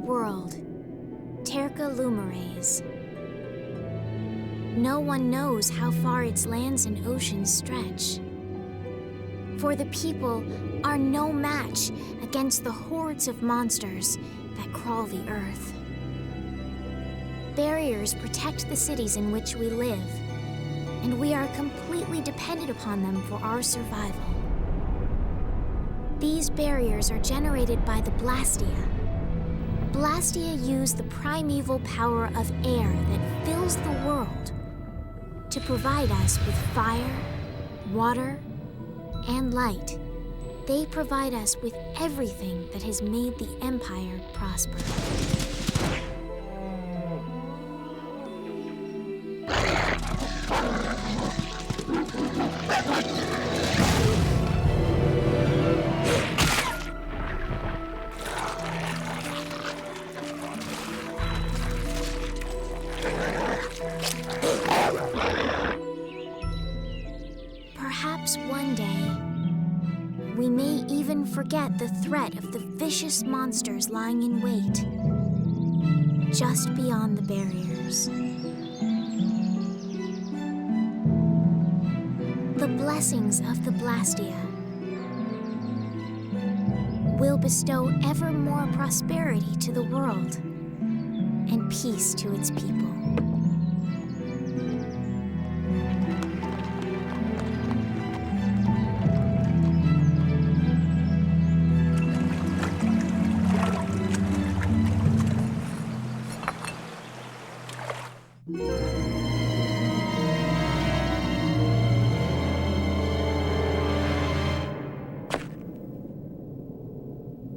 world, Terca Lumares. No one knows how far its lands and oceans stretch. For the people are no match against the hordes of monsters that crawl the earth. Barriers protect the cities in which we live, and we are completely dependent upon them for our survival. These barriers are generated by the Blastia. Blastia use the primeval power of air that fills the world to provide us with fire, water, and light. They provide us with everything that has made the Empire prosper. Perhaps one day, we may even forget the threat of the vicious monsters lying in wait just beyond the barriers. The blessings of the Blastia will bestow ever more prosperity to the world and peace to its people.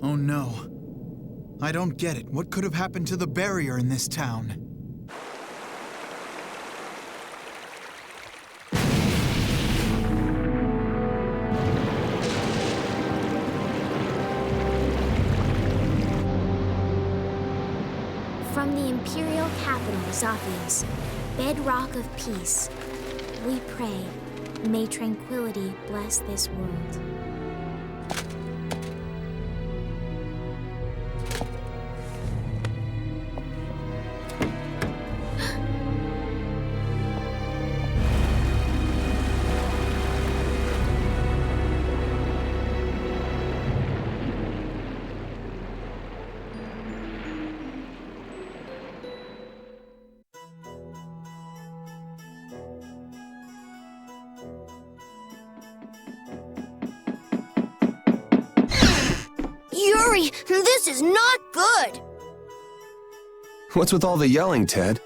Oh no. I don't get it. What could have happened to the barrier in this town? From the imperial capital, Zophius, bedrock of peace, we pray, may tranquility bless this world. Yuri, this is not good! What's with all the yelling, Ted?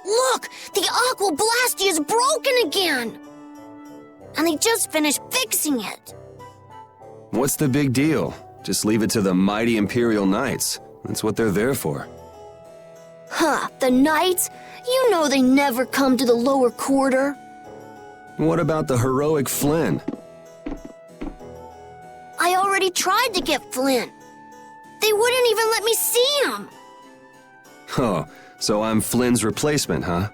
Look! The Aqua Blastia is broken again! And they just finished fixing it! What's the big deal? Just leave it to the mighty Imperial Knights. That's what they're there for. Huh, the Knights? You know they never come to the lower quarter. What about the heroic Flynn? I already tried to get Flynn. They wouldn't even let me see him. Oh, so I'm Flynn's replacement, huh?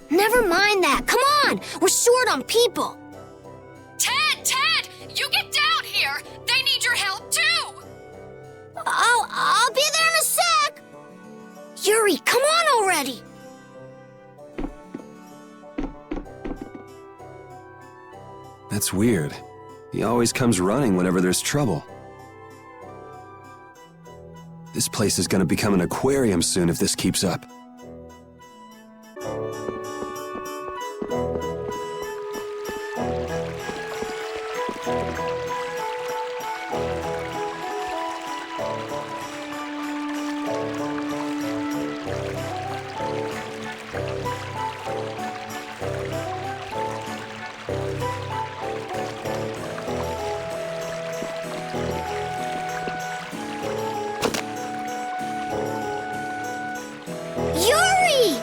Never mind that. Come on, we're short on people. Ted! You get down here! They need your help too! I'll be there in a sec. Yuri, come on already. That's weird. He always comes running whenever there's trouble. This place is gonna become an aquarium soon if this keeps up. Yuri!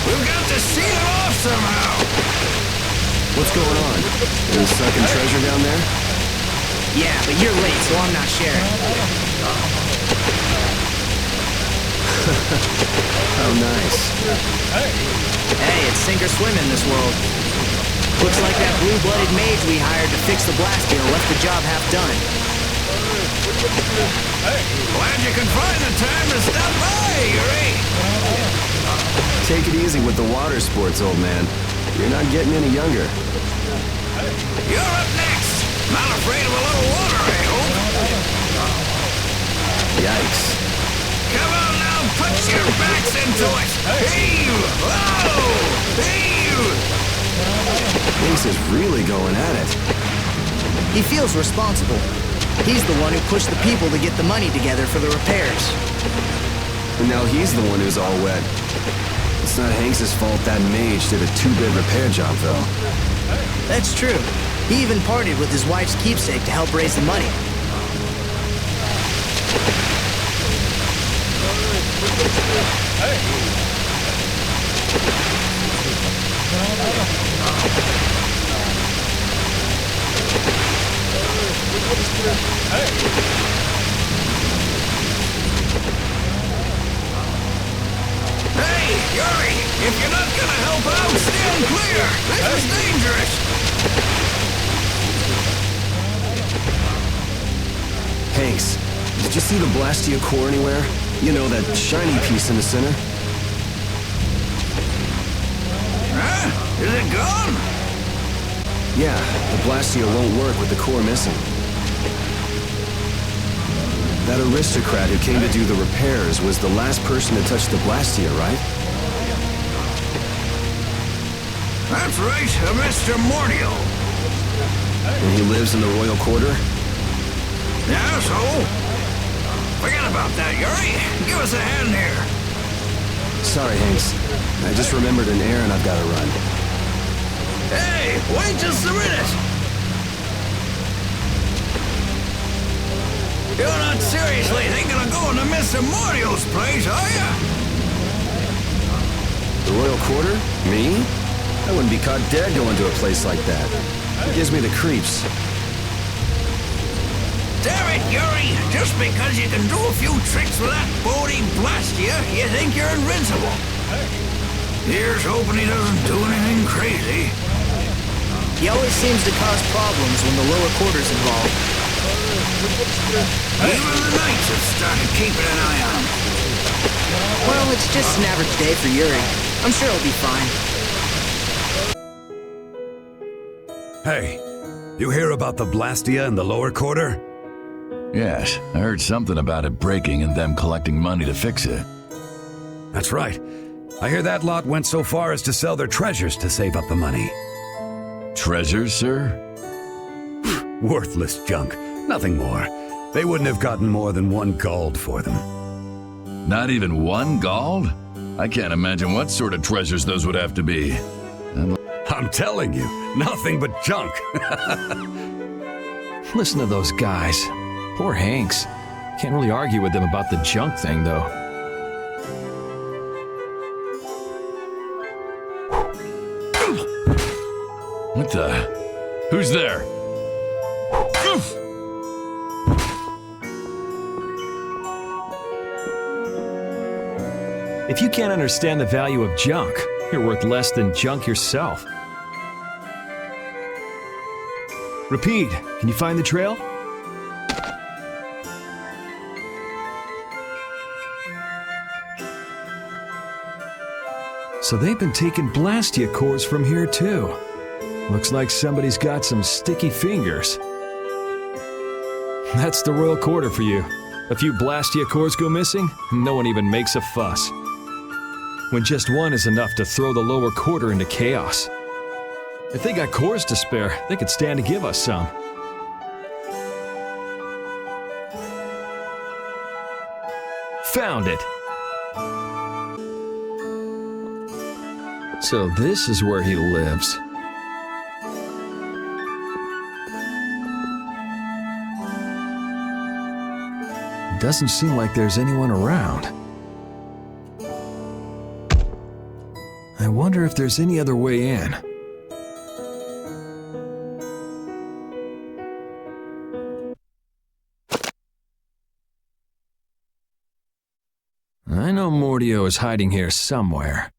We've got to seal it off somehow! What's going on? Any sucking treasure down there? Yeah, but you're late, so I'm not sharing. How nice. Hey, it's sink or swim in this world. Looks like that blue-blooded mage we hired to fix the Blastia left the job half done. Glad you could find the time to stop by, Yuri. Take it easy with the water sports, old man. You're not getting any younger. You're up next. Not afraid of a little water, I hope. Yikes. Come on now, put your backs into it. Heave! Whoa! Heave! Ace is really going at it. He feels responsible. He's the one who pushed the people to get the money together for the repairs. And now he's the one who's all wet. It's not Hanks's fault that mage did a 2-bit repair job, though. That's true. He even partied with his wife's keepsake to help raise the money. Hey, Yuri! If you're not gonna help out, stand clear! This is dangerous! Hanks, did you see the Blastia core anywhere? You know, that shiny piece in the center? Huh? Is it gone? Yeah, the Blastia won't work with the core missing. That aristocrat who came to do the repairs was the last person to touch the Blastia, right? That's right, Mr. Mordial. And he lives in the royal quarter? Yeah, so? Forget about that, Yuri. Give us a hand here. Sorry, Hanks. I just remembered an errand I've got to run. Hey, wait just a minute. You're not seriously thinking of going to Mr. Mordial's place, are you? The royal quarter? Me? I wouldn't be caught dead going to a place like that. It gives me the creeps. Damn it, Yuri! Just because you can do a few tricks with that Bodhi Blastia, you think you're invincible. Here's hoping he doesn't do anything crazy. He always seems to cause problems when the lower quarter's involved. Even the Knights have started keeping an eye on him. Well, it's just an average day for Yuri. I'm sure he'll be fine. Hey, you hear about the Blastia in the lower quarter? Yes, I heard something about it breaking and them collecting money to fix it. That's right. I hear that lot went so far as to sell their treasures to save up the money. Treasures, sir? Worthless junk. Nothing more. They wouldn't have gotten more than 1 gold for them. Not even 1 gold? I can't imagine what sort of treasures those would have to be. I'm telling you, nothing but junk. Listen to those guys. Poor Hanks. Can't really argue with them about the junk thing, though. What the? Who's there? If you can't understand the value of junk, you're worth less than junk yourself. Repeat, can you find the trail? So they've been taking Blastia cores from here too. Looks like somebody's got some sticky fingers. That's the royal quarter for you. A few Blastia cores go missing, no one even makes a fuss. When just one is enough to throw the lower quarter into chaos. If they got cores to spare, they could stand to give us some. Found it! So this is where he lives. Doesn't seem like there's anyone around. I wonder if there's any other way in. I know Mordio is hiding here somewhere.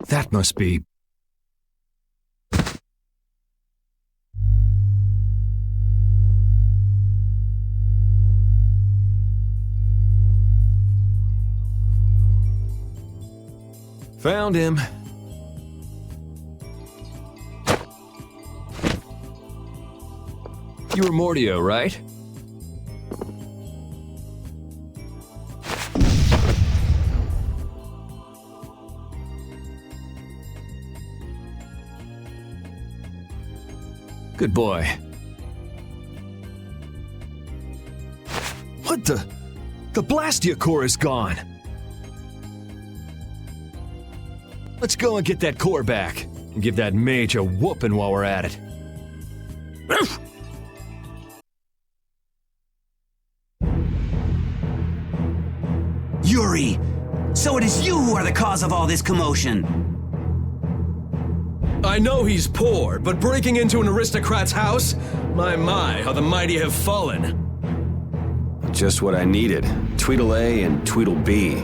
That must be... Found him. You were Mordio, right? Good boy. What the? The Blastia core is gone. Let's go and get that core back, and give that mage a whooping while we're at it. Yuri! So it is you who are the cause of all this commotion! I know he's poor, but breaking into an aristocrat's house? My, how the mighty have fallen. Just what I needed. Tweedle A and Tweedle B.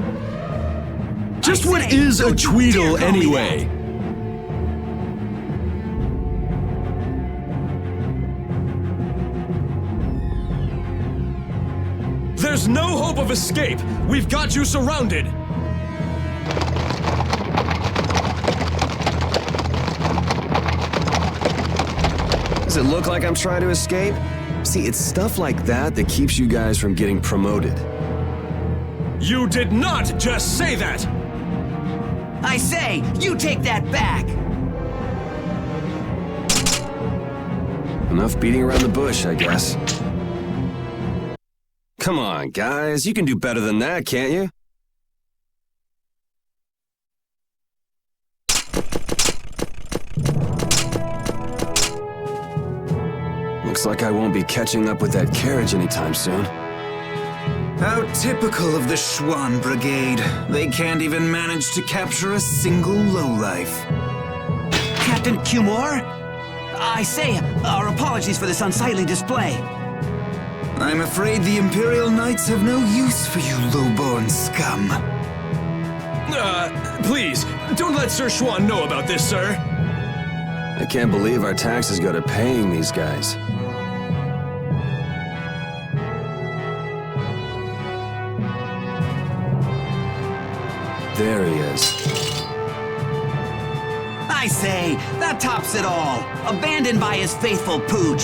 Just what is a Tweedle anyway? There's no hope of escape! We've got you surrounded! Does it look like I'm trying to escape? See, it's stuff like that that keeps you guys from getting promoted. You did not just say that! I say, you take that back! Enough beating around the bush, I guess. Come on, guys, you can do better than that, can't you? Looks like I won't be catching up with that carriage anytime soon. How typical of the Schwann Brigade. They can't even manage to capture a single lowlife. Captain Cumore? I say, our apologies for this unsightly display. I'm afraid the Imperial Knights have no use for you low-born scum. Please, don't let Sir Schwann know about this, sir. I can't believe our taxes go to paying these guys. There he is. I say, that tops it all. Abandoned by his faithful pooch.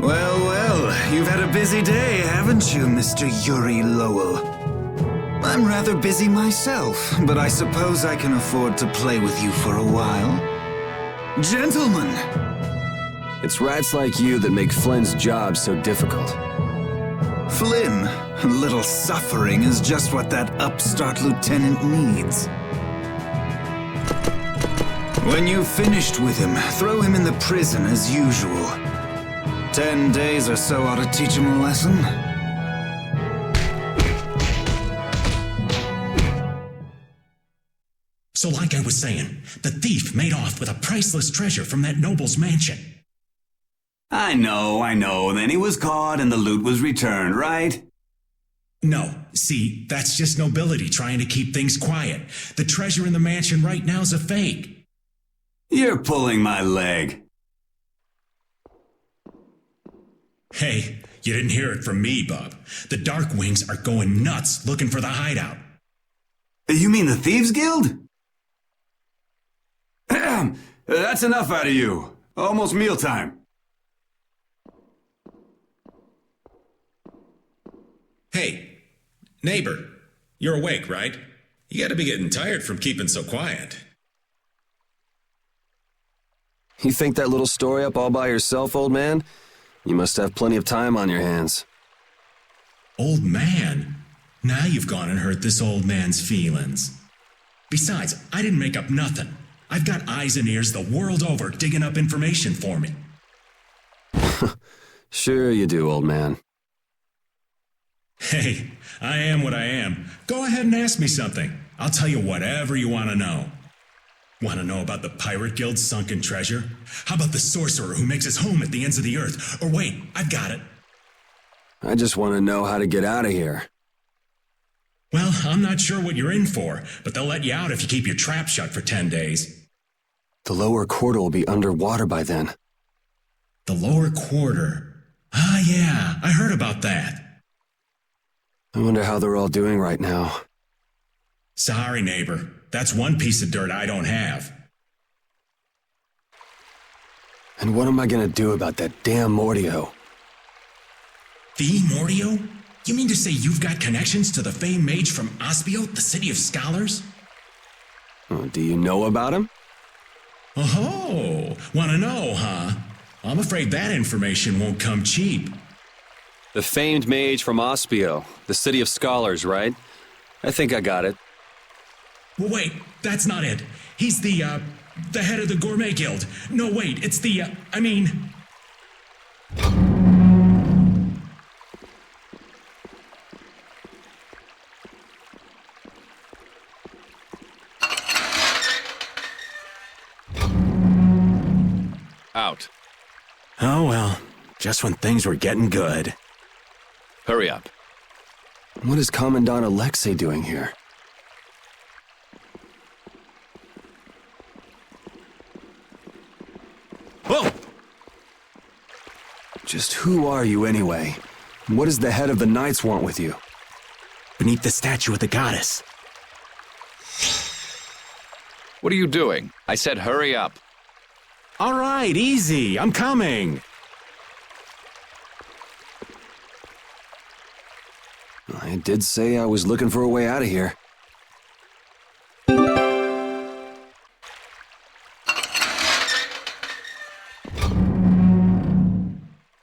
Well, you've had a busy day, haven't you, Mr. Yuri Lowell? I'm rather busy myself, but I suppose I can afford to play with you for a while. Gentlemen! It's rats like you that make Flynn's job so difficult. Flynn, a little suffering is just what that upstart lieutenant needs. When you've finished with him, throw him in the prison as usual. 10 days or so ought to teach him a lesson. So like I was saying, the thief made off with a priceless treasure from that noble's mansion. I know. Then he was caught and the loot was returned, right? No, see, that's just nobility trying to keep things quiet. The treasure in the mansion right now is a fake. You're pulling my leg. Hey, you didn't hear it from me, bub. The Dark Wings are going nuts looking for the hideout. You mean the Thieves Guild? That's enough out of you. Almost mealtime. Hey, neighbor, you're awake, right? You gotta be getting tired from keeping so quiet. You think that little story up all by yourself, old man? You must have plenty of time on your hands. Old man? Now you've gone and hurt this old man's feelings. Besides, I didn't make up nothing. I've got eyes and ears the world over digging up information for me. Sure you do, old man. Hey, I am what I am. Go ahead and ask me something. I'll tell you whatever you want to know. Want to know about the Pirate Guild's sunken treasure? How about the sorcerer who makes his home at the ends of the earth? Or wait, I've got it. I just want to know how to get out of here. Well, I'm not sure what you're in for, but they'll let you out if you keep your trap shut for 10 days. The lower quarter will be underwater by then. The lower quarter? Ah, yeah, I heard about that. I wonder how they're all doing right now. Sorry, neighbor. That's one piece of dirt I don't have. And what am I gonna do about that damn Mordio? The Mordio? You mean to say you've got connections to the famed mage from Ospio, the city of scholars? Oh, do you know about him? Oh, wanna know, huh? I'm afraid that information won't come cheap. The famed mage from Ospio, the city of scholars, right? I think I got it. Well, wait, that's not it. He's the head of the Gourmet Guild. No, wait, it's Out. Oh, well, just when things were getting good. Hurry up. What is Commandant Alexei doing here? Whoa! Just who are you anyway? What does the head of the Knights want with you? Beneath the statue of the goddess. What are you doing? I said hurry up. All right, easy. I'm coming. I did say I was looking for a way out of here.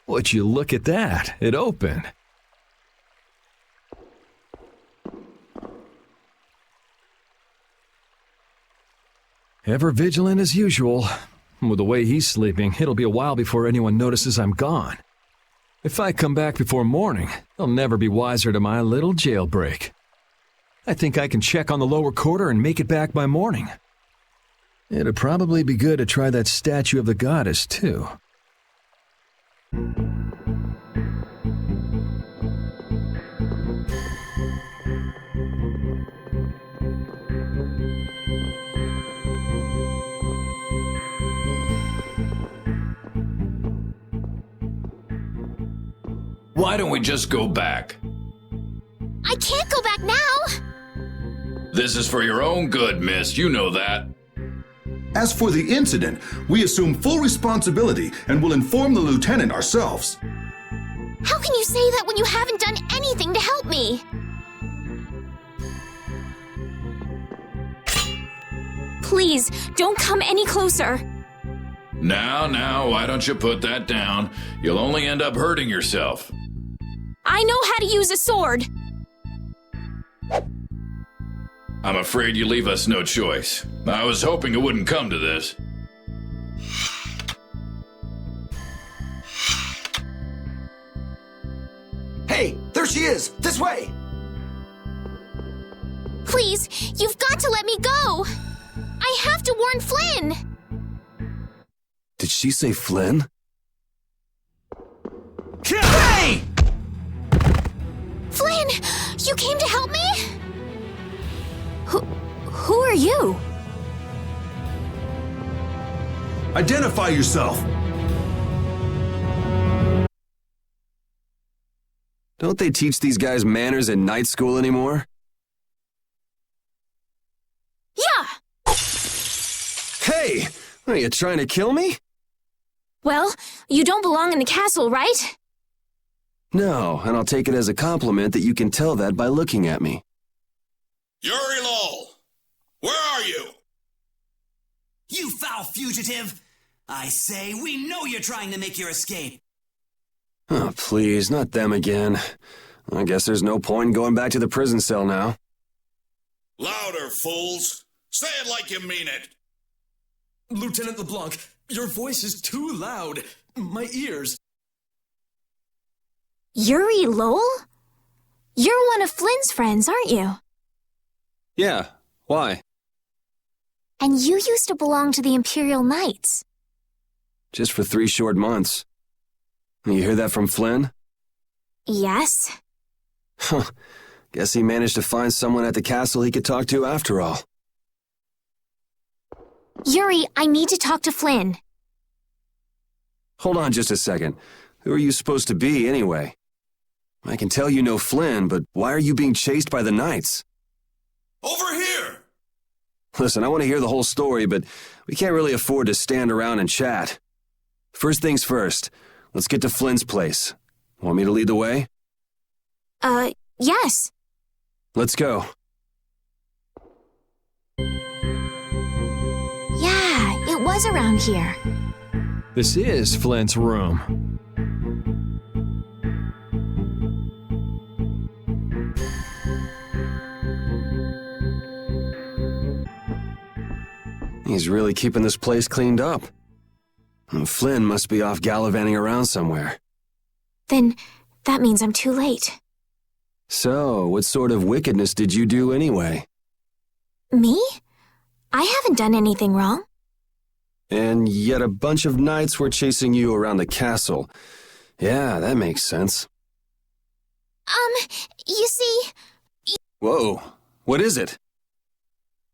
Would you look at that? It opened. Ever vigilant as usual. With the way he's sleeping, it'll be a while before anyone notices I'm gone. If I come back before morning, they'll never be wiser to my little jailbreak. I think I can check on the lower quarter and make it back by morning. It'd probably be good to try that statue of the goddess, too. Why don't we just go back? I can't go back now! This is for your own good, miss. You know that. As for the incident, we assume full responsibility and will inform the lieutenant ourselves. How can you say that when you haven't done anything to help me? Please, don't come any closer. Now, why don't you put that down? You'll only end up hurting yourself. I know how to use a sword. I'm afraid you leave us no choice. I was hoping it wouldn't come to this. Hey, there she is! This way! Please, you've got to let me go! I have to warn Flynn! Did she say Flynn? Hey! Flynn, you came to help me? Who are you? Identify yourself! Don't they teach these guys manners in night school anymore? Yeah! Hey! Are you trying to kill me? Well, you don't belong in the castle, right? No, and I'll take it as a compliment that you can tell that by looking at me. Yuri Lowell, where are you? You foul fugitive! I say, we know you're trying to make your escape. Oh, please, not them again. I guess there's no point in going back to the prison cell now. Louder, fools! Say it like you mean it! Lieutenant LeBlanc, your voice is too loud. My ears. Yuri Lowell? You're one of Flynn's friends, aren't you? Yeah, why? And you used to belong to the Imperial Knights. Just for 3 short months. You hear that from Flynn? Yes. Huh. Guess he managed to find someone at the castle he could talk to after all. Yuri, I need to talk to Flynn. Hold on just a second. Who are you supposed to be, anyway? I can tell you know Flynn, but why are you being chased by the Knights? Over here! Listen, I want to hear the whole story, but we can't really afford to stand around and chat. First things first, let's get to Flynn's place. Want me to lead the way? Yes. Let's go. Yeah, it was around here. This is Flynn's room. He's really keeping this place cleaned up. Flynn must be off gallivanting around somewhere. Then that means I'm too late. So, what sort of wickedness did you do anyway? Me? I haven't done anything wrong. And yet a bunch of knights were chasing you around the castle. Yeah, that makes sense. You see... Whoa, what is it?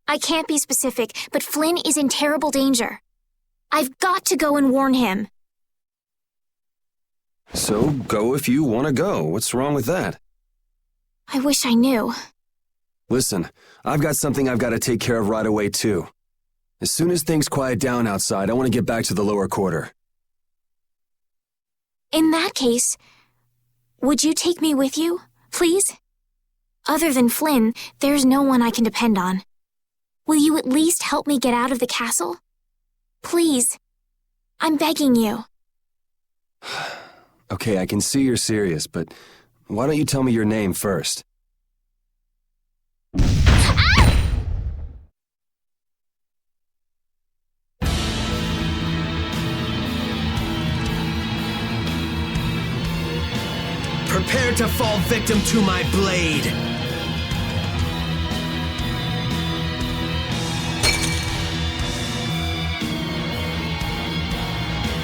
I can't be specific, but Flynn is in terrible danger. I've got to go and warn him. So, go if you want to go. What's wrong with that? I wish I knew. Listen, I've got something I've got to take care of right away, too. As soon as things quiet down outside, I want to get back to the lower quarter. In that case, would you take me with you, please? Other than Flynn, there's no one I can depend on. Will you at least help me get out of the castle? Please. I'm begging you. Okay, I can see you're serious, but why don't you tell me your name first? Prepare to fall victim to my blade.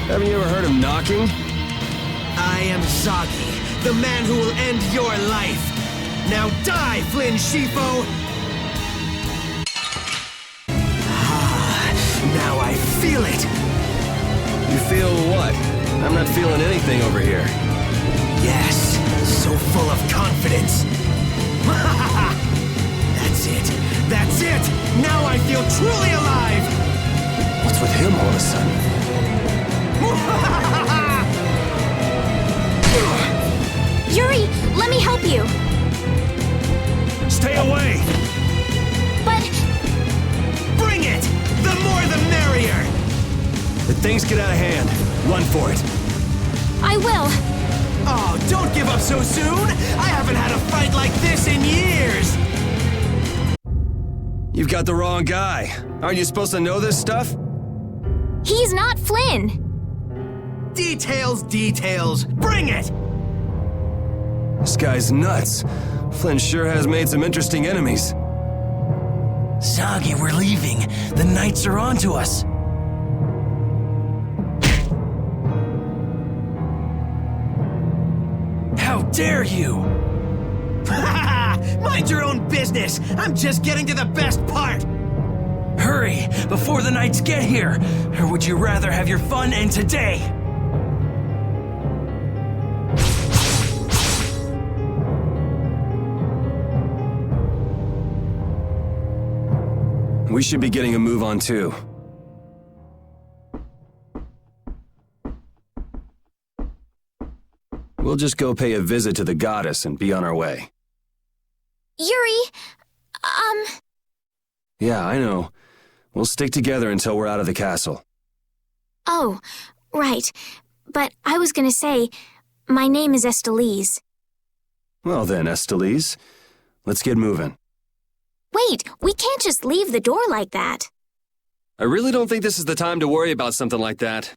Haven't you ever heard of knocking? I am Zagi, the man who will end your life. Now die, Flynn Shifo! Now I feel it. You feel what? I'm not feeling anything over here. Yes, so full of confidence. That's it. That's it. Now I feel truly alive. What's with him all of a sudden? Yuri, let me help you. Stay away. But... Bring it! The more the merrier! If things get out of hand, run for it. I will. Oh, don't give up so soon! I haven't had a fight like this in years! You've got the wrong guy. Aren't you supposed to know this stuff? He's not Flynn. Details, details. Bring it! This guy's nuts. Flynn sure has made some interesting enemies. Zagi, we're leaving. The Knights are onto us. How dare you! Mind your own business! I'm just getting to the best part! Hurry, before the Knights get here! Or would you rather have your fun end today? We should be getting a move on, too. We'll just go pay a visit to the goddess and be on our way. Yuri, Yeah, I know. We'll stick together until we're out of the castle. Oh, right. But I was gonna say, my name is Estelise. Well then, Estelise, let's get moving. Wait, we can't just leave the door like that. I really don't think this is the time to worry about something like that.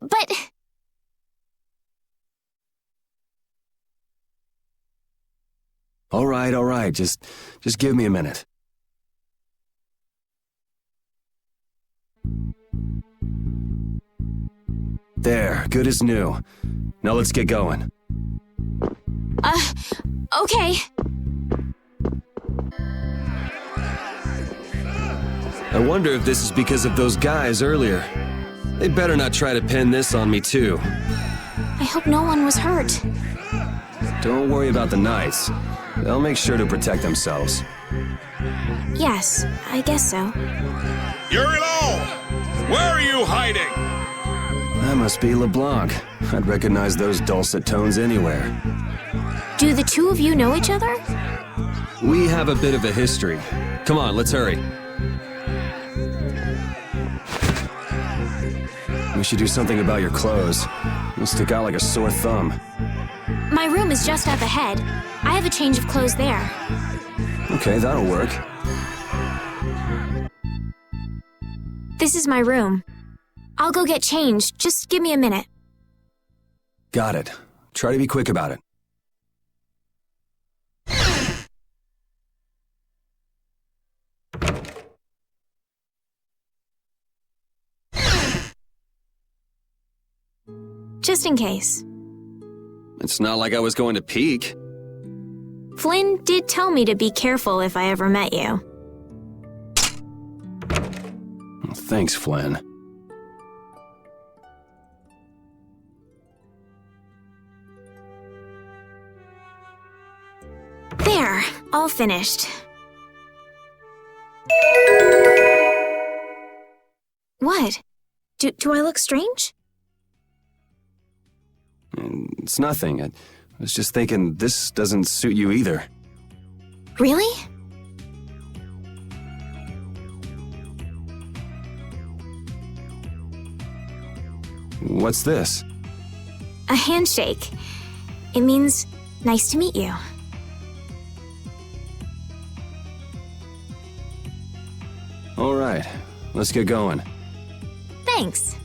But... All right, just give me a minute. There, good as new. Now let's get going. Okay. I wonder if this is because of those guys earlier. They better not try to pin this on me, too. I hope no one was hurt. Don't worry about the Knights. They'll make sure to protect themselves. Yes, I guess so. Yuri Low! Where are you hiding? That must be LeBlanc. I'd recognize those dulcet tones anywhere. Do the two of you know each other? We have a bit of a history. Come on, let's hurry. We should do something about your clothes. You'll stick out like a sore thumb. My room is just up ahead. I have a change of clothes there. Okay, that'll work. This is my room. I'll go get changed. Just give me a minute. Got it. Try to be quick about it. Just in case. It's not like I was going to peek. Flynn did tell me to be careful if I ever met you. Thanks, Flynn. There, all finished. What? Do I look strange? It's nothing. I was just thinking this doesn't suit you either. Really? What's this? A handshake. It means nice to meet you. All right, let's get going. Thanks.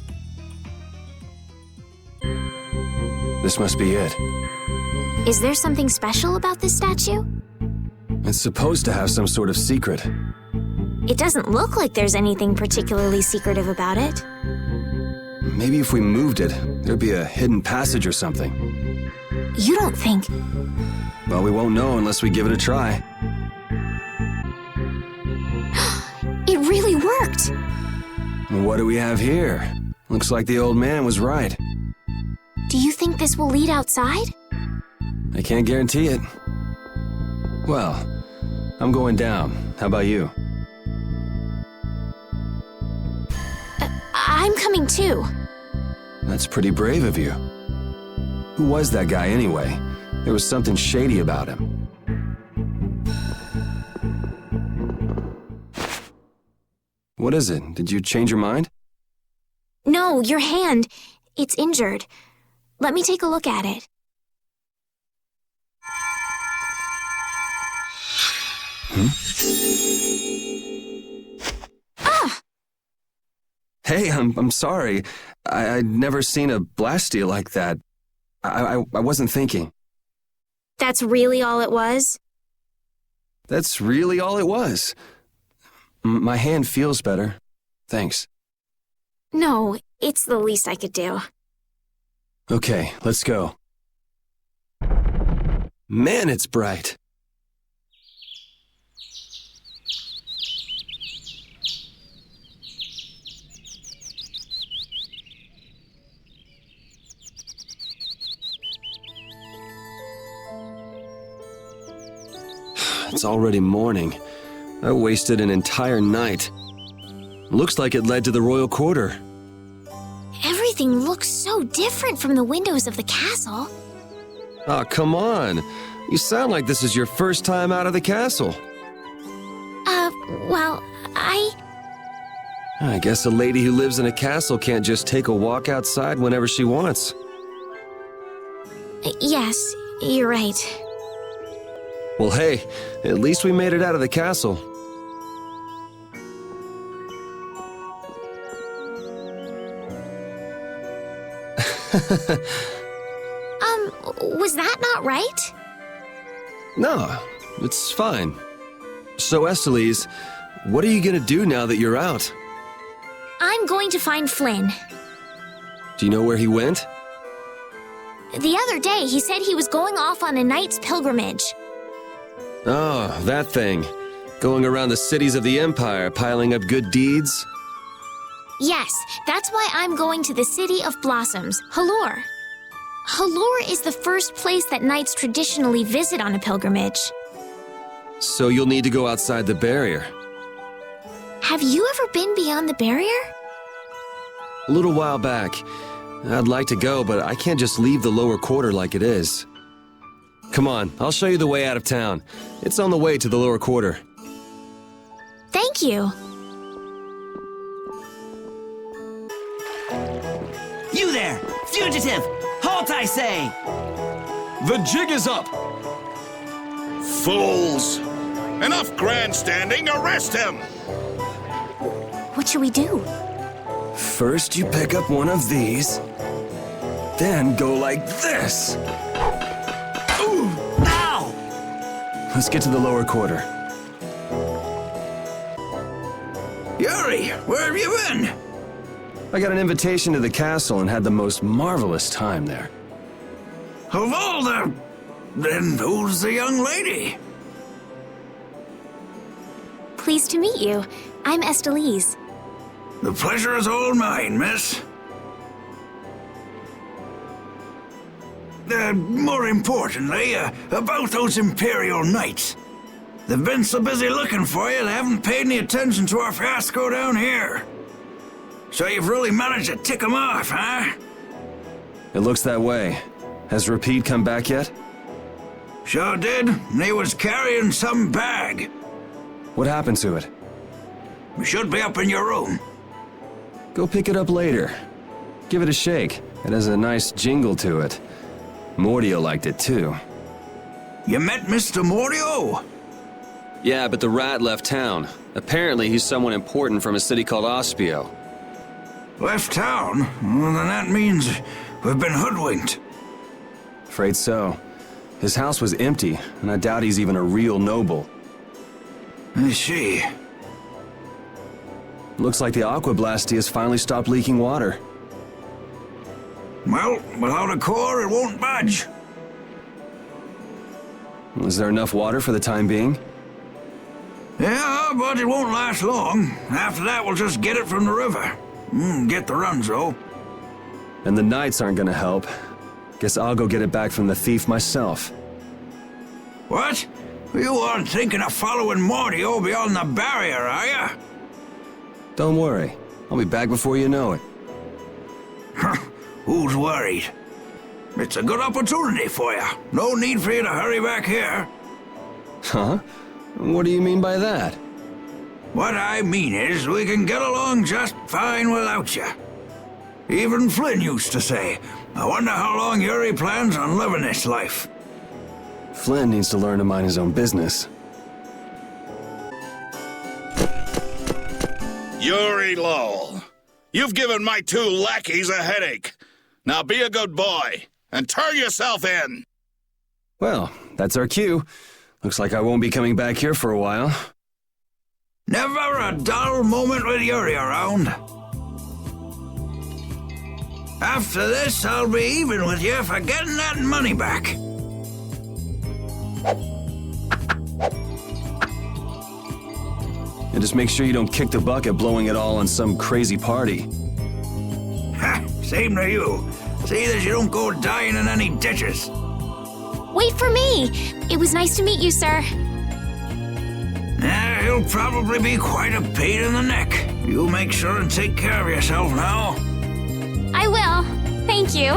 This must be it. Is there something special about this statue? It's supposed to have some sort of secret. It doesn't look like there's anything particularly secretive about it. Maybe if we moved it, there'd be a hidden passage or something. You don't think... Well, we won't know unless we give it a try. It really worked! What do we have here? Looks like the old man was right. Do you think this will lead outside? I can't guarantee it. Well, I'm going down. How about you? I'm coming too. That's pretty brave of you. Who was that guy anyway? There was something shady about him. What is it? Did you change your mind? No, your hand. It's injured. Let me take a look at it. Ah! Hey, I'm sorry. I'd never seen a Blastia like that. I wasn't thinking. That's really all it was? That's really all it was. My hand feels better. Thanks. No, it's the least I could do. Okay, let's go. Man, it's bright. It's already morning. I wasted an entire night. Looks like it led to the royal quarter. Everything looks so different from the windows of the castle. Oh, come on. You sound like this is your first time out of the castle. Well, I guess a lady who lives in a castle can't just take a walk outside whenever she wants. Yes, you're right. Well, hey, at least we made it out of the castle. Was that not right? No, it's fine. So, Estelise, what are you gonna do now that you're out? I'm going to find Flynn. Do you know where he went? The other day, he said he was going off on a knight's pilgrimage. Oh, that thing. Going around the cities of the Empire, piling up good deeds? Yes, that's why I'm going to the City of Blossoms, Halor. Halor is the first place that knights traditionally visit on a pilgrimage. So you'll need to go outside the barrier. Have you ever been beyond the barrier? A little while back. I'd like to go, but I can't just leave the lower quarter like it is. Come on, I'll show you the way out of town. It's on the way to the lower quarter. Thank you. You there! Fugitive! Halt, I say! The jig is up! Fools! Enough grandstanding! Arrest him! What should we do? First, you pick up one of these. Then go like this. Ooh! Ow! Let's get to the lower quarter. Yuri, where have you been? I got an invitation to the castle and had the most marvelous time there. Of all the... Then who's the young lady? Pleased to meet you. I'm Estelise. The pleasure is all mine, miss. More importantly, about those Imperial Knights. They've been so busy looking for you, they haven't paid any attention to our fiasco down here. So you've really managed to tick them off, huh? It looks that way. Has Rapide come back yet? Sure did, and he was carrying some bag. What happened to it? It should be up in your room. Go pick it up later. Give it a shake. It has a nice jingle to it. Mordio liked it too. You met Mr. Mordio? Yeah, but the rat left town. Apparently he's someone important from a city called Ospio. Left town? Well, then that means we've been hoodwinked. Afraid so. His house was empty, and I doubt he's even a real noble. I see. Looks like the Aqua Blastia has finally stopped leaking water. Well, without a core, it won't budge. Is there enough water for the time being? Yeah, but it won't last long. After that, we'll just get it from the river. Get the runs, though. And the knights aren't gonna help. Guess I'll go get it back from the thief myself. What? You aren't thinking of following Mordio beyond the barrier, are ya? Don't worry. I'll be back before you know it. Who's worried? It's a good opportunity for you. No need for you to hurry back here. Huh? What do you mean by that? What I mean is, we can get along just fine without you. Even Flynn used to say, I wonder how long Yuri plans on living this life. Flynn needs to learn to mind his own business. Yuri Lowell, you've given my 2 lackeys a headache. Now be a good boy and turn yourself in. Well, that's our cue. Looks like I won't be coming back here for a while. Never a dull moment with Yuri around. After this, I'll be even with you for getting that money back. And just make sure you don't kick the bucket blowing it all on some crazy party. Ha! Same to you. See that you don't go dying in any ditches. Wait for me! It was nice to meet you, sir. He'll probably be quite a pain in the neck. You make sure and take care of yourself now. I will. Thank you.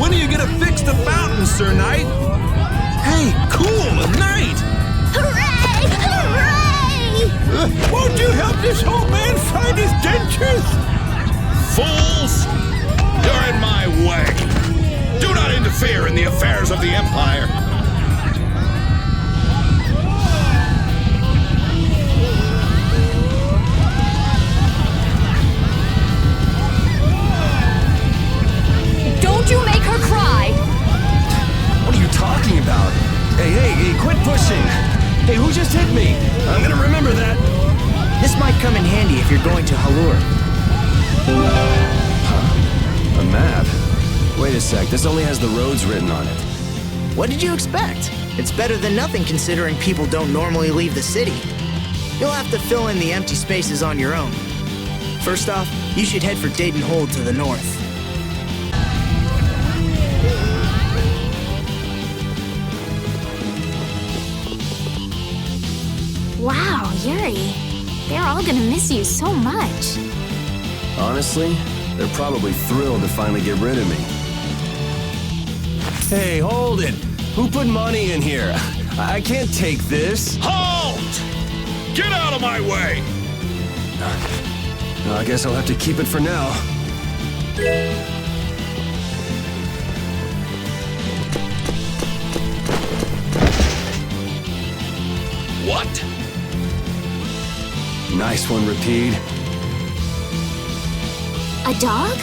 When are you gonna fix the fountain, Sir Knight? Hey, cool, a knight! Hooray! Hooray! Won't you help this old man find his dentures? Fools! You're in my way. Do not interfere in the affairs of the Empire. Don't you make her cry! What are you talking about? Hey, quit pushing! Hey, who just hit me? I'm gonna remember that. This might come in handy if you're going to Halur. A map? Wait a sec, this only has the roads written on it. What did you expect? It's better than nothing considering people don't normally leave the city. You'll have to fill in the empty spaces on your own. First off, you should head for Dayton Hold to the north. Wow, Yuri. They're all gonna miss you so much. Honestly, they're probably thrilled to finally get rid of me. Hey, hold it! Who put money in here? I can't take this. Halt! Get out of my way! I guess I'll have to keep it for now. What? Nice one, Rapide. A dog?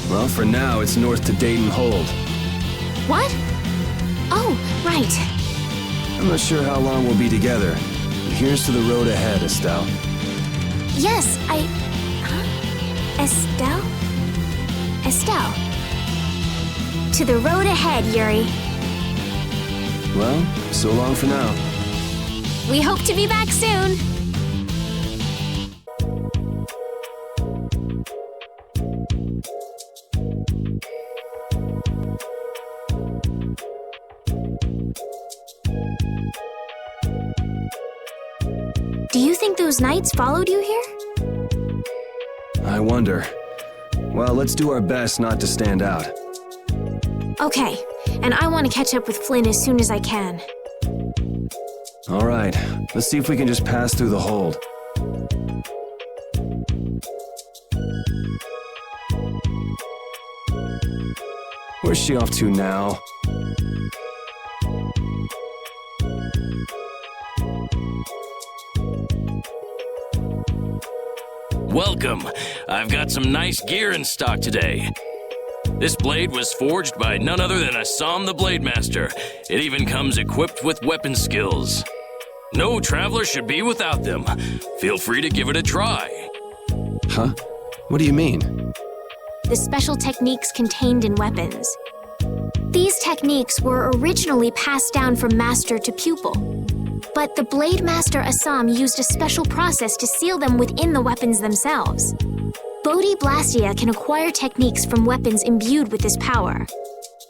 Well, for now, it's north to Dayton Hold. What? Oh, right. I'm not sure how long we'll be together. Here's to the road ahead, Estelle. Yes, Huh? Estelle? Estelle. To the road ahead, Yuri. Well, so long for now. We hope to be back soon. Do you think those knights followed you here? I wonder. Well, let's do our best not to stand out. Okay, and I want to catch up with Flynn as soon as I can. All right, let's see if we can just pass through the hold. Where's she off to now? Welcome. I've got some nice gear in stock today. This blade was forged by none other than Assam the Blade Master. It even comes equipped with weapon skills. No traveler should be without them. Feel free to give it a try. Huh? What do you mean? The special techniques contained in weapons. These techniques were originally passed down from master to pupil. But the Blade Master Assam used a special process to seal them within the weapons themselves. Bodhi Blastia can acquire techniques from weapons imbued with this power.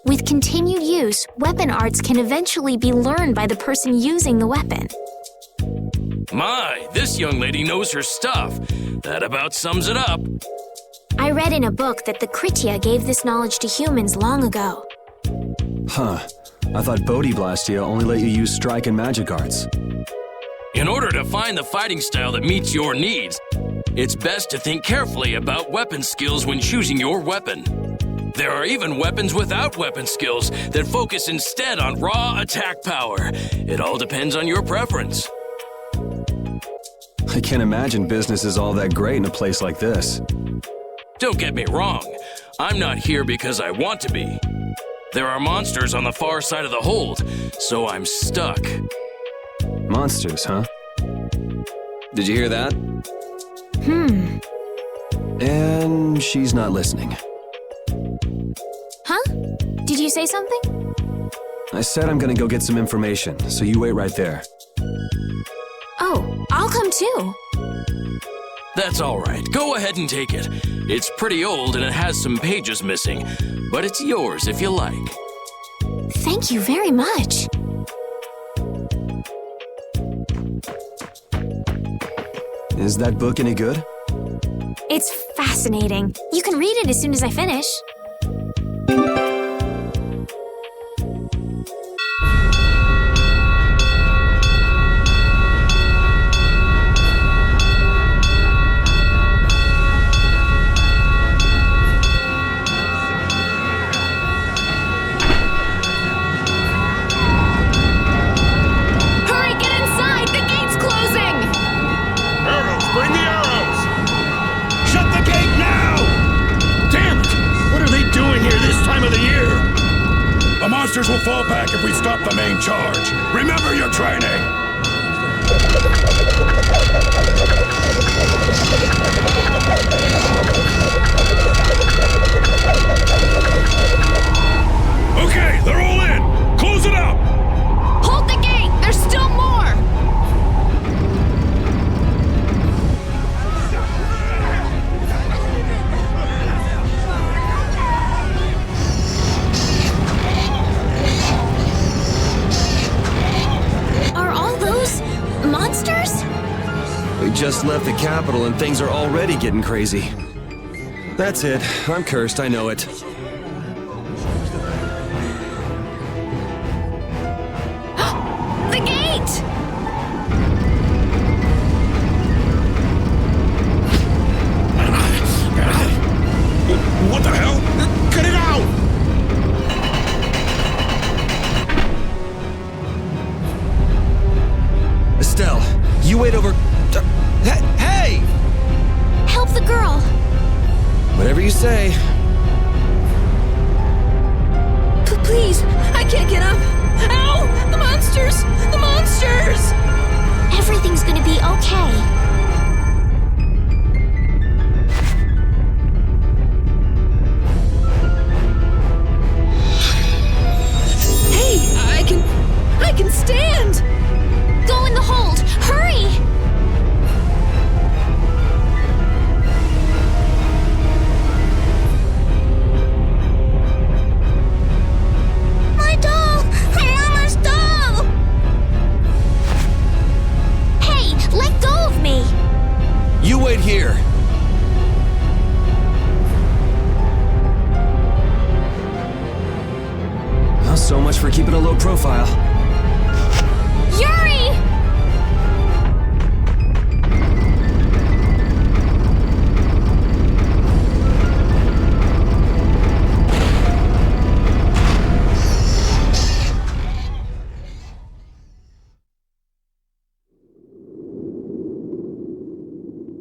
With continued use, weapon arts can eventually be learned by the person using the weapon. My, this young lady knows her stuff. That about sums it up. I read in a book that the Kritya gave this knowledge to humans long ago. Huh. I thought Bodhi Blastia only let you use strike and magic arts. In order to find the fighting style that meets your needs, it's best to think carefully about weapon skills when choosing your weapon. There are even weapons without weapon skills that focus instead on raw attack power. It all depends on your preference. I can't imagine business is all that great in a place like this. Don't get me wrong. I'm not here because I want to be. There are monsters on the far side of the hold, so I'm stuck. Monsters, huh? Did you hear that? And she's not listening. Huh? Did you say something? I said I'm gonna go get some information, so you wait right there. Oh, I'll come too. That's all right. Go ahead and take it. It's pretty old and it has some pages missing, but it's yours if you like. Thank you very much. Is that book any good? It's fascinating. You can read it as soon as I finish. Hurry, get inside! The gate's closing! Arrows, bring the arrows! Shut the gate now! Damn it! What are they doing here this time of the year? The monsters will fall back if we stop the main charge. Remember your training! Okay, they're all in! Close it up! Hold the gate! There's still more! Are all those monsters? We just left the capital and things are already getting crazy. That's it. I'm cursed, I know it. The gate! What the hell? Get it out! Estelle, you wait over... Hey! Help the girl! Whatever you say. Please, I can't get up. Ow! The monsters! The monsters! Everything's gonna be okay. Hey, I can stand! Go in the hold! Hurry! My doll! My mama's doll! Hey, let go of me! You wait here. Well, so much for keeping a low profile. Yuri!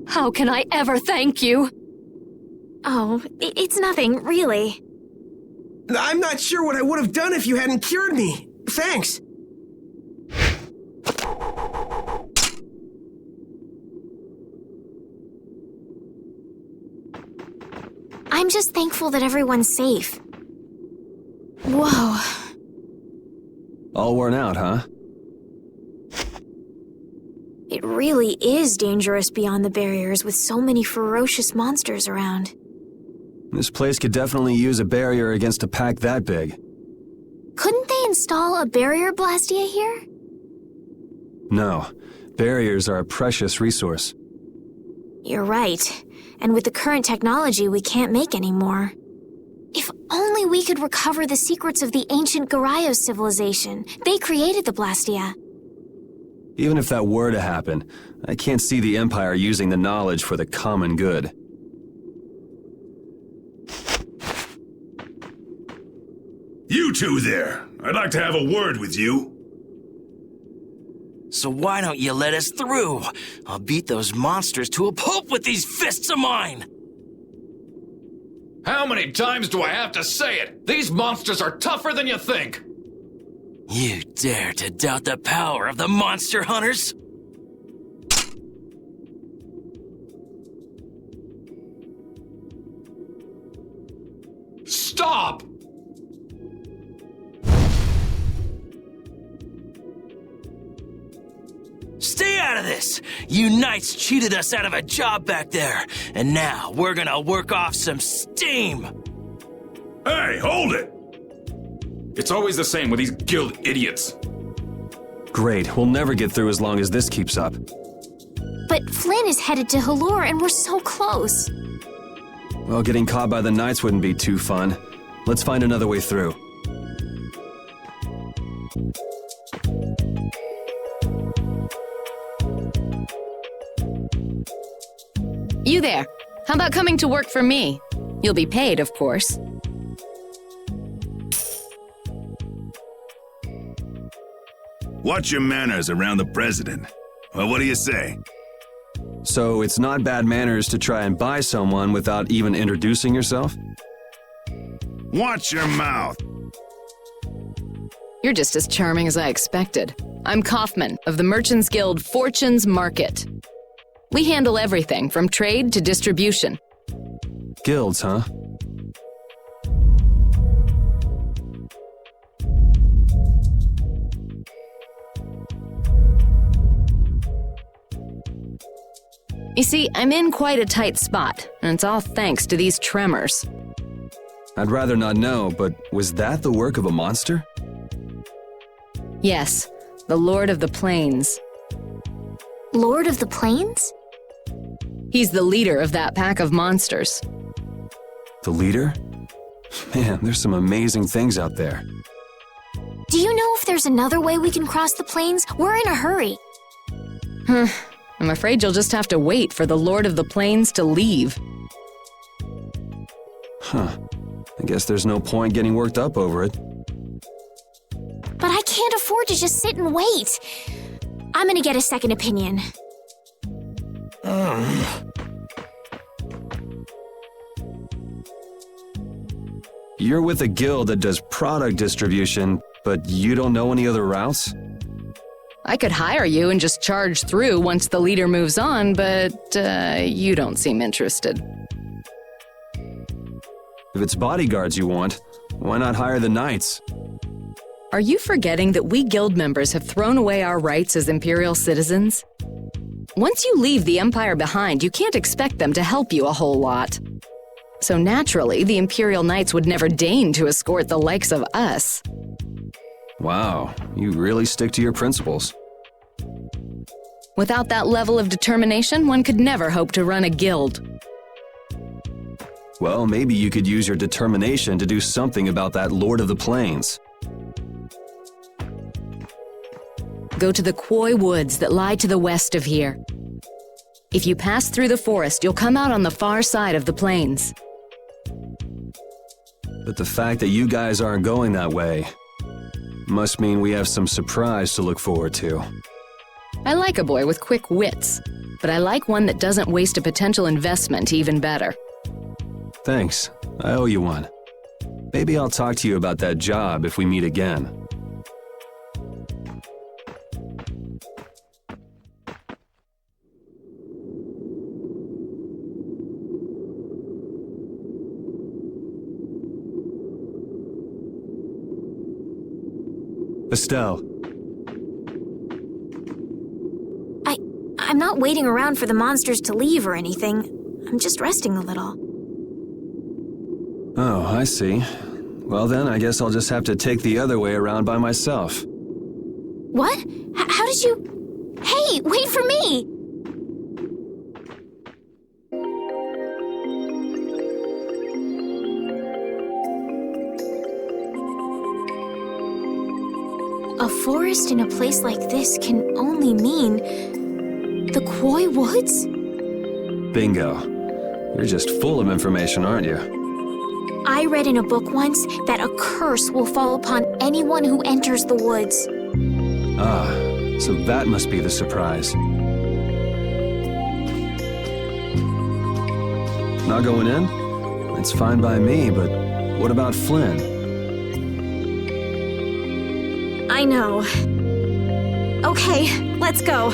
How can I ever thank you? Oh, it's nothing, really. I'm not sure what I would have done if you hadn't cured me. Thanks. I'm just thankful that everyone's safe. Whoa. All worn out, huh? It really is dangerous beyond the barriers with so many ferocious monsters around. This place could definitely use a barrier against a pack that big. Couldn't they install a barrier Blastia here? No. Barriers are a precious resource. You're right. And with the current technology, we can't make any more. If only we could recover the secrets of the ancient Garayos civilization. They created the Blastia. Even if that were to happen, I can't see the Empire using the knowledge for the common good. You two there! I'd like to have a word with you. So why don't you let us through? I'll beat those monsters to a pulp with these fists of mine! How many times do I have to say it? These monsters are tougher than you think! You dare to doubt the power of the monster hunters? Stop! Stay out of this! You knights cheated us out of a job back there, and now we're gonna work off some steam! Hey, hold it! It's always the same with these guild idiots. Great, we'll never get through as long as this keeps up. But Flynn is headed to Halure and we're so close. Well, getting caught by the Knights wouldn't be too fun. Let's find another way through. You there. How about coming to work for me? You'll be paid, of course. Watch your manners around the president. Well, what do you say? So it's not bad manners to try and buy someone without even introducing yourself? Watch your mouth. You're just as charming as I expected. I'm Kaufman of the Merchants Guild Fortune's Market. We handle everything from trade to distribution. Guilds, huh? You see, I'm in quite a tight spot, and it's all thanks to these tremors. I'd rather not know, but was that the work of a monster? Yes, the Lord of the Plains. Lord of the Plains? He's the leader of that pack of monsters. The leader? Man, there's some amazing things out there. Do you know if there's another way we can cross the plains? We're in a hurry. I'm afraid you'll just have to wait for the Lord of the Plains to leave. Huh. I guess there's no point getting worked up over it. But I can't afford to just sit and wait. I'm gonna get a second opinion. You're with a guild that does product distribution, but you don't know any other routes? I could hire you and just charge through once the leader moves on, but you don't seem interested. If it's bodyguards you want, why not hire the knights? Are you forgetting that we guild members have thrown away our rights as Imperial citizens? Once you leave the Empire behind, you can't expect them to help you a whole lot. So naturally, the Imperial Knights would never deign to escort the likes of us. Wow, you really stick to your principles. Without that level of determination, one could never hope to run a guild. Well, maybe you could use your determination to do something about that Lord of the Plains. Go to the Koi Woods that lie to the west of here. If you pass through the forest, you'll come out on the far side of the plains. But the fact that you guys aren't going that way must mean we have some surprise to look forward to. I like a boy with quick wits, but I like one that doesn't waste a potential investment even better. Thanks. I owe you one. Maybe I'll talk to you about that job if we meet again. Estelle. I'm not waiting around for the monsters to leave or anything. I'm just resting a little. Oh, I see. Well then, I guess I'll just have to take the other way around by myself. What? How did you... Hey, wait for me! A forest in a place like this can only mean... the Koi Woods? Bingo. You're just full of information, aren't you? I read in a book once that a curse will fall upon anyone who enters the woods. Ah, so that must be the surprise. Not going in? It's fine by me, but what about Flynn? I know. Okay, let's go.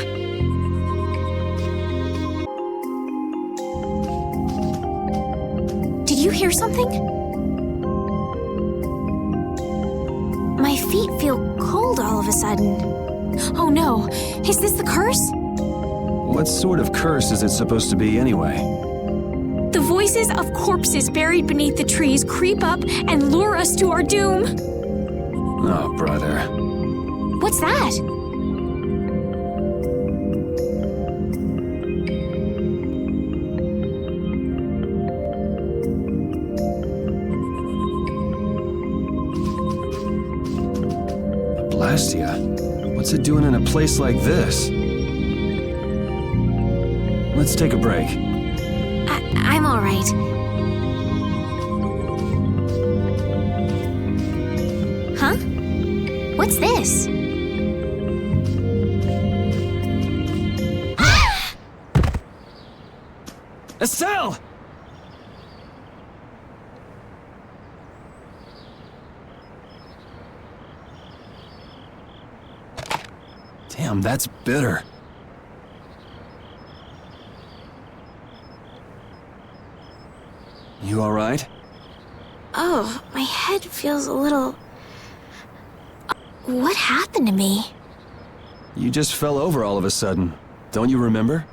Did you hear something? My feet feel cold all of a sudden. Oh no, is this the curse? What sort of curse is it supposed to be anyway? The voices of corpses buried beneath the trees creep up and lure us to our doom. Oh, brother. What's that? Blastia? What's it doing in a place like this? Let's take a break. I'm all right. Huh? What's this? Estelle! Damn, that's bitter. You all right? Oh, my head feels a little... What happened to me? You just fell over all of a sudden. Don't you remember?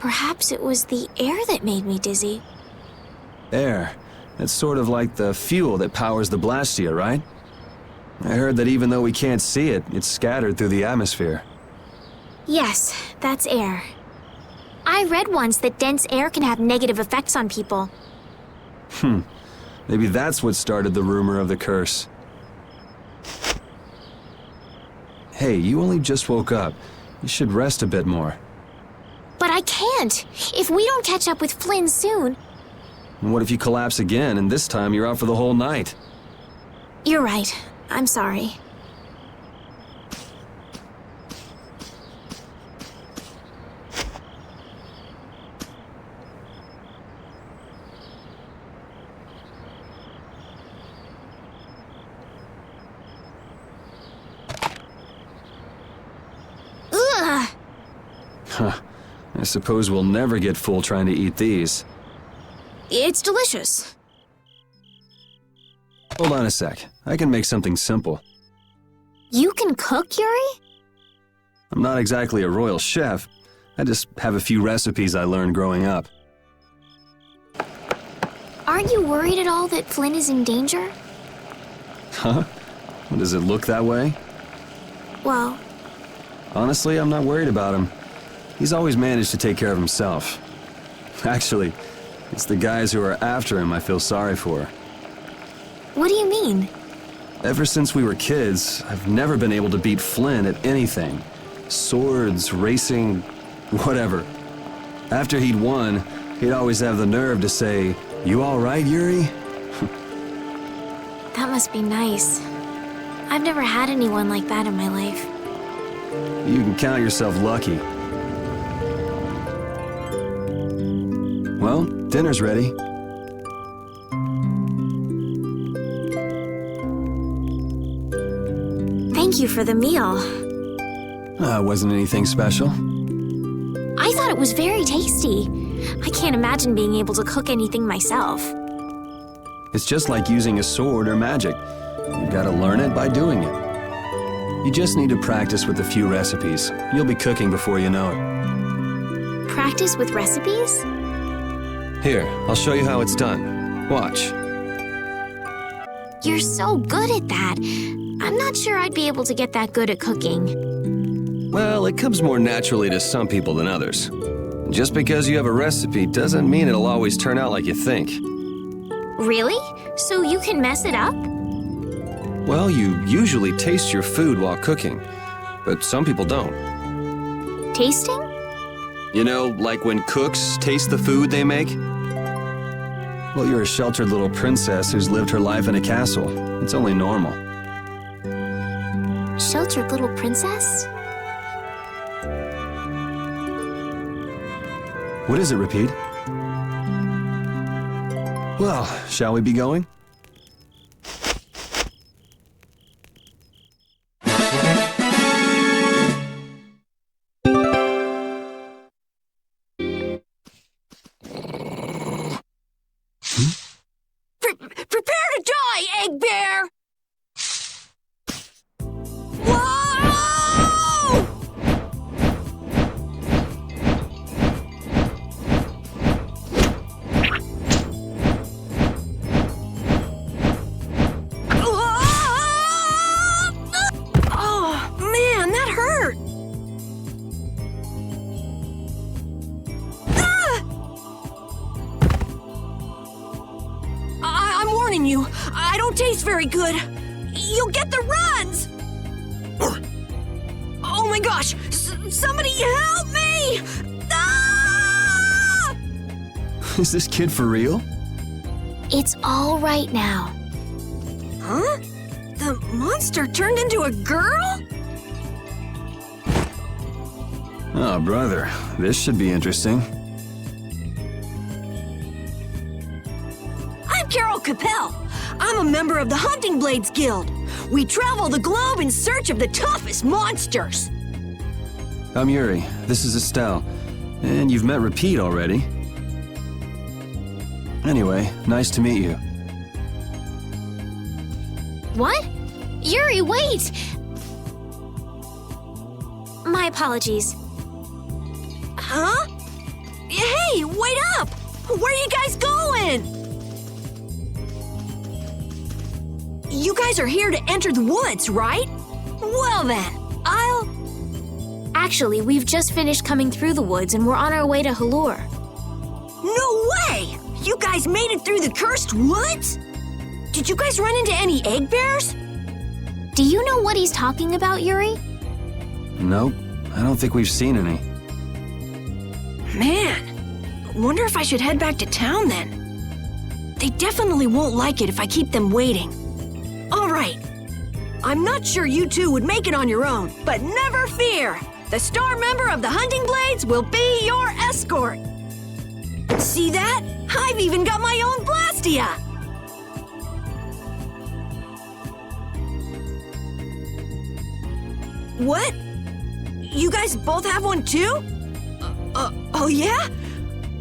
Perhaps it was the air that made me dizzy. Air. That's sort of like the fuel that powers the Blastia, right? I heard that even though we can't see it, it's scattered through the atmosphere. Yes, that's air. I read once that dense air can have negative effects on people. Maybe that's what started the rumor of the curse. Hey, you only just woke up. You should rest a bit more. But I can't! If we don't catch up with Flynn soon... And what if you collapse again, and this time you're out for the whole night? You're right. I'm sorry. Ugh! Huh. I suppose we'll never get full trying to eat these. It's delicious. Hold on a sec. I can make something simple. You can cook, Yuri? I'm not exactly a royal chef. I just have a few recipes I learned growing up. Aren't you worried at all that Flynn is in danger? Huh? Does it look that way? Well... Honestly, I'm not worried about him. He's always managed to take care of himself. Actually, it's the guys who are after him I feel sorry for. What do you mean? Ever since we were kids, I've never been able to beat Flynn at anything. Swords, racing, whatever. After he'd won, he'd always have the nerve to say, "You all right, Yuri?" That must be nice. I've never had anyone like that in my life. You can count yourself lucky. Well, dinner's ready. Thank you for the meal. Wasn't anything special. I thought it was very tasty. I can't imagine being able to cook anything myself. It's just like using a sword or magic. You gotta learn it by doing it. You just need to practice with a few recipes. You'll be cooking before you know it. Practice with recipes? Here, I'll show you how it's done. Watch. You're so good at that. I'm not sure I'd be able to get that good at cooking. Well, it comes more naturally to some people than others. Just because you have a recipe doesn't mean it'll always turn out like you think. Really? So you can mess it up? Well, you usually taste your food while cooking, but some people don't. Tasting? You know, like when cooks taste the food they make? Well, you're a sheltered little princess who's lived her life in a castle. It's only normal. Sheltered little princess? What is it, Repeat? Well, shall we be going? Prepare to die, Egg Bear! Whoa! Oh, man, that hurt! I'm warning you, I don't taste very good. You'll get the runs! Oh my gosh! Somebody help me! Ah! Is this kid for real? It's all right now. Huh? The monster turned into a girl? Oh, brother, this should be interesting. I'm Carol Capel. I'm a member of the Hunting Blades Guild. We travel the globe in search of the toughest monsters. I'm Yuri. This is Estelle. And you've met Repeat already. Anyway, nice to meet you. What? Yuri, wait! My apologies. Huh? Hey, wait up! Where are you guys going? You guys are here to enter the woods, right? Well then, Actually, we've just finished coming through the woods and we're on our way to Halure. No way! You guys made it through the cursed woods? Did you guys run into any egg bears? Do you know what he's talking about, Yuri? Nope, I don't think we've seen any. Man, wonder if I should head back to town then. They definitely won't like it if I keep them waiting. All right. I'm not sure you two would make it on your own, but never fear. The star member of the Hunting Blades will be your escort. See that? I've even got my own Blastia! What? You guys both have one too? Oh yeah?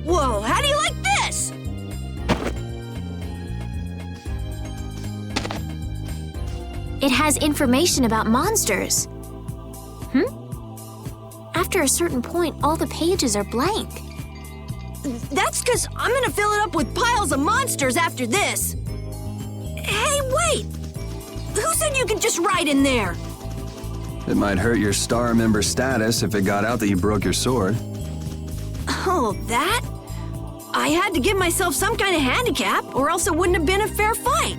Whoa, how do you like this? It has information about monsters. After a certain point, all the pages are blank. That's because I'm gonna fill it up with piles of monsters after this. Hey, wait! Who said you could just write in there? It might hurt your star member status if it got out that you broke your sword. Oh, that? I had to give myself some kind of handicap, or else it wouldn't have been a fair fight.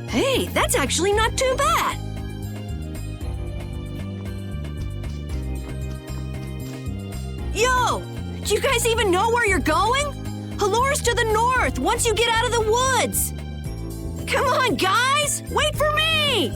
Hey, that's actually not too bad. Yo! Do you guys even know where you're going? Halure's to the north, once you get out of the woods. Come on, guys! Wait for me!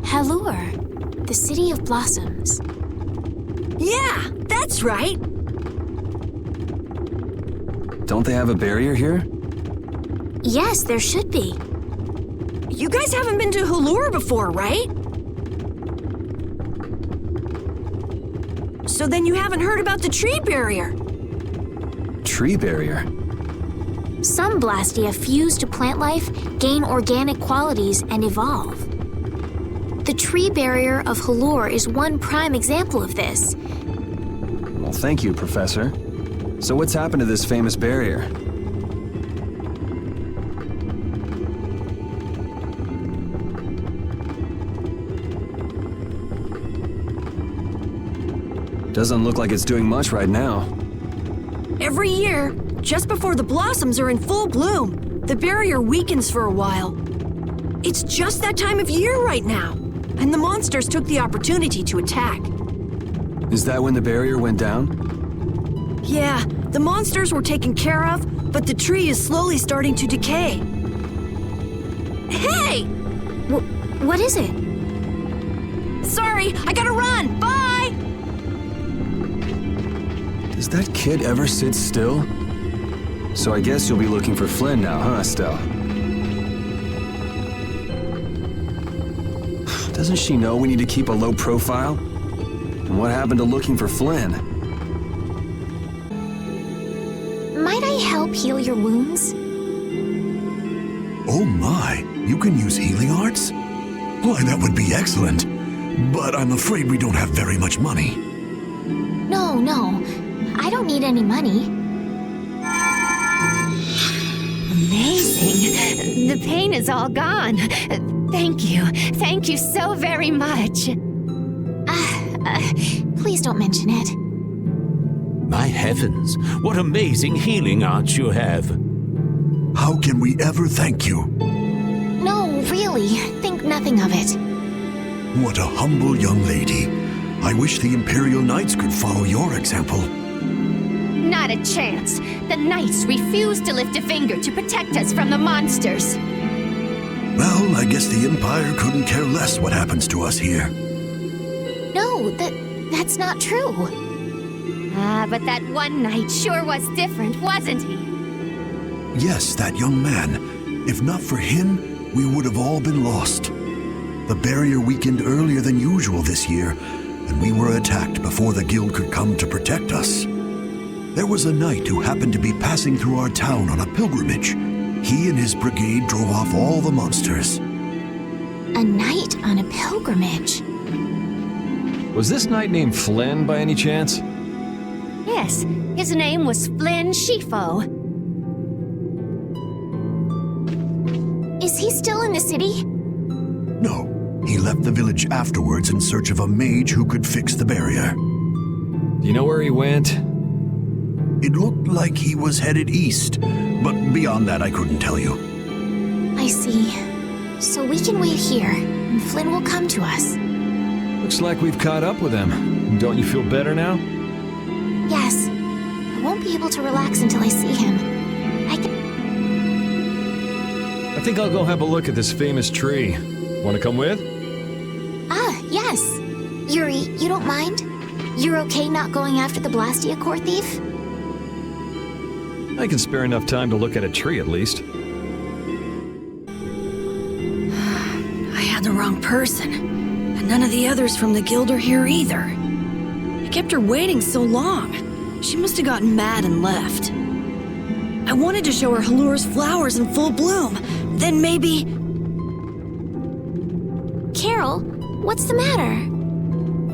Halure, the City of Blossoms. Yeah, that's right. Don't they have a barrier here? Yes, there should be. You guys haven't been to Halure before, right? So then you haven't heard about the tree barrier. Tree barrier? Some Blastia fuse to plant life, gain organic qualities, and evolve. The tree barrier of Halure is one prime example of this. Well, thank you, Professor. So what's happened to this famous barrier? Doesn't look like it's doing much right now. Every year, just before the blossoms are in full bloom, the barrier weakens for a while. It's just that time of year right now, and the monsters took the opportunity to attack. Is that when the barrier went down? Yeah, the monsters were taken care of, but the tree is slowly starting to decay. Hey! What is it? Sorry, I gotta run! Bye! Does that kid ever sit still? So I guess you'll be looking for Flynn now, huh, Estelle? Doesn't she know we need to keep a low profile? And what happened to looking for Flynn? Might I help heal your wounds? Oh my, you can use healing arts? Why, that would be excellent. But I'm afraid we don't have very much money. No, I don't need any money. Amazing. The pain is all gone. Thank you so very much. Please don't mention it. My heavens, what amazing healing arts you have. How can we ever thank you? No, really, think nothing of it. What a humble young lady. I wish the Imperial Knights could follow your example. Not a chance. The Knights refuse to lift a finger to protect us from the monsters. Well, I guess the Empire couldn't care less what happens to us here. No, that's not true. But that one knight sure was different, wasn't he? Yes, that young man. If not for him, we would have all been lost. The barrier weakened earlier than usual this year, and we were attacked before the guild could come to protect us. There was a knight who happened to be passing through our town on a pilgrimage. He and his brigade drove off all the monsters. A knight on a pilgrimage? Was this knight named Flynn by any chance? Yes, his name was Flynn Shifo. Is he still in the city? No, he left the village afterwards in search of a mage who could fix the barrier. Do you know where he went? It looked like he was headed east, but beyond that I couldn't tell you. I see. So we can wait here, and Flynn will come to us. Looks like we've caught up with him. Don't you feel better now? Yes. I won't be able to relax until I see him. I think I'll go have a look at this famous tree. Want to come with? Yes. Yuri, you don't mind? You're okay not going after the Blastia core thief? I can spare enough time to look at a tree at least. I had the wrong person. And none of the others from the guild are here either. I kept her waiting so long. She must have gotten mad and left. I wanted to show her Halur's flowers in full bloom. Then maybe... Carol, what's the matter?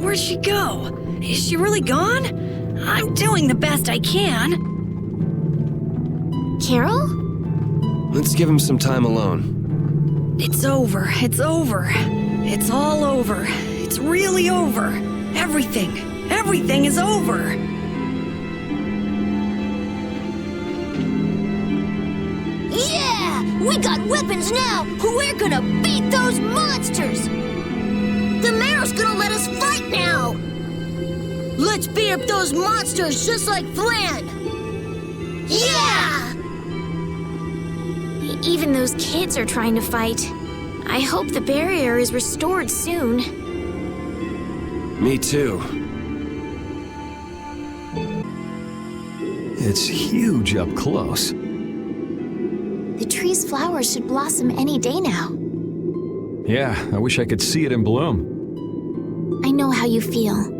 Where'd she go? Is she really gone? I'm doing the best I can. Carol? Let's give him some time alone. It's over. It's over. It's all over. It's really over. Everything is over. Yeah! We got weapons now! We're gonna beat those monsters! The mayor's gonna let us fight now! Let's beat up those monsters just like Flynn! Yeah! Even those kids are trying to fight. I hope the barrier is restored soon. Me too. It's huge up close. The tree's flowers should blossom any day now. Yeah, I wish I could see it in bloom. I know how you feel.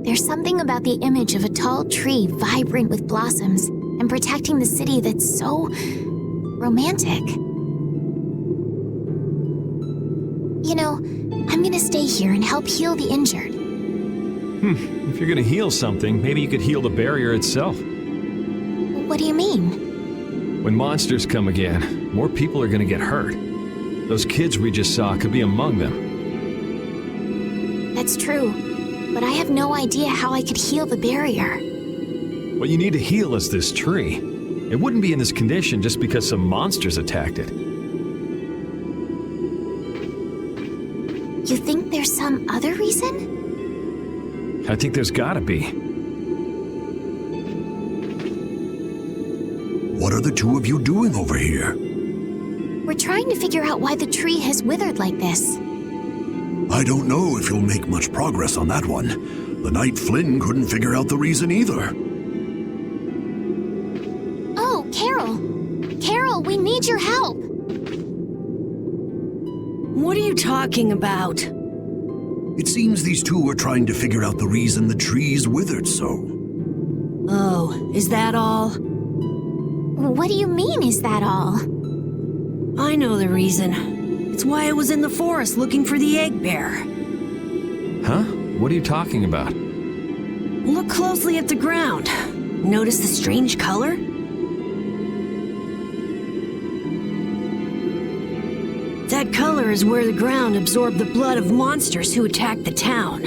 There's something about the image of a tall tree vibrant with blossoms and protecting the city that's so romantic. You know, I'm gonna stay here and help heal the injured. If you're gonna heal something, maybe you could heal the barrier itself. What do you mean? When monsters come again, more people are gonna get hurt. Those kids we just saw could be among them. That's true, but I have no idea how I could heal the barrier. What you need to heal is this tree. It wouldn't be in this condition just because some monsters attacked it. You think there's some other reason? I think there's gotta be. What are the two of you doing over here? We're trying to figure out why the tree has withered like this. I don't know if you'll make much progress on that one. The Knight Flynn couldn't figure out the reason either. Oh, Carol! Carol, we need your help! What are you talking about? It seems these two are trying to figure out the reason the tree's withered so. Oh, is that all? What do you mean, is that all? I know the reason. It's why I was in the forest looking for the egg bear. Huh? What are you talking about? Look closely at the ground. Notice the strange color? That color is where the ground absorbed the blood of monsters who attacked the town.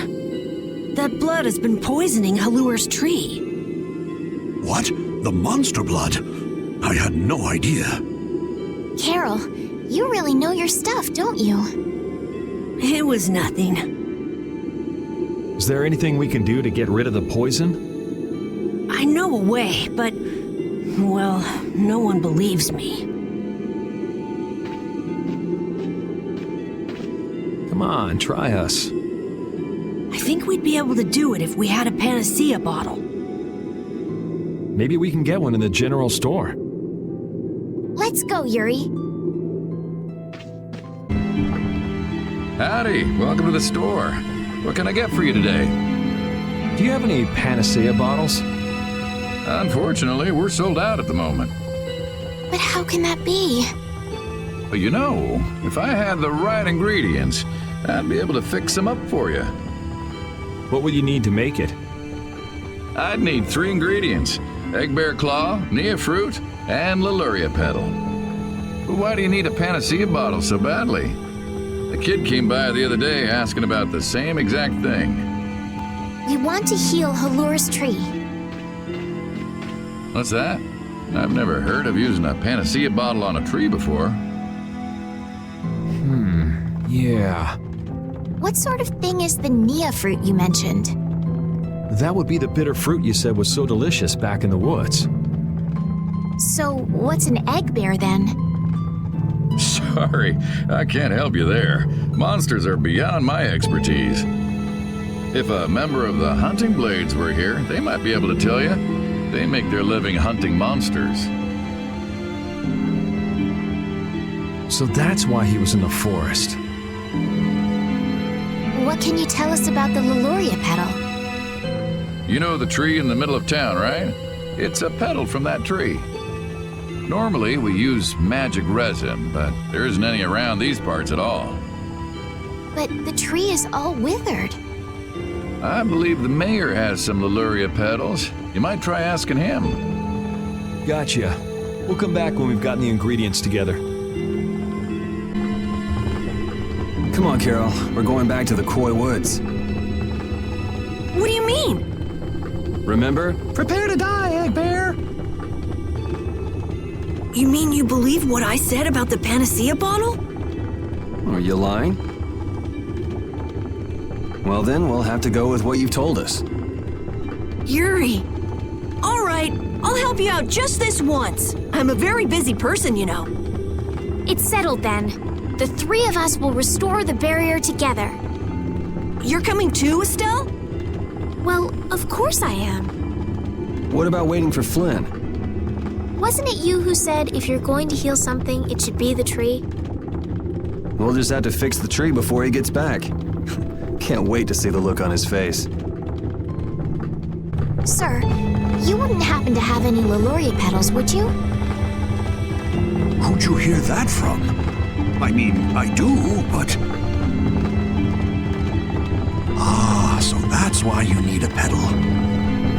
That blood has been poisoning Halur's tree. What? The monster blood? I had no idea. Carol, You really know your stuff, don't you? It was nothing. Is there anything we can do to get rid of the poison? I know a way, but, well, no one believes me. Come on, try us. I think we'd be able to do it if we had a panacea bottle. Maybe we can get one in the general store. Let's go, Yuri. Howdy, welcome to the store. What can I get for you today? Do you have any panacea bottles? Unfortunately, we're sold out at the moment. But how can that be? But you know, if I had the right ingredients, I'd be able to fix them up for you. What would you need to make it? I'd need 3 ingredients: egg bear claw, nia fruit, and Leluria petal. But why do you need a panacea bottle so badly? The kid came by the other day asking about the same exact thing. We want to heal Halur's tree. What's that? I've never heard of using a panacea bottle on a tree before. Yeah. What sort of thing is the nia fruit you mentioned? That would be the bitter fruit you said was so delicious back in the woods. So, what's an egg bear then? Sorry, I can't help you there. Monsters are beyond my expertise. If a member of the Hunting Blades were here, they might be able to tell you. They make their living hunting monsters. So that's why he was in the forest. What can you tell us about the Leluria petal? You know the tree in the middle of town, right? It's a petal from that tree. Normally, we use magic resin, but there isn't any around these parts at all. But the tree is all withered. I believe the mayor has some Leluria petals. You might try asking him. Gotcha. We'll come back when we've gotten the ingredients together. Come on, Carol. We're going back to the Koi Woods. What do you mean? Remember? Prepare to die, Egg Bear! You mean you believe what I said about the panacea bottle? Are you lying? Well then, we'll have to go with what you've told us. Yuri. All right, I'll help you out just this once. I'm a very busy person, you know. It's settled then. The 3 of us will restore the barrier together. You're coming too, Estelle? Well, of course I am. What about waiting for Flynn? Wasn't it you who said if you're going to heal something, it should be the tree? We'll just have to fix the tree before he gets back. Can't wait to see the look on his face. Sir, you wouldn't happen to have any Leluria petals, would you? Who'd you hear that from? I mean, I do, but... Ah, so that's why you need a petal.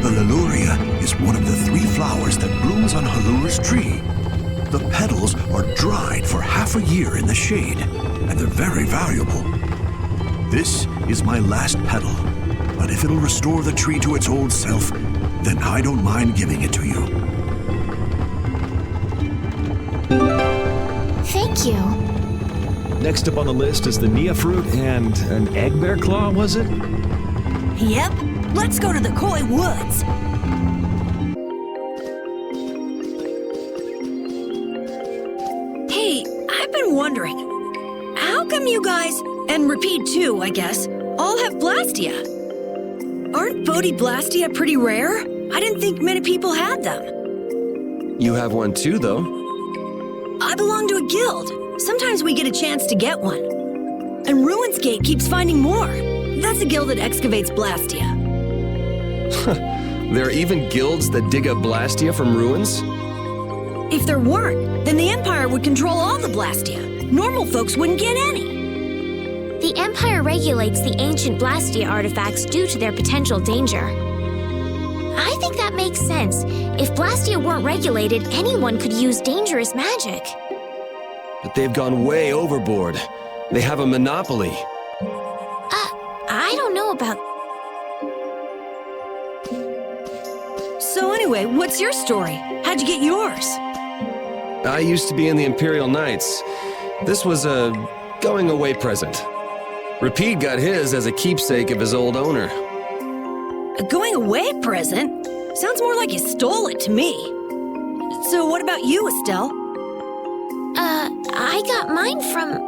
The Leluria is one of the 3 flowers that blooms on Halur's tree. The petals are dried for half a year in the shade, and they're very valuable. This is my last petal, but if it'll restore the tree to its old self, then I don't mind giving it to you. Thank you. Next up on the list is the nia fruit and an egg bear claw, was it? Yep. Let's go to the Koi Woods. Hey, I've been wondering, how come you guys, and Repeat too, I guess, all have Blastia? Aren't Bodhi Blastia pretty rare? I didn't think many people had them. You have one too, though. I belong to a guild. Sometimes we get a chance to get one. And Ruins Gate keeps finding more. That's a guild that excavates Blastia. There are even guilds that dig up Blastia from ruins? If there weren't, then the Empire would control all the Blastia. Normal folks wouldn't get any. The Empire regulates the ancient Blastia artifacts due to their potential danger. I think that makes sense. If Blastia weren't regulated, anyone could use dangerous magic. But they've gone way overboard. They have a monopoly. I don't know about... So anyway, what's your story? How'd you get yours? I used to be in the Imperial Knights. This was a going-away present. Repeat got his as a keepsake of his old owner. A going-away present? Sounds more like you stole it to me. So what about you, Estelle? I got mine from,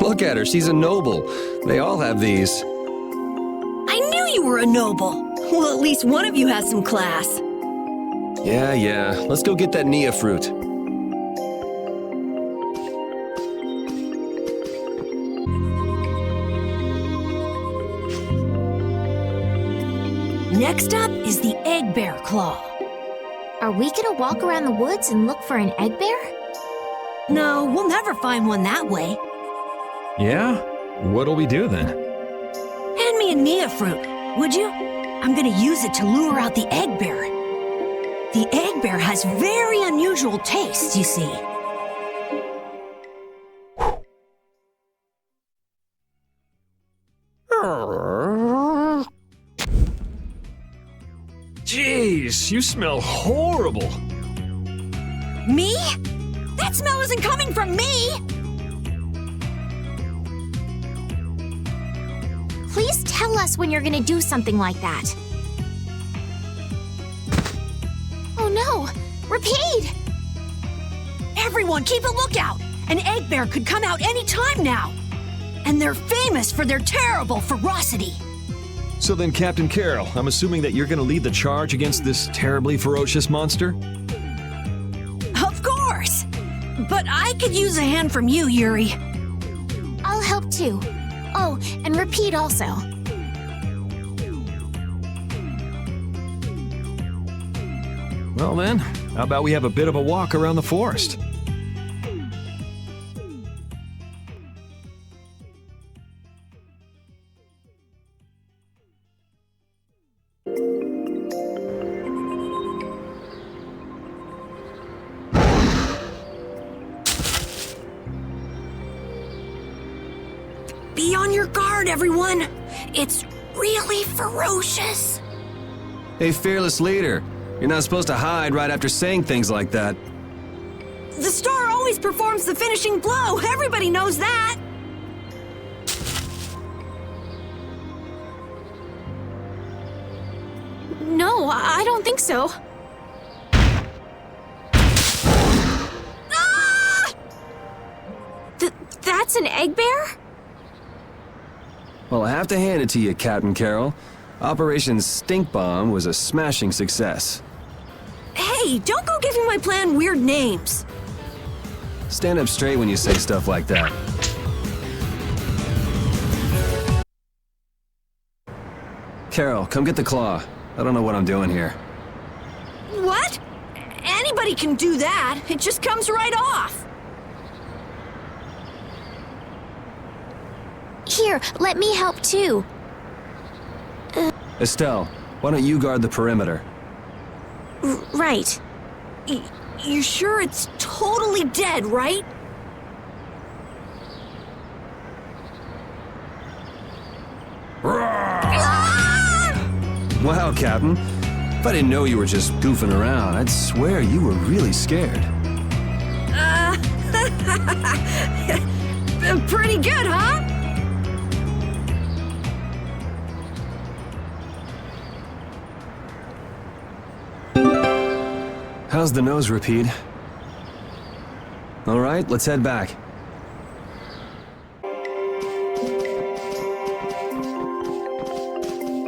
Look at her, she's a noble. They all have these. I knew you were a noble. Well, at least one of you has some class. Yeah. Let's go get that Nia fruit. Next up is the egg bear claw. Are we gonna walk around the woods and look for an egg bear? No, we'll never find one that way. Yeah? What'll we do then? Hand me a Nia fruit, would you? I'm gonna use it to lure out the egg bear. The egg bear has very unusual tastes, you see. Jeez, you smell horrible. Me? That smell isn't coming from me! Please tell us when you're gonna do something like that. Oh no! Repeat! Everyone, keep a lookout! An egg bear could come out any time now! And they're famous for their terrible ferocity. So then, Captain Carroll, I'm assuming that you're gonna lead the charge against this terribly ferocious monster? Of course! But I could use a hand from you, Yuri. I'll help too. Oh, and Repeat also. Well then, how about we have a bit of a walk around the forest? Be on your guard, everyone! It's really ferocious. Hey, fearless leader. You're not supposed to hide right after saying things like that. The star always performs the finishing blow. Everybody knows that. No, I don't think so. Ah! That's an egg bear? Well, I have to hand it to you, Captain Carroll. Operation Stink Bomb was a smashing success. Hey, don't go giving my plan weird names. Stand up straight when you say stuff like that. Carol, come get the claw. I don't know what I'm doing here. What? Anybody can do that. It just comes right off. Here, let me help too. Estelle, why don't you guard the perimeter? Right. You sure it's totally dead, right? Wow, Captain. If I didn't know you were just goofing around, I'd swear you were really scared. Pretty good, huh? How's the nose, Repeat? All right, let's head back.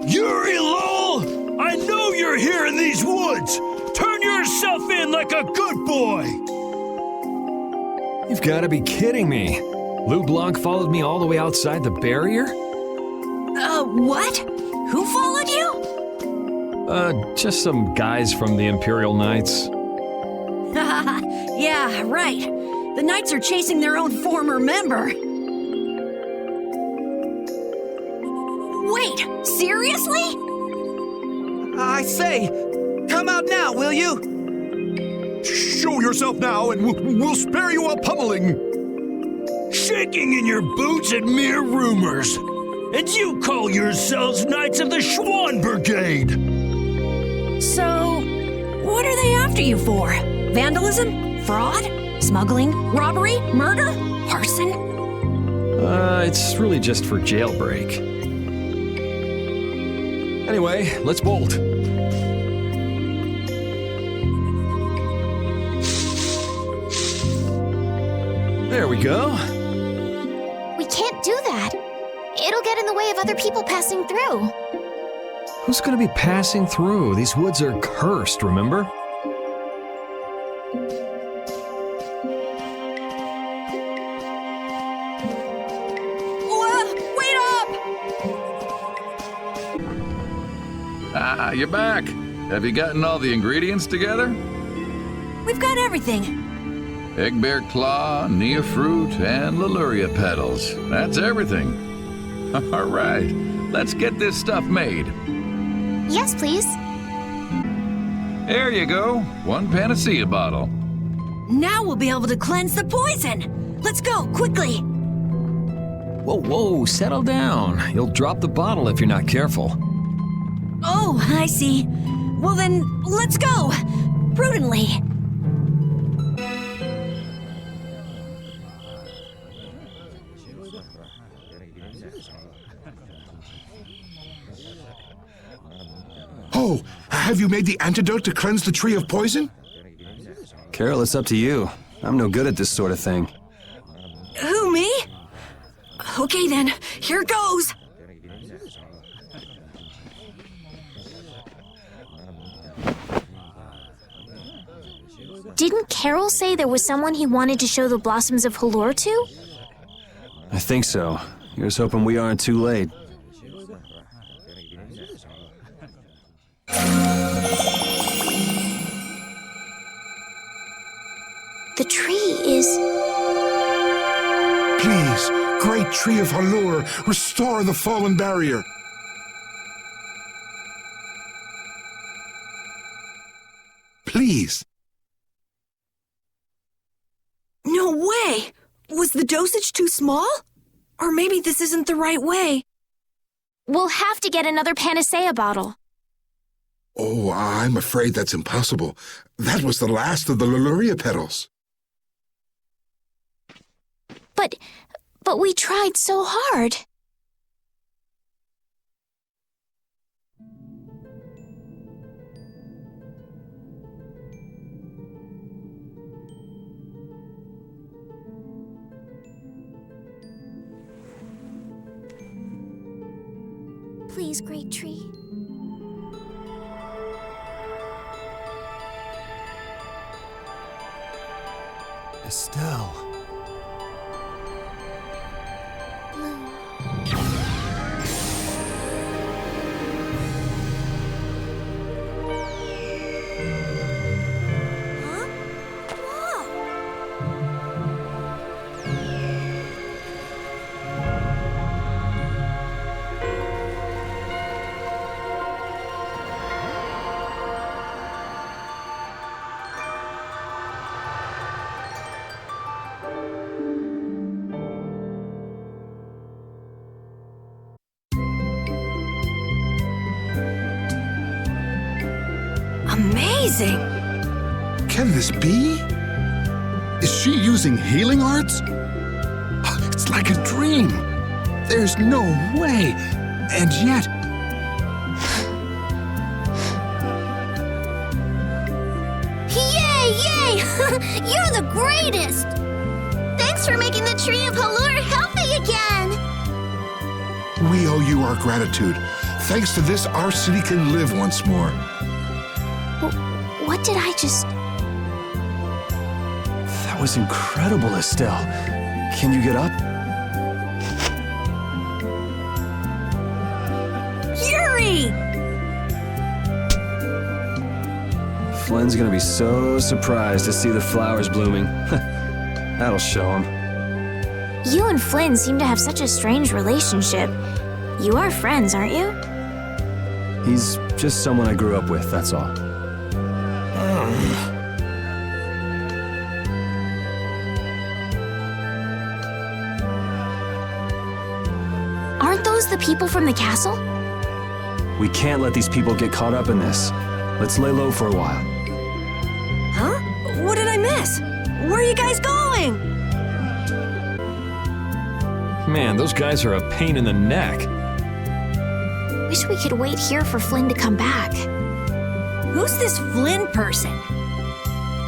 Yuri Lowell! I know you're here in these woods! Turn yourself in like a good boy! You've got to be kidding me. Lou Blanc followed me all the way outside the barrier? What? Who followed you? Just some guys from the Imperial Knights. Yeah, right. The Knights are chasing their own former member. Wait, seriously? I say, come out now, will you? Show yourself now and we'll spare you a pummeling. Shaking in your boots at mere rumors. And you call yourselves Knights of the Schwann Brigade. So, what are they after you for? Vandalism? Fraud? Smuggling? Robbery? Murder? Arson? It's really just for jailbreak. Anyway, let's bolt. There we go. We can't do that. It'll get in the way of other people passing through. Who's gonna be passing through? These woods are cursed, remember? Wait up! Ah, you're back. Have you gotten all the ingredients together? We've got everything. Egg bear claw, Nia fruit, and Leluria petals. That's everything. All right, let's get this stuff made. Yes, please. There you go. 1 panacea bottle. Now we'll be able to cleanse the poison. Let's go, quickly. Whoa, settle down. You'll drop the bottle if you're not careful. Oh, I see. Well then, let's go. Prudently. Oh, have you made the antidote to cleanse the tree of poison? Carol, it's up to you. I'm no good at this sort of thing. Who, me? Okay then, here goes. Didn't Carol say there was someone he wanted to show the blossoms of Halor to? I think so. Here's hoping we aren't too late. The tree is... Please, great tree of Halor, restore the fallen barrier. Please. No way! Was the dosage too small? Or maybe this isn't the right way. We'll have to get another panacea bottle. Oh, I'm afraid that's impossible. That was the last of the Leluria petals. But we tried so hard. Please, great tree. Estelle. Amazing! Can this be? Is she using healing arts? It's like a dream. There's no way. And yet... Yay! You're the greatest! Thanks for making the tree of Halor healthy again! We owe you our gratitude. Thanks to this, our city can live once more. What did I just... That was incredible, Estelle. Can you get up? Yuri! Flynn's gonna be so surprised to see the flowers blooming. That'll show him. You and Flynn seem to have such a strange relationship. You are friends, aren't you? He's just someone I grew up with, that's all. Aren't those the people from the castle? We can't let these people get caught up in this. Let's lay low for a while. Huh? What did I miss? Where are you guys going? Man, those guys are a pain in the neck. Wish we could wait here for Flynn to come back. Who's this Flynn person?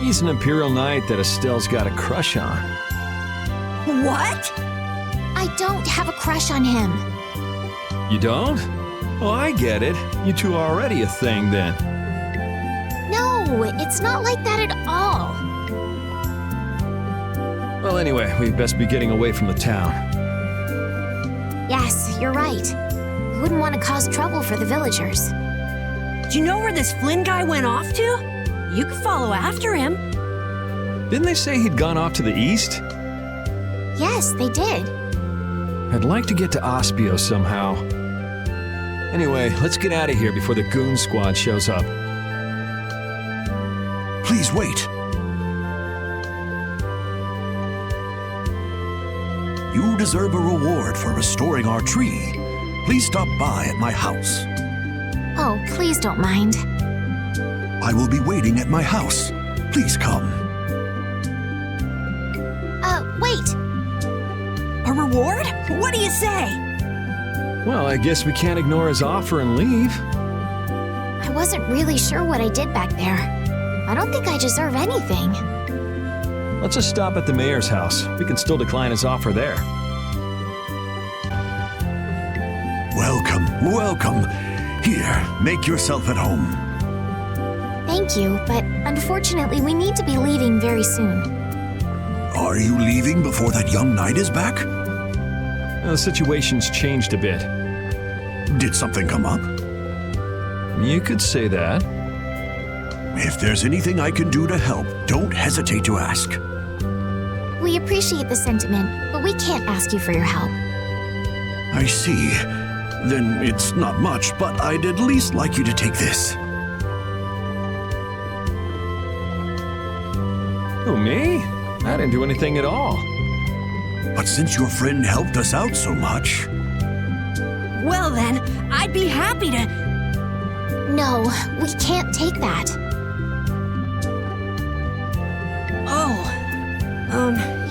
He's an Imperial Knight that Estelle's got a crush on. What? I don't have a crush on him. You don't? Oh, I get it. You two are already a thing then. No, it's not like that at all. Well, anyway, we'd best be getting away from the town. Yes, you're right. We wouldn't want to cause trouble for the villagers. Do you know where this Flynn guy went off to? You could follow after him. Didn't they say he'd gone off to the east? Yes, they did. I'd like to get to Ospio somehow. Anyway, let's get out of here before the goon squad shows up. Please wait. You deserve a reward for restoring our tree. Please stop by at my house. Oh, please don't mind. I will be waiting at my house. Please come. Wait. A reward? What do you say? Well, I guess we can't ignore his offer and leave. I wasn't really sure what I did back there. I don't think I deserve anything. Let's just stop at the mayor's house. We can still decline his offer there. Welcome, welcome. Here, make yourself at home. Thank you, but unfortunately we need to be leaving very soon. Are you leaving before that young knight is back? The situation's changed a bit. Did something come up? You could say that. If there's anything I can do to help, don't hesitate to ask. We appreciate the sentiment, but we can't ask you for your help. I see. Then it's not much, but I'd at least like you to take this. Who, me? I didn't do anything at all. But since your friend helped us out so much... Well then, I'd be happy to... No, we can't take that. Oh.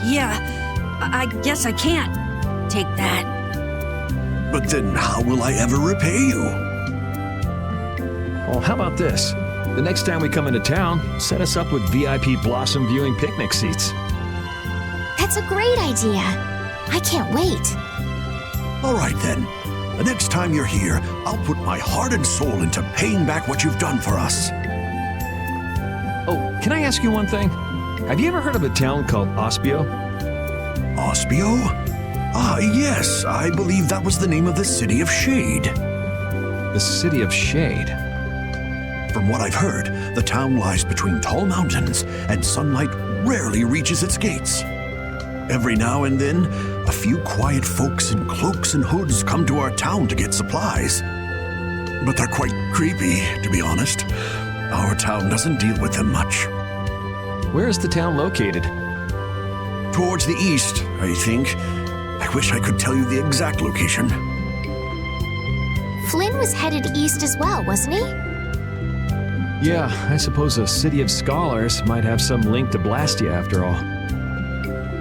Yeah. I guess I can't take that. But then how will I ever repay you? Well, how about this? The next time we come into town, set us up with VIP blossom viewing picnic seats. That's a great idea. I can't wait. All right then. The next time you're here, I'll put my heart and soul into paying back what you've done for us. Oh, can I ask you one thing? Have you ever heard of a town called Ospio? Ospio? Ah, yes. I believe that was the name of the City of Shade. The City of Shade? From what I've heard, the town lies between tall mountains, and sunlight rarely reaches its gates. Every now and then, a few quiet folks in cloaks and hoods come to our town to get supplies. But they're quite creepy, to be honest. Our town doesn't deal with them much. Where is the town located? Towards the east, I think. I wish I could tell you the exact location. Flynn was headed east as well, wasn't he? Yeah, I suppose a City of Scholars might have some link to Blastia after all.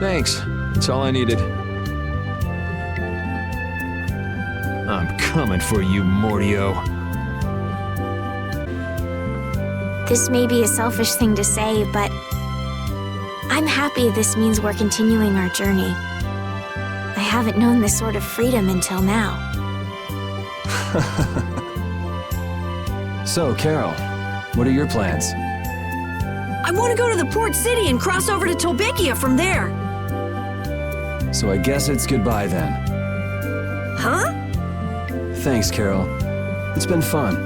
Thanks. That's all I needed. I'm coming for you, Mordio. This may be a selfish thing to say, but I'm happy this means we're continuing our journey. I haven't known this sort of freedom until now. So, Carol, what are your plans? I want to go to the port city and cross over to Tolbikia from there. So I guess it's goodbye then. Huh? Thanks, Carol. It's been fun.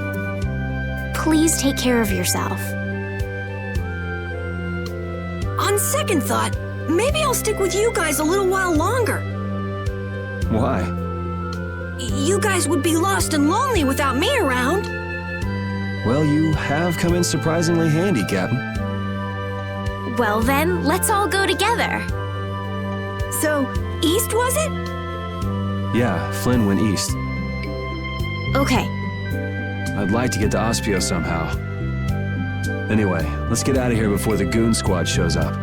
Please take care of yourself. On second thought, maybe I'll stick with you guys a little while longer. Why? You guys would be lost and lonely without me around. Well, you have come in surprisingly handy, Captain. Well then, let's all go together. So, east was it? Yeah, Flynn went east. Okay. I'd like to get to Ospio somehow. Anyway, let's get out of here before the goon squad shows up.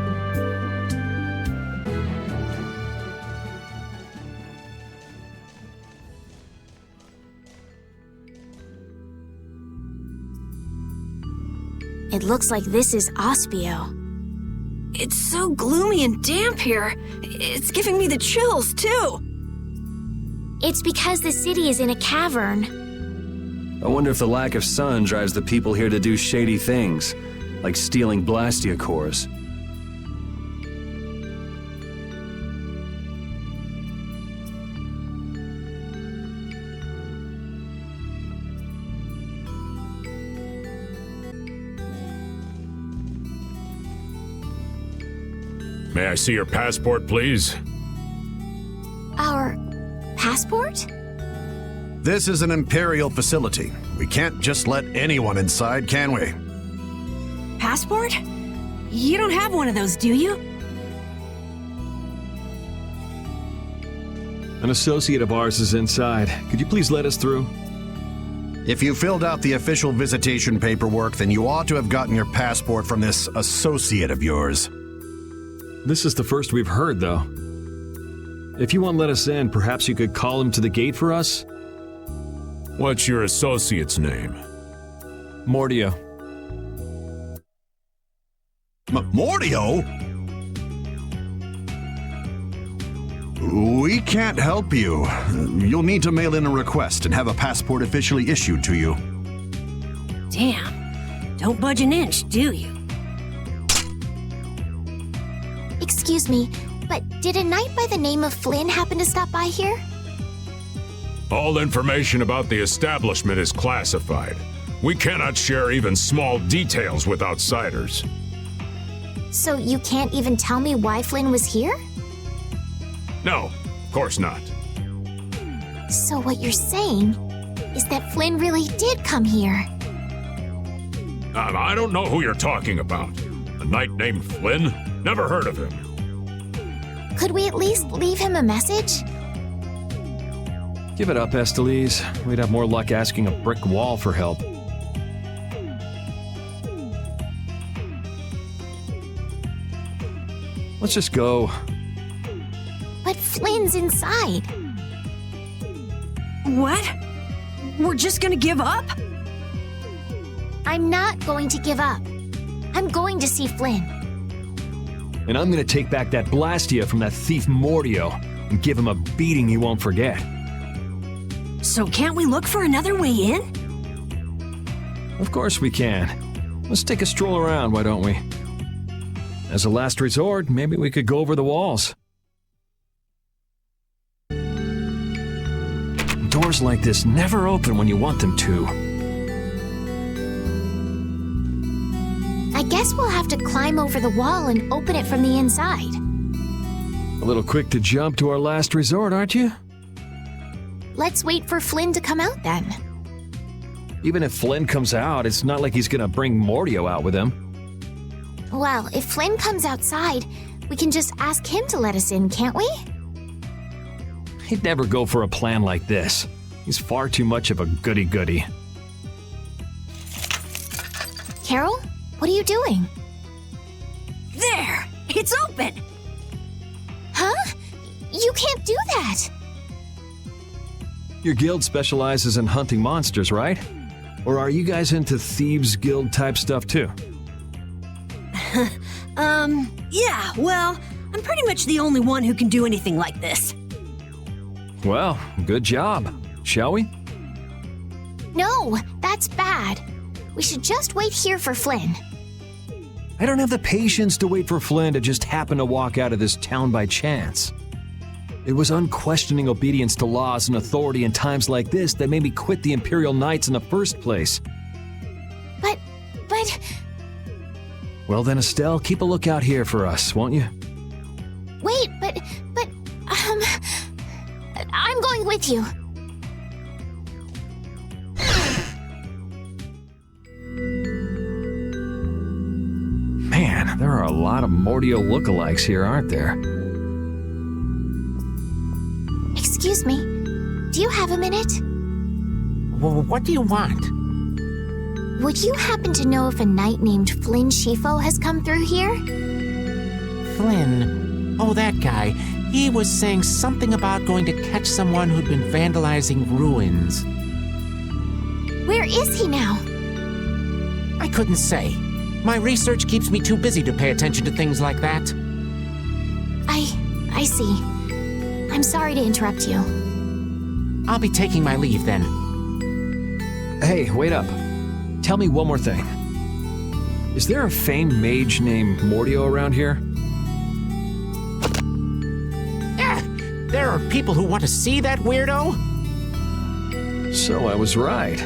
It looks like this is Ospio. It's so gloomy and damp here. It's giving me the chills, too. It's because the city is in a cavern. I wonder if the lack of sun drives the people here to do shady things, like stealing Blastia cores. May I see your passport, please? Our passport? This is an Imperial facility. We can't just let anyone inside, can we? Passport? You don't have one of those, do you? An associate of ours is inside. Could you please let us through? If you filled out the official visitation paperwork, then you ought to have gotten your passport from this associate of yours. This is the first we've heard, though. If you won't let us in, perhaps you could call him to the gate for us? What's your associate's name? Mordio. Mordio? We can't help you. You'll need to mail in a request and have a passport officially issued to you. Damn. Don't budge an inch, do you? Excuse me, but did a knight by the name of Flynn happen to stop by here? All information about the establishment is classified. We cannot share even small details with outsiders. So you can't even tell me why Flynn was here? No, of course not. So what you're saying is that Flynn really did come here. I don't know who you're talking about. A knight named Flynn? Never heard of him. Could we at least leave him a message? Give it up, Estelise. We'd have more luck asking a brick wall for help. Let's just go. But Flynn's inside. What? We're just gonna give up? I'm not going to give up. I'm going to see Flynn. And I'm gonna take back that Blastia from that thief Mordio and give him a beating he won't forget. So can't we look for another way in? Of course we can. Let's take a stroll around, why don't we? As a last resort, maybe we could go over the walls. Doors like this never open when you want them to. I guess we'll have to climb over the wall and open it from the inside. A little quick to jump to our last resort, aren't you? Let's wait for Flynn to come out then. Even if Flynn comes out, it's not like he's gonna bring Mordio out with him. Well, if Flynn comes outside, we can just ask him to let us in, can't we? He'd never go for a plan like this. He's far too much of a goody-goody. Carol, what are you doing? There! It's open! Huh? You can't do that! Your guild specializes in hunting monsters, right? Or are you guys into Thieves Guild type stuff too? Yeah, well, I'm pretty much the only one who can do anything like this. Well, good job. Shall we? No, that's bad. We should just wait here for Flynn. I don't have the patience to wait for Flynn to just happen to walk out of this town by chance. It was unquestioning obedience to laws and authority in times like this that made me quit the Imperial Knights in the first place. But... Well then, Estelle, keep a lookout here for us, won't you? Wait, but... I'm going with you. Man, there are a lot of Mordio lookalikes here, aren't there? Excuse me, do you have a minute? Well, what do you want? Would you happen to know if a knight named Flynn Shifo has come through here? Flynn? Oh, that guy. He was saying something about going to catch someone who'd been vandalizing ruins. Where is he now? I couldn't say. My research keeps me too busy to pay attention to things like that. I see. I'm sorry to interrupt you. I'll be taking my leave then. Hey, wait up. Tell me one more thing. Is there a famed mage named Mordio around here? There are people who want to see that weirdo? So I was right.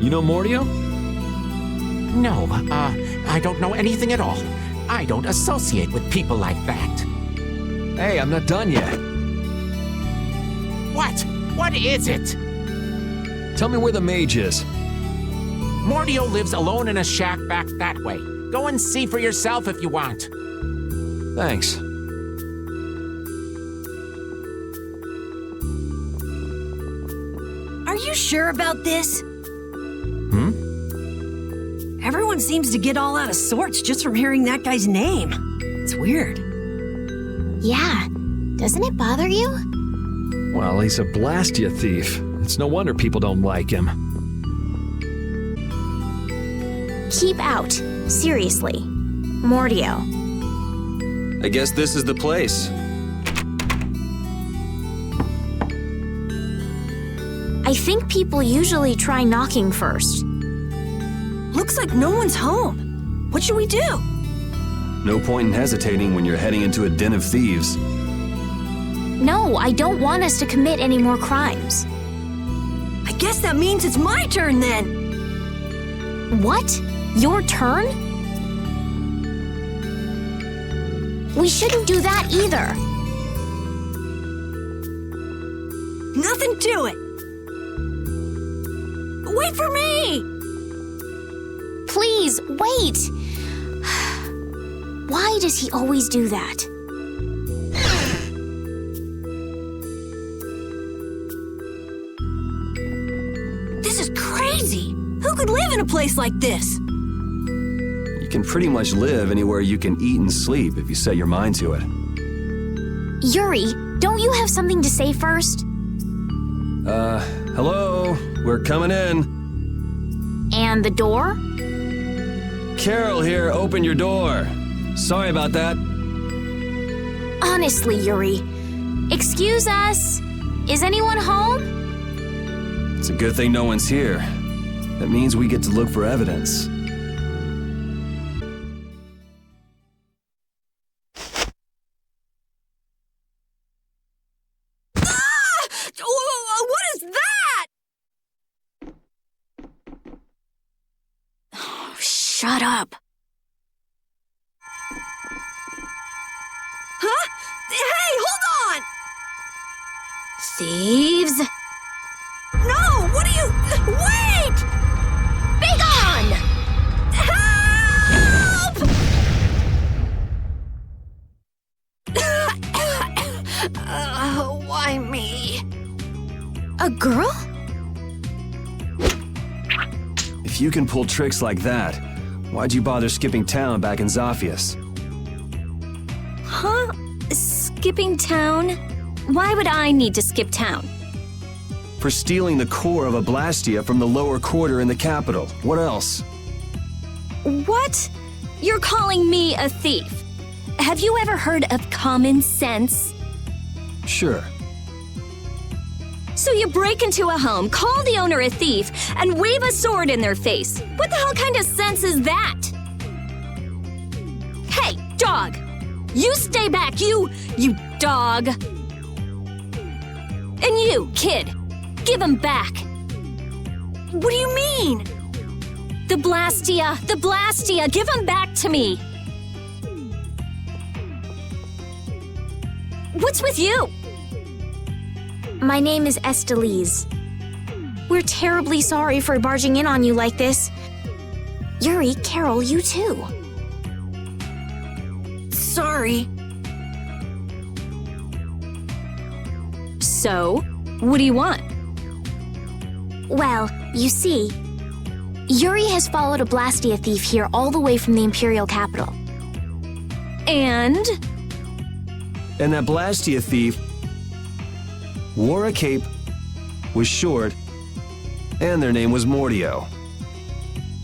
You know Mordio? No, I don't know anything at all. I don't associate with people like that. Hey, I'm not done yet. What? What is it? Tell me where the mage is. Mordio lives alone in a shack back that way. Go and see for yourself if you want. Thanks. Are you sure about this? Everyone seems to get all out of sorts just from hearing that guy's name. It's weird. Yeah. Doesn't it bother you? Well, he's a Blastia thief. It's no wonder people don't like him. Keep out. Seriously. Mordio. I guess this is the place. I think people usually try knocking first. Looks like no one's home. What should we do? No point in hesitating when you're heading into a den of thieves. No, I don't want us to commit any more crimes. I guess that means it's my turn then. What? Your turn? We shouldn't do that either. Nothing to it. Wait for me! Please, wait! Why does he always do that? This is crazy! Who could live in a place like this? You can pretty much live anywhere you can eat and sleep if you set your mind to it. Yuri, don't you have something to say first? Hello? We're coming in. And the door? Carol here, open your door. Sorry about that. Honestly, Yuri. Excuse us? Is anyone home? It's a good thing no one's here. That means we get to look for evidence. What is that? Oh, shut up. Huh? Hey, hold on! Thieves? No, what are you... Wait! Be gone! Help! Why me? A girl? If you can pull tricks like that, why'd you bother skipping town back in Zaphias? Huh? Skipping town? Why would I need to skip town? For stealing the core of a Blastia from the lower quarter in the capital. What else? What? You're calling me a thief? Have you ever heard of common sense? Sure. So you break into a home, call the owner a thief, and wave a sword in their face. What the hell kind of sense is that? Hey, dog! You stay back, you dog! And you, kid, give him back. What do you mean? The Blastia, give him back to me. What's with you? My name is Estelise. We're terribly sorry for barging in on you like this. Yuri, Carol, you too. Sorry. So, what do you want? Well, you see, Yuri has followed a Blastia thief here all the way from the Imperial capital. And that Blastia thief wore a cape, was short, and their name was Mordio.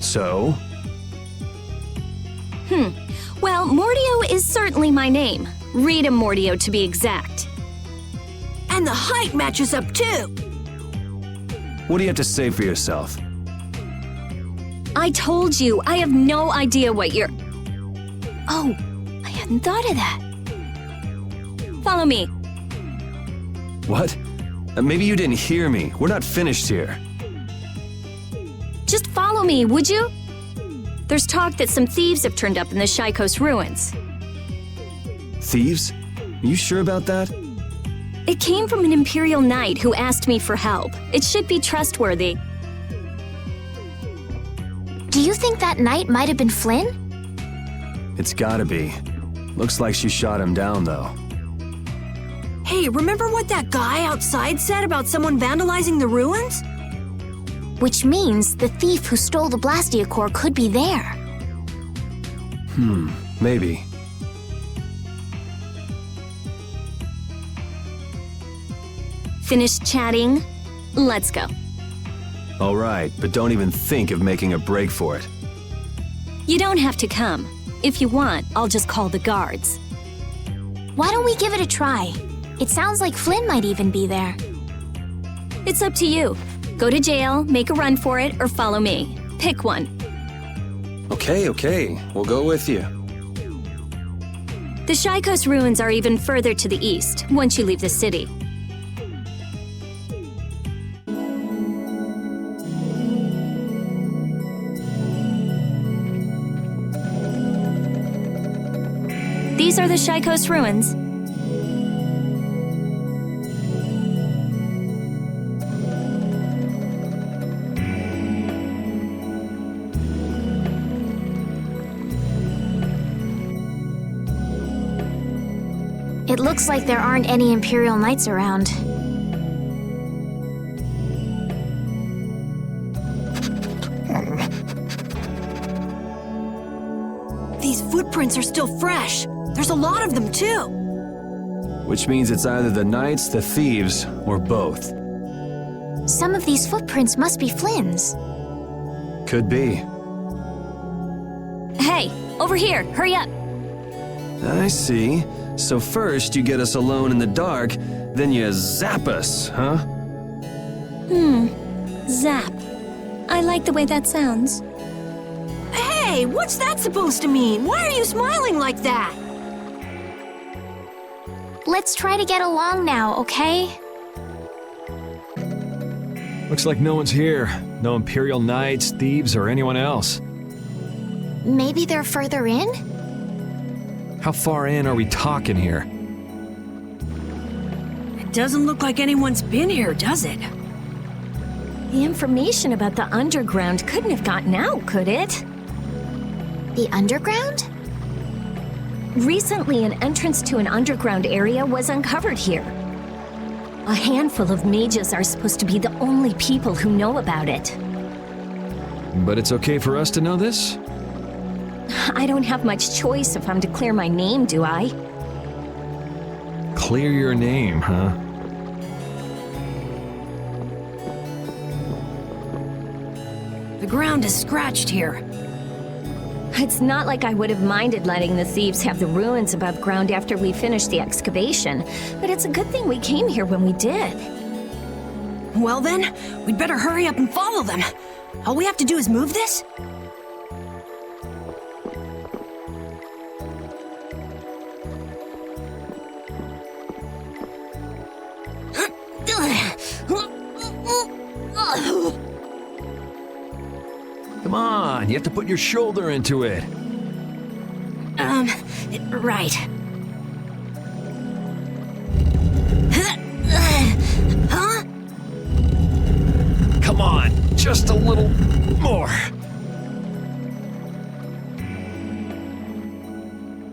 So, Well, Mordio is certainly my name. Rita Mordio, to be exact. And the height matches up, too. What do you have to say for yourself? I told you, I have no idea what you're... Oh, I hadn't thought of that. Follow me. What? Maybe you didn't hear me. We're not finished here. Just follow me, would you? There's talk that some thieves have turned up in the Shaikos ruins. Thieves? Are you sure about that? It came from an Imperial Knight who asked me for help. It should be trustworthy. Do you think that knight might have been Flynn? It's gotta be. Looks like she shot him down, though. Hey, remember what that guy outside said about someone vandalizing the ruins? Which means the thief who stole the Blastia core could be there. Maybe. Finished chatting? Let's go. All right, but don't even think of making a break for it. You don't have to come. If you want, I'll just call the guards. Why don't we give it a try? It sounds like Flynn might even be there. It's up to you. Go to jail, make a run for it, or follow me. Pick one. Okay. We'll go with you. The Shaikos ruins are even further to the east, once you leave the city. These are the Shaikos ruins. It looks like there aren't any Imperial Knights around. These footprints are still fresh. There's a lot of them, too. Which means it's either the knights, the thieves, or both. Some of these footprints must be Flynn's. Could be. Hey, over here, hurry up. I see. So first you get us alone in the dark, then you zap us, huh? Zap. I like the way that sounds. Hey, what's that supposed to mean? Why are you smiling like that? Let's try to get along now, okay? Looks like no one's here. No Imperial Knights, thieves, or anyone else. Maybe they're further in? How far in are we talking here? It doesn't look like anyone's been here, does it? The information about the underground couldn't have gotten out, could it? The underground? Recently, an entrance to an underground area was uncovered here. A handful of mages are supposed to be the only people who know about it. But it's okay for us to know this? I don't have much choice if I'm to clear my name, do I? Clear your name, huh? The ground is scratched here. It's not like I would have minded letting the thieves have the ruins above ground after we finished the excavation, but it's a good thing we came here when we did. Well then, we'd better hurry up and follow them. All we have to do is move this? Come on, you have to put your shoulder into it. Right. Huh? Come on, just a little more.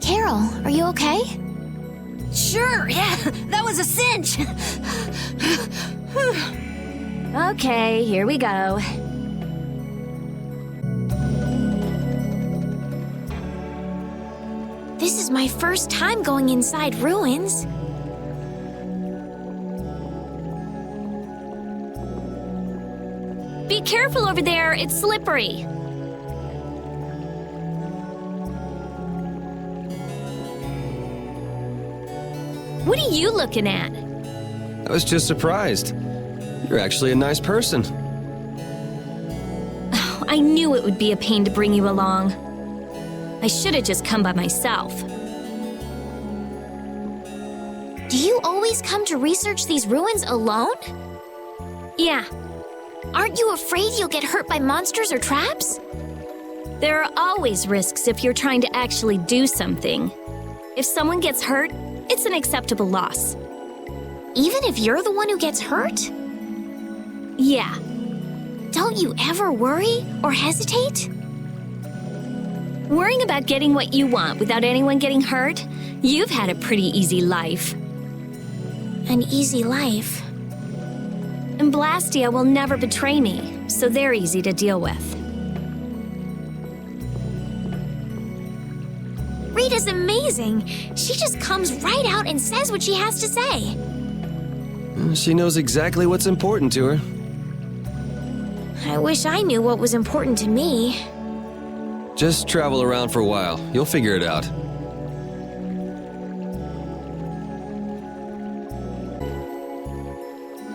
Carol, are you okay? Sure, yeah, that was a cinch. Okay, here we go. This is my first time going inside ruins. Be careful over there, it's slippery. What are you looking at? I was just surprised. You're actually a nice person. Oh, I knew it would be a pain to bring you along. I should have just come by myself. Do you always come to research these ruins alone? Yeah. Aren't you afraid you'll get hurt by monsters or traps? There are always risks if you're trying to actually do something. If someone gets hurt, it's an acceptable loss. Even if you're the one who gets hurt? Yeah. Don't you ever worry or hesitate? Worrying about getting what you want without anyone getting hurt? You've had a pretty easy life. An easy life? And Blastia will never betray me, so they're easy to deal with. Rita's amazing. She just comes right out and says what she has to say. She knows exactly what's important to her. I wish I knew what was important to me. Just travel around for a while. You'll figure it out.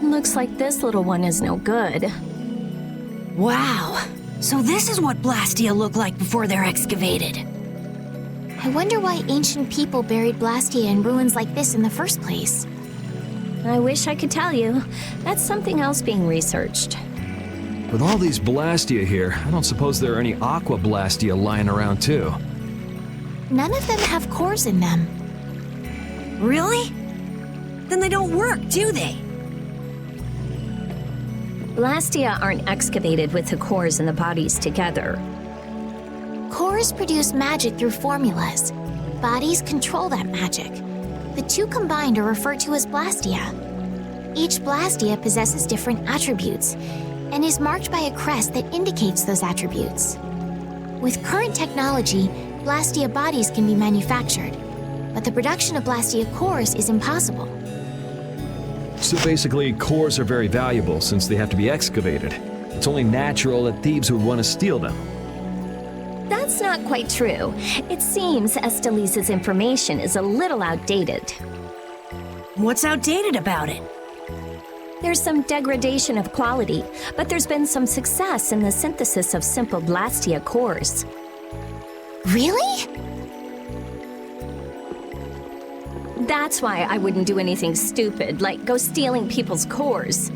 Looks like this little one is no good. Wow. So this is what Blastia looked like before they're excavated. I wonder why ancient people buried Blastia in ruins like this in the first place. I wish I could tell you. That's something else being researched. With all these Blastia here, I don't suppose there are any Aqua Blastia lying around too. None of them have cores in them. Really? Then they don't work, do they? Blastia aren't excavated with the cores and the bodies together. Cores produce magic through formulas. Bodies control that magic. The two combined are referred to as Blastia. Each Blastia possesses different attributes and is marked by a crest that indicates those attributes. With current technology, Blastia bodies can be manufactured, but the production of Blastia cores is impossible. So basically, cores are very valuable since they have to be excavated. It's only natural that thieves would want to steal them. That's not quite true. It seems Estelisa's information is a little outdated. What's outdated about it? There's some degradation of quality, but there's been some success in the synthesis of simple Blastia cores. Really? That's why I wouldn't do anything stupid, like go stealing people's cores.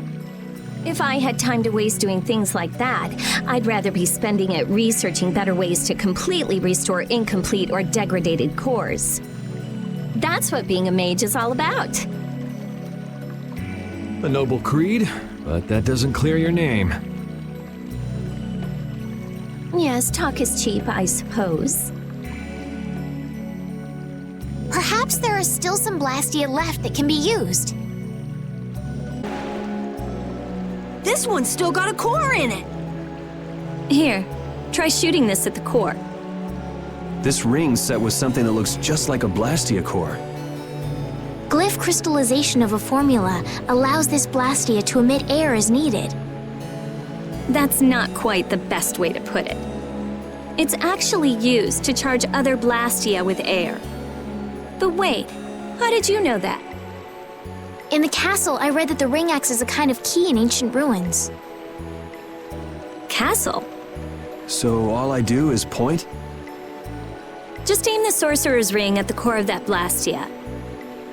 If I had time to waste doing things like that, I'd rather be spending it researching better ways to completely restore incomplete or degraded cores. That's what being a mage is all about. A noble creed, but that doesn't clear your name. Yes, talk is cheap, I suppose. Perhaps there are still some Blastia left that can be used. This one's still got a core in it. Here, try shooting this at the core. This ring's set with something that looks just like a Blastia core. Glyph crystallization of a formula allows this Blastia to emit air as needed. That's not quite the best way to put it. It's actually used to charge other Blastia with air. But wait, how did you know that? In the castle, I read that the ring acts as a kind of key in ancient ruins. Castle? So all I do is point? Just aim the sorcerer's ring at the core of that Blastia.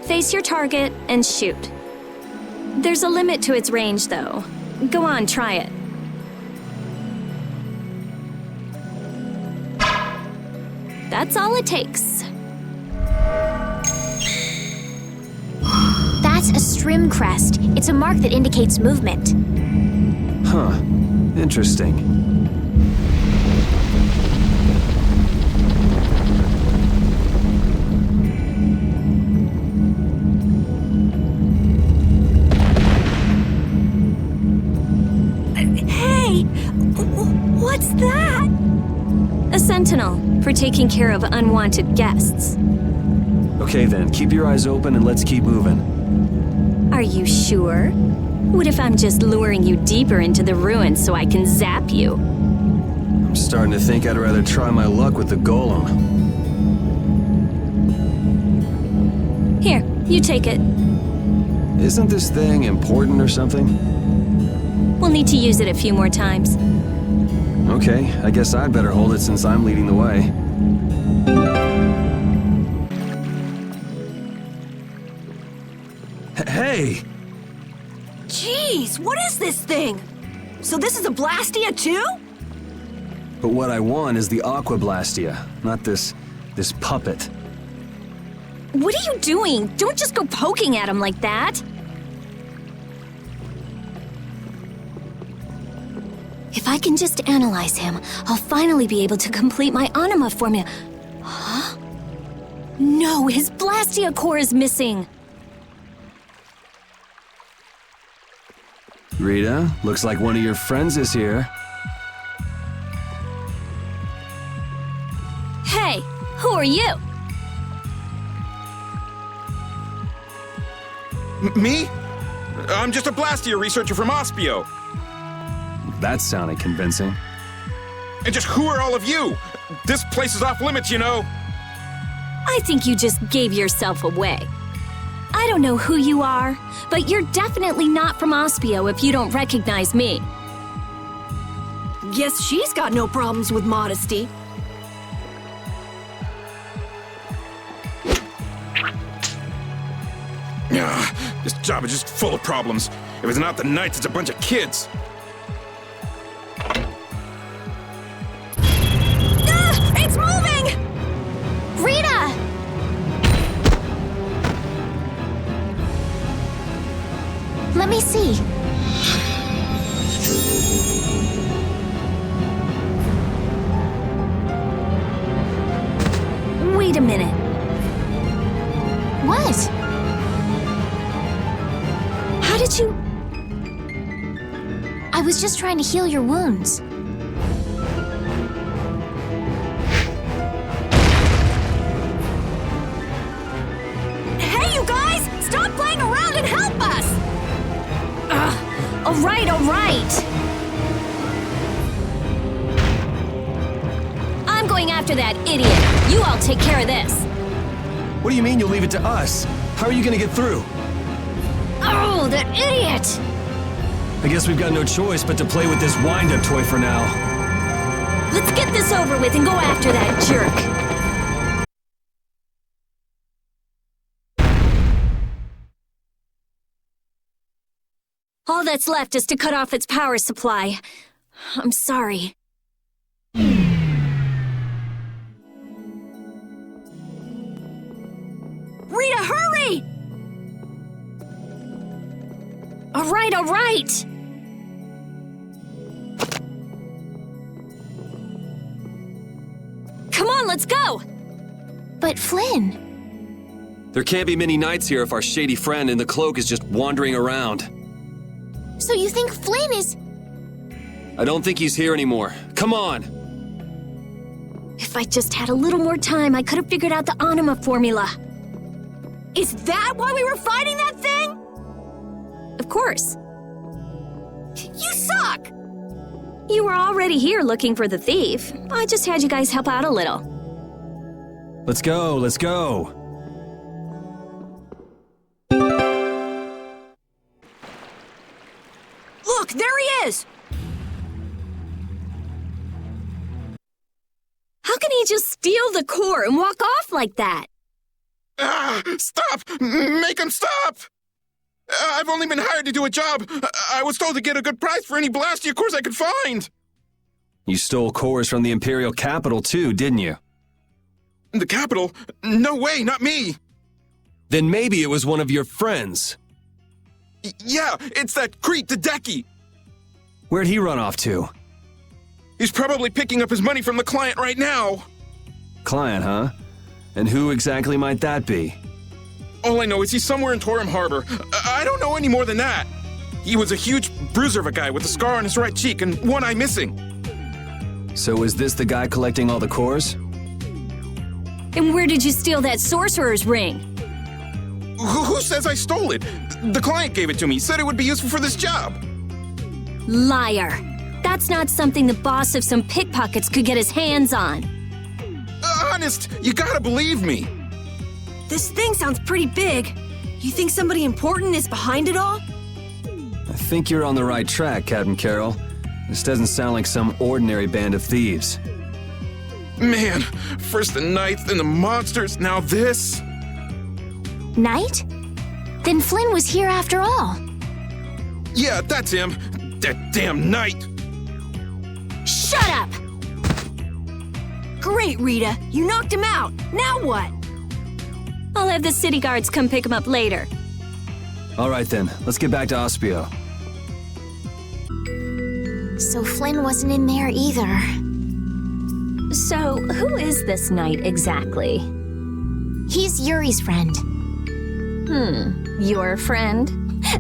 Face your target and shoot. There's a limit to its range, though. Go on, try it. That's all it takes. That's a Strim crest. It's a mark that indicates movement. Huh. Interesting. Hey! What's that? A sentinel, for taking care of unwanted guests. Okay then, keep your eyes open and let's keep moving. Are you sure? What if I'm just luring you deeper into the ruins so I can zap you? I'm starting to think I'd rather try my luck with the golem. Here, You take it. Isn't this thing important or something? We'll need to use it a few more times. Okay, I guess I'd better hold it since I'm leading the way. Hey! Jeez, what is this thing? So this is a Blastia too? But what I want is the Aqua Blastia, not this puppet. What are you doing? Don't just go poking at him like that. If I can just analyze him, I'll finally be able to complete my anima formula. Huh? No, his Blastia core is missing. Rita, looks like one of your friends is here. Hey, who are you? Me? I'm just a Blastia researcher from Ospio. That sounded convincing. And just who are all of you? This place is off limits, you know. I think you just gave yourself away. I don't know who you are, but you're definitely not from Ospio if you don't recognize me. Guess she's got no problems with modesty. This job is just full of problems. If it's not the Knights, it's a bunch of kids. It's moving! Rita! Let me see. Wait a minute. What? How did you... I was just trying to heal your wounds. Hey, you guys! Stop playing around and help us! All right. I'm going after that idiot. You all take care of this. What do you mean you'll leave it to us? How are you gonna get through? Oh, that idiot! I guess we've got no choice but to play with this wind-up toy for now. Let's get this over with and go after that jerk. All that's left is to cut off its power supply. I'm sorry. Rita, hurry! All right. Come on, let's go! But Flynn... There can't be many Knights here if our shady friend in the cloak is just wandering around. So you think Flynn is... I don't think he's here anymore. Come on! If I just had a little more time, I could have figured out the anima formula. Is that why we were fighting that thing? Of course. You suck! You were already here looking for the thief. I just had you guys help out a little. Let's go. Look, there he is! How can he just steal the core and walk off like that? Stop! Make him stop! I've only been hired to do a job. I was told to get a good price for any Blastia cores I could find. You stole cores from the Imperial capital too, didn't you? The capital? No way, not me. Then maybe it was one of your friends. Yeah, it's that creep, Tadeki. Where'd he run off to? He's probably picking up his money from the client right now. Client, huh? And who exactly might that be? All I know is he's somewhere in Torum Harbor. I don't know any more than that. He was a huge bruiser of a guy with a scar on his right cheek and one eye missing. So is this the guy collecting all the cores? And where did you steal that sorcerer's ring? Who says I stole it? The client gave it to me, said it would be useful for this job. Liar. That's not something the boss of some pickpockets could get his hands on. Honest, you gotta believe me. This thing sounds pretty big. You think somebody important is behind it all? I think you're on the right track, Captain Carroll. This doesn't sound like some ordinary band of thieves. Man, first the knights, then the monsters, now this. Knight? Then Flynn was here after all. Yeah, that's him. That damn knight. Shut up! Great, Rita. You knocked him out. Now what? I'll have the city guards come pick him up later. All right then, let's get back to Ospio. So Flynn wasn't in there either. So, who is this knight exactly? He's Yuri's friend. Your friend?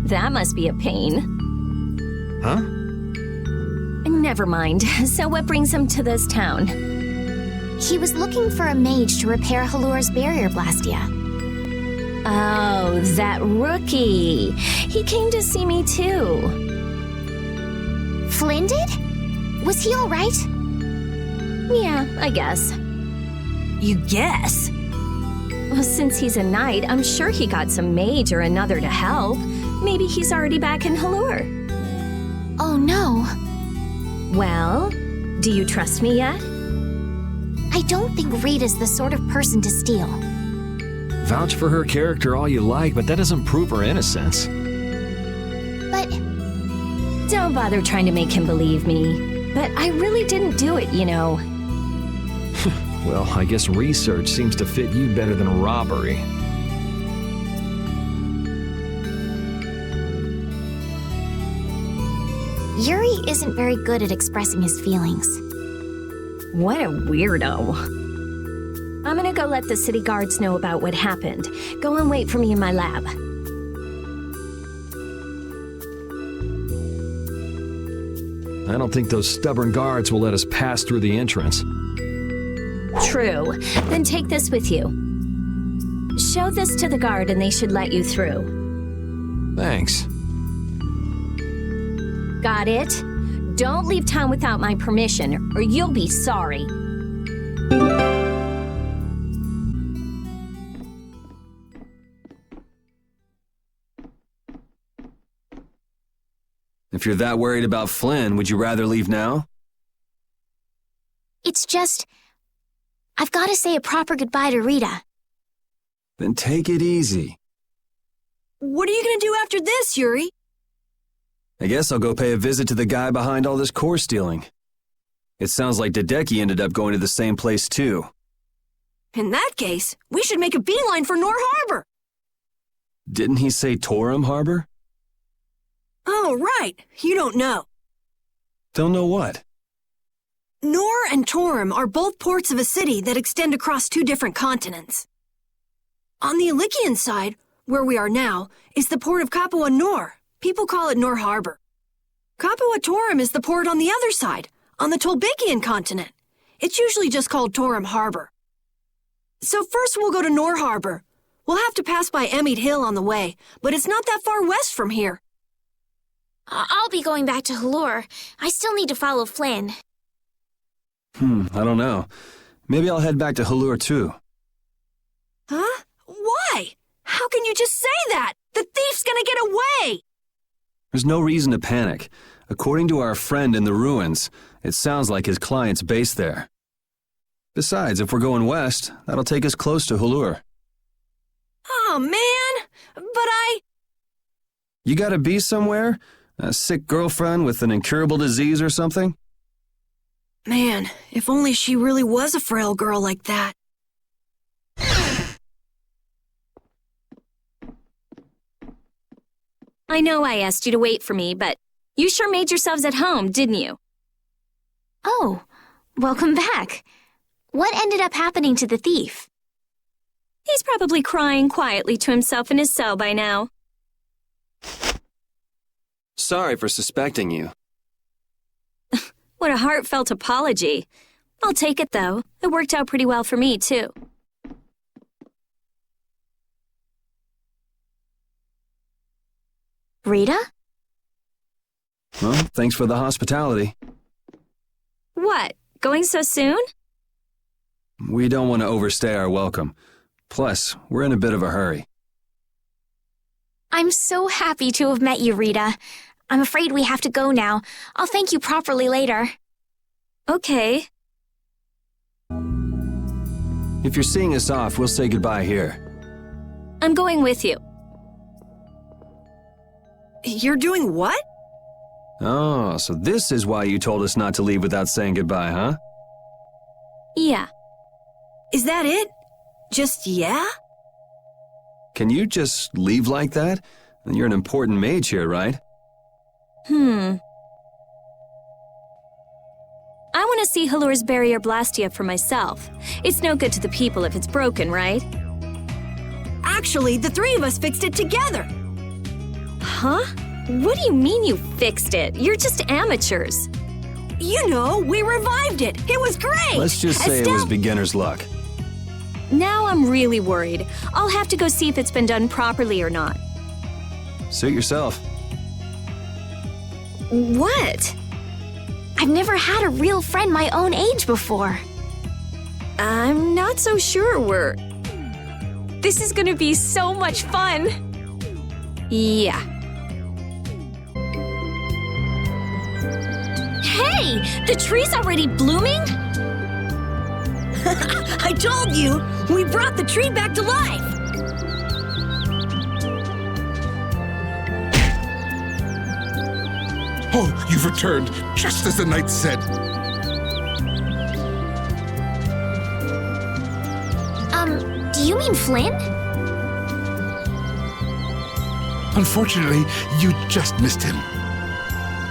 That must be a pain. Huh? Never mind. So what brings him to this town? He was looking for a mage to repair Halur's barrier blastia. Oh, that rookie. He came to see me too. Flynn did? Was he all right? Yeah, I guess. You guess? Well, since he's a knight, I'm sure he got some mage or another to help. Maybe he's already back in Halur. Oh no. Well, do you trust me yet? I don't think Rita's the sort of person to steal. Vouch for her character all you like, but that doesn't prove her innocence. But... Don't bother trying to make him believe me. But I really didn't do it, you know. Well, I guess research seems to fit you better than robbery. Yuri isn't very good at expressing his feelings. What a weirdo. I'm gonna go let the city guards know about what happened. Go and wait for me in my lab. I don't think those stubborn guards will let us pass through the entrance. True. Then take this with you. Show this to the guard and they should let you through. Thanks. Got it? Don't leave town without my permission, or you'll be sorry. If you're that worried about Flynn, would you rather leave now? It's just... I've got to say a proper goodbye to Rita. Then take it easy. What are you gonna do after this, Yuri? I guess I'll go pay a visit to the guy behind all this core stealing. It sounds like Hideki ended up going to the same place too. In that case, we should make a beeline for Nor Harbor. Didn't he say Torum Harbor? Oh, right. You don't know. Don't know what? Nor and Torum are both ports of a city that extend across two different continents. On the Ilikian side, where we are now, is the port of Capua Nor. People call it Nor Harbor. Capua Torum is the port on the other side, on the Tolbikian continent. It's usually just called Torum Harbor. So first we'll go to Nor Harbor. We'll have to pass by Emmett Hill on the way, but it's not that far west from here. I'll be going back to Halur. I still need to follow Flynn. I don't know. Maybe I'll head back to Halur too. Huh? Why? How can you just say that? The thief's gonna get away! There's no reason to panic. According to our friend in the ruins, it sounds like his client's based there. Besides, if we're going west, that'll take us close to Halur. Oh, man! But You gotta be somewhere? A sick girlfriend with an incurable disease or something? Man, if only she really was a frail girl like that. I know I asked you to wait for me, but you sure made yourselves at home, didn't you? Oh, welcome back. What ended up happening to the thief? He's probably crying quietly to himself in his cell by now. Sorry for suspecting you. What a heartfelt apology. I'll take it, though. It worked out pretty well for me, too. Rita? Well, thanks for the hospitality. What? Going so soon? We don't want to overstay our welcome. Plus, we're in a bit of a hurry. I'm so happy to have met you, Rita. I'm afraid we have to go now. I'll thank you properly later. Okay. If you're seeing us off, we'll say goodbye here. I'm going with you. You're doing what? Oh, so this is why you told us not to leave without saying goodbye, huh? Yeah. Is that it? Just yeah? Can you just leave like that? You're an important mage here, right? I want to see Halur's barrier Blastia for myself. It's no good to the people if it's broken, right? Actually, the three of us fixed it together. Huh? What do you mean you fixed it? You're just amateurs. You know, we revived it. It was great. Let's just say it was beginner's luck. Now I'm really worried. I'll have to go see if it's been done properly or not. Suit yourself. What? I've never had a real friend my own age before. I'm not so sure This is gonna be so much fun. Yeah. Hey! The tree's already blooming? I told you! We brought the tree back to life! Oh, you've returned, just as the knight said. Do you mean Flynn? Unfortunately, you just missed him.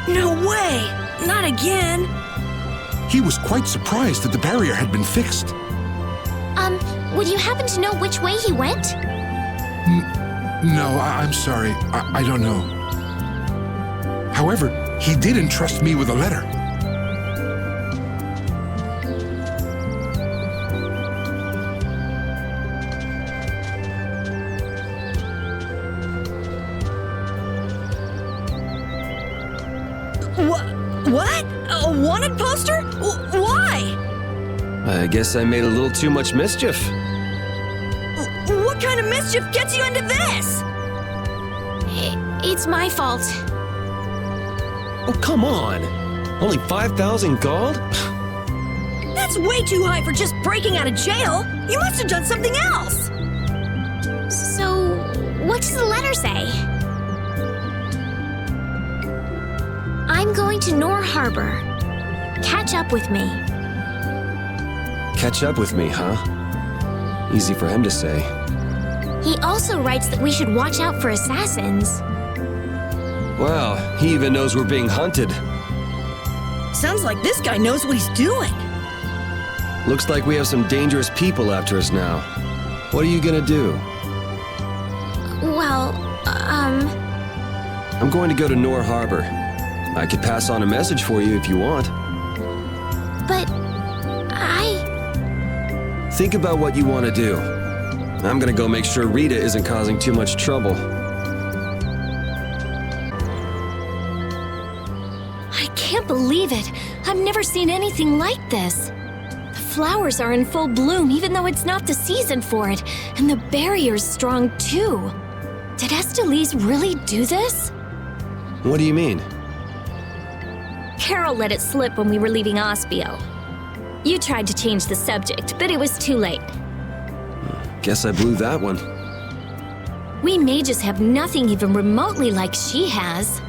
No way! Not again! He was quite surprised that the barrier had been fixed. Would you happen to know which way he went? No, I'm sorry. I don't know. However, he did entrust me with a letter. What? A wanted poster? Why? I guess I made a little too much mischief. What kind of mischief gets you into this? It's my fault. Oh, come on. Only 5,000 gold? That's way too high for just breaking out of jail. You must have done something else. So, what does the letter say? I'm going to Nor Harbor. Catch up with me. Catch up with me, huh? Easy for him to say. He also writes that we should watch out for assassins. Wow, he even knows we're being hunted. Sounds like this guy knows what he's doing. Looks like we have some dangerous people after us now. What are you gonna do? Well, I'm going to go to Nor Harbor. I could pass on a message for you if you want. But Think about what you want to do. I'm gonna go make sure Rita isn't causing too much trouble. I can't believe it. I've never seen anything like this. The flowers are in full bloom even though it's not the season for it, and the barrier's strong too. Did Estelise really do this? What do you mean? Carol let it slip when we were leaving Ospio. You tried to change the subject, but it was too late. Guess I blew that one. We mages have nothing even remotely like she has.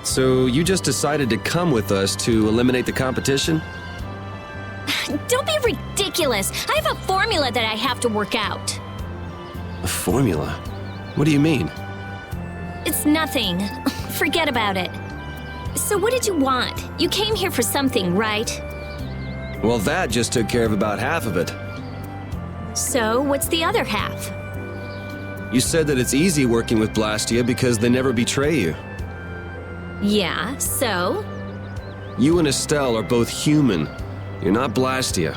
So you just decided to come with us to eliminate the competition? Don't be ridiculous. I have a formula that I have to work out. A formula? What do you mean? It's nothing. Forget about it. So what did you want? You came here for something, right? Well, that just took care of about half of it. So what's the other half? You said that it's easy working with Blastia because they never betray you. Yeah, so? You and Estelle are both human. You're not Blastia.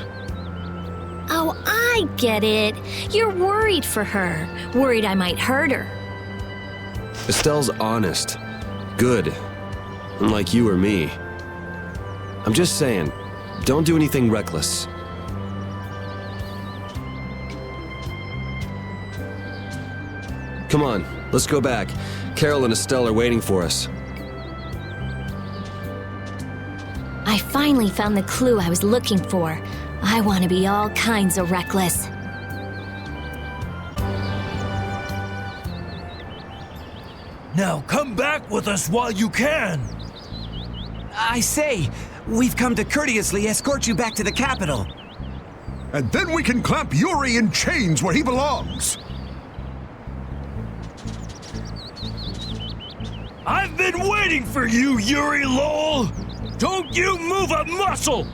Oh, I get it. You're worried for her. Worried I might hurt her. Estelle's honest. Good. Unlike you or me. I'm just saying, don't do anything reckless. Come on, Let's go back. Carol and Estelle are waiting for us. I finally found the clue I was looking for. I want to be all kinds of reckless. Now come back with us while you can. I say, we've come to courteously escort you back to the capital. And then we can clamp Yuri in chains where he belongs. I've been waiting for you, Yuri Lowell! Don't you move a muscle!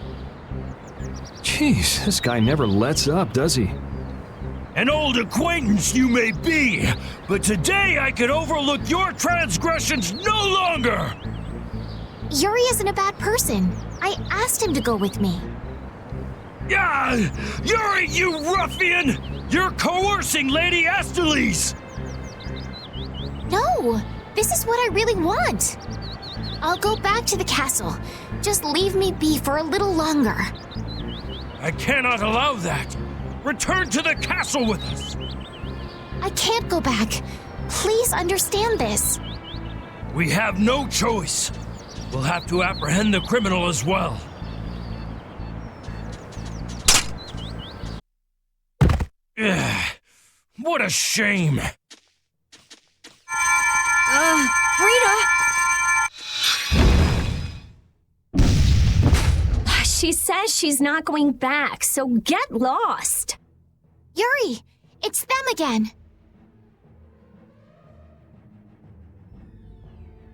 Jeez, this guy never lets up, does he? An old acquaintance you may be, but today I can overlook your transgressions no longer! Yuri isn't a bad person. I asked him to go with me. Ah! Yuri, you ruffian! You're coercing Lady Astalis! No! This is what I really want. I'll go back to the castle. Just leave me be for a little longer. I cannot allow that. Return to the castle with us. I can't go back. Please understand this. We have no choice. We'll have to apprehend the criminal as well. Ugh, what a shame. Rita! She says she's not going back, so get lost. Yuri, it's them again.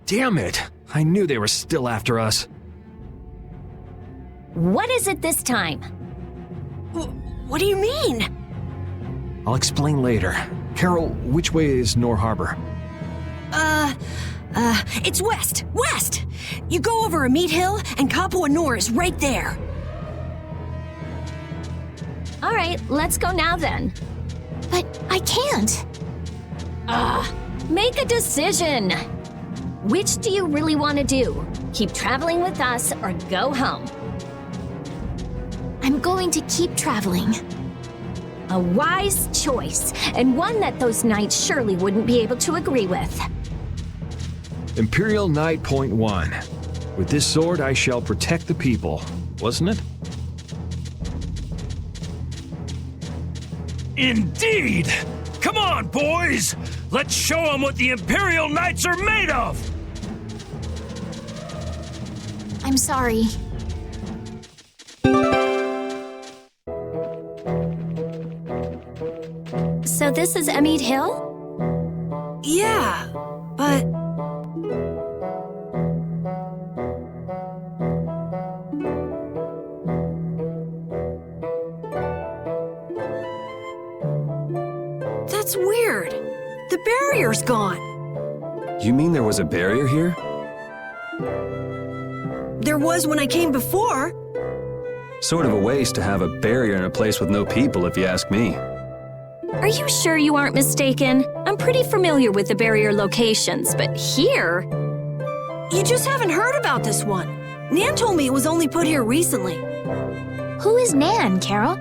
Damn it! I knew they were still after us. What is it this time? What do you mean? I'll explain later. Carol, which way is Nor Harbor? It's west! West! You go over a meat hill, and Kapua Nor is right there. All right, let's go now then. But I can't. Make a decision. Which do you really want to do? Keep traveling with us or go home? I'm going to keep traveling. A wise choice, and one that those knights surely wouldn't be able to agree with. Imperial Knight Point 1. With this sword I shall protect the people, wasn't it? Indeed! Come on, boys! Let's show them what the Imperial Knights are made of! I'm sorry. So this is Emmett Hill? Yeah, but... That's weird. The barrier's gone. You mean there was a barrier here? There was when I came before. Sort of a waste to have a barrier in a place with no people, if you ask me. Are you sure you aren't mistaken? I'm pretty familiar with the barrier locations, but here... You just haven't heard about this one. Nan told me it was only put here recently. Who is Nan, Carol?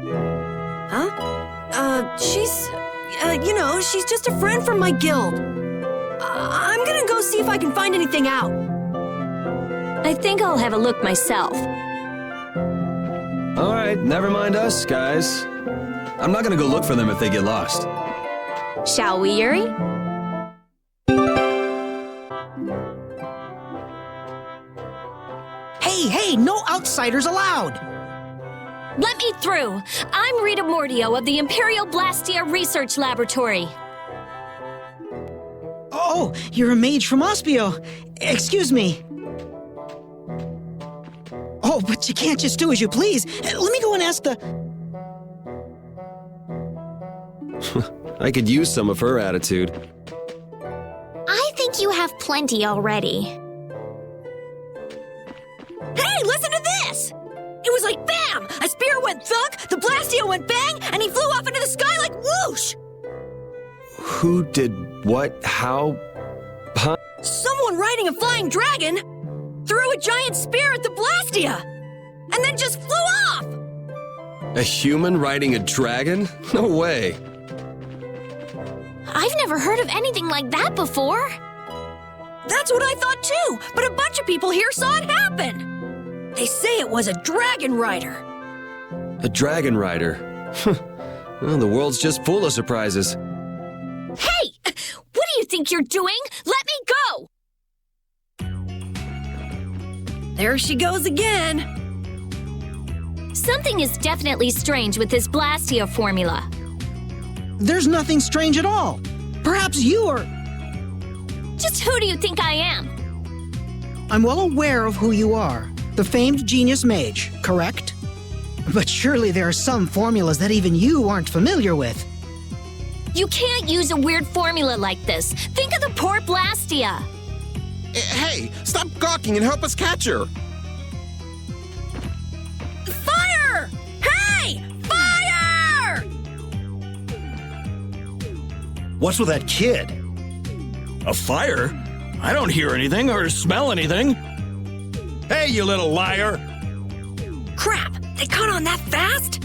Huh? She's... she's just a friend from my guild. I'm gonna go see if I can find anything out. I think I'll have a look myself. All right, never mind us, guys. I'm not gonna go look for them if they get lost. Shall we, Yuri? Hey, no outsiders allowed! Let me through! I'm Rita Mordio of the Imperial Blastia Research Laboratory. Oh, you're a mage from Ospio. Excuse me. Oh, but you can't just do as you please. Let me go and ask the... I could use some of her attitude. I think you have plenty already. Hey, listen to this! It was like bam! A spear went thunk, the Blastio went bang, and he flew off into the sky like whoosh! Who did what? How? Huh? Someone riding a flying dragon threw a giant spear at the Blastia, and then just flew off! A human riding a dragon? No way. I've never heard of anything like that before. That's what I thought too, but a bunch of people here saw it happen. They say it was a dragon rider. A dragon rider? Well, the world's just full of surprises. Hey! What do you think you're doing? Let me go! There she goes again. Something is definitely strange with this Blastia formula. There's nothing strange at all. Perhaps you are... Just who do you think I am? I'm well aware of who you are. The famed genius mage, correct? But surely there are some formulas that even you aren't familiar with. You can't use a weird formula like this. Think of the poor Blastia. Hey, stop gawking and help us catch her. Fire! Hey! Fire! What's with that kid? A fire? I don't hear anything or smell anything. Hey, you little liar! Crap! They caught on that fast?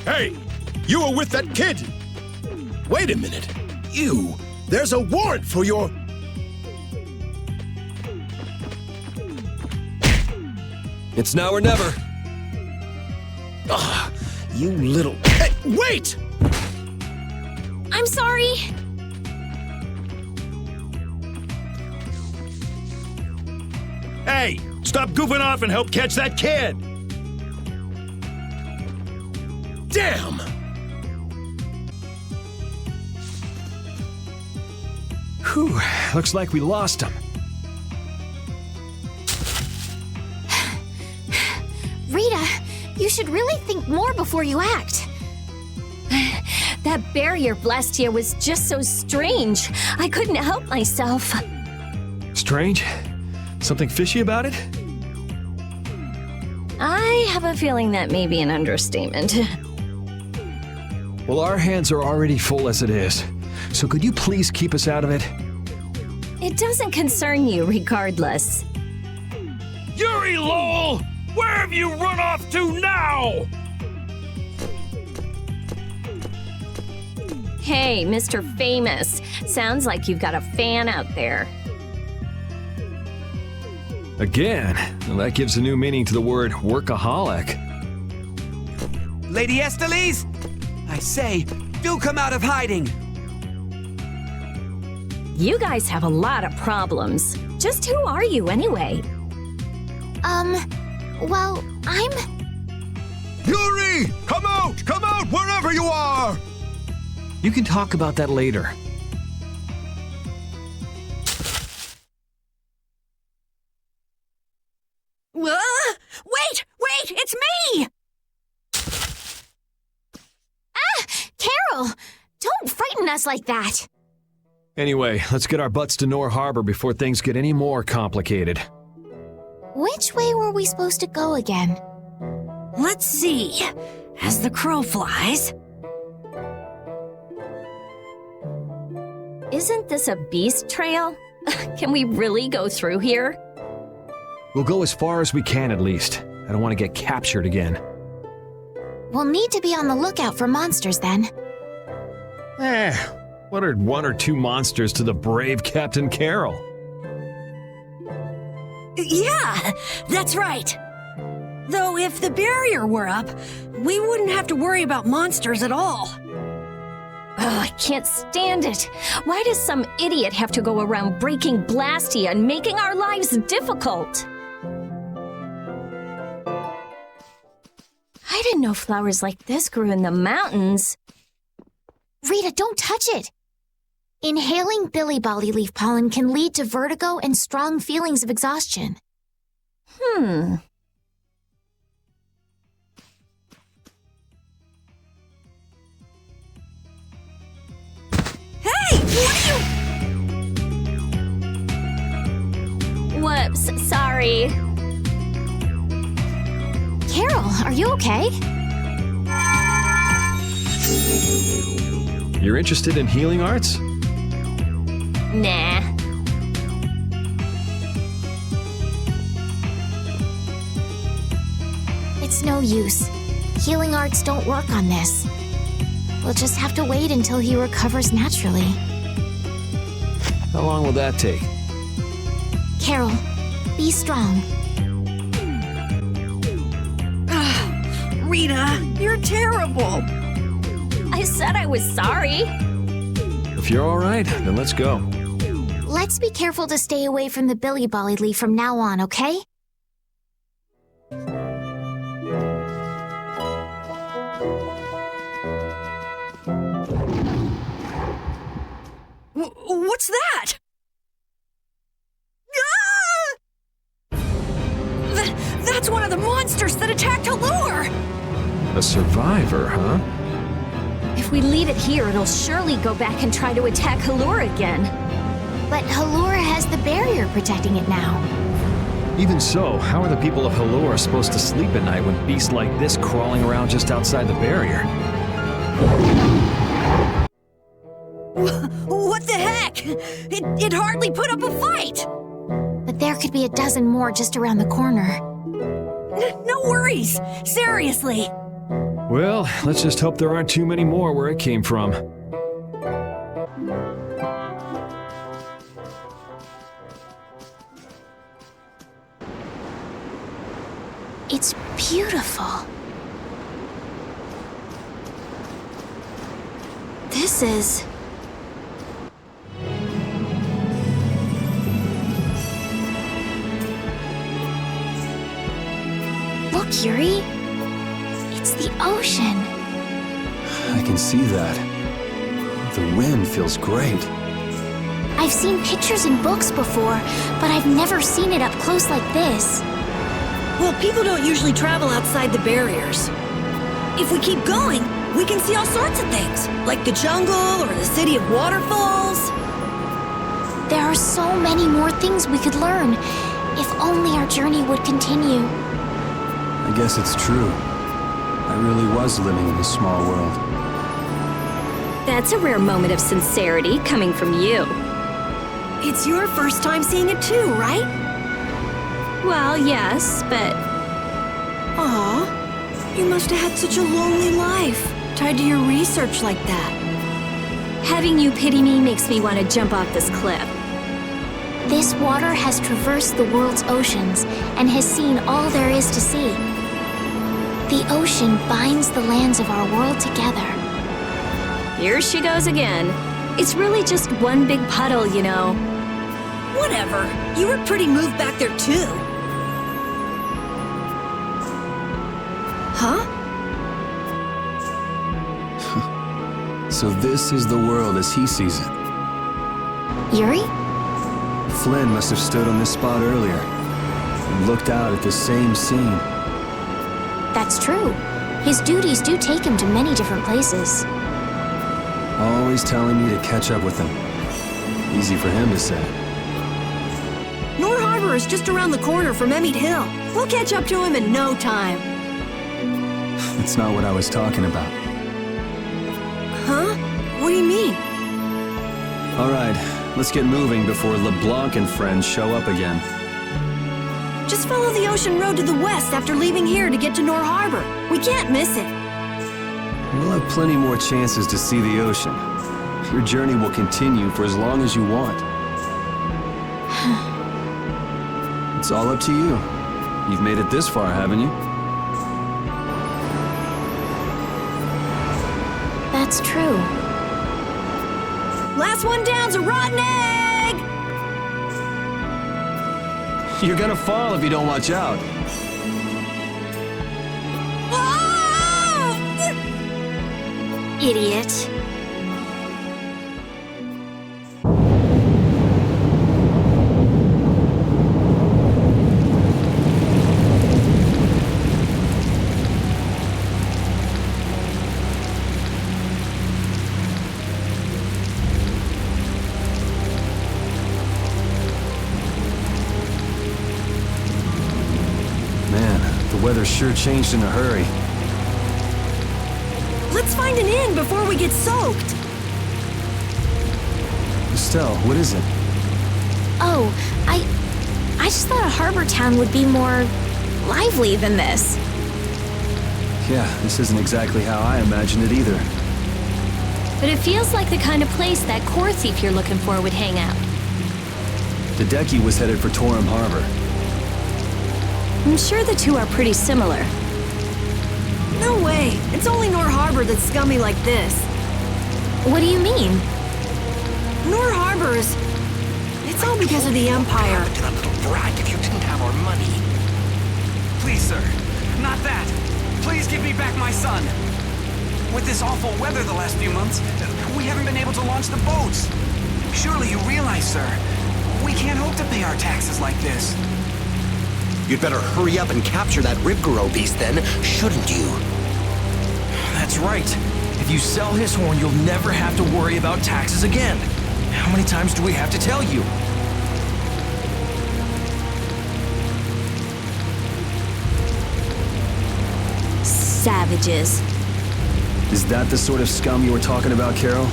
Hey, you were with that kid! Wait a minute. You! There's a warrant for your... It's now or never. Ah, you little... Hey, wait! I'm sorry. Hey, stop goofing off and help catch that kid! Damn! Whew, looks like we lost him. Rita, you should really think more before you act. That barrier Blastia was just so strange. I couldn't help myself. Strange? Something fishy about it? I have a feeling that may be an understatement. Well, our hands are already full as it is. So could you please keep us out of it? It doesn't concern you regardless. Yuri Lowell! Where have you run off to now? Hey, Mr. Famous. Sounds like you've got a fan out there. Again? Well, that gives a new meaning to the word workaholic. Lady Estelise! I say, do come out of hiding! You guys have a lot of problems. Just who are you anyway? Well, I'm... Yuri! Come out! Come out, wherever you are! You can talk about that later. Wait! It's me! Carol! Don't frighten us like that! Anyway, let's get our butts to Nor Harbor before things get any more complicated. Which way were we supposed to go again? Let's see. As the crow flies... Isn't this a beast trail? Can we really go through here? We'll go as far as we can at least. I don't want to get captured again. We'll need to be on the lookout for monsters then. What are one or two monsters to the brave Captain Carol? Yeah, that's right. Though if the barrier were up, we wouldn't have to worry about monsters at all. Oh, I can't stand it. Why does some idiot have to go around breaking Blastia and making our lives difficult? I didn't know flowers like this grew in the mountains. Rita, don't touch it! Inhaling Billy Bolly leaf pollen can lead to vertigo and strong feelings of exhaustion. Hey! What are you... Whoops, sorry. Carol, are you okay? You're interested in healing arts? Nah. It's no use. Healing arts don't work on this. We'll just have to wait until he recovers naturally. How long will that take? Carol, be strong. Rita, you're terrible. I said I was sorry. If you're all right, then let's go. Let's be careful to stay away from the Billy Bolly Leaf from now on, okay? What's that? Ah! That's one of the monsters that attacked Halure! A survivor, huh? If we leave it here, it'll surely go back and try to attack Halure again. But Halure has the barrier protecting it now. Even so, how are the people of Halure supposed to sleep at night when beasts like this crawling around just outside the barrier? What the heck? It hardly put up a fight! But there could be a dozen more just around the corner. No worries! Seriously! Well, let's just hope there aren't too many more where it came from. It's beautiful. This is... Look, Yuri. It's the ocean. I can see that. The wind feels great. I've seen pictures in books before, but I've never seen it up close like this. Well, people don't usually travel outside the barriers. If we keep going, we can see all sorts of things, like the jungle or the city of waterfalls. There are so many more things we could learn, if only our journey would continue. I guess it's true. I really was living in a small world. That's a rare moment of sincerity coming from you. It's your first time seeing it too, right? Well, yes, but... Aw, you must have had such a lonely life, tied to your research like that. Having you pity me makes me want to jump off this cliff. This water has traversed the world's oceans and has seen all there is to see. The ocean binds the lands of our world together. Here she goes again. It's really just one big puddle, you know. Whatever. You were pretty moved back there, too. Huh? So this is the world as he sees it. Yuri? Flynn must have stood on this spot earlier and looked out at the same scene. That's true. His duties do take him to many different places. Always telling me to catch up with him. Easy for him to say. Nor Harbor is just around the corner from Emmett Hill. We'll catch up to him in no time. That's not what I was talking about. Huh? What do you mean? All right, let's get moving before LeBlanc and friends show up again. Just follow the ocean road to the west after leaving here to get to Nor Harbor. We can't miss it. We'll have plenty more chances to see the ocean. Your journey will continue for as long as you want. It's all up to you. You've made it this far, haven't you? That's true. Last one down's a rotten egg! You're gonna fall if you don't watch out. Idiot. Man, the weather sure changed in a hurry. Let's find an inn before we get soaked. Estelle, what is it? Oh, I just thought a harbor town would be more lively than this. Yeah, this isn't exactly how I imagined it either. but it feels like the kind of place that core thief you're looking for would hang out. Hideki was headed for Torum Harbor. I'm sure the two are pretty similar. No way. It's only Nor Harbor that's scummy like this. What do you mean? Nor Harbor is... It's all because of the Empire. To that little brat if you didn't have our money. Please, sir. Not that. Please give me back my son. With this awful weather the last few months, we haven't been able to launch the boats. Surely you realize, sir, we can't hope to pay our taxes like this. You'd better hurry up and capture that Ribgaro beast then, shouldn't you? That's right. If you sell his horn, you'll never have to worry about taxes again. How many times do we have to tell you? Savages. Is that the sort of scum you were talking about, Carol?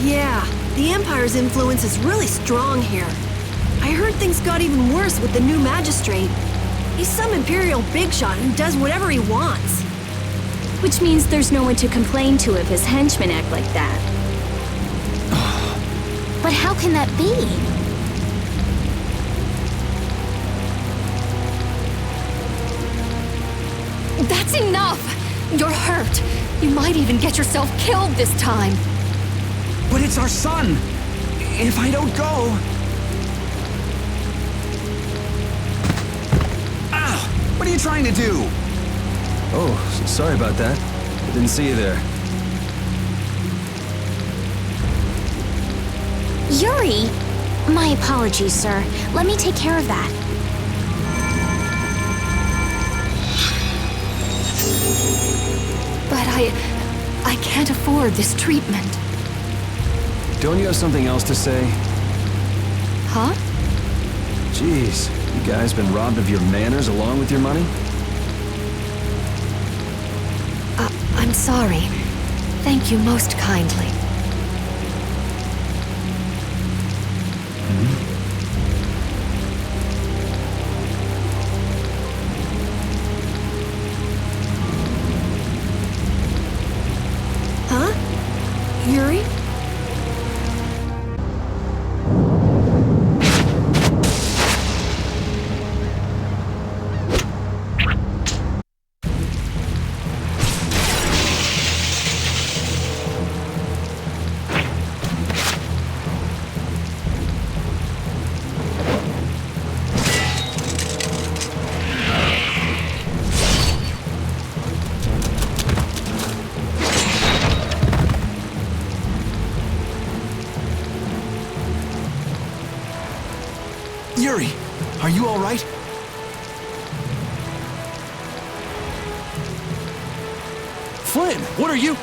Yeah, the Empire's influence is really strong here. I heard things got even worse with the new magistrate. He's some Imperial bigshot who does whatever he wants. Which means there's no one to complain to if his henchmen act like that. But how can that be? That's enough! You're hurt. You might even get yourself killed this time. But it's our son! If I don't go... Ow! What are you trying to do? Oh, sorry about that. I didn't see you there. Yuri! My apologies, sir. Let me take care of that. But I can't afford this treatment. Don't you have something else to say? Huh? Jeez, you guys been robbed of your manners along with your money? I'm sorry. Thank you most kindly. Huh? Yuri? Yuri, are you all right? Flynn, what are you...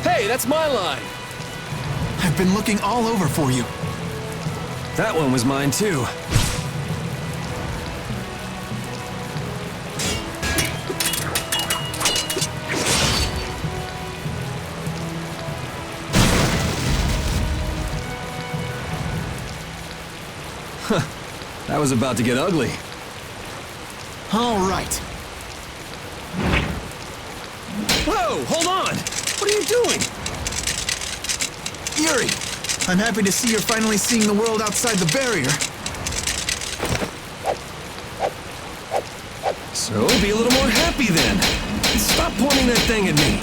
Hey, that's my line! I've been looking all over for you. That one was mine too. That was about to get ugly. All right. Whoa, hold on! What are you doing? Yuri, I'm happy to see you're finally seeing the world outside the barrier. So, be a little more happy then. Stop pointing that thing at me.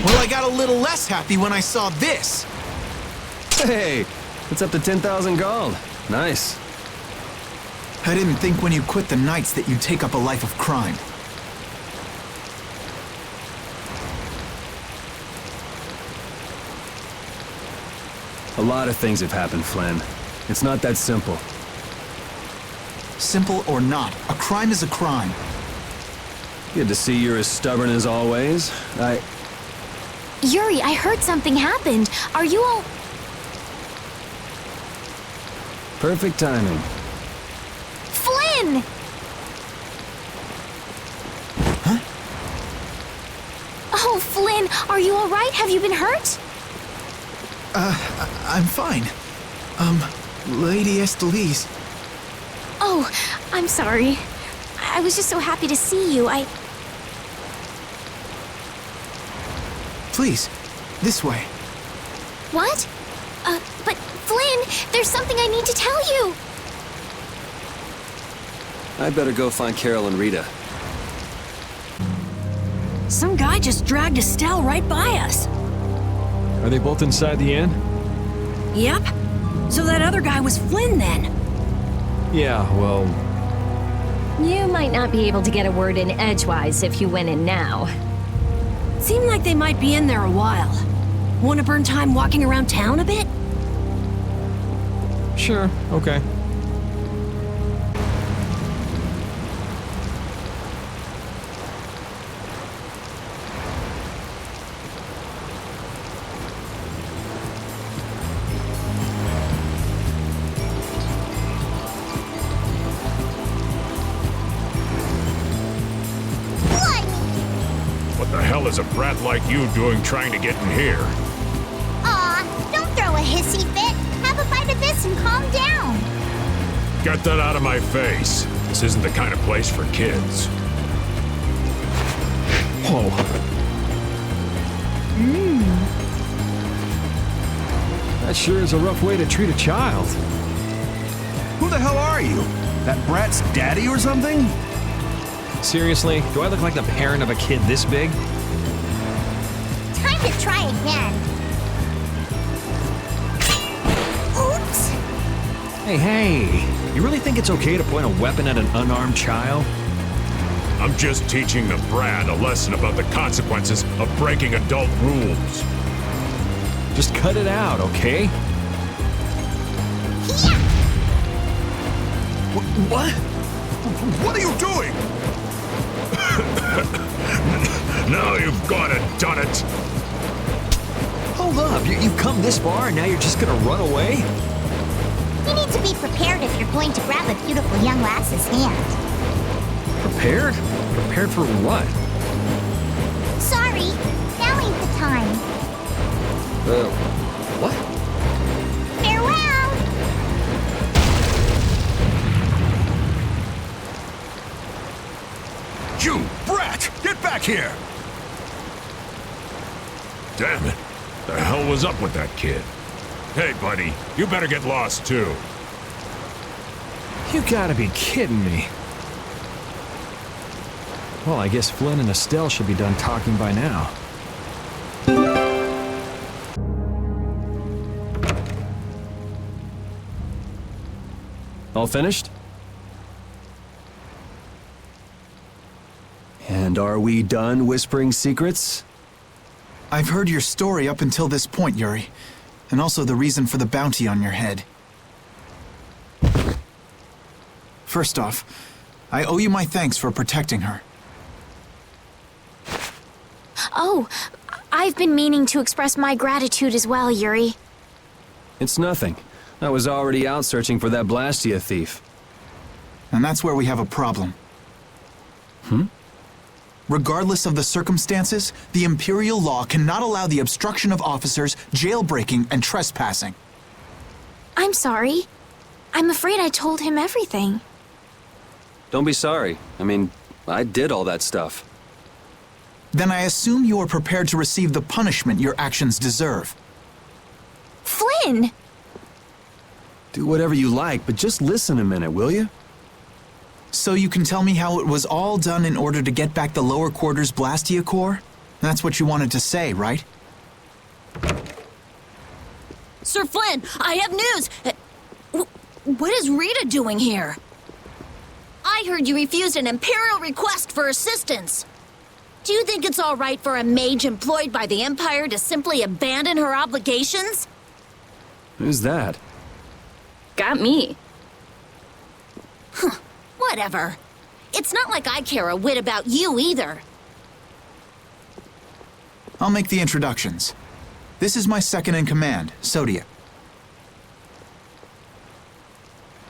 Well, I got a little less happy when I saw this. Hey, it's up to 10,000 gold. Nice. I didn't think when you quit the Knights that you'd take up a life of crime. A lot of things have happened, Flynn. It's not that simple. Simple or not, a crime is a crime. Good to see you're as stubborn as always. Yuri, I heard something happened. Are you all... Perfect timing. Flynn! Huh? Oh, Flynn, are you all right? Have you been hurt? I'm fine. Lady Estelise. Oh, I'm sorry. I was just so happy to see you. Please, This way. What? But Flynn, there's something I need to tell you. I'd better go find Carol and Rita. Some guy just dragged Estelle right by us. Are they both inside the inn? Yep. So that other guy was Flynn then. Yeah, well... You might not be able to get a word in edgewise if you went in now. Seemed like they might be in there a while. Want to burn time walking around town a bit? Sure, okay. What the hell is a brat like you doing trying to get in here? Aw, don't throw a hissy fit. Have a bite of this and calm down. Get that out of my face. This isn't the kind of place for kids. Whoa. That sure is a rough way to treat a child. Who the hell are you? That brat's daddy or something? Seriously, do I look like the parent of a kid this big? Time to try again. Oops. Hey, you really think it's okay to point a weapon at an unarmed child? I'm just teaching the brat a lesson about the consequences of breaking adult rules. Just cut it out, okay? What? What are you doing? Now you've gone and done it. Hold up, you've come this far and now you're just gonna run away? You need to be prepared if you're going to grab a beautiful young lass's hand. Prepared? Prepared for what? Sorry, now ain't the time. What? Farewell! You brat! Get back here! Damn it. The hell was up with that kid? Hey, buddy, you better get lost too. You gotta be kidding me. Well, I guess Flynn and Estelle should be done talking by now. All finished? And are we done whispering secrets? I've heard your story up until this point, Yuri, and also the reason for the bounty on your head. First off, I owe you my thanks for protecting her. Oh, I've been meaning to express my gratitude as well, Yuri. It's nothing. I was already out searching for that Blastia thief. And that's where we have a problem. Regardless of the circumstances, the Imperial law cannot allow the obstruction of officers, jailbreaking, and trespassing. I'm sorry. I'm afraid I told him everything. Don't be sorry. I mean, I did all that stuff. Then I assume you are prepared to receive the punishment your actions deserve. Flynn! Do whatever you like, but just listen a minute, will you? So you can tell me how it was all done in order to get back the lower quarters Blastia core? That's what you wanted to say, right? Sir Flynn, I have news! What is Rita doing here? I heard you refused an Imperial request for assistance. Do you think it's all right for a mage employed by the Empire to simply abandon her obligations? Who's that? Got me. Whatever. It's not like I care a whit about you either. I'll make the introductions. This is my second in command, Sodia.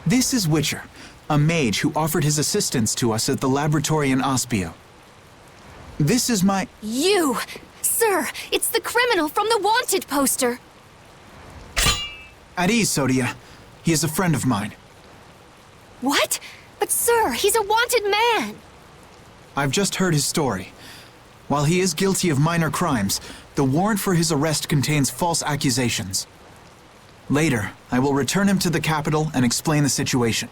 This is Witcher, a mage who offered his assistance to us at the laboratory in Ospio. This is my... You! Sir, it's the criminal from the wanted poster! At ease, Sodia. He is a friend of mine. What? But sir, he's a wanted man! I've just heard his story. While he is guilty of minor crimes, The warrant for his arrest contains false accusations. Later, I will return him to the capital and explain the situation.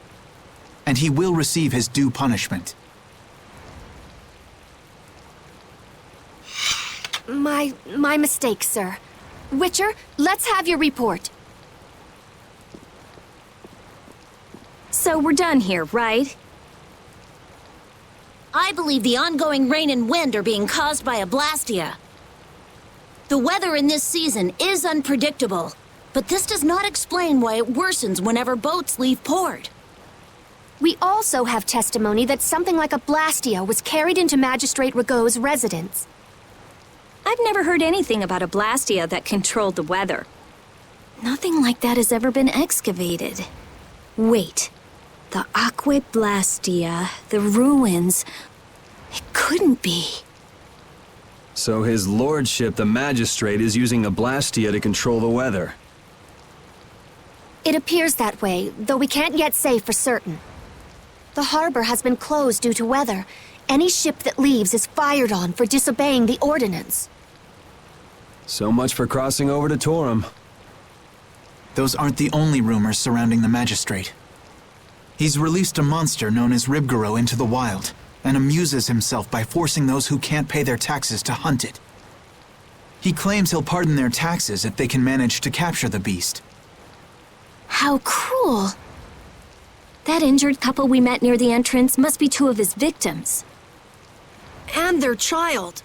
And he will receive his due punishment. My mistake, sir. Witcher, let's have your report. So we're done here, right? I believe the ongoing rain and wind are being caused by a Blastia. The weather in this season is unpredictable, but this does not explain why it worsens whenever boats leave port. We also have testimony that something like a Blastia was carried into Magistrate Rigaud's residence. I've never heard anything about a Blastia that controlled the weather. Nothing like that has ever been excavated. Wait. The Aqua Blastia, the ruins. It couldn't be. So his lordship, the magistrate, is using a Blastia to control the weather. It appears that way, though we can't yet say for certain. The harbor has been closed due to weather. Any ship that leaves is fired on for disobeying the ordinance. So much for crossing over to Torum. Those aren't the only rumors surrounding the magistrate. He's released a monster known as Ribgaro into the wild, and amuses himself by forcing those who can't pay their taxes to hunt it. He claims he'll pardon their taxes if they can manage to capture the beast. How cruel. That injured couple we met near the entrance must be two of his victims. And their child.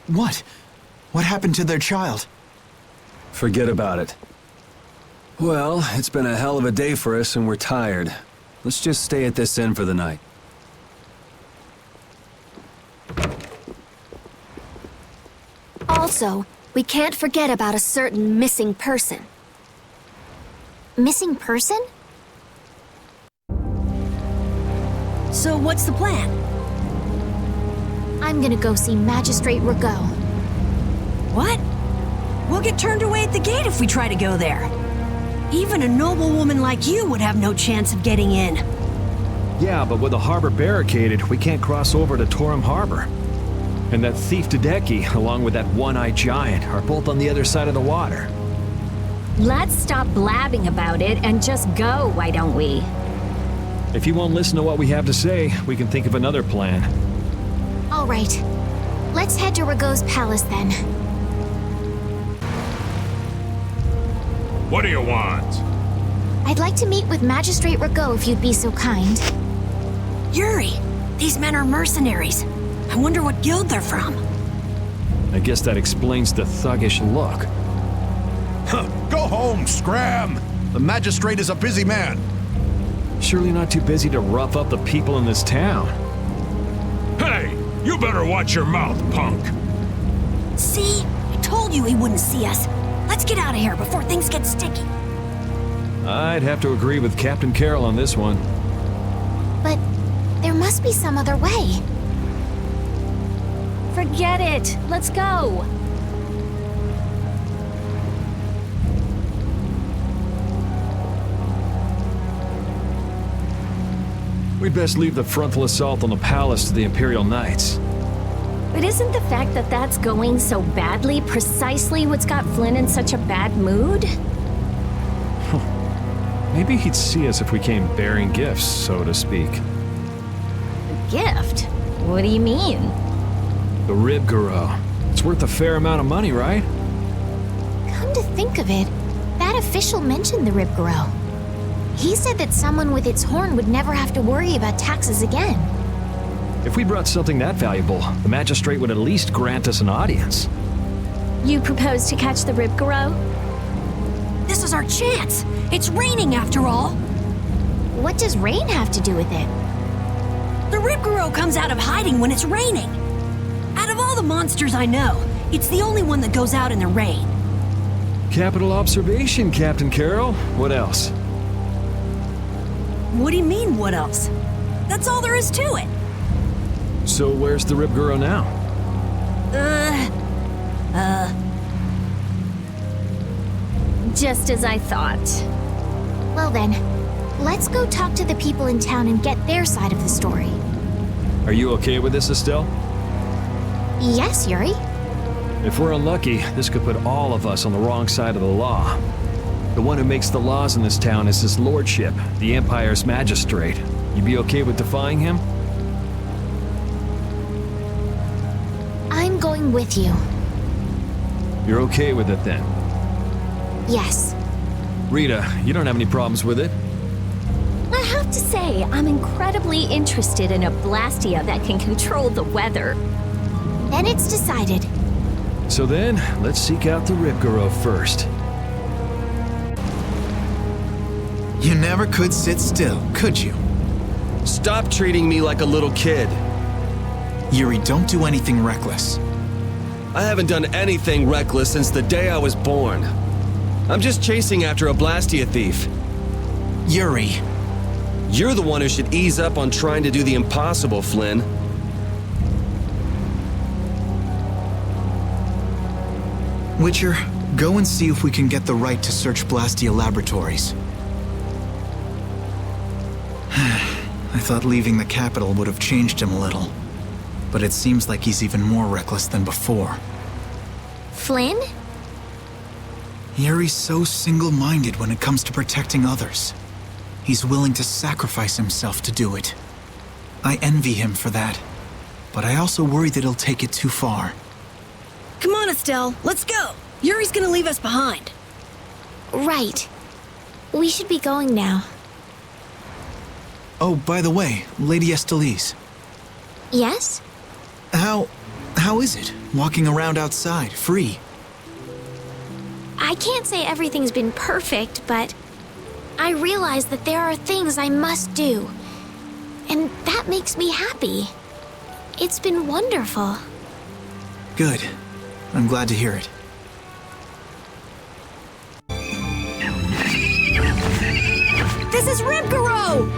What? What happened to their child? Forget about it. Well, it's been a hell of a day for us and we're tired. Let's just stay at this inn for the night. Also, we can't forget about a certain missing person. Missing person? So what's the plan? I'm gonna go see Magistrate Rigaud. What? We'll get turned away at the gate if we try to go there. Even a noble woman like you would have no chance of getting in. Yeah, but with the harbor barricaded, we can't cross over to Torum Harbor. And that thief Tadeki, along with that one-eyed giant, are both on the other side of the water. Let's stop blabbing about it and just go, why don't we? If you won't listen to what we have to say, we can think of another plan. All right. Let's head to Rigaud's palace then. What do you want? I'd like to meet with Magistrate Rigaud if you'd be so kind. Yuri, these men are mercenaries. I wonder what guild they're from. I guess that explains the thuggish look. Go home, Scram! The magistrate is a busy man. Surely not too busy to rough up the people in this town. Hey, you better watch your mouth, punk. See? I told you he wouldn't see us. Let's get out of here before things get sticky. I'd have to agree with Captain Carroll on this one. But there must be some other way. Forget it. Let's go. We'd best leave the frontal assault on the palace to the Imperial Knights. But isn't the fact that that's going so badly precisely what's got Flynn in such a bad mood? Maybe he'd see us if we came bearing gifts, so to speak. A gift? What do you mean? The Ribgaro. It's worth a fair amount of money, right? Come to think of it, that official mentioned the Ribgaro. He said that someone with its horn would never have to worry about taxes again. If we brought something that valuable, the magistrate would at least grant us an audience. You propose to catch the Ribgaro? This is our chance. It's raining after all. What does rain have to do with it? The Ribgaro comes out of hiding when it's raining. Out of all the monsters I know, it's the only one that goes out in the rain. Capital observation, Captain Carroll. What else? What do you mean, what else? That's all there is to it. So where's the Ribgaro now? Just as I thought. Well then, let's go talk to the people in town and get their side of the story. Are you okay with this, Estelle? Yes, Yuri. If we're unlucky, this could put all of us on the wrong side of the law. The one who makes the laws in this town is his lordship, the Empire's magistrate. You be okay with defying him? I'm going with you. You're okay with it then? Yes. Rita, you don't have any problems with it? I have to say, I'm incredibly interested in a Blastia that can control the weather. Then it's decided. So then, let's seek out the Ripgaro first. You never could sit still, could you? Stop treating me like a little kid. Yuri, don't do anything reckless. I haven't done anything reckless since the day I was born. I'm just chasing after a Blastia thief. Yuri. You're the one who should ease up on trying to do the impossible, Flynn. Witcher, go and see if we can get the right to search Blastia laboratories. I thought leaving the capital would have changed him a little, but it seems like he's even more reckless than before. Flynn? Yuri's so single-minded when it comes to protecting others. He's willing to sacrifice himself to do it. I envy him for that, but I also worry that he'll take it too far. Come on, Estelle, let's go. Yuri's gonna leave us behind. Right. We should be going now. Oh, by the way, Lady Estellise. Yes? How is it, walking around outside, free? I can't say everything's been perfect, but I realize that there are things I must do. And that makes me happy. It's been wonderful. Good. I'm glad to hear it. This is Ripgaro!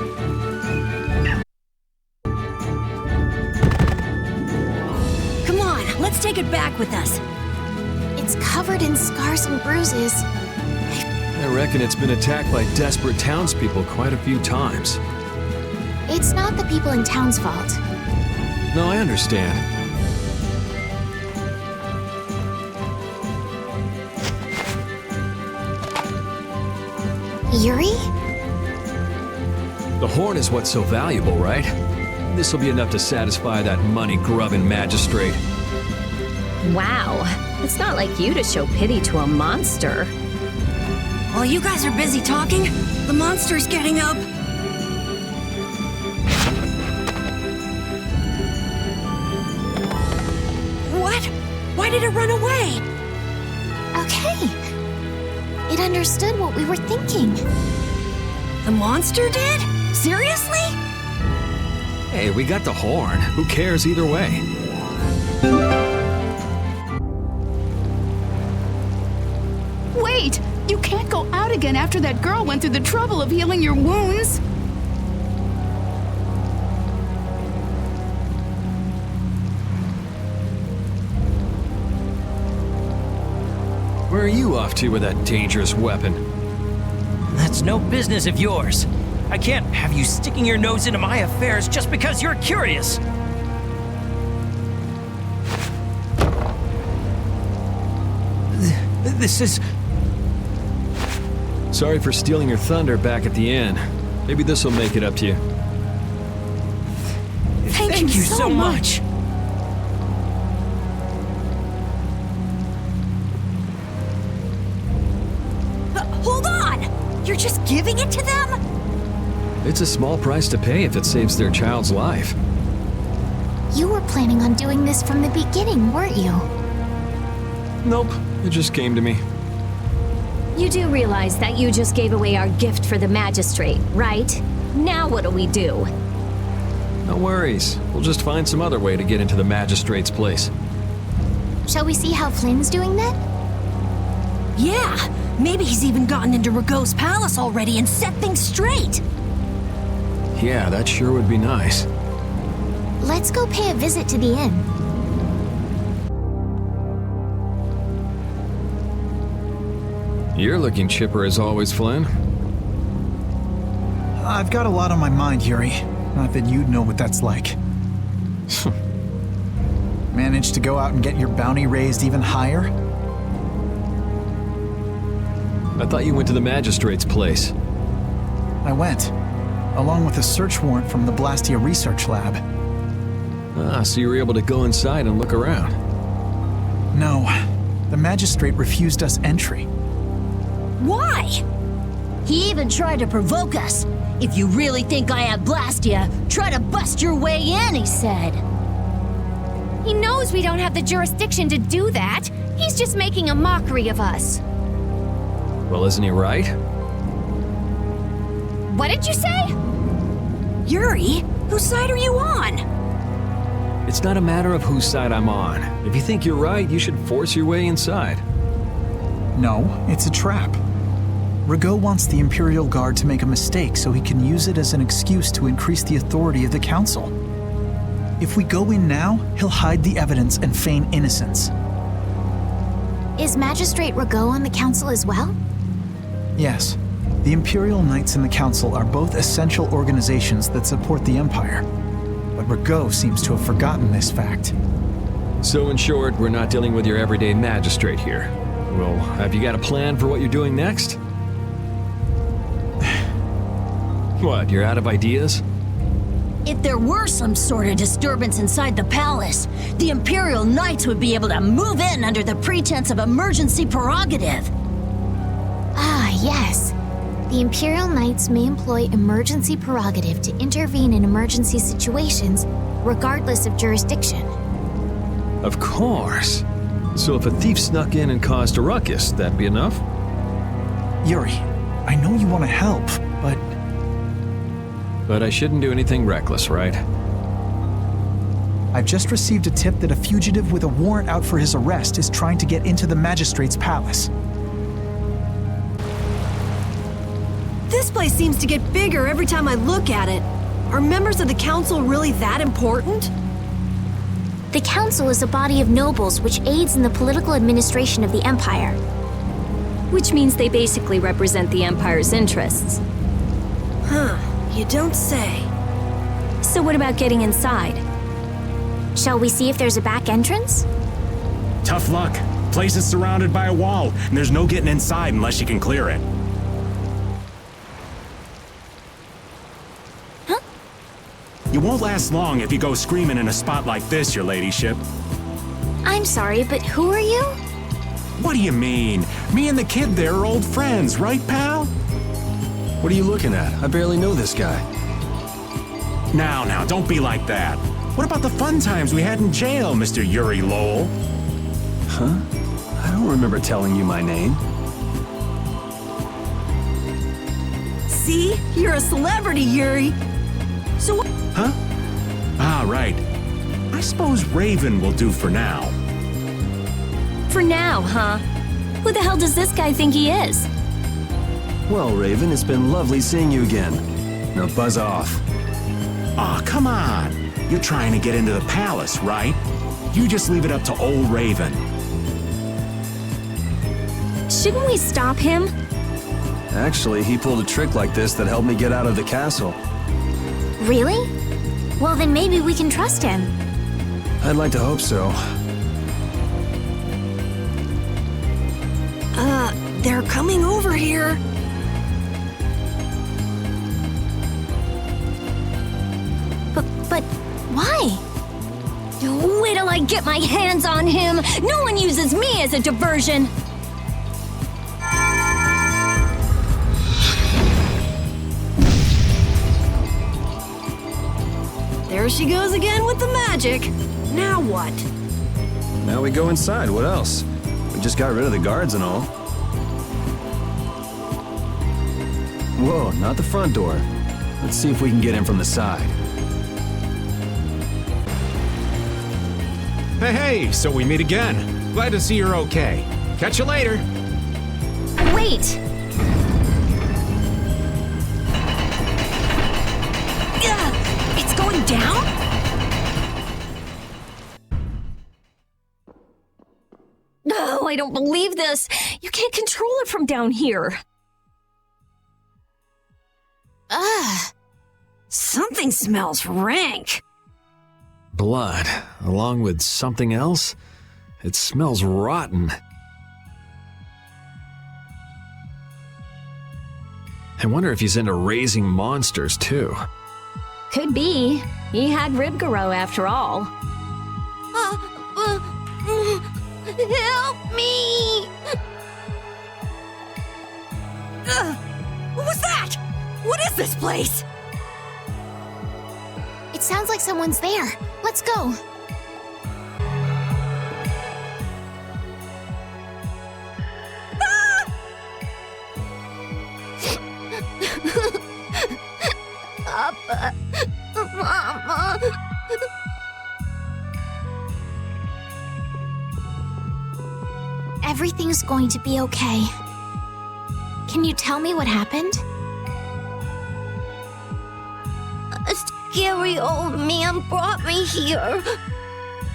Come on, let's take it back with us. It's covered in scars and bruises. I reckon it's been attacked by desperate townspeople quite a few times. It's not the people in town's fault. No, I understand. Yuri? The horn is what's so valuable, right? This'll be enough to satisfy that money-grubbing magistrate. Wow, it's not like you to show pity to a monster. While you guys are busy talking, the monster's getting up. What? Why did it run away? Okay. It understood what we were thinking. The monster did? Seriously? Hey, we got the horn. Who cares either way? Wait! You can't go out again after that girl went through the trouble of healing your wounds. Where are you off to with that dangerous weapon? That's no business of yours. I can't have you sticking your nose into my affairs just because you're curious. This is... Sorry for stealing your thunder back at the end. Maybe this'll make it up to you. Thank you so much. Hold on! You're just giving it to them? It's a small price to pay if it saves their child's life. You were planning on doing this from the beginning, weren't you? Nope, it just came to me. You do realize that you just gave away our gift for the magistrate, right? Now what'll we do? No worries. We'll just find some other way to get into the magistrate's place. Shall we see how Flynn's doing then? Yeah! Maybe he's even gotten into Ragot's palace already and set things straight! Yeah, that sure would be nice. Let's go pay a visit to the inn. You're looking chipper as always, Flynn. I've got a lot on my mind, Yuri. Not that you'd know what that's like. Managed to go out and get your bounty raised even higher? I thought you went to the magistrate's place. I went, along with a search warrant from the Blastia Research Lab. Ah, so you were able to go inside and look around. No, the magistrate refused us entry. Why? He even tried to provoke us. If you really think I have Blastia, try to bust your way in, he said. He knows we don't have the jurisdiction to do that. He's just making a mockery of us. Well, isn't he right? What did you say? Yuri, whose side are you on? It's not a matter of whose side I'm on. If you think you're right, you should force your way inside. No, it's a trap. Rigaud wants the Imperial Guard to make a mistake so he can use it as an excuse to increase the authority of the Council. If we go in now, he'll hide the evidence and feign innocence. Is Magistrate Rigaud on the Council as well? Yes. The Imperial Knights and the Council are both essential organizations that support the Empire. But Rigaud seems to have forgotten this fact. So in short, we're not dealing with your everyday magistrate here. Well, have you got a plan for what you're doing next? What, you're out of ideas? If there were some sort of disturbance inside the palace, the Imperial Knights would be able to move in under the pretense of emergency prerogative. Ah, yes. The Imperial Knights may employ emergency prerogative to intervene in emergency situations, regardless of jurisdiction. Of course. So if a thief snuck in and caused a ruckus, that'd be enough? Yuri, I know you want to help, but... But I shouldn't do anything reckless, right? I've just received a tip that a fugitive with a warrant out for his arrest is trying to get into the magistrate's palace. This place seems to get bigger every time I look at it. Are members of the council really that important? The Council is a body of nobles which aids in the political administration of the Empire. Which means they basically represent the Empire's interests. Huh, you don't say. So what about getting inside? Shall we see if there's a back entrance? Tough luck. Place is surrounded by a wall, and there's no getting inside unless you can clear it. Huh? You won't last long if you go screaming in a spot like this, your ladyship. I'm sorry, but who are you? What do you mean? Me and the kid there are old friends, right, pal? What are you looking at? I barely know this guy. Now, don't be like that. What about the fun times we had in jail, Mr. Yuri Lowell? Huh? I don't remember telling you my name. See? You're a celebrity, Yuri. So what? Huh? Ah, right. I suppose Raven will do for now. For now, huh? Who the hell does this guy think he is? Well, Raven, it's been lovely seeing you again. Now buzz off. Aw, come on. You're trying to get into the palace, right? You just leave it up to old Raven. Shouldn't we stop him? Actually, he pulled a trick like this that helped me get out of the castle. Really? Well, then maybe we can trust him. I'd like to hope so. They're coming over here. But why? Wait till I get my hands on him! No one uses me as a diversion! There she goes again with the magic. Now what? Now we go inside. What else? We just got rid of the guards and all. Whoa, not the front door. Let's see if we can get in from the side. Hey, so we meet again. Glad to see you're okay. Catch you later. Wait! It's going down? Oh, I don't believe this. You can't control it from down here. Something smells rank. Blood, along with something else? It smells rotten. I wonder if he's into raising monsters, too. Could be. He had Ribgaro after all. Help me! What was that? What is this place? It sounds like someone's there. Let's go. Papa, Mama. Everything's going to be okay. Can you tell me what happened? A scary old man brought me here.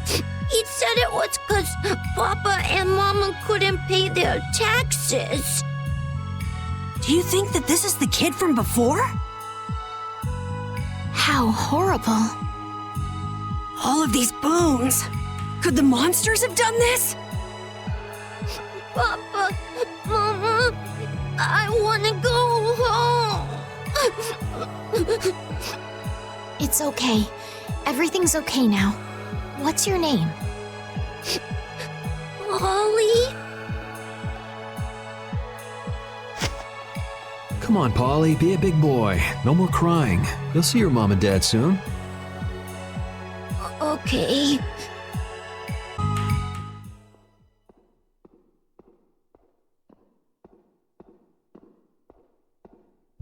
He said it was because Papa and Mama couldn't pay their taxes. Do you think that this is the kid from before? How horrible. All of these bones. Could the monsters have done this? Papa, Mama, I want to go home. It's okay. Everything's okay now. What's your name? Ollie? Come on, Polly, be a big boy. No more crying. You'll see your mom and dad soon. Okay.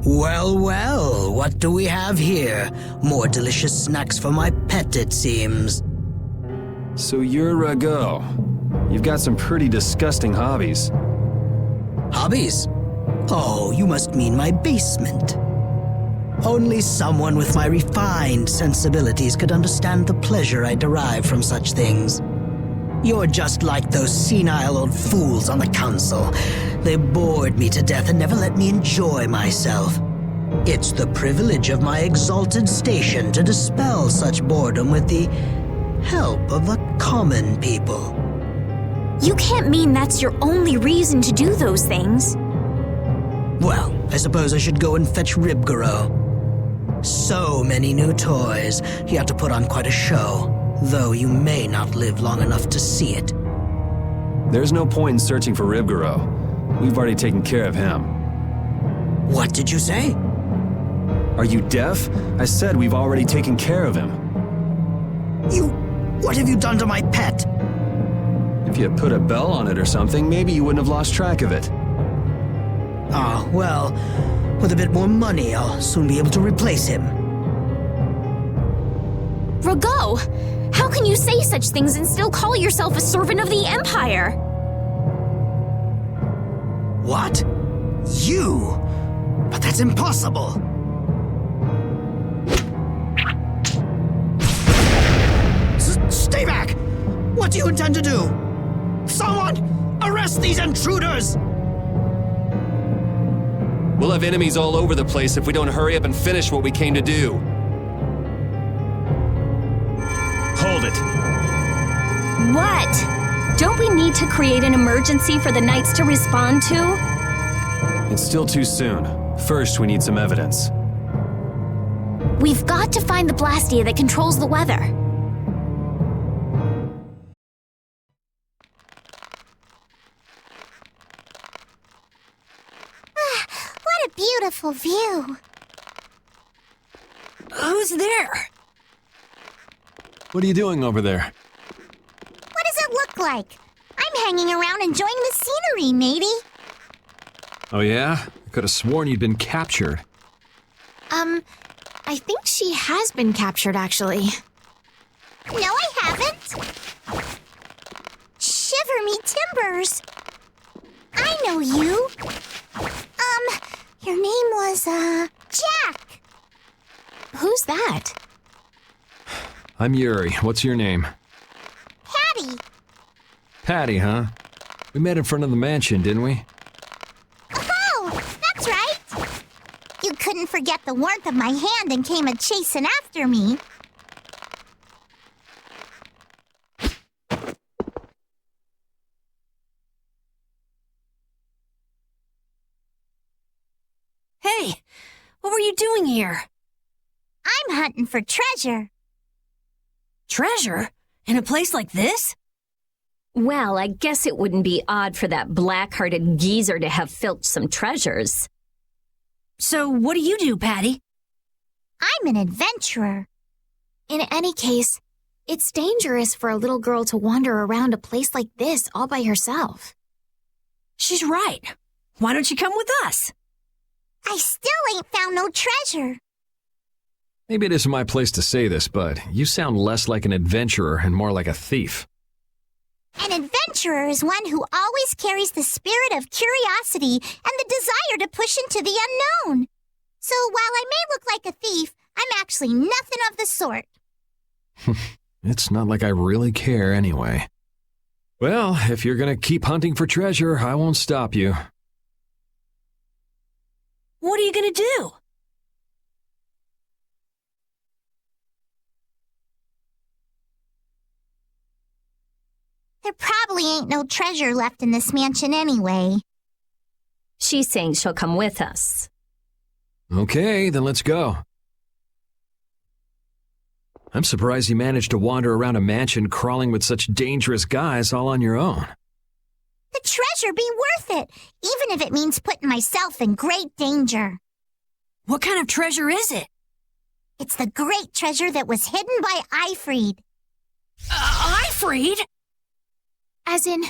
Well, well, what do we have here? More delicious snacks for my pet, it seems. So you're a go. You've got some pretty disgusting hobbies. Hobbies? Oh, you must mean my basement. Only someone with my refined sensibilities could understand the pleasure I derive from such things. You're just like those senile old fools on the council. They bored me to death and never let me enjoy myself. It's the privilege of my exalted station to dispel such boredom with the help of the common people. You can't mean that's your only reason to do those things. Well, I suppose I should go and fetch Ribgaro. So many new toys. You have to put on quite a show, though you may not live long enough to see it. There's no point in searching for Ribgaro. We've already taken care of him. What did you say? Are you deaf? I said we've already taken care of him. What have you done to my pet? If you had put a bell on it or something, maybe you wouldn't have lost track of it. Ah, well, with a bit more money, I'll soon be able to replace him. Rago! How can you say such things and still call yourself a servant of the Empire? What? You? But that's impossible! Stay back! What do you intend to do? Someone! Arrest these intruders! We'll have enemies all over the place if we don't hurry up and finish what we came to do. Hold it. What? Don't we need to create an emergency for the Knights to respond to? It's still too soon. First, we need some evidence. We've got to find the Blastia that controls the weather. What a beautiful view. Who's there? What are you doing over there? What does it look like? I'm hanging around enjoying the scenery, matey. Oh yeah? I could have sworn you'd been captured. I think she has been captured, actually. No, I haven't. Shiver me timbers. I know you. Your name was, Jack. Who's that? I'm Yuri. What's your name? Patty. Patty, huh? We met in front of the mansion, didn't we? Oh, that's right. You couldn't forget the warmth of my hand and came a-chasing after me. What were you doing here? I'm hunting for treasure. Treasure? In a place like this? Well, I guess it wouldn't be odd for that black-hearted geezer to have filched some treasures. So what do you do, Patty? I'm an adventurer. In any case, it's dangerous for a little girl to wander around a place like this all by herself. She's right. Why don't you come with us? I still ain't found no treasure. Maybe it isn't my place to say this, but you sound less like an adventurer and more like a thief. An adventurer is one who always carries the spirit of curiosity and the desire to push into the unknown. So while I may look like a thief, I'm actually nothing of the sort. It's not like I really care anyway. Well, if you're gonna keep hunting for treasure, I won't stop you. What are you gonna do? There probably ain't no treasure left in this mansion anyway. She's saying she'll come with us. Okay, then let's go. I'm surprised you managed to wander around a mansion crawling with such dangerous guys all on your own. The treasure be worth it, even if it means putting myself in great danger. What kind of treasure is it? It's the great treasure that was hidden by Ifried. Ifried? As in,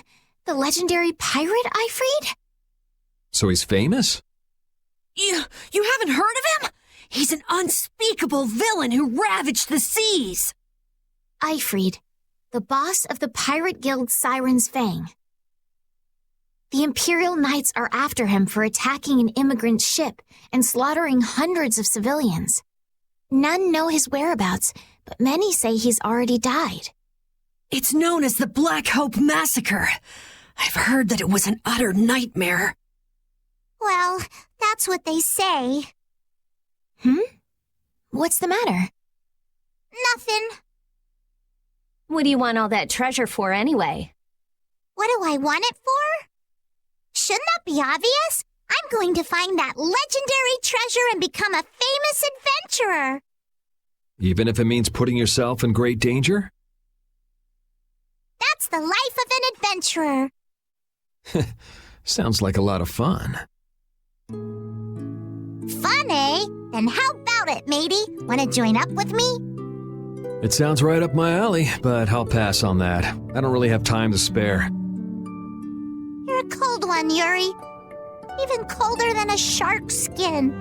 the legendary pirate Ifried? So he's famous? You haven't heard of him? He's an unspeakable villain who ravaged the seas. Ifried, the boss of the pirate guild Siren's Fang. The Imperial Knights are after him for attacking an immigrant ship and slaughtering hundreds of civilians. None know his whereabouts, but many say he's already died. It's known as the Black Hope Massacre. I've heard that it was an utter nightmare. Well, that's what they say. What's the matter? Nothing. What do you want all that treasure for anyway? What do I want it for? Shouldn't that be obvious? I'm going to find that legendary treasure and become a famous adventurer. Even if it means putting yourself in great danger? That's the life of an adventurer. Sounds like a lot of fun. Fun, eh? Then how about it, matey? Want to join up with me? It sounds right up my alley, but I'll pass on that. I don't really have time to spare. You're a cold one, Yuri. Even colder than a shark's skin.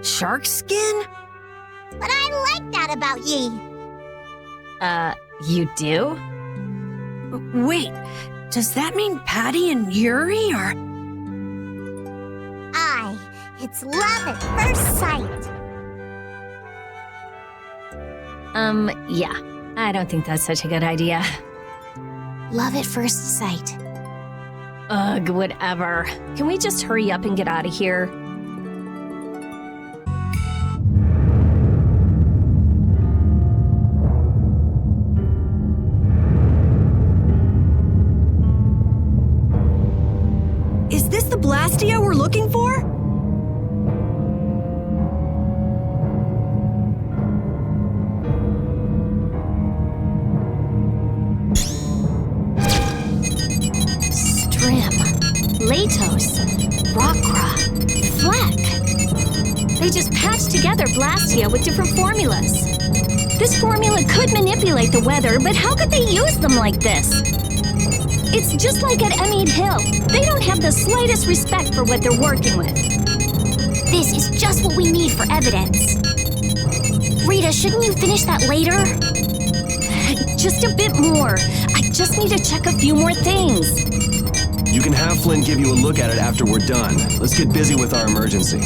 Shark skin? But I like that about ye. You do? Wait, does that mean Patty and Yuri are... Aye, it's love at first sight. Yeah. I don't think that's such a good idea. Love at first sight. Ugh, whatever. Can we just hurry up and get out of here? Is this the Blastia we're looking for? Latos, Rockra, Fleck. They just patched together Blastia with different formulas. This formula could manipulate the weather, but how could they use them like this? It's just like at Emmead Hill. They don't have the slightest respect for what they're working with. This is just what we need for evidence. Rita, shouldn't you finish that later? Just a bit more. I just need to check a few more things. You can have Flynn give you a look at it after we're done. Let's get busy with our emergency.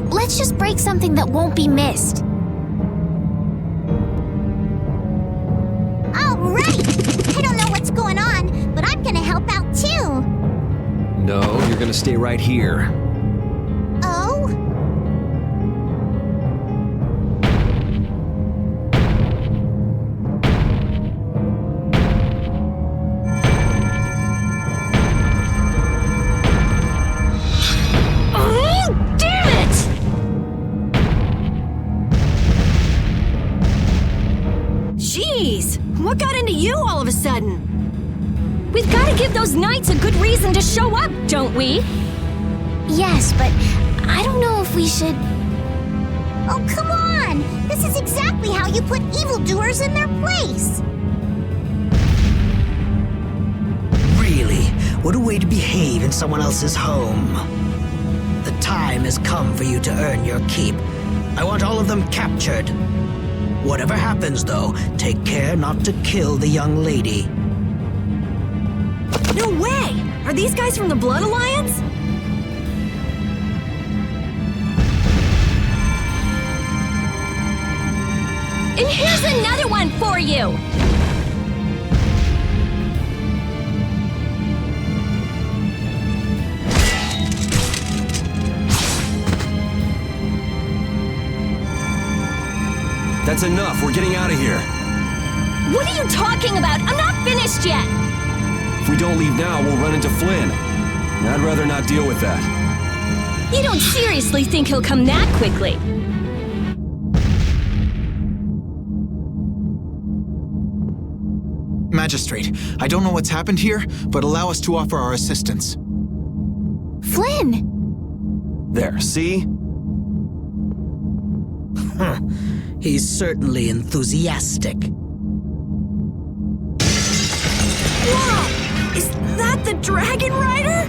Let's just break something that won't be missed. All right! I don't know what's going on, but I'm gonna help out too. No, you're gonna stay right here. Oh? give those knights a good reason to show up, don't we? Yes, but I don't know if we should... Oh, come on! This is exactly how you put evildoers in their place! Really? What a way to behave in someone else's home. The time has come for you to earn your keep. I want all of them captured. Whatever happens, though, take care not to kill the young lady. No way! Are these guys from the Blood Alliance? And here's another one for you! That's enough. We're getting out of here. What are you talking about? I'm not finished yet! If we don't leave now, we'll run into Flynn. And I'd rather not deal with that. You don't seriously think he'll come that quickly? Magistrate, I don't know what's happened here, but allow us to offer our assistance. Flynn! There, see? He's certainly enthusiastic. Whoa! Is that the Dragon Rider?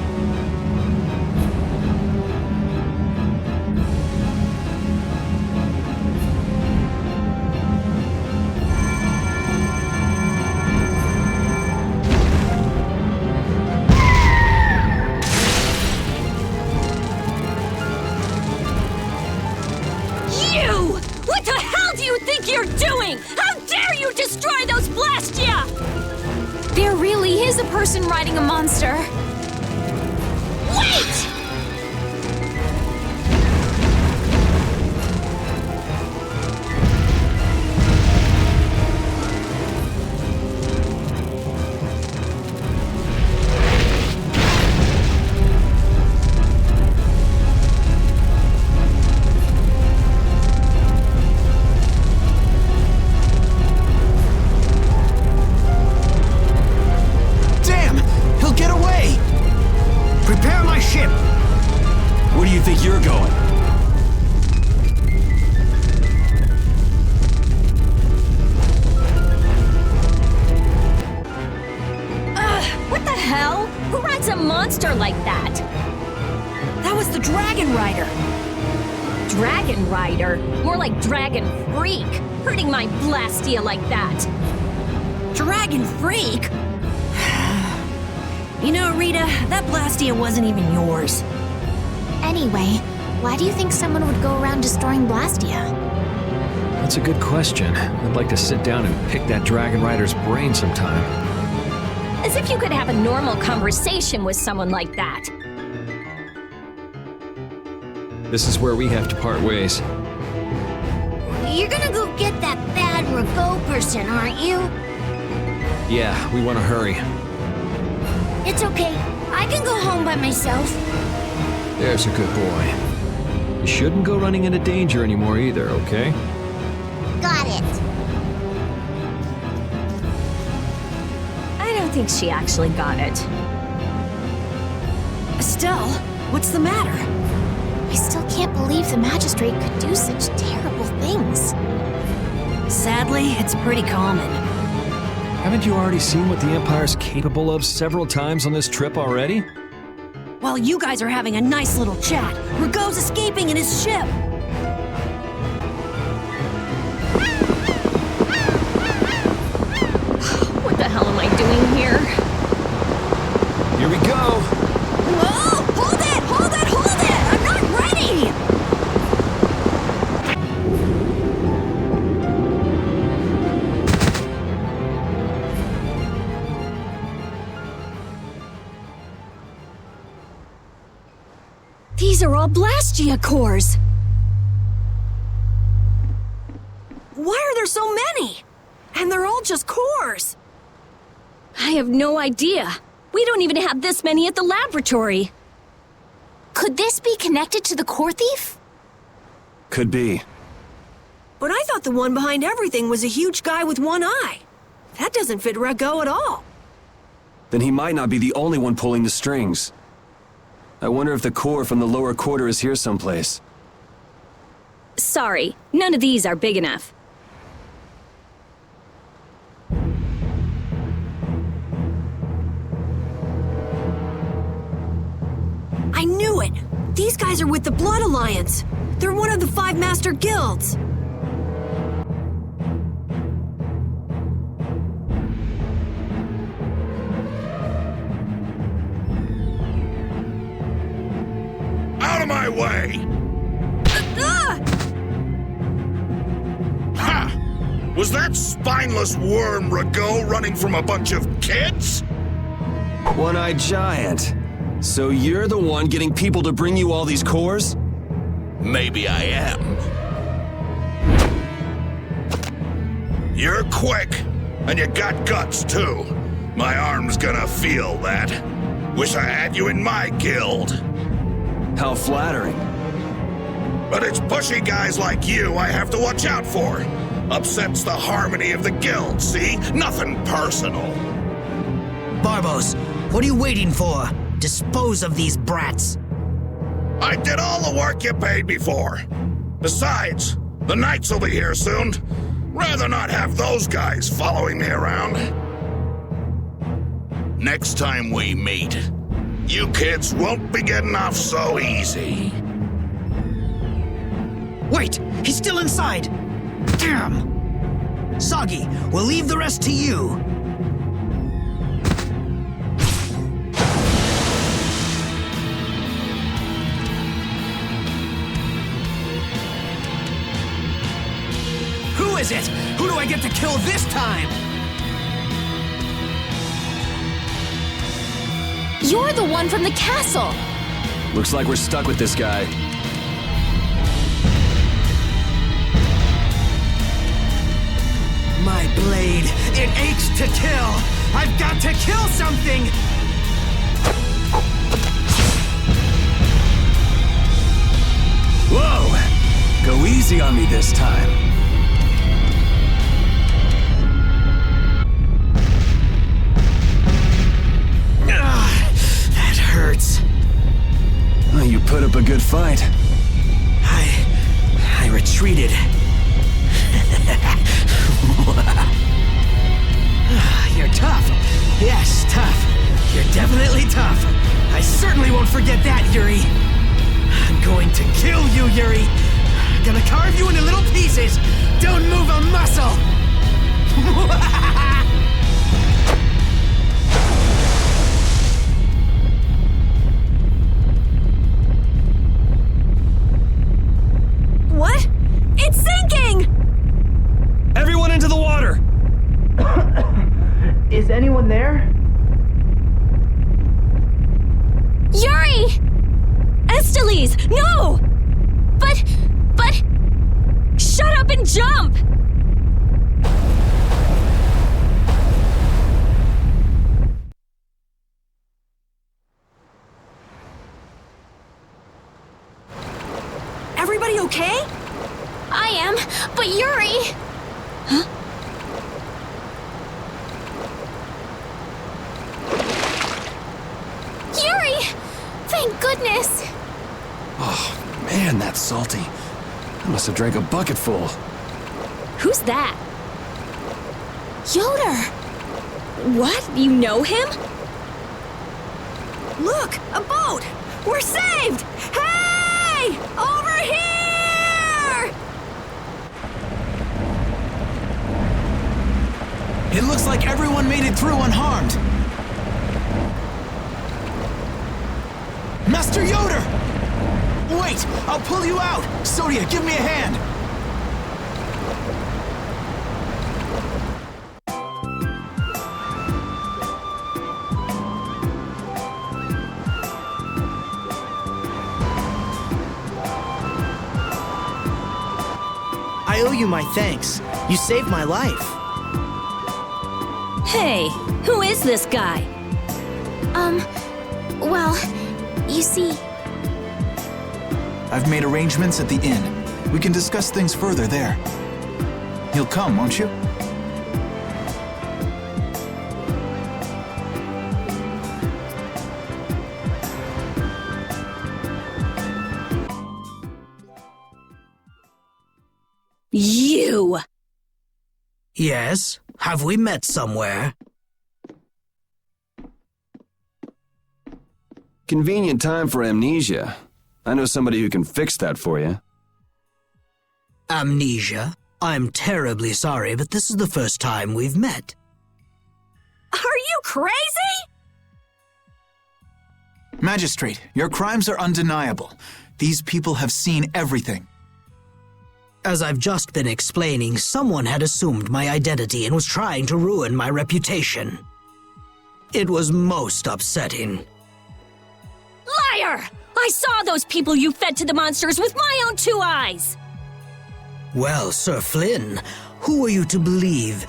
What the hell do you think you're doing? How dare you destroy those Blastia! There really is a person riding a monster. Wait! Where do you think you're going? What the hell? Who rides a monster like that? That was the Dragon Rider. Dragon Rider? More like Dragon Freak. Hurting my Blastia like that. Dragon Freak? You know, Rita, that Blastia wasn't even yours. Anyway, why do you think someone would go around destroying Blastia? That's a good question. I'd like to sit down and pick that Dragon Rider's brain sometime. As if you could have a normal conversation with someone like that. This is where we have to part ways. You're gonna go get that bad Rago person, aren't you? Yeah, we want to hurry. It's okay. I can go home by myself. There's a good boy. You shouldn't go running into danger anymore either, okay? Got it. I don't think she actually got it. Estelle, what's the matter? I still can't believe the magistrate could do such terrible things. Sadly, it's pretty common. Haven't you already seen what the Empire's capable of several times on this trip already? While you guys are having a nice little chat, Rago's escaping in his ship. What the hell am I doing here? Here we go! Whoa! Hold it! Hold it! Hold it! I'm not ready! These are all Blastia cores! Why are there so many? And they're all just cores! I have no idea. We don't even have this many at the laboratory. Could this be connected to the core thief? Could be. But I thought the one behind everything was a huge guy with one eye. That doesn't fit Rago at all. then he might not be the only one pulling the strings. I wonder if the core from the lower quarter is here someplace. Sorry, none of these are big enough. I knew it! These guys are with the Blood Alliance. They're one of the 5 master guilds. Out of my way! Ha! Was that spineless worm Rago running from a bunch of kids? One-eyed giant. So you're the one getting people to bring you all these cores? Maybe I am. You're quick, and you got guts too. My arm's gonna feel that. Wish I had you in my guild. How flattering. But it's pushy guys like you I have to watch out for. Upsets the harmony of the guild, see? Nothing personal. Barbos, what are you waiting for? Dispose of these brats. I did all the work you paid me for. Besides, the Knights will be here soon. Rather not have those guys following me around. Next time we meet, you kids won't be getting off so easy. Wait, he's still inside. Damn. Soggy, we'll leave the rest to you. Who is it? Who do I get to kill this time? You're the one from the castle! Looks like we're stuck with this guy. My blade, it aches to kill! I've got to kill something! Whoa! Go easy on me this time. That hurts. Well, you put up a good fight. I retreated. You're tough. Yes, tough. You're definitely tough. I certainly won't forget that, Yuri. I'm going to kill you, Yuri. I'm gonna carve you into little pieces. Don't move a muscle. What? It's sinking! Everyone into the water! Is anyone there? Yuri! Esteliz, no! But... Shut up and jump! Everybody okay? I am, but Yuri... Huh? Yuri! Thank goodness! Oh, man, that's salty. I must have drank a bucketful. Who's that? Yoder! What? You know him? Look, a boat! We're saved! Hey! Over here! It looks like everyone made it through unharmed. Master Yoder! Wait, I'll pull you out! Sodia, give me a hand! I owe you my thanks. You saved my life. Hey, who is this guy? Well, you see... I've made arrangements at the inn. We can discuss things further there. You'll come, won't you? You! Yes? Have we met somewhere? Convenient time for amnesia. I know somebody who can fix that for you. Amnesia? I'm terribly sorry, but this is the first time we've met. Are you crazy? Magistrate, your crimes are undeniable. These people have seen everything. As I've just been explaining, someone had assumed my identity and was trying to ruin my reputation. It was most upsetting. Liar! I saw those people you fed to the monsters with my own 2 eyes! Well, Sir Flynn, who are you to believe?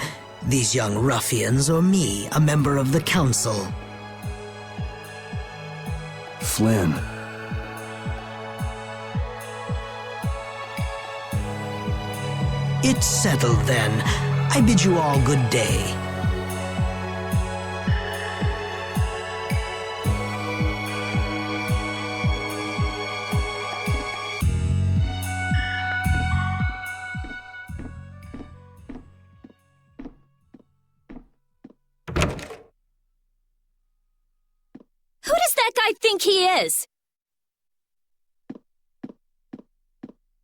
These young ruffians or me, a member of the council? Flynn. It's settled then. I bid you all good day. Who does that guy think he is?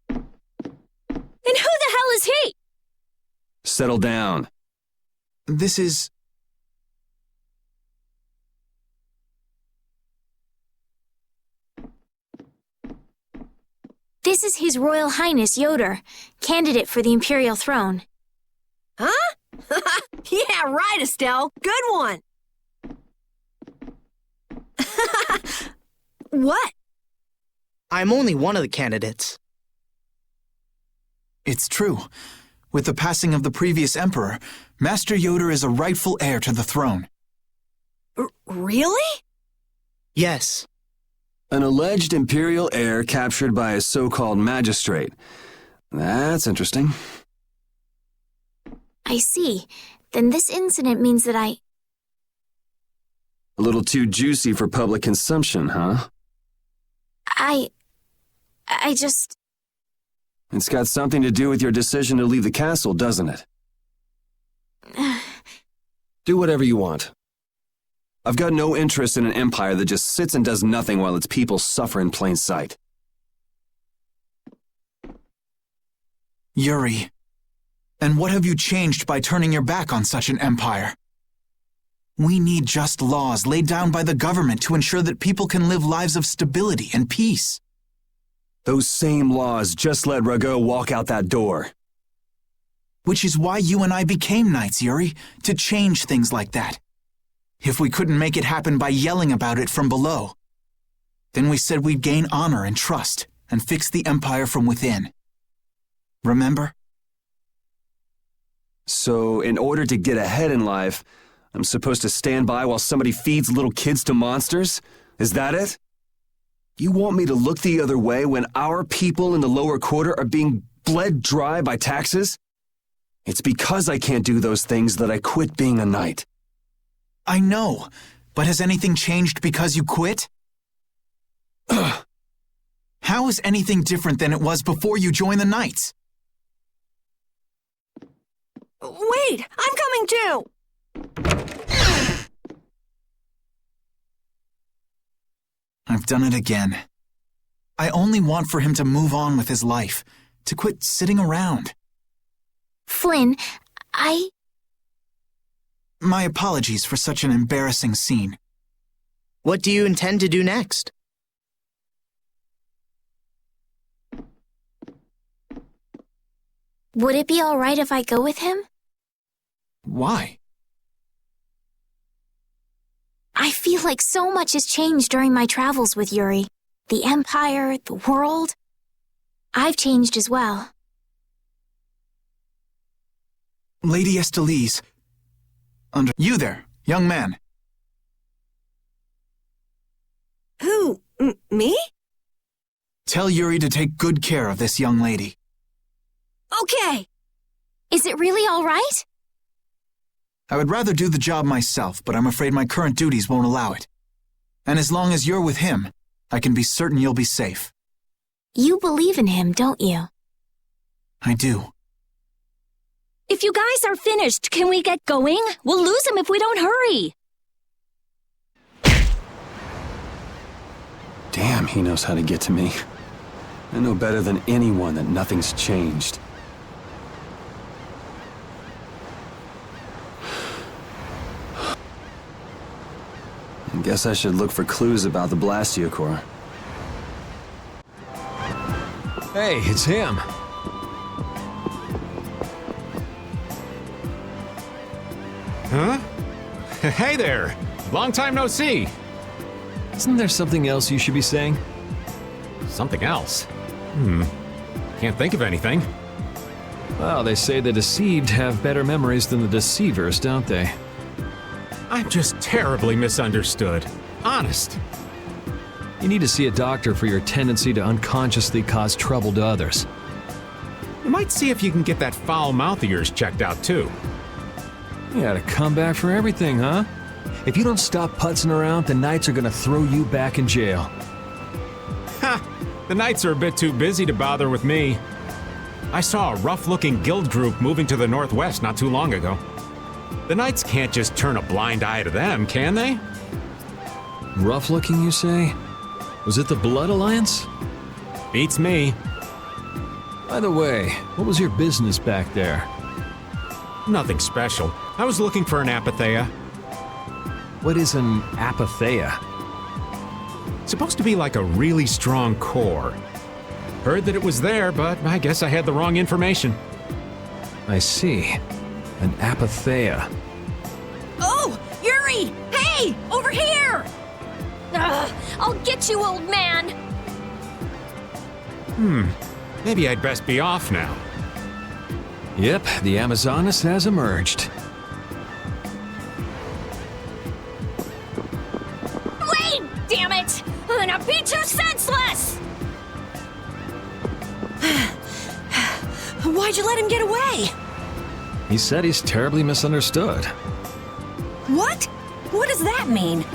And who the hell is he? Settle down. This is... This is His Royal Highness Yoder, candidate for the Imperial throne. Huh? Yeah, right, Estelle. Good one. What? I'm only one of the candidates. It's true. With the passing of the previous emperor, Master Yoder is a rightful heir to the throne. Really? Yes. An alleged imperial heir captured by a so-called magistrate. That's interesting. I see. Then this incident means that A little too juicy for public consumption, huh? I just... It's got something to do with your decision to leave the castle, doesn't it? Do whatever you want. I've got no interest in an empire that just sits and does nothing while its people suffer in plain sight. Yuri. And what have you changed by turning your back on such an empire? We need just laws laid down by the government to ensure that people can live lives of stability and peace. Those same laws just let Rago walk out that door. Which is why you and I became knights, Yuri, to change things like that. If we couldn't make it happen by yelling about it from below, then we said we'd gain honor and trust and fix the empire from within. Remember? So, in order to get ahead in life, I'm supposed to stand by while somebody feeds little kids to monsters? Is that it? You want me to look the other way when our people in the lower quarter are being bled dry by taxes? It's because I can't do those things that I quit being a knight. I know, but has anything changed because you quit? How is anything different than it was before you joined the Knights? Wait, I'm coming too! I've done it again. I only want for him to move on with his life, to quit sitting around. Flynn, My apologies for such an embarrassing scene. What do you intend to do next? would it be all right if I go with him? Why? I feel like so much has changed during my travels with Yuri. The Empire, the world. I've changed as well. Lady Estelise. You there, young man. Who? Me? Tell Yuri to take good care of this young lady. Okay. Is it really all right? I would rather do the job myself, but I'm afraid my current duties won't allow it. And as long as you're with him, I can be certain you'll be safe. You believe in him, don't you? I do. If you guys are finished, can we get going? We'll lose him if we don't hurry. Damn, he knows how to get to me. I know better than anyone that nothing's changed. I guess I should look for clues about the Blastia Core. Hey, it's him. Huh? Hey there! Long time no see! Isn't there something else you should be saying? Something else? Can't think of anything. Well, they say the deceived have better memories than the deceivers, don't they? I'm just terribly misunderstood. Honest. You need to see a doctor for your tendency to unconsciously cause trouble to others. You might see if you can get that foul mouth of yours checked out, too. You got a comeback for everything, huh? If you don't stop putzing around, the Knights are gonna throw you back in jail. Ha! The Knights are a bit too busy to bother with me. I saw a rough-looking guild group moving to the northwest not too long ago. The Knights can't just turn a blind eye to them, can they? Rough-looking, you say? Was it the Blood Alliance? Beats me. By the way, what was your business back there? Nothing special. I was looking for an apatheia. What is an apatheia? Supposed to be like a really strong core. Heard that it was there, but I guess I had the wrong information. I see. An apatheia. Oh! Yuri! Hey! Over here! I'll get you, old man! Maybe I'd best be off now. Yep, the Amazonas has emerged. Wait! Damn it! I'm gonna beat you senseless! Why'd you let him get away? He said he's terribly misunderstood. What? What does that mean?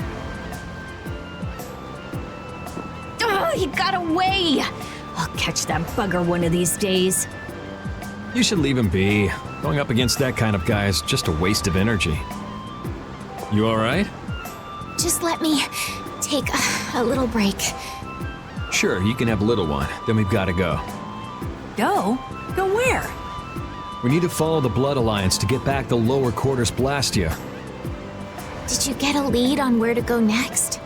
Oh, he got away! I'll catch that bugger one of these days. You should leave him be. Going up against that kind of guy is just a waste of energy. You alright? Just let me take a little break. Sure, you can have a little one. Then we've got to go. Go? Go where? We need to follow the Blood Alliance to get back the lower quarters Blastia. Did you get a lead on where to go next?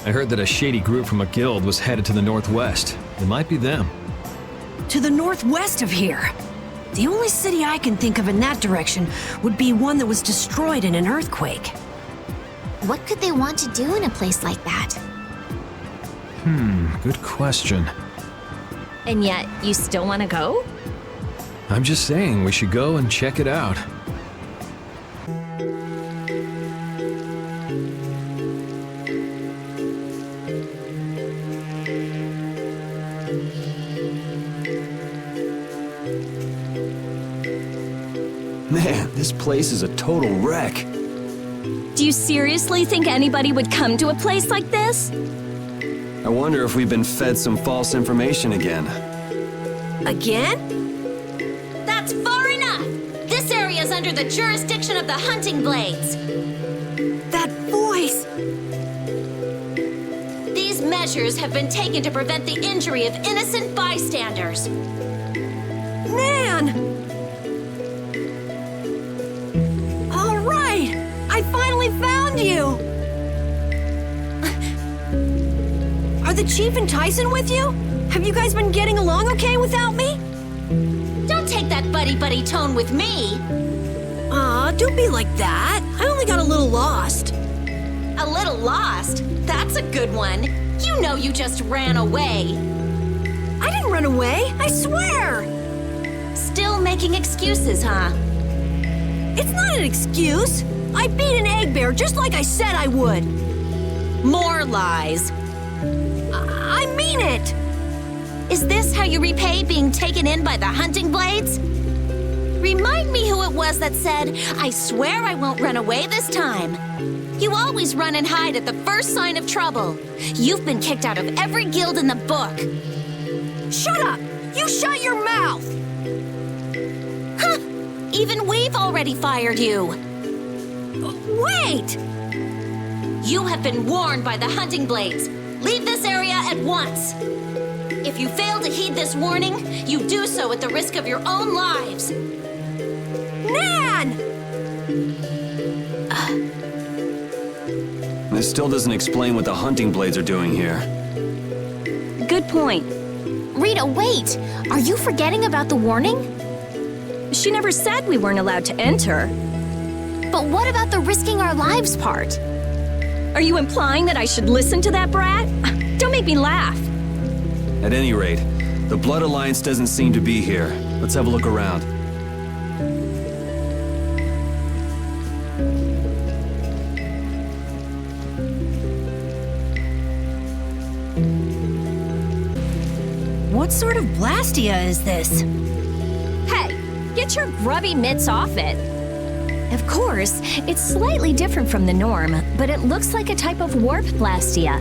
I heard that a shady group from a guild was headed to the northwest. It might be them. To the northwest of here. The only city I can think of in that direction would be one that was destroyed in an earthquake. What could they want to do in a place like that? Good question. And yet, you still want to go? I'm just saying we should go and check it out. Man, this place is a total wreck. Do you seriously think anybody would come to a place like this? I wonder if we've been fed some false information again. Again? That's far enough! This area is under the jurisdiction of the Hunting Blades. That voice! These measures have been taken to prevent the injury of innocent bystanders. Man! All right! I finally found you! Are the Chief and Tyson with you? Have you guys been getting along okay without me? Don't take that buddy-buddy tone with me. Aw, don't be like that. I only got a little lost. A little lost? That's a good one. You know you just ran away. I didn't run away, I swear! Still making excuses, huh? It's not an excuse. I beat an egg bear just like I said I would. More lies. I mean it! Is this how you repay being taken in by the Hunting Blades? Remind me who it was that said, "I swear I won't run away this time." You always run and hide at the first sign of trouble. You've been kicked out of every guild in the book. Shut up! You shut your mouth! Huh! Even we've already fired you. Wait! You have been warned by the hunting blades. Leave this area at once. If you fail to heed this warning, you do so at the risk of your own lives. Nan! This still doesn't explain what the hunting blades are doing here. Good point. Rita, wait! Are you forgetting about the warning? She never said we weren't allowed to enter. But what about the risking our lives part? Are you implying that I should listen to that brat? Don't make me laugh. At any rate, the Blood Alliance doesn't seem to be here. Let's have a look around. What sort of Blastia is this? Hey, get your grubby mitts off it. Of course, it's slightly different from the norm, but it looks like a type of warp Blastia.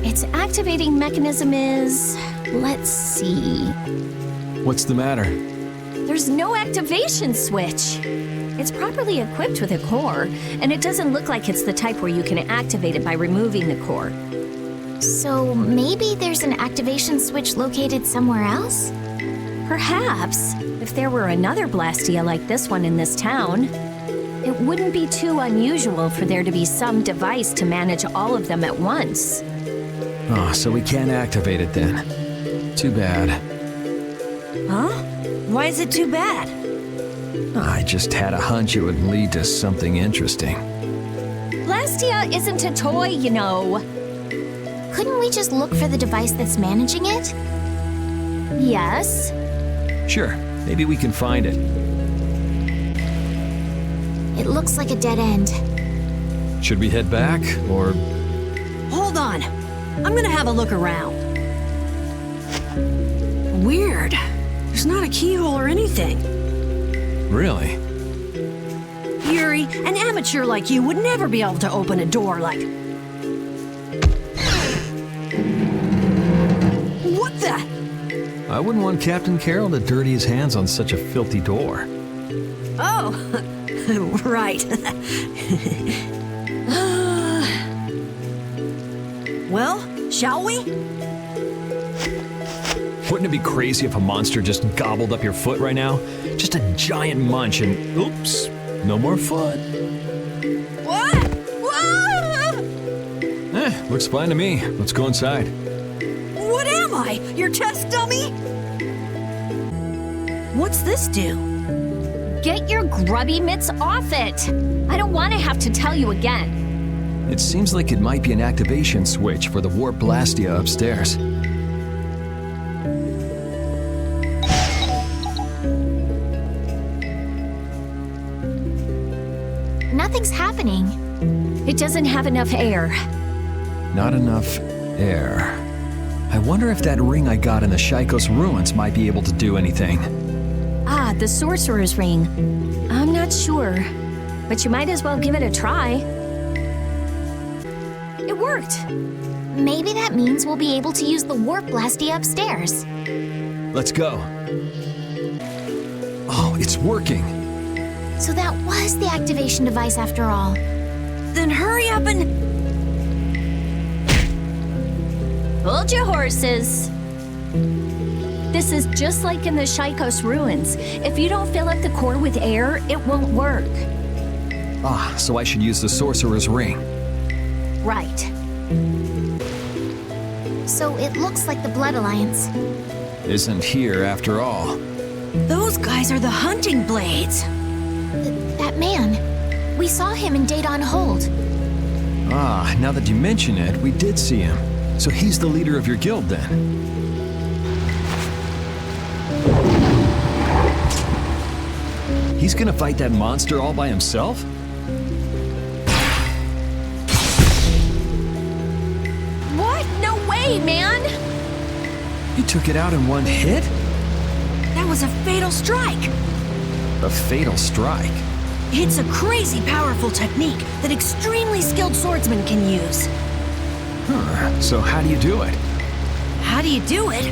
Its activating mechanism is... let's see... What's the matter? There's no activation switch. It's properly equipped with a core, and it doesn't look like it's the type where you can activate it by removing the core. So maybe there's an activation switch located somewhere else? Perhaps, if there were another Blastia like this one in this town, it wouldn't be too unusual for there to be some device to manage all of them at once. Oh, so we can't activate it then. Too bad. Huh? Why is it too bad? I just had a hunch it would lead to something interesting. Blastia isn't a toy, you know. Couldn't we just look for the device that's managing it? Yes. Sure, maybe we can find it. It looks like a dead end. Should we head back, or... Hold on. I'm gonna have a look around. Weird. There's not a keyhole or anything. Really? Yuri, an amateur like you would never be able to open a door like... What the? I wouldn't want Captain Carroll to dirty his hands on such a filthy door. Oh, right. Well, shall we? Wouldn't it be crazy if a monster just gobbled up your foot right now? Just a giant munch and, oops, no more foot. What? Whoa! Looks fine to me. Let's go inside. What am I? Your test dummy? What's this do? Get your grubby mitts off it! I don't want to have to tell you again. It seems like it might be an activation switch for the warp Blastia upstairs. Nothing's happening. It doesn't have enough air. Not enough air. I wonder if that ring I got in the Shaikos ruins might be able to do anything. Ah, the Sorcerer's Ring. I'm not sure, but you might as well give it a try. It worked. Maybe that means we'll be able to use the warp Blastia upstairs. Let's go. Oh, it's working. So that was the activation device after all. Then hurry up and... Hold your horses. This is just like in the Shaikos ruins. If you don't fill up the core with air, it won't work. Ah, so I should use the Sorcerer's Ring. Right. So it looks like the Blood Alliance. Isn't here after all. Those guys are the hunting blades. That man. We saw him in Date on Hold. Ah, now that you mention it, we did see him. So he's the leader of your guild then. He's gonna fight that monster all by himself? What? No way, man! You took it out in one hit? That was a fatal strike. A fatal strike? It's a crazy powerful technique that extremely skilled swordsmen can use. Huh, so how do you do it? How do you do it?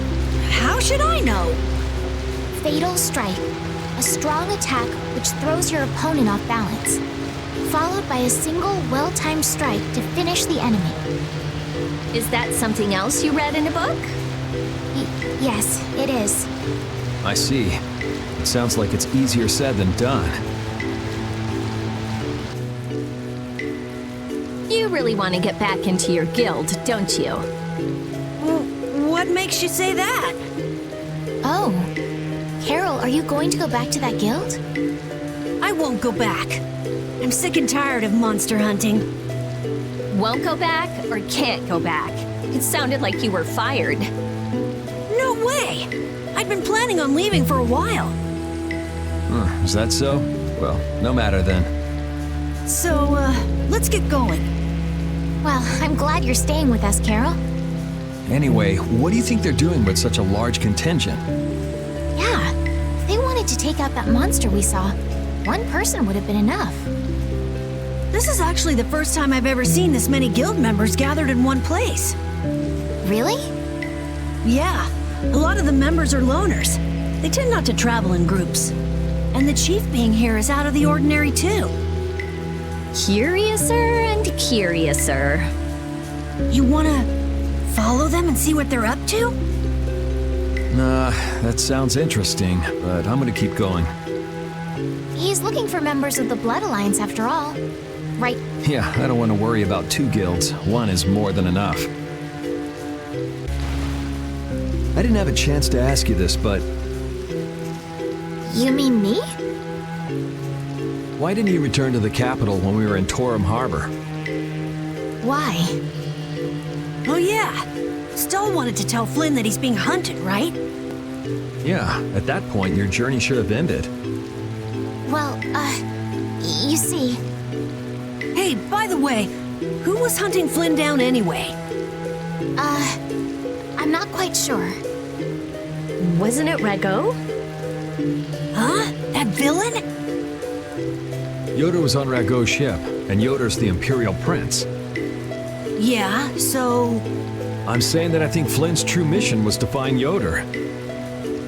How should I know? Fatal strike. a strong attack which throws your opponent off balance, followed by a single well-timed strike to finish the enemy. Is that something else you read in a book? Yes, it is. I see. It sounds like it's easier said than done. You really want to get back into your guild, don't you? What makes you say that? Oh. Carol, are you going to go back to that guild? I won't go back. I'm sick and tired of monster hunting. Won't go back or can't go back? It sounded like you were fired. No way! I'd been planning on leaving for a while. Is that so? Well, no matter then. So, let's get going. Well, I'm glad you're staying with us, Carol. Anyway, what do you think they're doing with such a large contingent? Yeah, if they wanted to take out that monster we saw, one person would have been enough. This is actually the first time I've ever seen this many guild members gathered in one place. Really? Yeah, a lot of the members are loners. They tend not to travel in groups. And the chief being here is out of the ordinary too. Curiouser and curiouser. You wanna follow them and see what they're up to? Nah, that sounds interesting, but I'm gonna keep going. He's looking for members of the Blood Alliance after all. Right? Yeah, I don't want to worry about 2 guilds. One is more than enough. I didn't have a chance to ask you this, but... You mean me? Why didn't you return to the capital when we were in Torum Harbor? Why? Oh yeah. Stell wanted to tell Flynn that he's being hunted, right? Yeah, at that point your journey should have ended. Well, you see... Hey, by the way, who was hunting Flynn down anyway? I'm not quite sure. Wasn't it Rego? Huh? That villain? Yoder was on Rago's ship, and Yoder's the Imperial Prince. Yeah, so... I'm saying that I think Flynn's true mission was to find Yoder.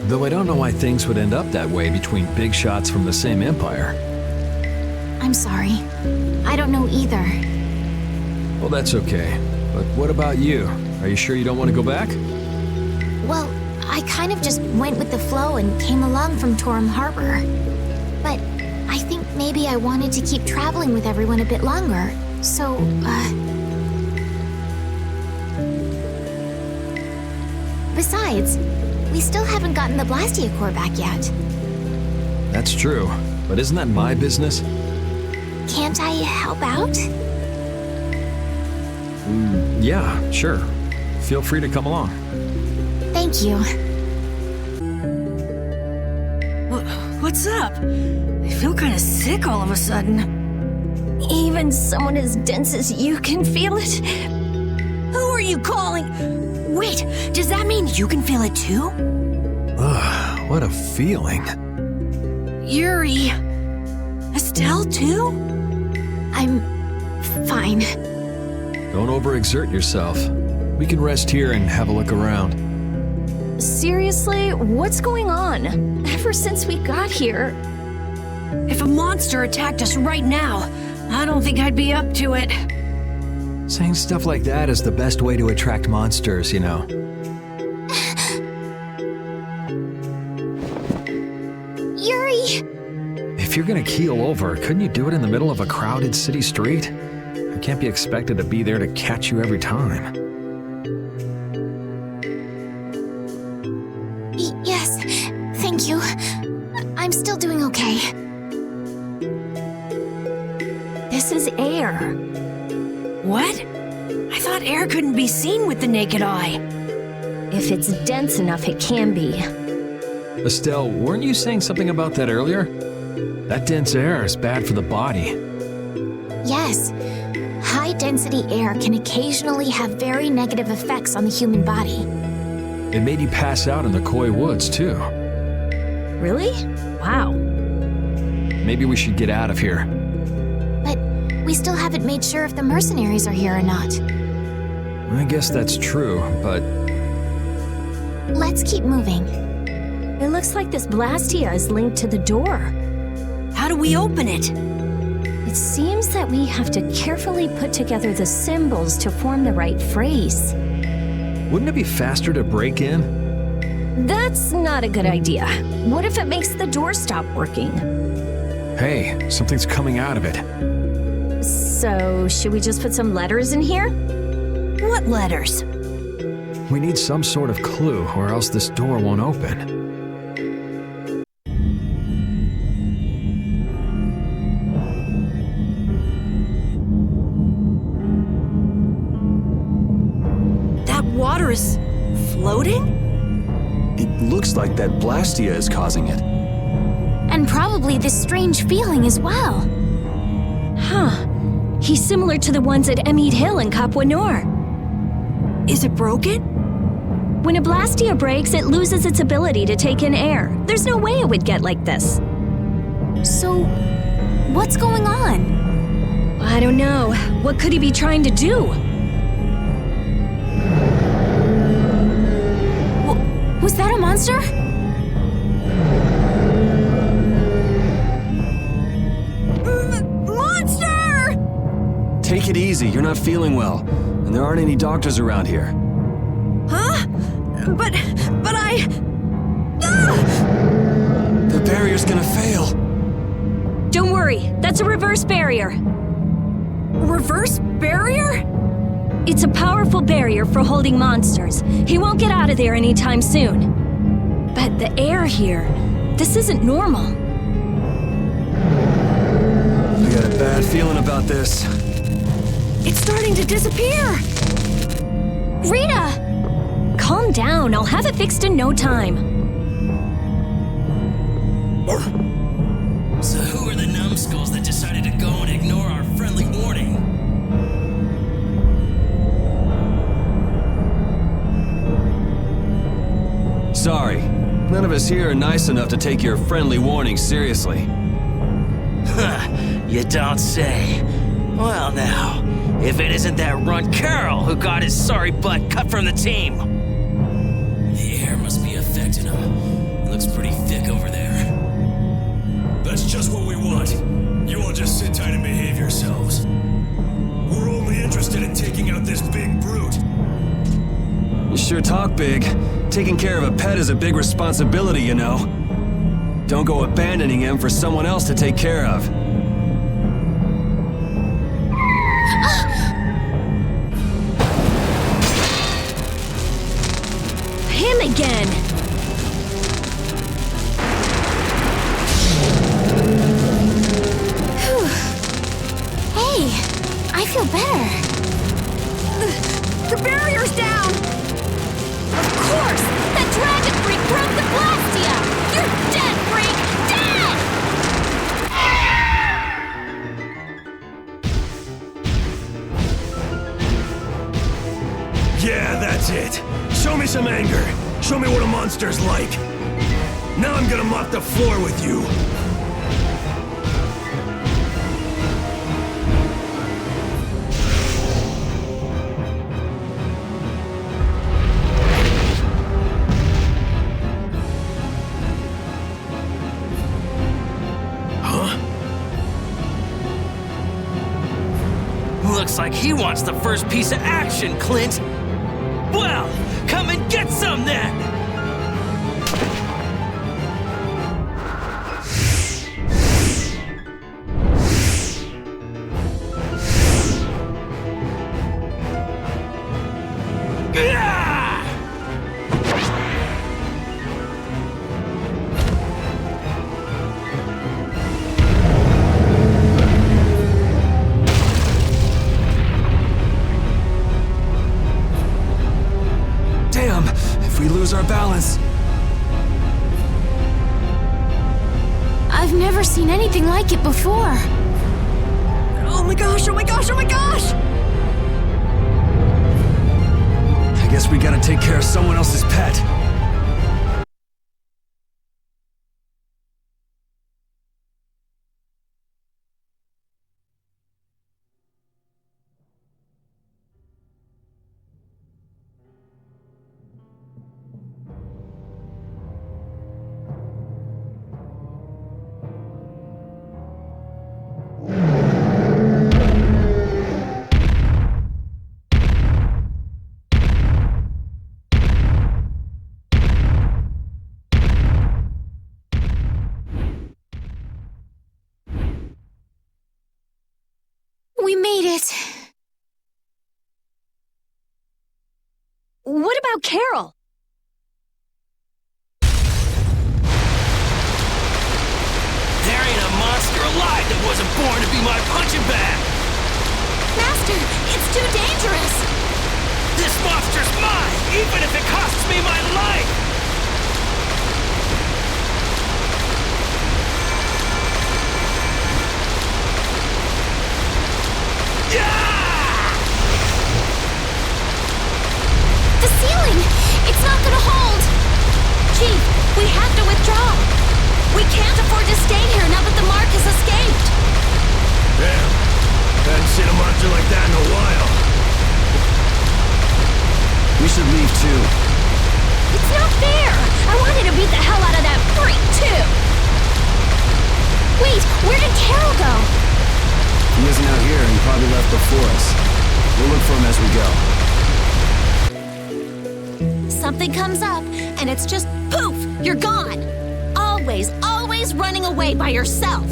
Though I don't know why things would end up that way between big shots from the same empire. I'm sorry. I don't know either. Well, that's okay. But what about you? Are you sure you don't want to go back? Well, I kind of just went with the flow and came along from Torum Harbor. But I think maybe I wanted to keep traveling with everyone a bit longer, so, Besides, we still haven't gotten the Blastia core back yet. That's true, but isn't that my business? Can't I help out? Yeah, sure. Feel free to come along. Thank you. What's up? I feel kind of sick all of a sudden. Even someone as dense as you can feel it? Who are you calling? Wait, does that mean you can feel it too? Ugh, what a feeling. Yuri. Estelle too? I'm fine. Don't overexert yourself. We can rest here and have a look around. Seriously, what's going on? Ever since we got here... If a monster attacked us right now, I don't think I'd be up to it. Saying stuff like that is the best way to attract monsters, you know. Yuri! If you're gonna keel over, couldn't you do it in the middle of a crowded city street? I can't be expected to be there to catch you every time. Yes, thank you. I'm still doing okay. This is air. What? I thought air couldn't be seen with the naked eye. If it's dense enough, it can be. Estelle, weren't you saying something about that earlier? That dense air is bad for the body. Yes. High-density air can occasionally have very negative effects on the human body. It made you pass out in the Koi Woods, too. Really? Wow. Maybe we should get out of here. But we still haven't made sure if the mercenaries are here or not. I guess that's true, but... Let's keep moving. It looks like this Blastia is linked to the door. How do we open it? It seems that we have to carefully put together the symbols to form the right phrase. Wouldn't it be faster to break in? That's not a good idea. What if it makes the door stop working? Hey, something's coming out of it. So, should we just put some letters in here? What letters? We need some sort of clue, or else this door won't open. That water is floating? It looks like that Blastia is causing it. And probably this strange feeling as well. Huh. He's similar to the ones at Emmead Hill in Cap Nor. Is it broken? When a Blastia breaks, it loses its ability to take in air. There's no way it would get like this. So, what's going on? I don't know. What could he be trying to do? Was that a monster? Monster! Take it easy, you're not feeling well. And there aren't any doctors around here. Huh? But I... The barrier's gonna fail. Don't worry, that's a reverse barrier. Reverse barrier? It's a powerful barrier for holding monsters. He won't get out of there anytime soon. But the air here, this isn't normal. I got a bad feeling about this. It's starting to disappear! Rita! Calm down, I'll have it fixed in no time. So who are the numbskulls that decided to go and ignore our friendly warning? Sorry, none of us here are nice enough to take your friendly warning seriously. You don't say. Well now, if it isn't that runt Carol who got his sorry butt cut from the team. The air must be affecting him. It looks pretty thick over there. That's just what we want. You all just sit tight and behave yourselves. We're only interested in taking out this big brute. You sure talk big. Taking care of a pet is a big responsibility, you know. Don't go abandoning him for someone else to take care of. Him again! Hey, I feel better. The barrier's down! Of course! That dragon freak broke the Blastia! You're dead, freak! Dead! Yeah, that's it. Show me some anger. Show me what a monster's like. Now I'm gonna mop the floor with you. Looks like he wants the first piece of action, Clint. Well, come and get some then! If we lose our balance... I've never seen anything like it before. Oh my gosh, oh my gosh, oh my gosh! I guess we gotta take care of someone else's pet. about Carol? There ain't a monster alive that wasn't born to be my punching bag! Master, it's too dangerous! This monster's mine, even if it costs me my life! The ceiling! It's not gonna hold! Chief, we have to withdraw! We can't afford to stay here now that the mark has escaped! Damn. Hadn't seen a monster like that in a while. We should leave too. It's not fair! I wanted to beat the hell out of that freak, too! Wait, where did Carol go? He isn't out here, and he probably left before us. We'll look for him as we go. Something comes up, and it's just poof, you're gone. Always, always running away by yourself.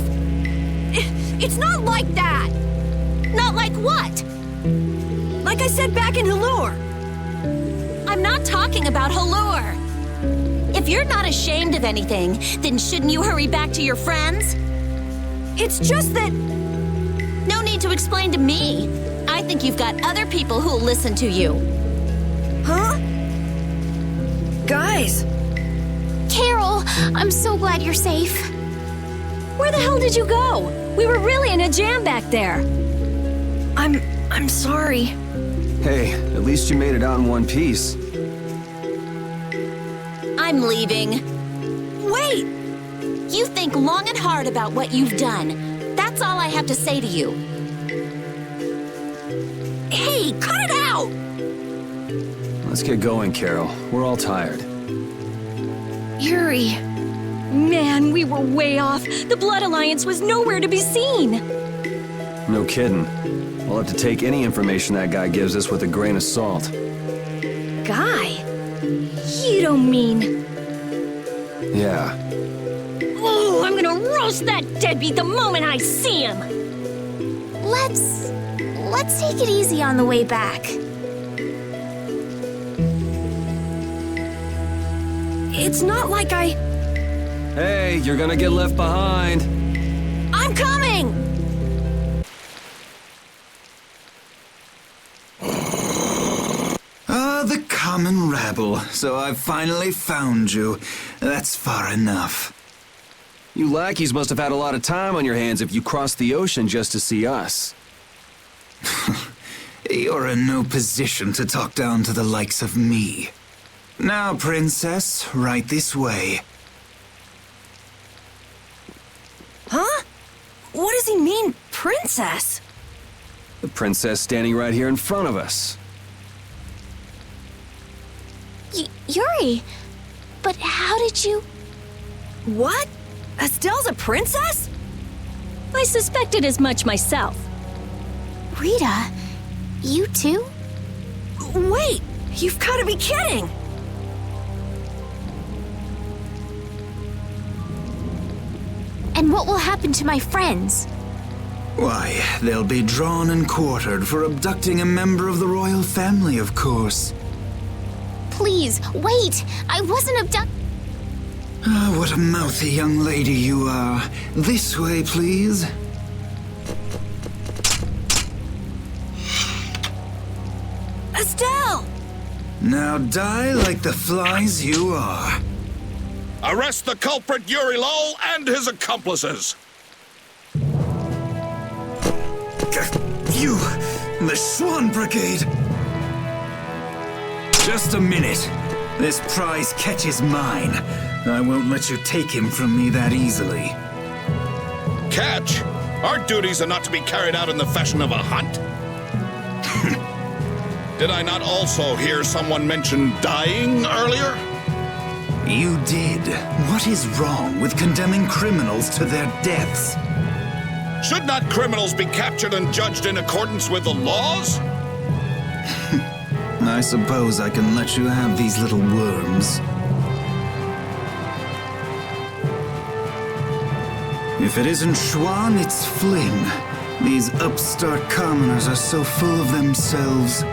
It's not like that! Not like what? Like I said back in Halure. I'm not talking about Halure. If you're not ashamed of anything, then shouldn't you hurry back to your friends? It's just that... No need to explain to me. I think you've got other people who'll listen to you. Huh? Guys! Carol, I'm so glad you're safe. Where the hell did you go? We were really in a jam back there. I'm sorry. Hey, at least you made it out in one piece. I'm leaving. Wait! You think long and hard about what you've done. That's all I have to say to you. Hey, cut it out! Let's get going, Carol. We're all tired. Yuri. Man, we were way off. The Blood Alliance was nowhere to be seen. No kidding. We'll have to take any information that guy gives us with a grain of salt. Guy? You don't mean... Yeah. Oh, I'm gonna roast that deadbeat the moment I see him! Let's take it easy on the way back. It's not like I... Hey, you're gonna get left behind. I'm coming! The common rabble. So I've finally found you. That's far enough. You lackeys must have had a lot of time on your hands if you crossed the ocean just to see us. You're in no position to talk down to the likes of me. Now, princess, right this way. Huh? What does he mean, princess? The princess standing right here in front of us. Yuri, but how did you... What? Estelle's a princess? I suspected as much myself. Rita, you too? Wait, you've got to be kidding! And what will happen to my friends? Why, they'll be drawn and quartered for abducting a member of the royal family, of course. Please, wait! I wasn't abducted. Ah, what a mouthy young lady you are. This way, please. Estelle! Now die like the flies you are. Arrest the culprit Yuri Lowell and his accomplices! You, the Swan Brigade! Just a minute. This prize catch is mine. I won't let you take him from me that easily. Catch? Our duties are not to be carried out in the fashion of a hunt. Did I not also hear someone mention dying earlier? You did. What is wrong with condemning criminals to their deaths? Should not criminals be captured and judged in accordance with the laws? I suppose I can let you have these little worms. If it isn't Schwan, it's Flynn. These upstart commoners are so full of themselves.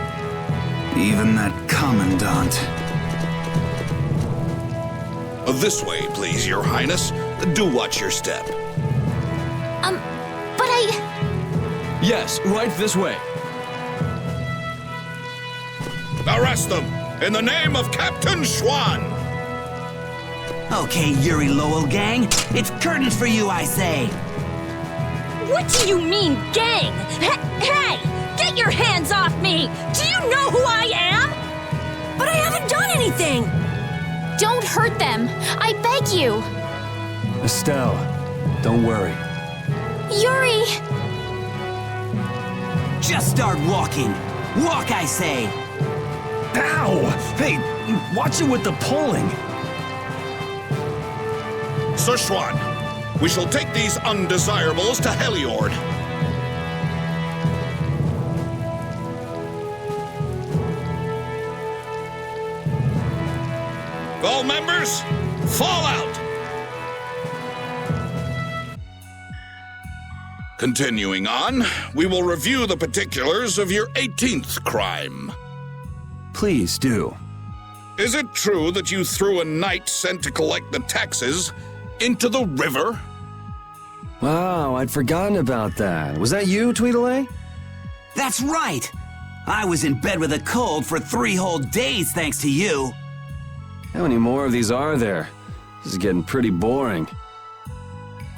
Even that commandant. This way, please, Your Highness. Do watch your step. But I... Yes, right this way. Arrest them, in the name of Captain Schwan! Okay, Yuri Lowell gang. It's curtains for you, I say. What do you mean, gang? Hey! Get your hands off me! Do you know who I am? But I haven't done anything! Don't hurt them! I beg you! Estelle, don't worry. Yuri! Just start walking. Walk, I say. Ow! Hey, watch it with the pulling. Sir Schwan, we shall take these undesirables to Heliord. All members, fall out! Continuing on, we will review the particulars of your 18th crime. Please do. Is it true that you threw a knight sent to collect the taxes into the river? Wow, I'd forgotten about that. Was that you, Tweedledee? That's right. I was in bed with a cold for 3 whole days thanks to you. How many more of these are there? This is getting pretty boring.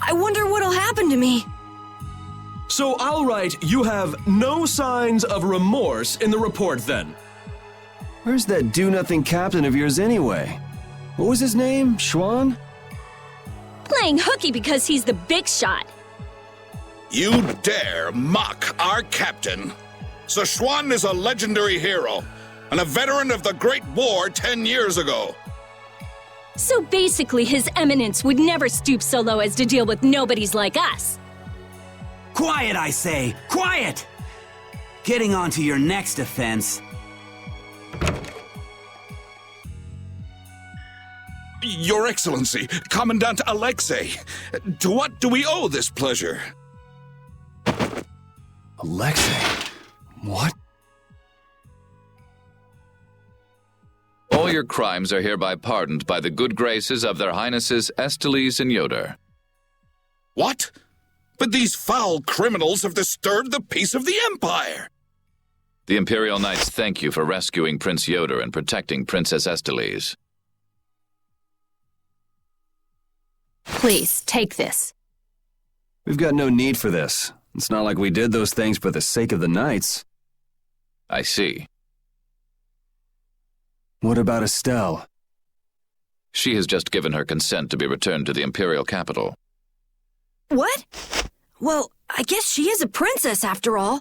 I wonder what'll happen to me. So I'll write, you have no signs of remorse in the report then. Where's that do-nothing captain of yours anyway? What was his name? Schwan? Playing hooky because he's the big shot. You dare mock our captain? Sir Schwan is a legendary hero and a veteran of the Great War 10 years ago. So basically, His Eminence would never stoop so low as to deal with nobodies like us. Quiet, I say! Quiet! Getting on to your next offense. Your Excellency, Commandant Alexei, to what do we owe this pleasure? Alexei? What? All your crimes are hereby pardoned by the good graces of their Highnesses Esteles and Yoder. What? But these foul criminals have disturbed the peace of the Empire! The Imperial Knights thank you for rescuing Prince Yoder and protecting Princess Esteles. Please, take this. We've got no need for this. It's not like we did those things for the sake of the knights. I see. What about Estelle? She has just given her consent to be returned to the Imperial capital. What? Well, I guess she is a princess after all.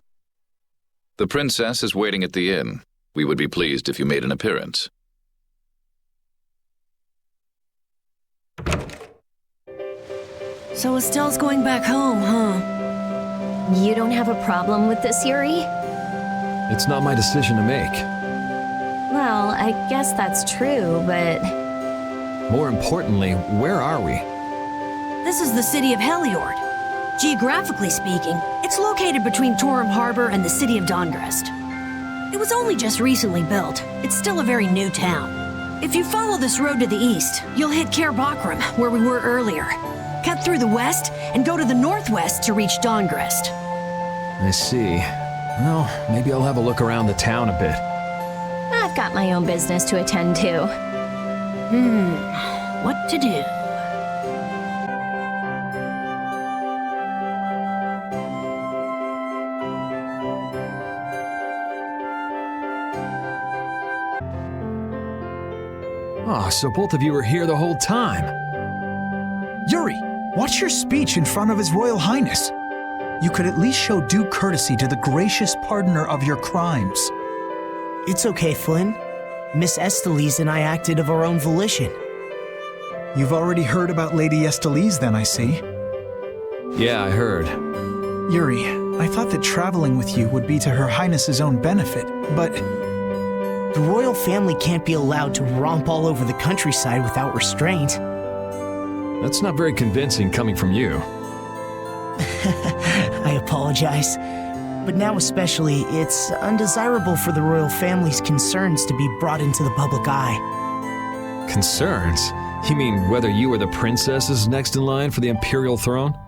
The princess is waiting at the inn. We would be pleased if you made an appearance. So Estelle's going back home, huh? You don't have a problem with this, Yuri? It's not my decision to make. Well, I guess that's true, but... More importantly, where are we? This is the city of Heliord. Geographically speaking, it's located between Torum Harbor and the city of Dongrest. It was only just recently built. It's still a very new town. If you follow this road to the east, you'll hit Cair Bakram, where we were earlier. Cut through the west and go to the northwest to reach Dongrest. I see. Well, maybe I'll have a look around the town a bit. I've got my own business to attend to. What to do? Ah, so both of you were here the whole time. Yuri, watch your speech in front of His Royal Highness. You could at least show due courtesy to the gracious pardoner of your crimes. It's okay, Flynn. Miss Esteles and I acted of our own volition. You've already heard about Lady Esteles, then, I see. Yeah, I heard. Yuri, I thought that traveling with you would be to Her Highness's own benefit, but... The royal family can't be allowed to romp all over the countryside without restraint. That's not very convincing coming from you. I apologize. But now especially, it's undesirable for the royal family's concerns to be brought into the public eye. Concerns? You mean whether you or the princess is next in line for the Imperial throne?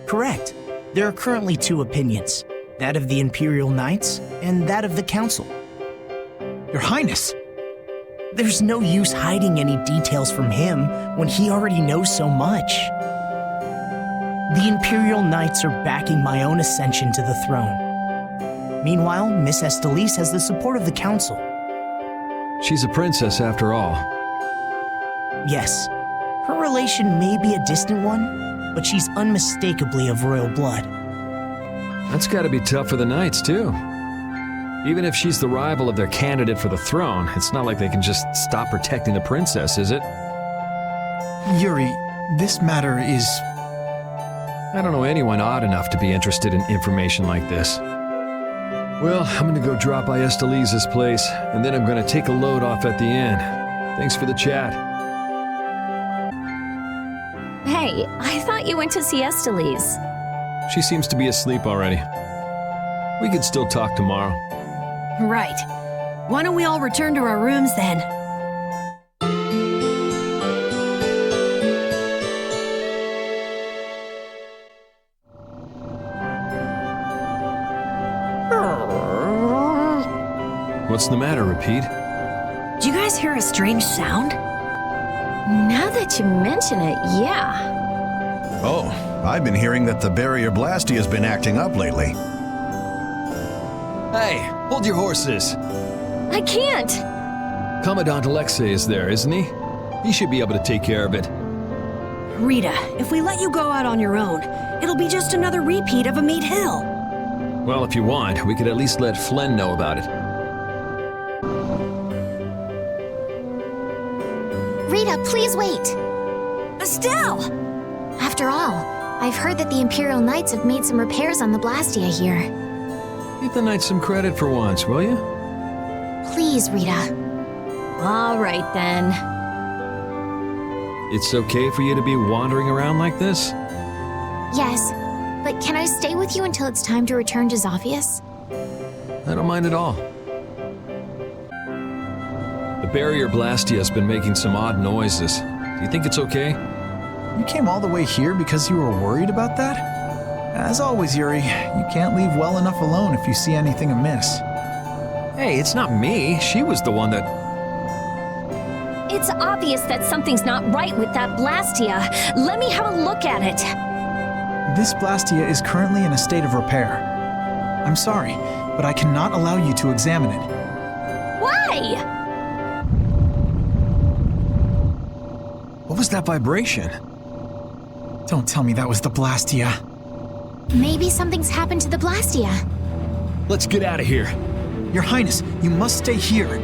Correct. There are currently 2 opinions. That of the Imperial Knights, and that of the Council. Your Highness! There's no use hiding any details from him when he already knows so much. The Imperial Knights are backing my own ascension to the throne. Meanwhile, Miss Estelise has the support of the Council. She's a princess after all. Yes, her relation may be a distant one, but she's unmistakably of royal blood. That's gotta be tough for the Knights, too. Even if she's the rival of their candidate for the throne, it's not like they can just stop protecting the princess, is it? Yuri, this matter is... I don't know anyone odd enough to be interested in information like this. Well, I'm gonna go drop by Estelise's place, and then I'm gonna take a load off at the inn. Thanks for the chat. Hey, I thought you went to see Estelise. She seems to be asleep already. We could still talk tomorrow. Right. Why don't we all return to our rooms then? What's the matter, Repeat? Did you guys hear a strange sound? Now that you mention it, yeah. Oh, I've been hearing that the barrier Blasty has been acting up lately. Hey, hold your horses. I can't. Commandant Alexei is there, isn't he? He should be able to take care of it. Rita, if we let you go out on your own, it'll be just another repeat of Mead Hill. Well, if you want, we could at least let Flynn know about it. Rita, please wait. Estelle! After all, I've heard that the Imperial Knights have made some repairs on the Blastia here. Give the Knights some credit for once, will you? Please, Rita. All right, then. It's okay for you to be wandering around like this? Yes, but can I stay with you until it's time to return to Zophius? I don't mind at all. The barrier Blastia has been making some odd noises. Do you think it's okay? You came all the way here because you were worried about that? As always, Yuri, you can't leave well enough alone if you see anything amiss. Hey, it's not me. She was the one that... It's obvious that something's not right with that Blastia. Let me have a look at it. This Blastia is currently in a state of repair. I'm sorry, but I cannot allow you to examine it. Why? What was that vibration? Don't tell me that was the Blastia. Maybe something's happened to the Blastia. Let's get out of here. Your Highness, you must stay here.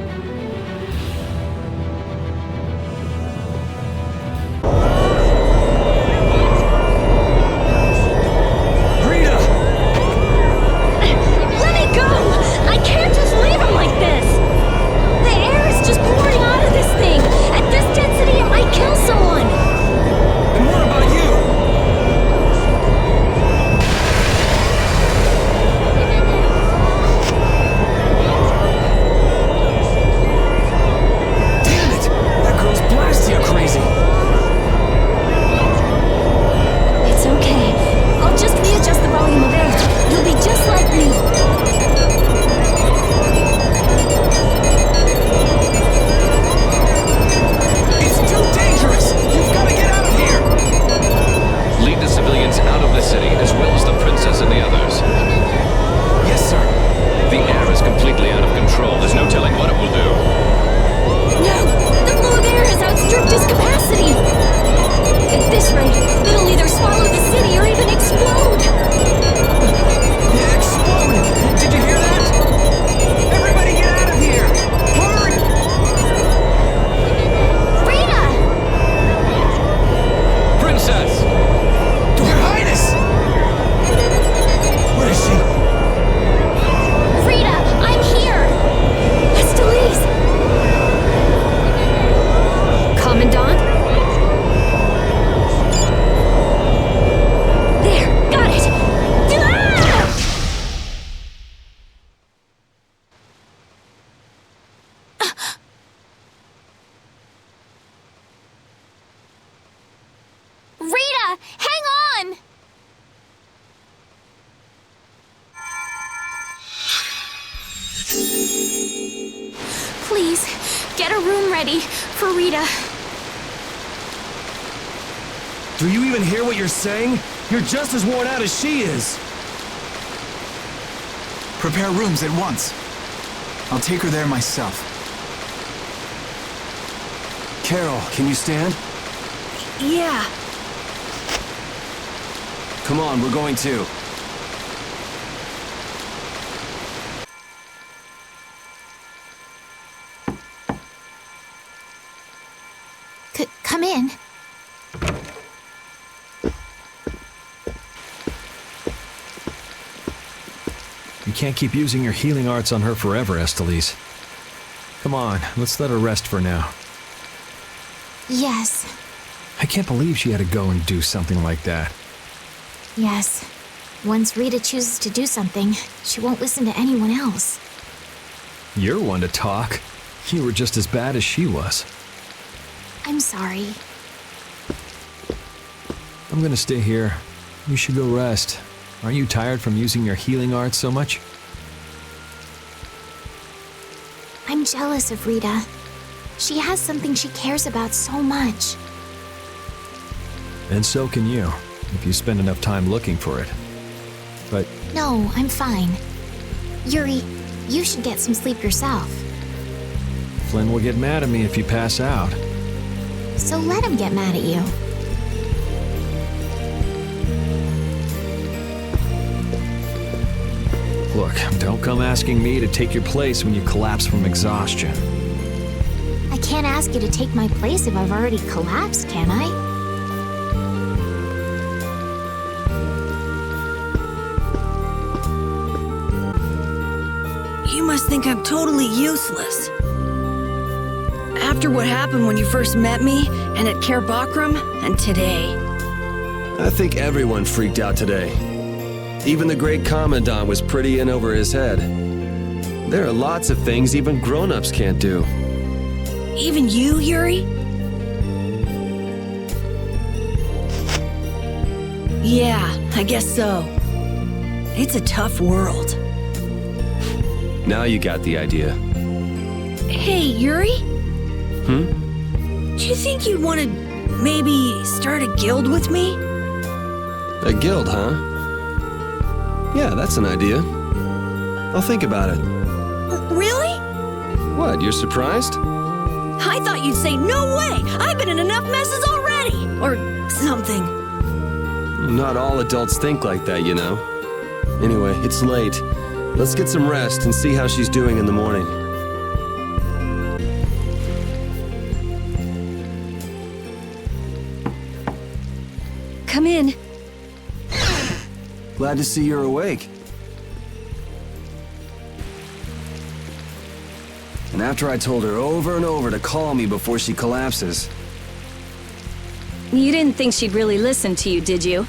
Please, get a room ready for Rita. Do you even hear what you're saying? You're just as worn out as she is. Prepare rooms at once. I'll take her there myself. Carol, can you stand? Yeah. Come on, we're going too. Come in. You can't keep using your healing arts on her forever, Estelise. Come on, let's let her rest for now. Yes. I can't believe she had to go and do something like that. Yes. Once Rita chooses to do something, she won't listen to anyone else. You're one to talk. You were just as bad as she was. I'm sorry. I'm gonna stay here. You should go rest. Aren't you tired from using your healing arts so much? I'm jealous of Rita. She has something she cares about so much. And so can you, if you spend enough time looking for it. But No, I'm fine. Yuri, you should get some sleep yourself. Flynn will get mad at me if you pass out. So let him get mad at you. Look, don't come asking me to take your place when you collapse from exhaustion. I can't ask you to take my place if I've already collapsed, can I? You must think I'm totally useless. After what happened when you first met me, and at Care Bakram, and today. I think everyone freaked out today. Even the great Commandant was pretty in over his head. There are lots of things even grown-ups can't do. Even you, Yuri? Yeah, I guess so. It's a tough world. Now you got the idea. Hey, Yuri? Hmm? Do you think you'd want to maybe start a guild with me? A guild, huh? Yeah, that's an idea. I'll think about it. Really? What, you're surprised? I thought you'd say, no way! I've been in enough messes already! Or something. Not all adults think like that, you know. Anyway, it's late. Let's get some rest and see how she's doing in the morning. Come in. Glad to see you're awake. And after I told her over and over to call me before she collapses. You didn't think she'd really listen to you, did you?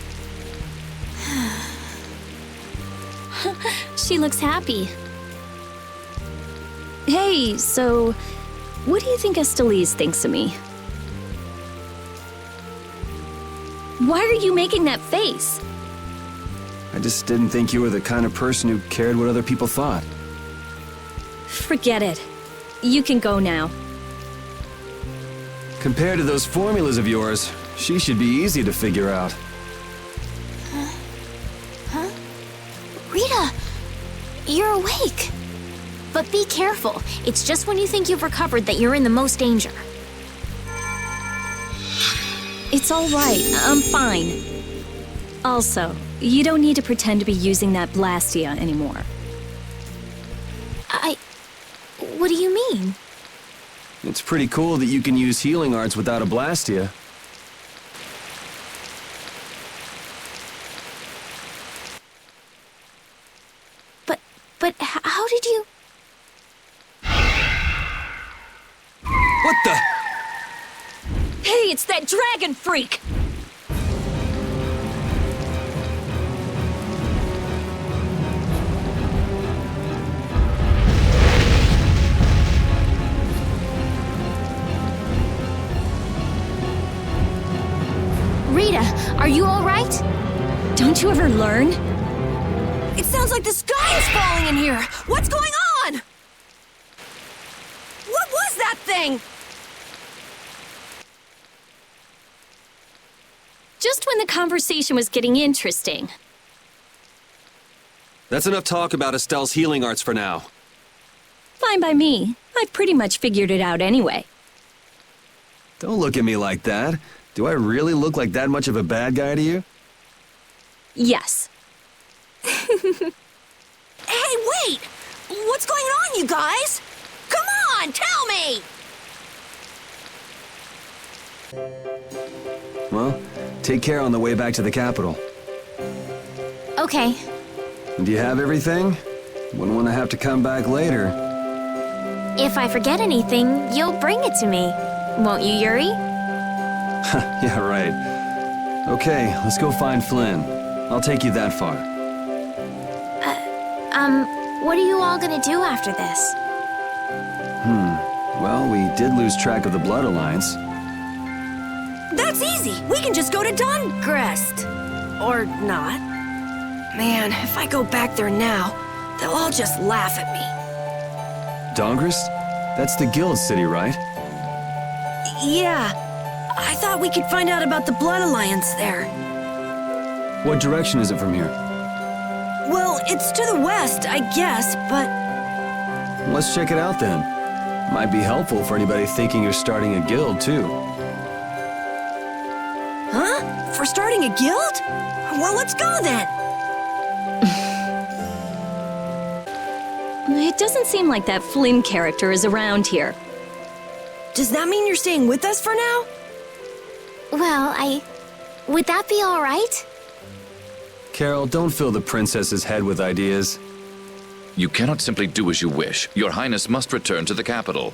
She looks happy. Hey, so what do you think Estelise thinks of me? Why are you making that face? I just didn't think you were the kind of person who cared what other people thought. Forget it. You can go now. Compared to those formulas of yours, she should be easy to figure out. Huh? Rita! You're awake. But be careful. It's just when you think you've recovered that you're in the most danger. It's all right. I'm fine. Also, you don't need to pretend to be using that Blastia anymore. What do you mean? It's pretty cool that you can use healing arts without a Blastia. But how did you... What the? Hey, it's that dragon freak! Rita, are you all right? Don't you ever learn? It sounds like the sky is falling in here! What's going on? anything! Just when the conversation was getting interesting. That's enough talk about Estelle's healing arts for now. Fine by me. I've pretty much figured it out anyway. Don't look at me like that. Do I really look like that much of a bad guy to you? Yes. Hey, wait! What's going on, you guys? Come on, tell me! Well, take care on the way back to the capital. Okay. Do you have everything? Wouldn't want to have to come back later. If I forget anything, you'll bring it to me. Won't you, Yuri? Yeah, right. Okay, let's go find Flynn. I'll take you that far. What are you all gonna do after this? Well, we did lose track of the Blood Alliance. That's easy! We can just go to Dongrest. Or not. Man, if I go back there now, they'll all just laugh at me. Dongrest? That's the guild city, right? Yeah. I thought we could find out about the Blood Alliance there. What direction is it from here? Well, it's to the west, I guess, but... Let's check it out then. Might be helpful for anybody thinking you're starting a guild, too. Huh? For starting a guild? Well, let's go then! It doesn't seem like that Flynn character is around here. Does that mean you're staying with us for now? Well, would that be all right? Carol, don't fill the princess's head with ideas. You cannot simply do as you wish. Your Highness must return to the capital.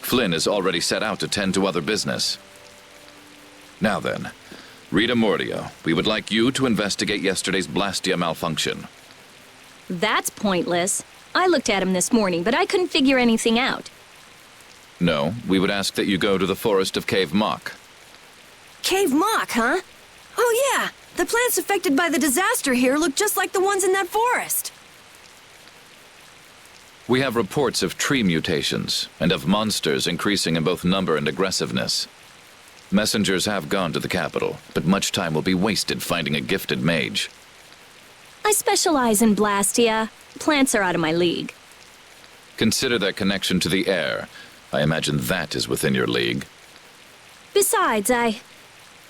Flynn is already set out to tend to other business. Now then, Rita Mordia, we would like you to investigate yesterday's Blastia malfunction. That's pointless. I looked at him this morning, but I couldn't figure anything out. No, we would ask that you go to the forest of Cave Mock. Cave Mock, huh? Oh yeah, the plants affected by the disaster here look just like the ones in that forest. We have reports of tree mutations, and of monsters increasing in both number and aggressiveness. Messengers have gone to the capital, but much time will be wasted finding a gifted mage. I specialize in Blastia. Plants are out of my league. Consider their connection to the air. I imagine that is within your league. Besides,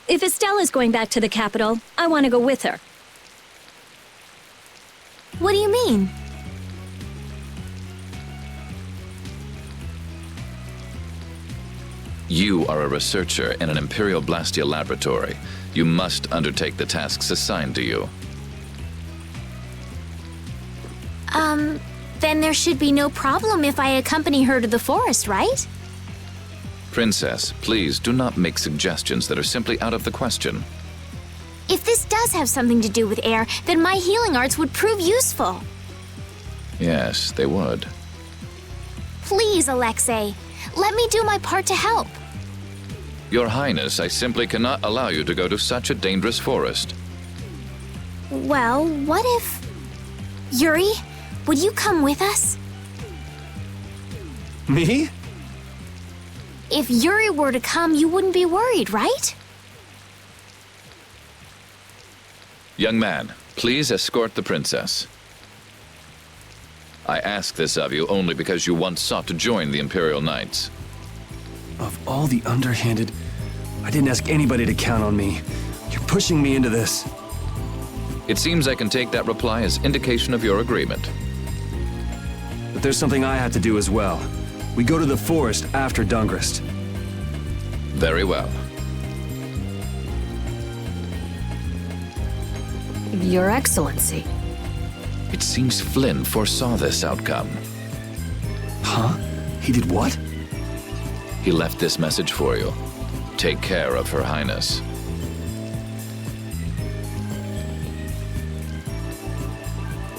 if Estelle is going back to the capital, I want to go with her. What do you mean? You are a researcher in an Imperial Blastia laboratory. You must undertake the tasks assigned to you. Then there should be no problem if I accompany her to the forest, right? Princess, please do not make suggestions that are simply out of the question. If this does have something to do with air, then my healing arts would prove useful. Yes, they would. Please, Alexei, let me do my part to help. Your Highness, I simply cannot allow you to go to such a dangerous forest. Well, what if... Yuri, would you come with us? Me? If Yuri were to come, you wouldn't be worried, right? Young man, please escort the princess. I ask this of you only because you once sought to join the Imperial Knights. Of all the underhanded... I didn't ask anybody to count on me. You're pushing me into this. It seems I can take that reply as indication of your agreement. But there's something I have to do as well. We go to the forest after Dongrest. Very well. Your Excellency. It seems Flynn foresaw this outcome. Huh? He did what? He left this message for you. Take care of Her Highness.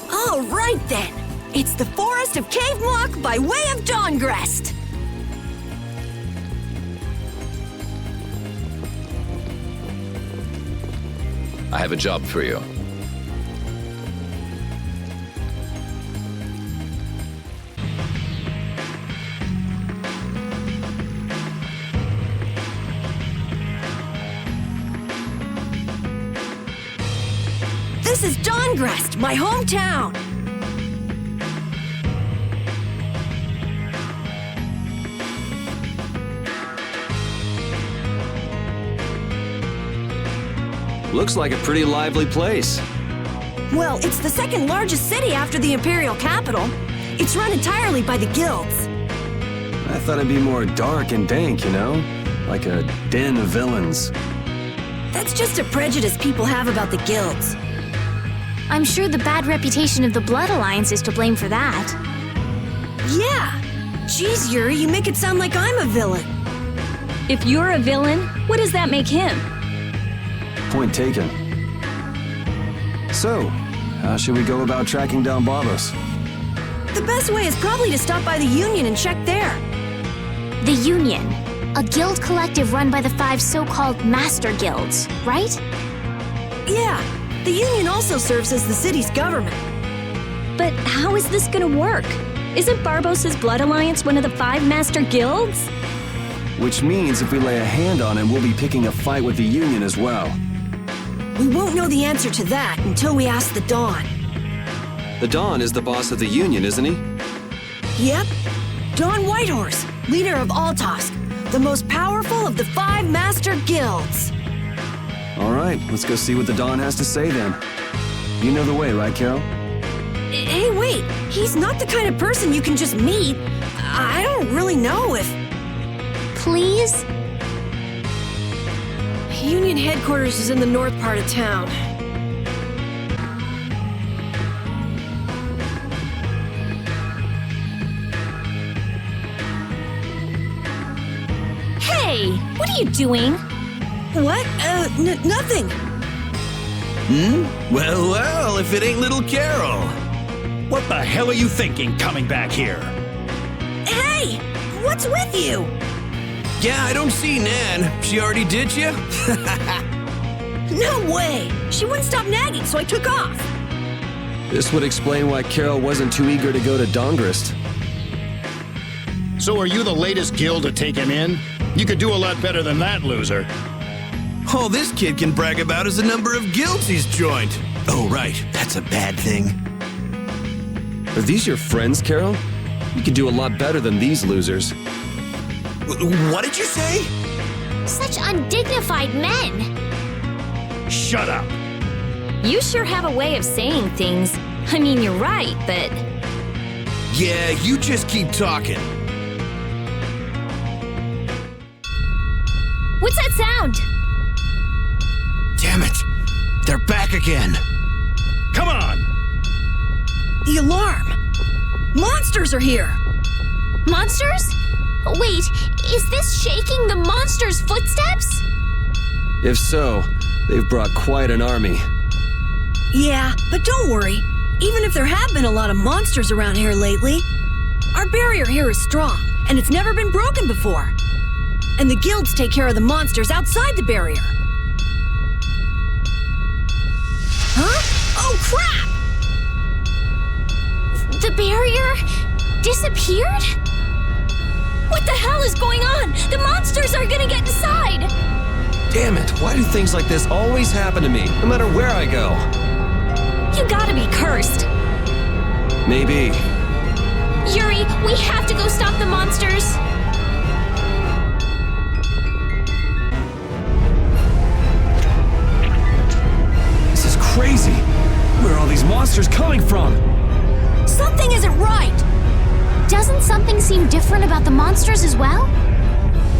All right then. It's the forest of Cave Mock by way of Dongrest. I have a job for you. is Dongrest, my hometown. Looks like a pretty lively place. Well, it's the second largest city after the Imperial capital. It's run entirely by the guilds. I thought it'd be more dark and dank, you know? Like a den of villains. That's just a prejudice people have about the guilds. I'm sure the bad reputation of the Blood Alliance is to blame for that. Yeah. Jeez, Yuri, you make it sound like I'm a villain. If you're a villain, what does that make him? Point taken. So, how should we go about tracking down Barbos? The best way is probably to stop by the Union and check there. The Union, a guild collective run by the 5 so-called Master Guilds, right? Yeah, the Union also serves as the city's government. But how is this gonna work? Isn't Barbos' Blood Alliance one of the 5 Master Guilds? Which means if we lay a hand on him, we'll be picking a fight with the Union as well. We won't know the answer to that until we ask the Dawn. The Dawn is the boss of the Union, isn't he? Yep. Dawn Whitehorse, leader of Altosk, the most powerful of the 5 Master Guilds. All right, let's go see what the Dawn has to say then. You know the way, right, Carol? Hey, wait. He's not the kind of person you can just meet. I don't really know if... Please? Union headquarters is in the north part of town. Hey, what are you doing? What? Nothing. Well, well, if it ain't little Carol. What the hell are you thinking coming back here? Hey! What's with you? Yeah, I don't see Nan. She already did you? No way! She wouldn't stop nagging, so I took off. This would explain why Carol wasn't too eager to go to Dongrest. So are you the latest guild to take him in? You could do a lot better than that, loser. All this kid can brag about is the number of guilds he's joined. Oh, right. That's a bad thing. Are these your friends, Carol? You could do a lot better than these losers. What did you say? Such undignified men! Shut up! You sure have a way of saying things. I mean, you're right, but... Yeah, you just keep talking. What's that sound? Damn it! They're back again! Come on! The alarm! Monsters are here! Monsters? Wait, is this shaking the monsters' footsteps? If so, they've brought quite an army. Yeah, but don't worry. Even if there have been a lot of monsters around here lately, our barrier here is strong, and it's never been broken before. And the guilds take care of the monsters outside the barrier. Huh? Oh, crap! The barrier disappeared? What the hell is going on? The monsters are gonna get inside! Damn it, why do things like this always happen to me, no matter where I go? You gotta be cursed. Maybe. Yuri, we have to go stop the monsters. This is crazy. Where are all these monsters coming from? Something isn't right! Doesn't something seem different about the monsters as well?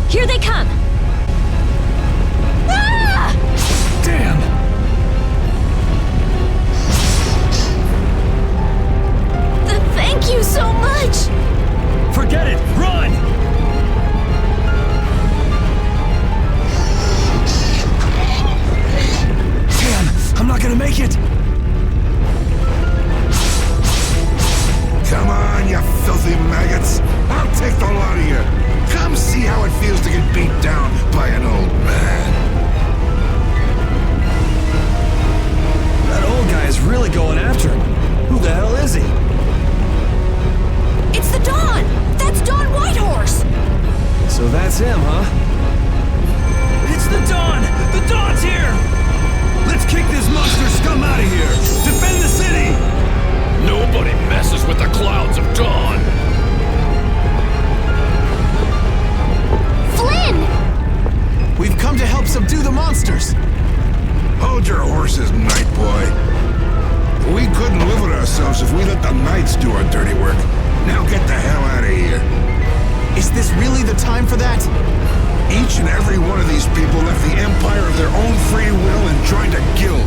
Here they come! Ah! Damn! Thank you so much! Forget it! Run! Damn! I'm not gonna make it! Come on, you filthy maggots! I'll take the lot of you! Come see how it feels to get beat down by an old man! That old guy is really going after him. Who the hell is he? It's the Dawn! That's Dawn Whitehorse! So that's him, huh? It's the Dawn! The Dawn's here! Let's Kick this monster scum out of here! Defend the city! Nobody messes with the clouds of dawn! Flynn! We've come to help subdue the monsters! Hold your horses, Night Boy. We couldn't live with ourselves if we let the Knights do our dirty work. Now get the hell out of here. Is this really the time for that? Each and every one of these people left the Empire of their own free will and joined a guild.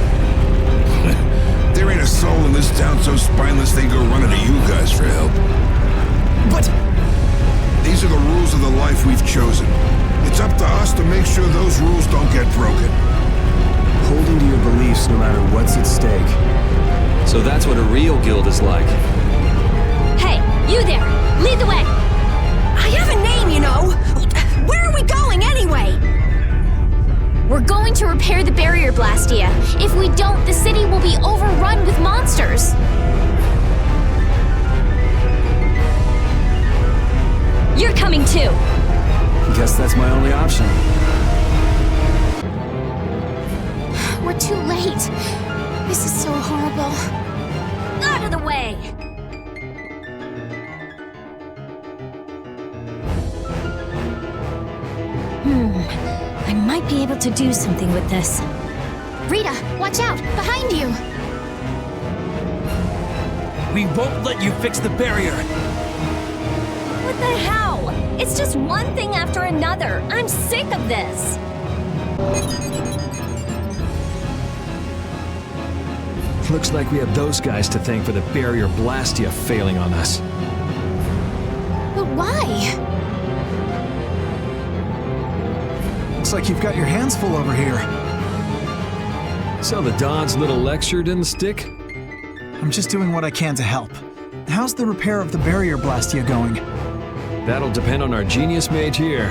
There ain't a soul in this town so spineless they go running to you guys for help. But... These are the rules of the life we've chosen. It's up to us to make sure those rules don't get broken. Holding to your beliefs no matter what's at stake. So that's what a real guild is like. Hey, you there! Lead the way! I have a name, you know! Where are we going, anyway? We're going to repair the barrier, Blastia. If we don't, the city will be overrun with monsters. You're coming too. Guess that's my only option. We're too late. This is so horrible. Out of the way! I might be able to do something with this. Rita, watch out! Behind you! We won't let you fix the barrier! What the hell? It's just one thing after another. I'm sick of this. Looks like we have those guys to thank for the barrier Blastia failing on us. But why? Looks like you've got your hands full over here. So the Don's little lecture didn't stick? I'm just doing what I can to help. How's the repair of the barrier Blastia going? That'll depend on our genius mage here.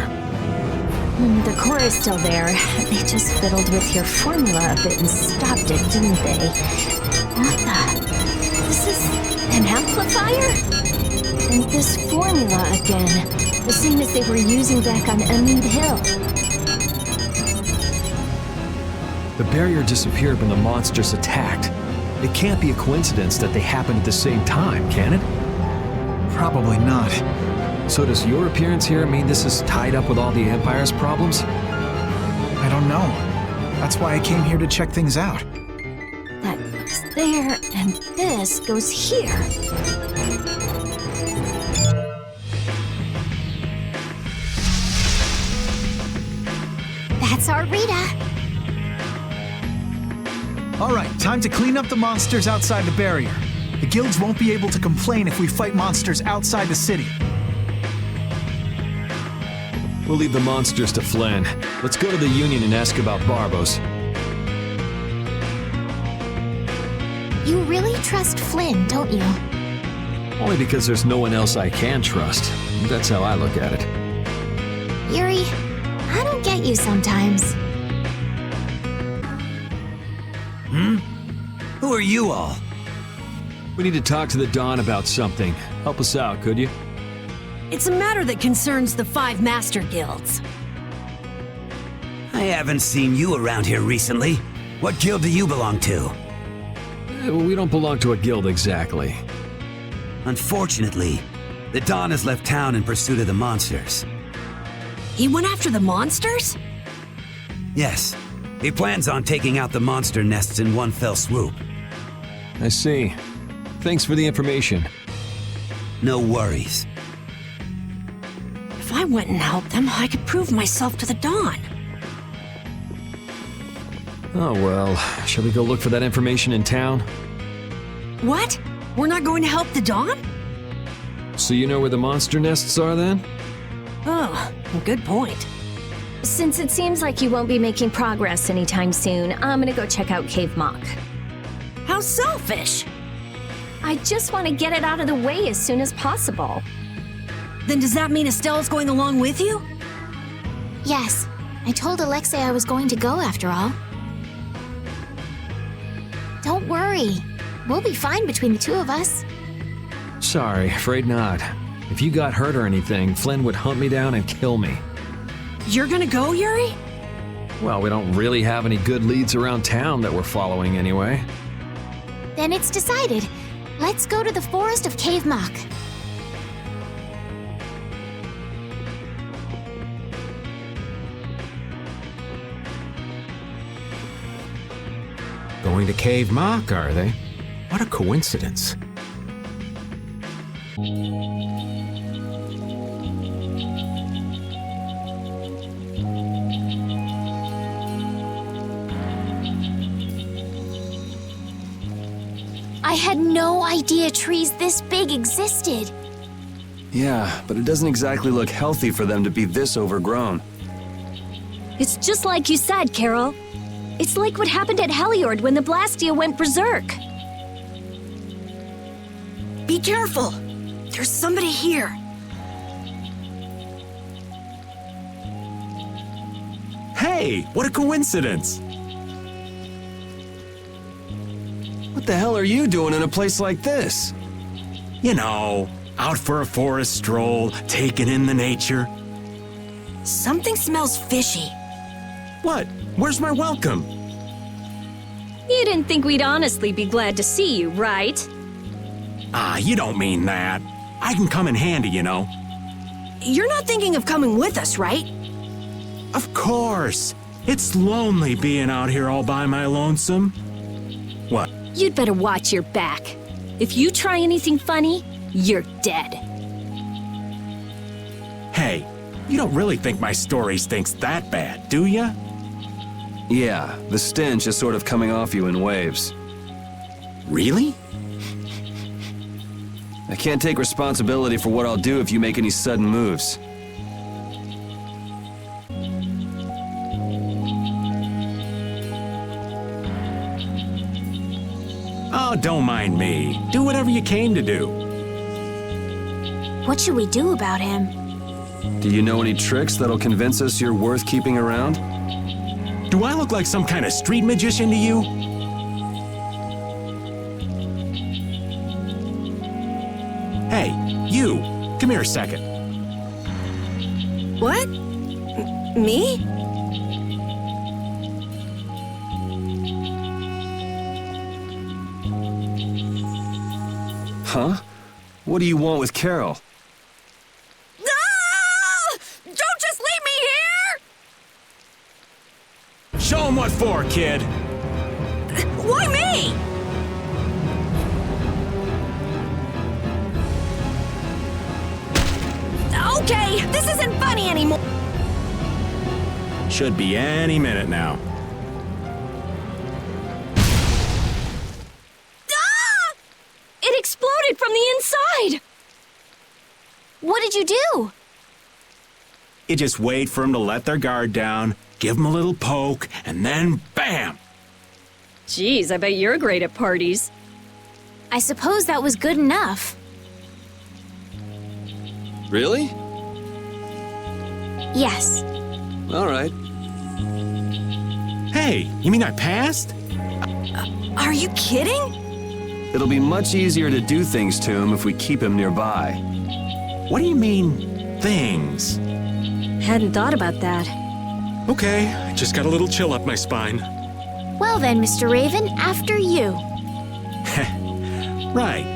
The core is still there. They just fiddled with your formula a bit and stopped it, didn't they? What the? This is an amplifier? And this formula again. The same as they were using back on Amid Hill. The barrier disappeared when the monsters attacked. It can't be a coincidence that they happened at the same time, can it? Probably not. So does your appearance here mean this is tied up with all the Empire's problems? I don't know. That's why I came here to check things out. That goes there, and this goes here. That's our Rita. All right, time to clean up the monsters outside the barrier. The guilds won't be able to complain if we fight monsters outside the city. We'll leave the monsters to Flynn. Let's go to the Union and ask about Barbos. You really trust Flynn, don't you? Only because there's no one else I can trust. That's how I look at it. Yuri, I don't get you sometimes. Who are you all? We need to talk to the Don about something. Help us out, could you? It's a matter that concerns the 5 Master Guilds. I haven't seen you around here recently. What guild do you belong to? We don't belong to a guild exactly. Unfortunately, the Don has left town in pursuit of the monsters. He went after the monsters? Yes. He plans on taking out the monster nests in one fell swoop. I see. Thanks for the information. No worries. If I went and helped them, I could prove myself to the Don. Oh well, shall we go look for that information in town? What? We're not going to help the Don? So you know where the monster nests are then? Oh, good point. Since it seems like you won't be making progress anytime soon, I'm gonna go check out Cave Mock. How selfish! I just want to get it out of the way as soon as possible. Then does that mean Estelle's going along with you? Yes. I told Alexei I was going to go after all. Don't worry. We'll be fine between the two of us. Sorry, afraid not. If you got hurt or anything, Flynn would hunt me down and kill me. You're gonna go, Yuri? Well, we don't really have any good leads around town that we're following anyway. Then it's decided. Let's go to the forest of Cave Mock. Going to Cave Mock, are they? What a coincidence. I had no idea trees this big existed. Yeah, but it doesn't exactly look healthy for them to be this overgrown. It's just like you said, Carol. It's like what happened at Heliord when the Blastia went berserk. Be careful! There's somebody here. Hey, what a coincidence! What the hell are you doing in a place like this? You know, out for a forest stroll, taking in the nature. Something smells fishy. What? Where's my welcome? You didn't think we'd honestly be glad to see you, right? Ah, you don't mean that. I can come in handy, you know. You're not thinking of coming with us, right? Of course. It's lonely being out here all by my lonesome. What? You'd better watch your back. If you try anything funny, you're dead. Hey, you don't really think my story stinks that bad, do ya? Yeah, the stench is sort of coming off you in waves. Really? I can't take responsibility for what I'll do if you make any sudden moves. Oh, don't mind me. Do whatever you came to do. What should we do about him? Do you know any tricks that'll convince us you're worth keeping around? Do I look like some kind of street magician to you? Hey, you! Come here a second. What? Me? Huh? What do you want with Carol? Ah! Don't just leave me here! Show 'em what for, kid! Why me? Okay, this isn't funny anymore. Should be any minute now. It exploded from the inside! What did you do? You just wait for 'em to let their guard down, give 'em a little poke, and then BAM! Geez, I bet you're great at parties. I suppose that was good enough. Really? Yes. All right. Hey, you mean I passed? Are you kidding? It'll be much easier to do things to him if we keep him nearby. What do you mean, things? Hadn't thought about that. Okay, I just got a little chill up my spine. Well then, Mr. Raven, after you. Right.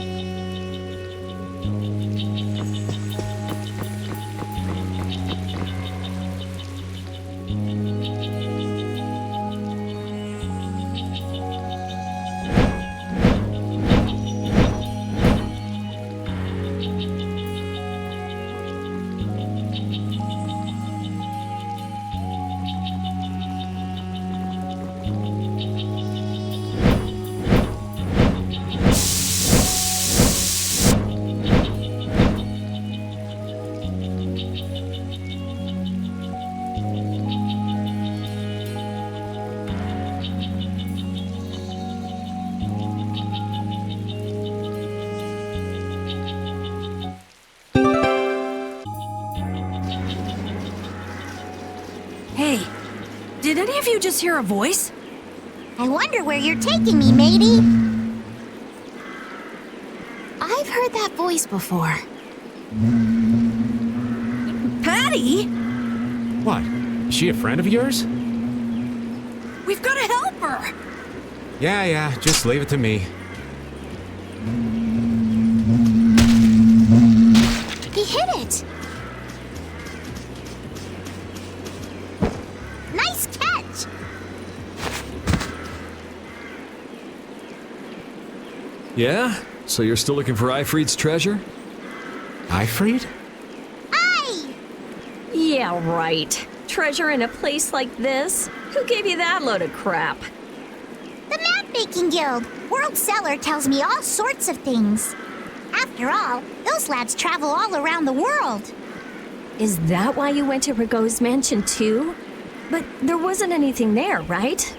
Hey, did any of you just hear a voice? I wonder where you're taking me, matey. I've heard that voice before. Patty? What? Is she a friend of yours? over! Yeah, just leave it to me. He hit it! Nice catch! Yeah? So you're still looking for Ifrit's treasure? Ifrit? Yeah, right. Treasure in a place like this? Who gave you that load of crap? The Map-Making Guild! World Cellar tells me all sorts of things. After all, those lads travel all around the world. Is that why you went to Rigaud's mansion too? But there wasn't anything there, right?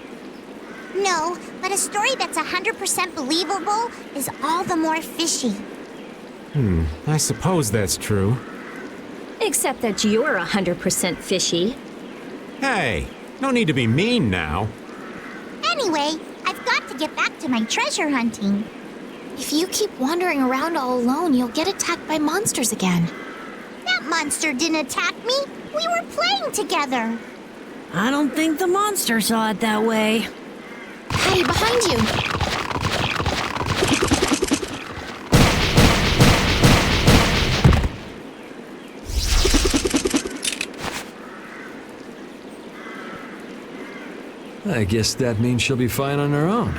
No, but a story that's 100% believable is all the more fishy. I suppose that's true. Except that you're 100% fishy. Hey, no need to be mean now. Anyway, I've got to get back to my treasure hunting. If you keep wandering around all alone, you'll get attacked by monsters again. That monster didn't attack me. We were playing together. I don't think the monster saw it that way. Hey, behind you! I guess that means she'll be fine on her own.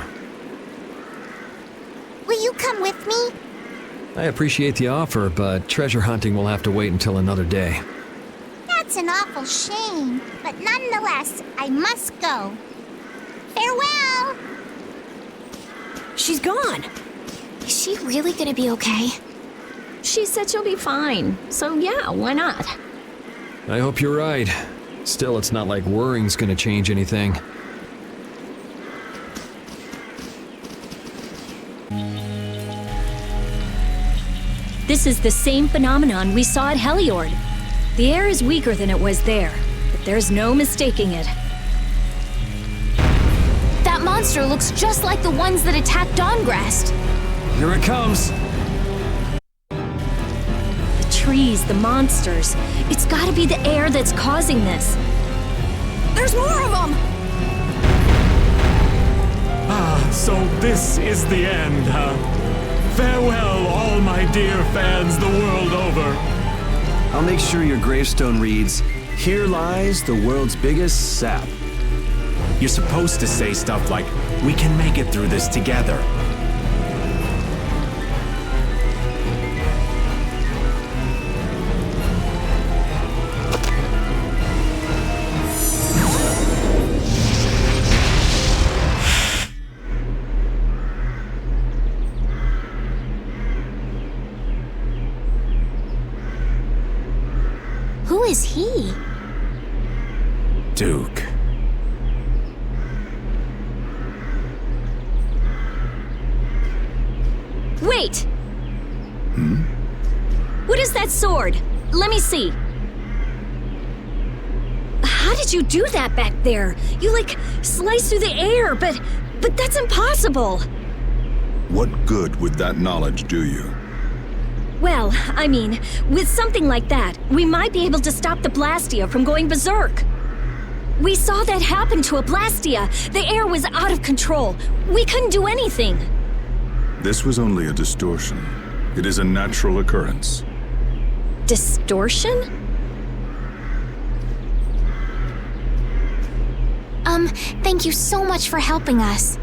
Will you come with me? I appreciate the offer, but treasure hunting will have to wait until another day. That's an awful shame, but nonetheless, I must go. Farewell! She's gone. Is she really gonna be okay? She said she'll be fine, so yeah, why not? I hope you're right. Still, it's not like worrying's gonna change anything. This is the same phenomenon we saw at Heliord. The air is weaker than it was there, but there's no mistaking it. That monster looks just like the ones that attacked Dongrast. Here it comes! The trees, the monsters. It's gotta be the air that's causing this. There's more of them! So this is the end, huh? Farewell, all my dear fans the world over. I'll make sure your gravestone reads, "Here lies the world's biggest sap." You're supposed to say stuff like, "We can make it through this together." Who is he? Duke. Wait! What is that sword? Let me see. How did you do that back there? You, like, sliced through the air, but that's impossible. What good would that knowledge do you? Well, I mean, with something like that, we might be able to stop the Blastia from going berserk. We saw that happen to a Blastia. The air was out of control. We couldn't do anything. This was only a distortion. It is a natural occurrence. Distortion? Thank you so much for helping us.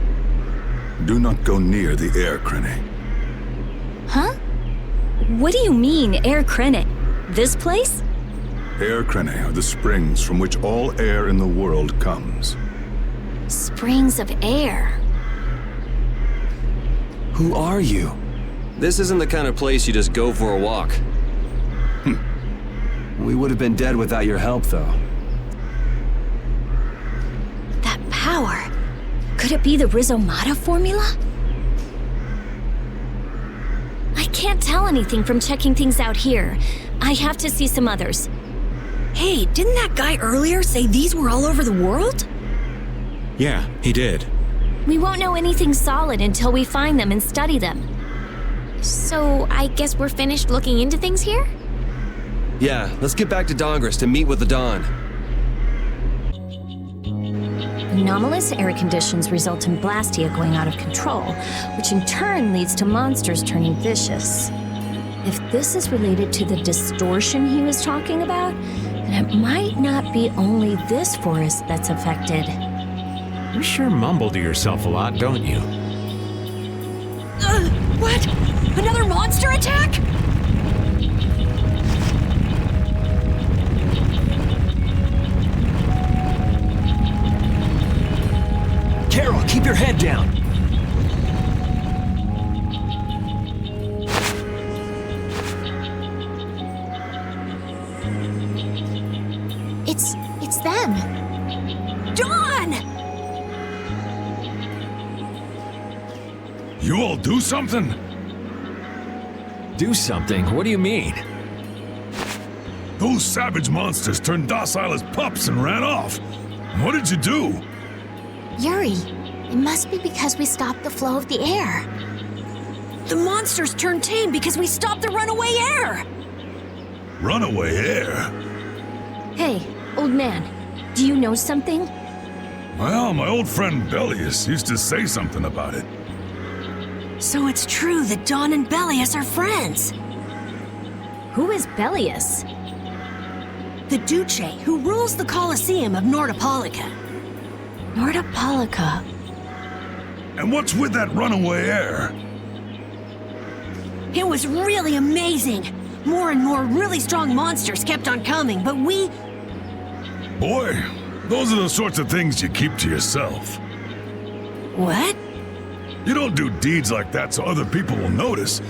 Do not go near the air Krene. Huh? What do you mean, Air Krene? This place? Air Krene are the springs from which all air in the world comes. Springs of air. Who are you? This isn't the kind of place you just go for a walk. We would have been dead without your help, though. That power. Could it be the Rizomata formula? I can't tell anything from checking things out here. I have to see some others. Hey, didn't that guy earlier say these were all over the world? Yeah, he did. We won't know anything solid until we find them and study them. So, I guess we're finished looking into things here? Yeah, let's get back to Dongrast and meet with the Dawn. Anomalous air conditions result in Blastia going out of control, which in turn leads to monsters turning vicious. If this is related to the distortion he was talking about, then it might not be only this forest that's affected. You sure mumble to yourself a lot, don't you? What? Another monster attack? Carol, keep your head down. It's them. Dawn! You all do something? Do something? What do you mean? Those savage monsters turned docile as pups and ran off. What did you do? Yuri, it must be because we stopped the flow of the air. The monsters turned tame because we stopped the runaway air! Runaway air? Hey, old man, do you know something? Well, my old friend Bellius used to say something about it. So it's true that Dawn and Bellius are friends. Who is Bellius? The Duce who rules the Colosseum of Nordopolica. Nordopolica. And what's with that runaway air? It was really amazing. More and more really strong monsters kept on coming, but we... Boy, those are the sorts of things you keep to yourself. What? You don't do deeds like that so other people will notice.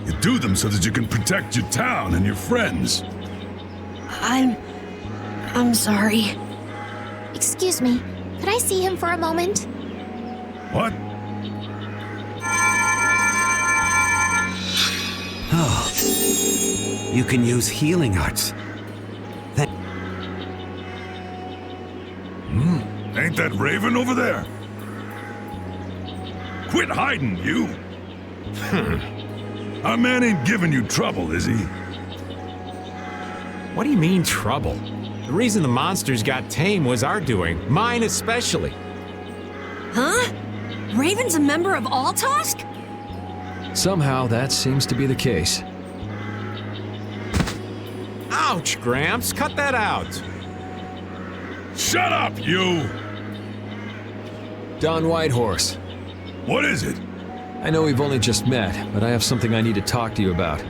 You do them so that you can protect your town and your friends. I'm sorry. Excuse me, could I see him for a moment? What? Oh. You can use healing arts. Ain't that Raven over there? Quit hiding, you! Our man ain't giving you trouble, is he? What do you mean, trouble? The reason the monsters got tame was our doing, mine especially. Huh? Raven's a member of Altosk? Somehow that seems to be the case. Ouch, Gramps, cut that out. Shut up, you! Don Whitehorse. What is it? I know we've only just met, but I have something I need to talk to you about.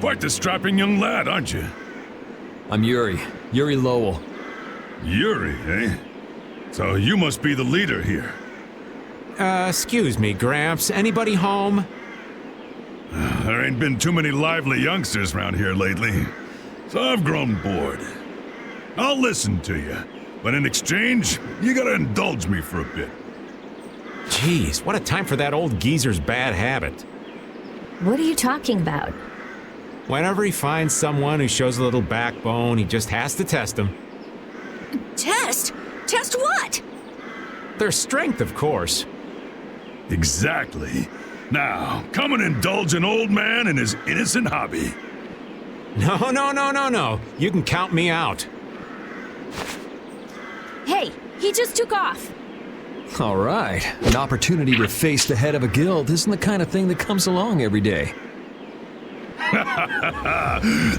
Quite the strapping young lad, aren't you? I'm Yuri. Yuri Lowell. Yuri, eh? So you must be the leader here. Excuse me, Gramps. Anybody home? There ain't been too many lively youngsters around here lately, so I've grown bored. I'll listen to you, but in exchange, you gotta indulge me for a bit. Jeez, what a time for that old geezer's bad habit. What are you talking about? Whenever he finds someone who shows a little backbone, he just has to test them. Test? Test what? Their strength, of course. Exactly. Now, come and indulge an old man in his innocent hobby. No. You can count me out. Hey, he just took off. All right. An opportunity to face the head of a guild isn't the kind of thing that comes along every day.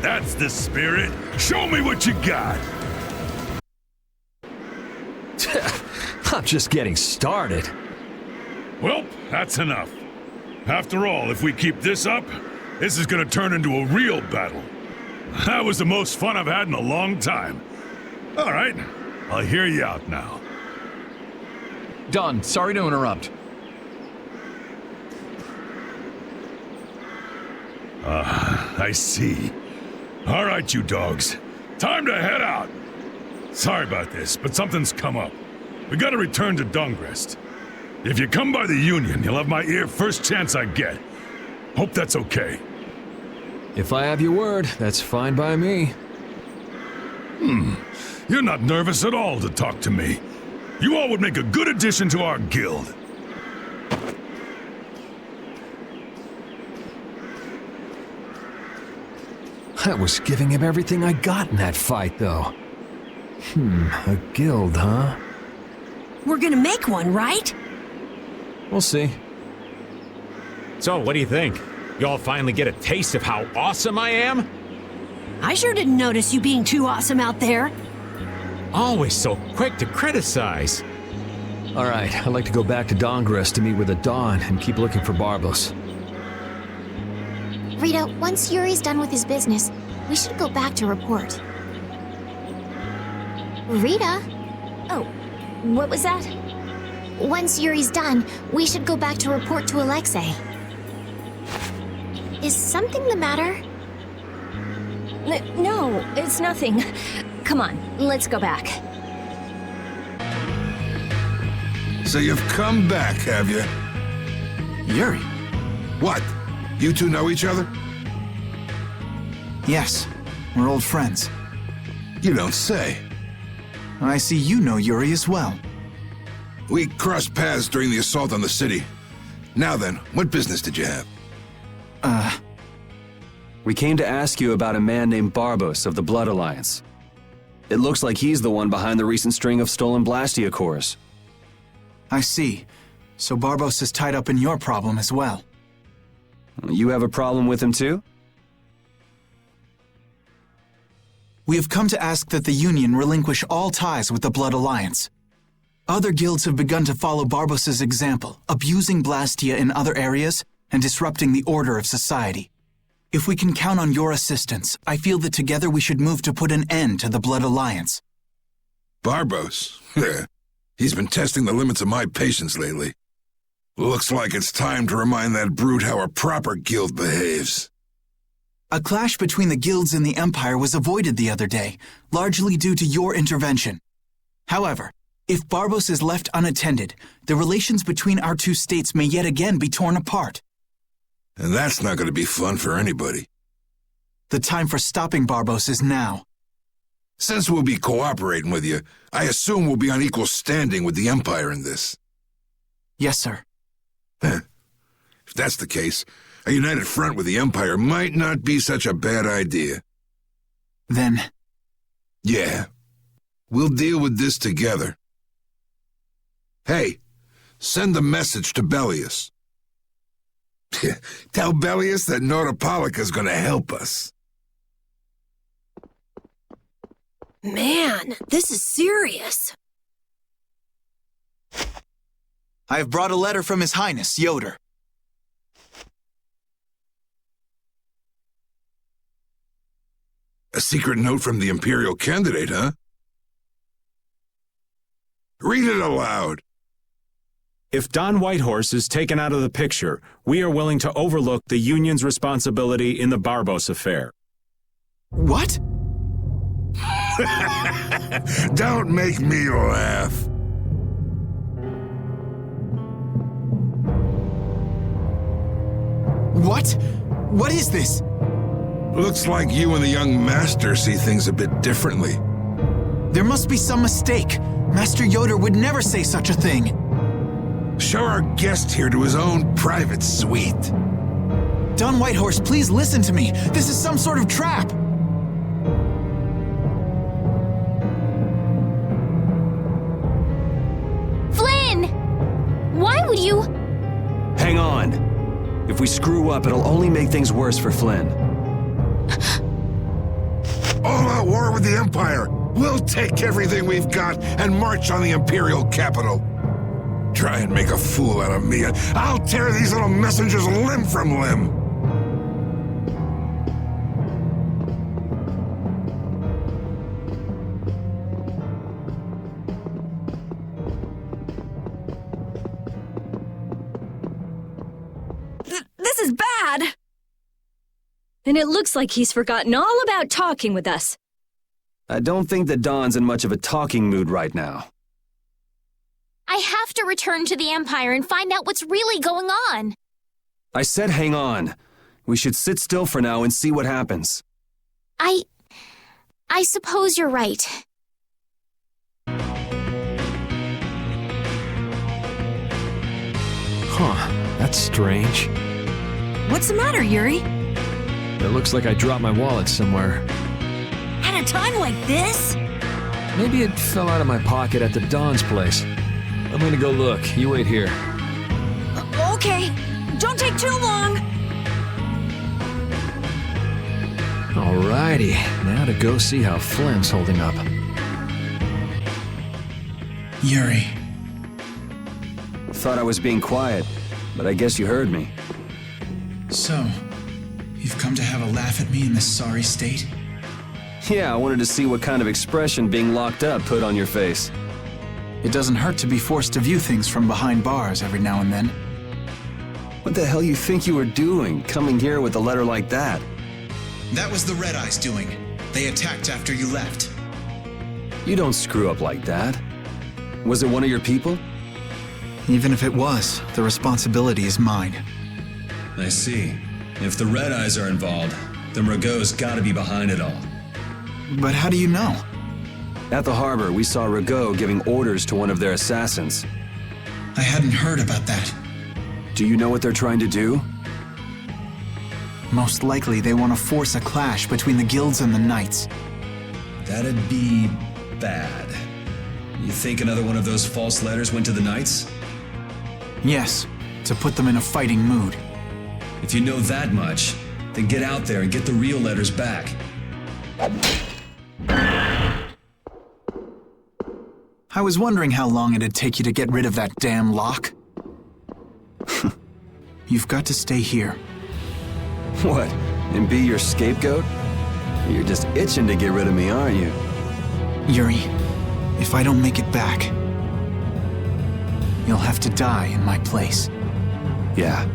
That's the spirit. Show me what you got. I'm just getting started. Well, that's enough. After all, if we keep this up, this is gonna turn into a real battle. That was the most fun I've had in a long time. All right, I'll hear you out now. Don, sorry to interrupt. I see. All right, you dogs. Time to head out. Sorry about this, but something's come up. We gotta return to Dungrest. If you come by the Union, you'll have my ear first chance I get. Hope that's okay. If I have your word, that's fine by me. You're not nervous at all to talk to me. You all would make a good addition to our guild. I was giving him everything I got in that fight, though. A guild, huh? We're gonna make one, right? We'll see. So, what do you think? Y'all finally get a taste of how awesome I am? I sure didn't notice you being too awesome out there. Always so quick to criticize. All right, I'd like to go back to Dongress to meet with the Dawn and keep looking for Barbos. Rita, once Yuri's done with his business, we should go back to report. Rita? Oh, what was that? Once Yuri's done, we should go back to report to Alexei. Is something the matter? No, it's nothing. Come on, let's go back. So you've come back, have you? Yuri. What? You two know each other? Yes, we're old friends. You don't say. I see you know Yuri as well. We crossed paths during the assault on the city. Now then, what business did you have? We came to ask you about a man named Barbos of the Blood Alliance. It looks like he's the one behind the recent string of stolen Blastia cores. I see. So Barbos is tied up in your problem as well. You have a problem with him too? We have come to ask that the Union relinquish all ties with the Blood Alliance. Other guilds have begun to follow Barbos' example, abusing Blastia in other areas and disrupting the order of society. If we can count on your assistance, I feel that together we should move to put an end to the Blood Alliance. Barbos? He's been testing the limits of my patience lately. Looks like it's time to remind that brute how a proper guild behaves. A clash between the guilds and the Empire was avoided the other day, largely due to your intervention. However, if Barbos is left unattended, the relations between our two states may yet again be torn apart. And that's not going to be fun for anybody. The time for stopping Barbos is now. Since we'll be cooperating with you, I assume we'll be on equal standing with the Empire in this. Yes, sir. If that's the case, a united front with the Empire might not be such a bad idea. Then? Yeah. We'll deal with this together. Hey, send a message to Bellius. Tell Bellius that Nordopolica's gonna help us. Man, this is serious. I have brought a letter from His Highness, Yoder. A secret note from the Imperial candidate, huh? Read it aloud. If Don Whitehorse is taken out of the picture, we are willing to overlook the Union's responsibility in the Barbos affair. What? Don't make me laugh. What? What is this? Looks like you and the young master see things a bit differently. There must be some mistake. Master Yoder would never say such a thing. Show our guest here to his own private suite. Don Whitehorse, please listen to me. This is some sort of trap. Flynn! Why would you... Hang on. If we screw up, it'll only make things worse for Flynn. All out war with the Empire. We'll take everything we've got and march on the Imperial capital. Try and make a fool out of me, and I'll tear these little messengers limb from limb. This is bad! And it looks like he's forgotten all about talking with us. I don't think that Don's in much of a talking mood right now. I have to return to the Empire and find out what's really going on. I said hang on. We should sit still for now and see what happens. I suppose you're right. Huh, that's strange. What's the matter, Yuri? It looks like I dropped my wallet somewhere. At a time like this? Maybe it fell out of my pocket at the Don's place. I'm gonna go look. You wait here. Okay, don't take too long. Alrighty, now to go see how Flynn's holding up. Yuri. Thought I was being quiet, but I guess you heard me. So, you've come to have a laugh at me in this sorry state? Yeah, I wanted to see what kind of expression being locked up put on your face. It doesn't hurt to be forced to view things from behind bars every now and then. What the hell you think you were doing, coming here with a letter like that? That was the Red Eyes doing. They attacked after you left. You don't screw up like that. Was it one of your people? Even if it was, the responsibility is mine. I see. If the Red Eyes are involved, then Rago's gotta be behind it all. But how do you know? At the harbor, we saw Rago giving orders to one of their assassins. I hadn't heard about that. Do you know what they're trying to do? Most likely they want to force a clash between the guilds and the knights. That'd be bad. You think another one of those false letters went to the knights? Yes, to put them in a fighting mood. If you know that much, then get out there and get the real letters back. I was wondering how long it'd take you to get rid of that damn lock. You've got to stay here. What, and be your scapegoat? You're just itching to get rid of me, aren't you? Yuri, if I don't make it back, you'll have to die in my place. Yeah.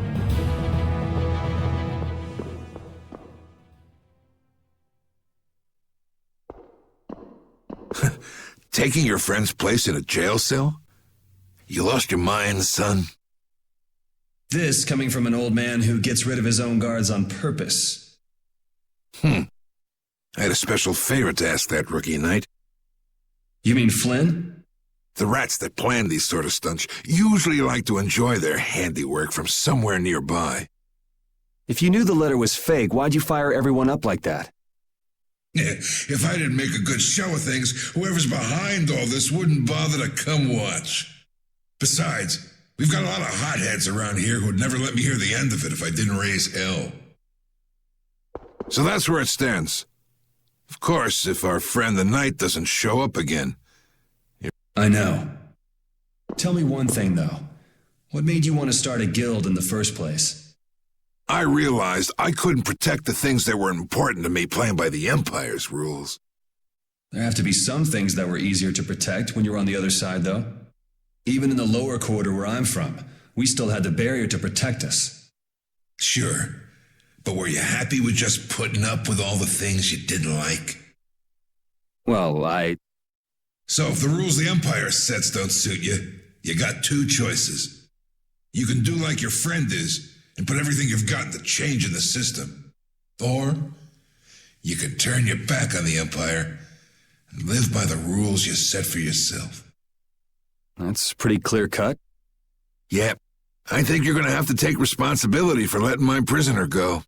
Taking your friend's place in a jail cell? You lost your mind, son? This coming from an old man who gets rid of his own guards on purpose. I had a special favor to ask that rookie knight. You mean Flynn? The rats that plan these sort of stunts usually like to enjoy their handiwork from somewhere nearby. If you knew the letter was fake, why'd you fire everyone up like that? If I didn't make a good show of things, whoever's behind all this wouldn't bother to come watch. Besides, we've got a lot of hotheads around here who'd never let me hear the end of it if I didn't raise hell. So that's where it stands. Of course, if our friend the Knight doesn't show up again. I know. Tell me one thing, though. What made you want to start a guild in the first place? I realized I couldn't protect the things that were important to me playing by the Empire's rules. There have to be some things that were easier to protect when you were on the other side, though. Even in the lower quarter where I'm from, we still had the barrier to protect us. Sure. But were you happy with just putting up with all the things you didn't like? Well, So if the rules the Empire sets don't suit you, you got two choices. You can do like your friend is, and put everything you've got into changing the system. Or you can turn your back on the Empire and live by the rules you set for yourself. That's pretty clear-cut. Yep. I think you're going to have to take responsibility for letting my prisoner go.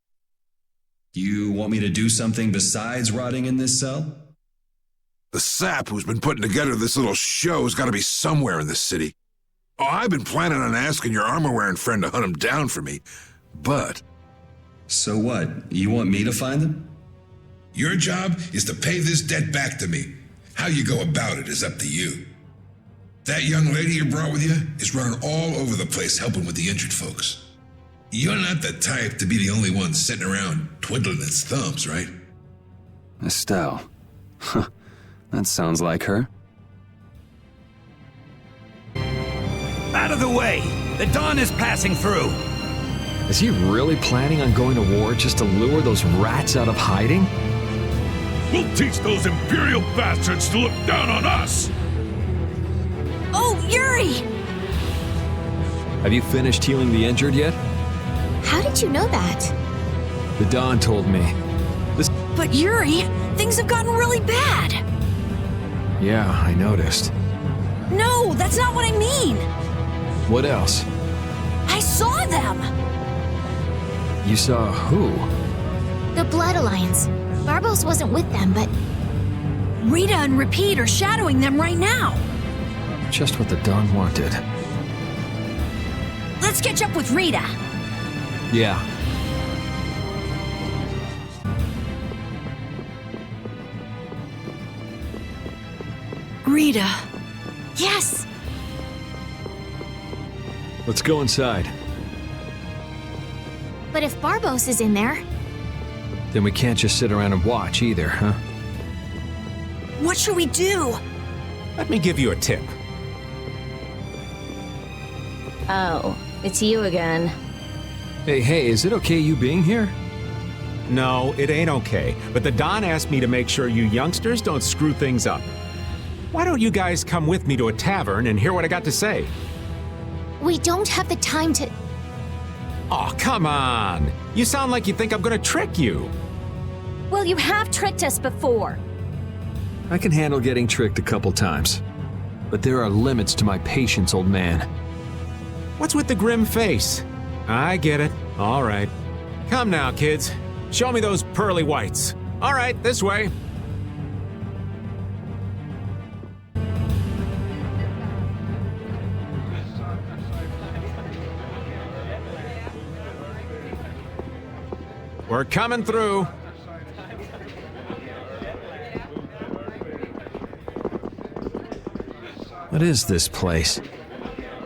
You want me to do something besides rotting in this cell? The sap who's been putting together this little show's got to be somewhere in this city. Oh, I've been planning on asking your armor-wearing friend to hunt him down for me, but... So what? You want me to find them? Your job is to pay this debt back to me. How you go about it is up to you. That young lady you brought with you is running all over the place helping with the injured folks. You're not the type to be the only one sitting around twiddling its thumbs, right? Estelle. Huh. That sounds like her. Out of the way! The dawn is passing through! Is he really planning on going to war just to lure those rats out of hiding? We'll teach those Imperial bastards to look down on us! Oh, Yuri! Have you finished healing the injured yet? How did you know that? The Dawn told me. But Yuri, things have gotten really bad! Yeah, I noticed. No, that's not what I mean! What else? I saw them! You saw who? The Blood Alliance. Barbos wasn't with them, but... Rita and Repeat are shadowing them right now! Just what the Dawn wanted. Let's catch up with Rita. Yeah. Rita. Yes! Let's go inside. But if Barbos is in there, Then we can't just sit around and watch either, huh? What should we do? Let me give you a tip. Oh, it's you again. Hey, is it okay you being here? No, it ain't okay. But the Don asked me to make sure you youngsters don't screw things up. Why don't you guys come with me to a tavern and hear what I got to say? we don't have the time to... Oh, come on! You sound like you think I'm gonna trick you. Well, you have tricked us before. I can handle getting tricked a couple times. But there are limits to my patience, old man. What's with the grim face? I get it. All right. Come now, kids. Show me those pearly whites. All right, this way. We're coming through. What is this place?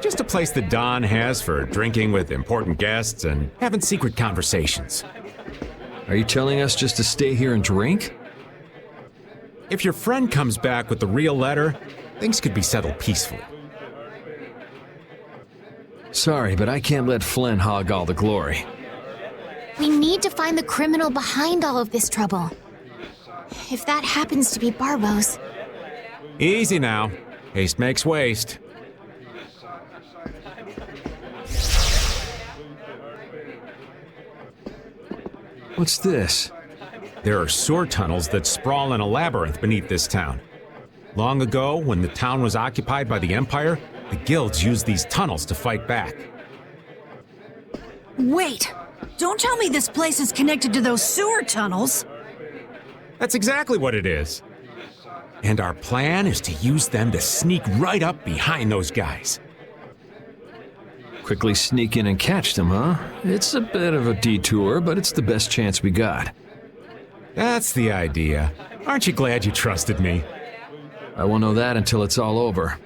Just a place the Don has for drinking with important guests and having secret conversations. Are you telling us just to stay here and drink? If your friend comes back with the real letter, things could be settled peacefully. Sorry, but I can't let Flynn hog all the glory. We need to find the criminal behind all of this trouble. If that happens to be Barbos. Easy now. Haste makes waste. What's this? There are sewer tunnels that sprawl in a labyrinth beneath this town. Long ago, when the town was occupied by the Empire, the guilds used these tunnels to fight back. Wait! Don't tell me this place is connected to those sewer tunnels! That's exactly what it is. And our plan is to use them to sneak right up behind those guys. Quickly sneak in and catch them, huh? It's a bit of a detour, but it's the best chance we got. That's the idea. Aren't you glad you trusted me? I won't know that until it's all over.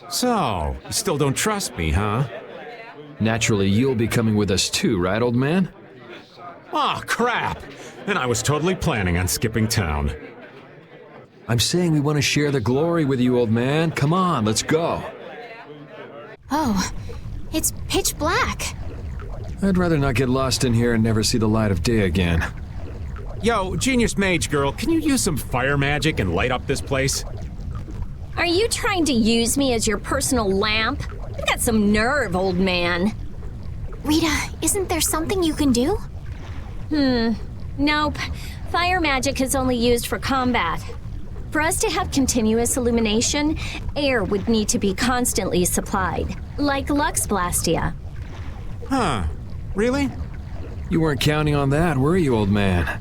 So, you still don't trust me, huh? Naturally, you'll be coming with us too, right, old man? Aw, crap! And I was totally planning on skipping town. I'm saying we want to share the glory with you, old man. Come on, let's go. Oh, it's pitch black. I'd rather not get lost in here and never see the light of day again. Yo, Genius Mage Girl, can you use some fire magic and light up this place? Are you trying to use me as your personal lamp? You got some nerve, old man. Rita, isn't there something you can do? Nope. Fire magic is only used for combat. For us to have continuous illumination, air would need to be constantly supplied, like Lux Blastia. Huh. Really? You weren't counting on that, were you, old man?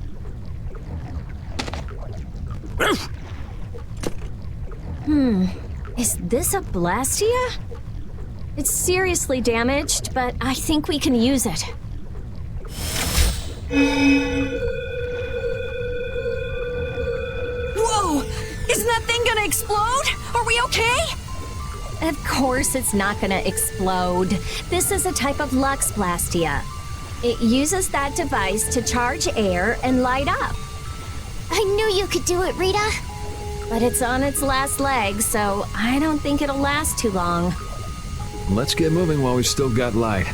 Is this a Blastia? It's seriously damaged, but I think we can use it. Whoa! Isn't that thing gonna explode? Are we okay? Of course it's not gonna explode. This is a type of Lux Blastia. It uses that device to charge air and light up. I knew you could do it, Rita. But it's on its last leg, so I don't think it'll last too long. Let's get moving while we've still got light.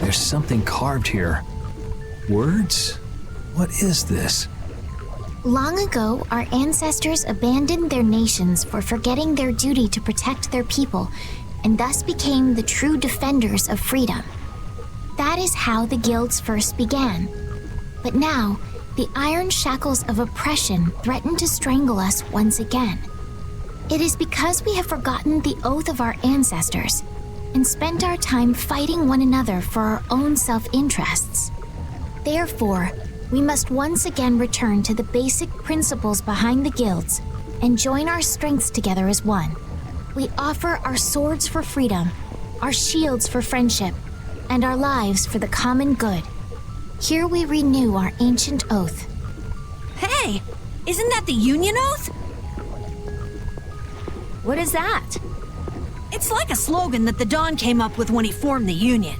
There's something carved here. Words? What is this? Long ago, our ancestors abandoned their nations for forgetting their duty to protect their people, and thus became the true defenders of freedom. That is how the guilds first began. But now, the iron shackles of oppression threaten to strangle us once again. It is because we have forgotten the oath of our ancestors and spent our time fighting one another for our own self-interests. Therefore, we must once again return to the basic principles behind the guilds and join our strengths together as one. We offer our swords for freedom, our shields for friendship, and our lives for the common good. Here we renew our ancient oath. Hey, isn't that the Union Oath? What is that? It's like a slogan that the Don came up with when he formed the Union.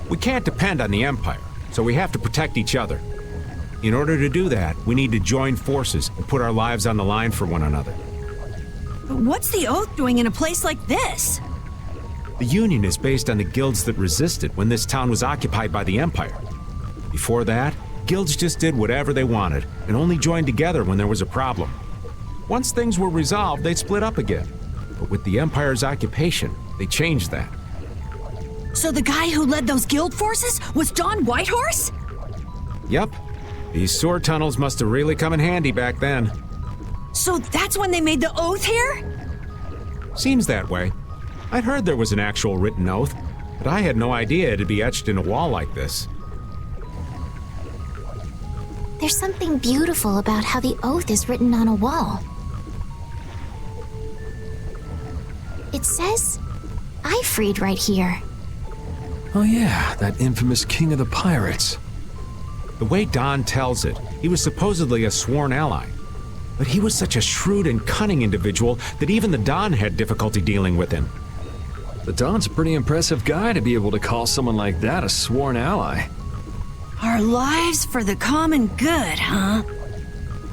We can't depend on the Empire, so we have to protect each other. In order to do that, we need to join forces and put our lives on the line for one another. But what's the Oath doing in a place like this? The Union is based on the guilds that resisted when this town was occupied by the Empire. Before that, guilds just did whatever they wanted and only joined together when there was a problem. Once things were resolved, they'd split up again. But with the Empire's occupation, they changed that. So the guy who led those guild forces was Don Whitehorse? Yep. These sword tunnels must have really come in handy back then. So that's when they made the Oath here? Seems that way. I'd heard there was an actual written oath, but I had no idea it'd be etched in a wall like this. There's something beautiful about how the oath is written on a wall. It says, "Ifrid" right here. Oh yeah, that infamous king of the pirates. The way Don tells it, he was supposedly a sworn ally. But he was such a shrewd and cunning individual that even the Don had difficulty dealing with him. The Don's a pretty impressive guy to be able to call someone like that a sworn ally. Our lives for the common good, huh?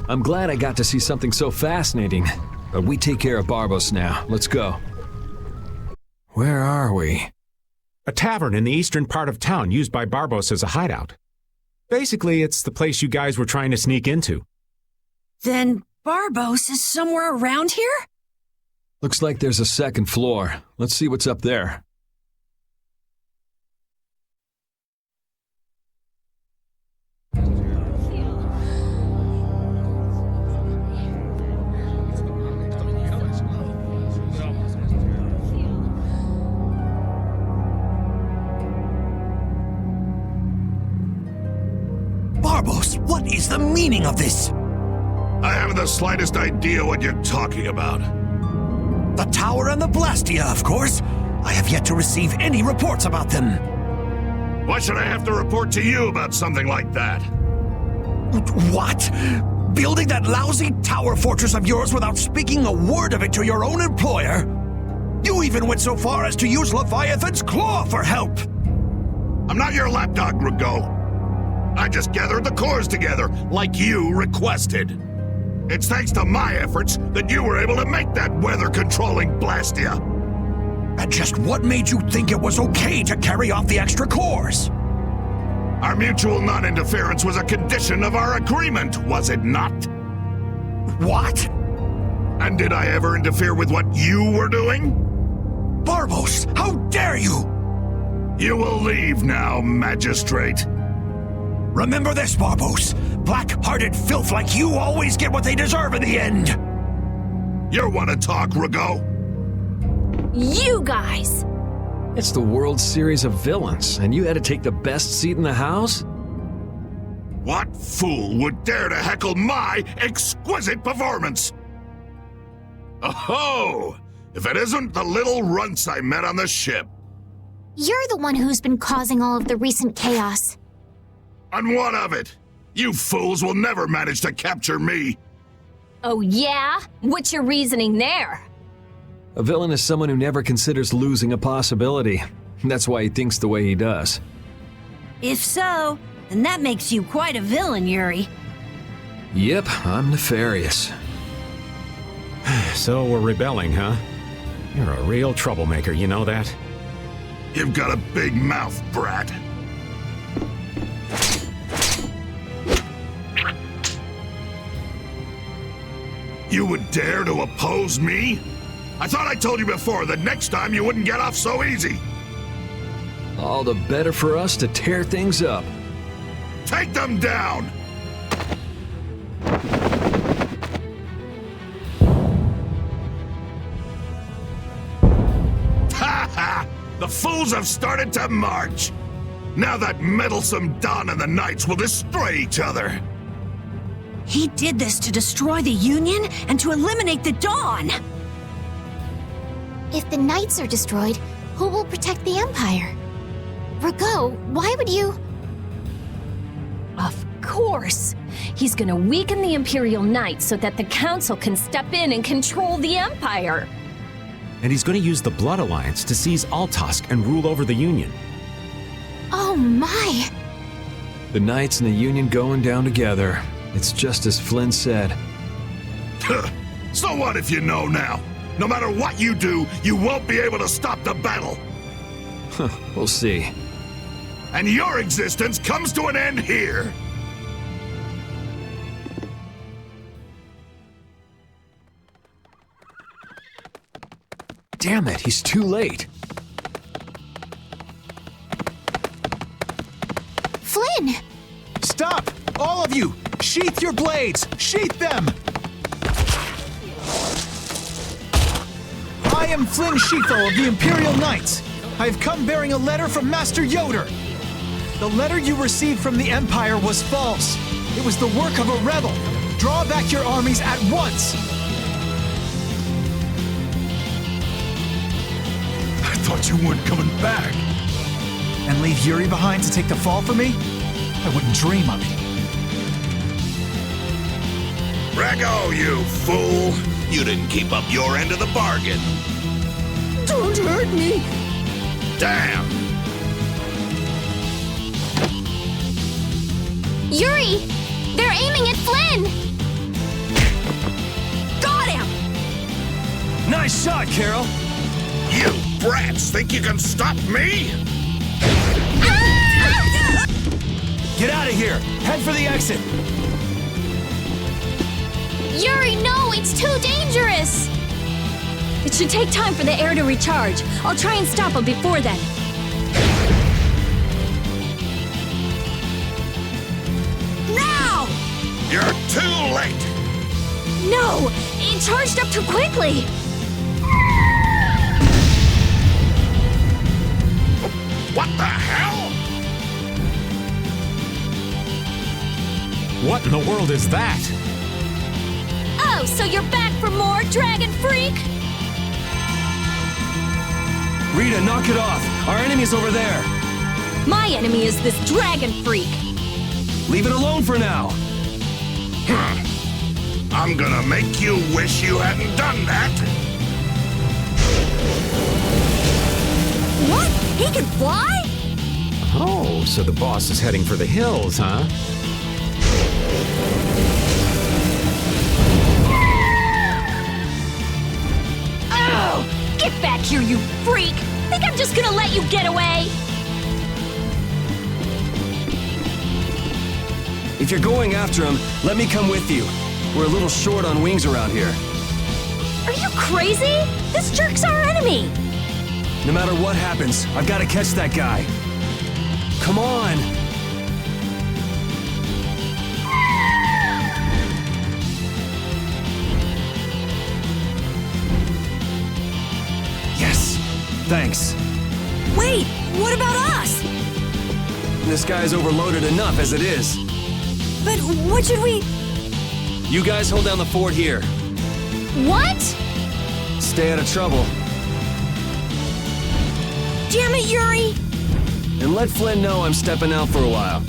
I'm glad I got to see something so fascinating. But we take care of Barbos now. Let's go. Where are we? A tavern in the eastern part of town used by Barbos as a hideout. Basically, it's the place you guys were trying to sneak into. Then Barbos is somewhere around here? Looks like there's a second floor. Let's see what's up there. Barbos, what is the meaning of this? I haven't the slightest idea what you're talking about. The tower and the Blastia, of course. I have yet to receive any reports about them. Why should I have to report to you about something like that? What? Building that lousy tower fortress of yours without speaking a word of it to your own employer? You even went so far as to use Leviathan's claw for help! I'm not your lapdog, Rigaud. I just gathered the cores together, like you requested. It's thanks to my efforts that you were able to make that weather-controlling Blastia. And just what made you think it was okay to carry off the extra cores? Our mutual non-interference was a condition of our agreement, was it not? What? And did I ever interfere with what you were doing? Barbos, how dare you! You will leave now, Magistrate. Remember this, Barbos. Black-hearted filth like you always get what they deserve in the end. You want to talk, Rigaud? You guys! It's the World Series of Villains, and you had to take the best seat in the house? What fool would dare to heckle my exquisite performance? Oh, if it isn't the little runts I met on the ship. You're the one who's been causing all of the recent chaos. And what of it? You fools will never manage to capture me. Oh yeah? What's your reasoning there? A villain is someone who never considers losing a possibility. That's why he thinks the way he does. If so, then that makes you quite a villain, Yuri. Yep, I'm nefarious. So we're rebelling, huh? You're a real troublemaker, you know that? You've got a big mouth, brat. You would dare to oppose me? I thought I told you before that next time you wouldn't get off so easy. All the better for us to tear things up. Take them down! Ha ha! The fools have started to march! Now that meddlesome Don and the Knights will destroy each other. He did this to destroy the Union and to eliminate the Dawn! If the Knights are destroyed, who will protect the Empire? Rago, why would you... Of course! He's gonna weaken the Imperial Knights so that the Council can step in and control the Empire! And he's gonna use the Blood Alliance to seize Altosk and rule over the Union. Oh my! The Knights and the Union going down together. It's just as Flynn said. So what if you know now? No matter what you do, you won't be able to stop the battle. We'll see. And your existence comes to an end here. Damn it, he's too late. Flynn! Stop! All of you! Sheath your blades! Sheath them! I am Flynn Shifo of the Imperial Knights. I have come bearing a letter from Master Yoder. The letter you received from the Empire was false. It was the work of a rebel. Draw back your armies at once. I thought you weren't coming back. And leave Yuri behind to take the fall for me? I wouldn't dream of it. Rago, you fool! You didn't keep up your end of the bargain. Don't hurt me! Damn! Yuri! They're aiming at Flynn! Got him! Nice shot, Carol! You brats think you can stop me? Get out of here! Head for the exit! Yuri, no! It's too dangerous! It should take time for the air to recharge. I'll try and stop him before then. Now! You're too late! No! It charged up too quickly! What the hell? What in the world is that? Oh, so you're back for more, Dragon Freak? Rita, knock it off! Our enemy's over there! My enemy is this Dragon Freak! Leave it alone for now! I'm gonna make you wish you hadn't done that! What? He can fly? Oh, so the boss is heading for the hills, huh? Oh! Get back here, you freak! Think I'm just gonna let you get away? If you're going after him, let me come with you. We're a little short on wings around here. Are you crazy? This jerk's our enemy! No matter what happens, I've got to catch that guy. Come on! Yes! Thanks. Wait, what about us? This guy's overloaded enough as it is. But what should we... You guys hold down the fort here. What? Stay out of trouble. Damn it, Yuri! And let Flynn know I'm stepping out for a while.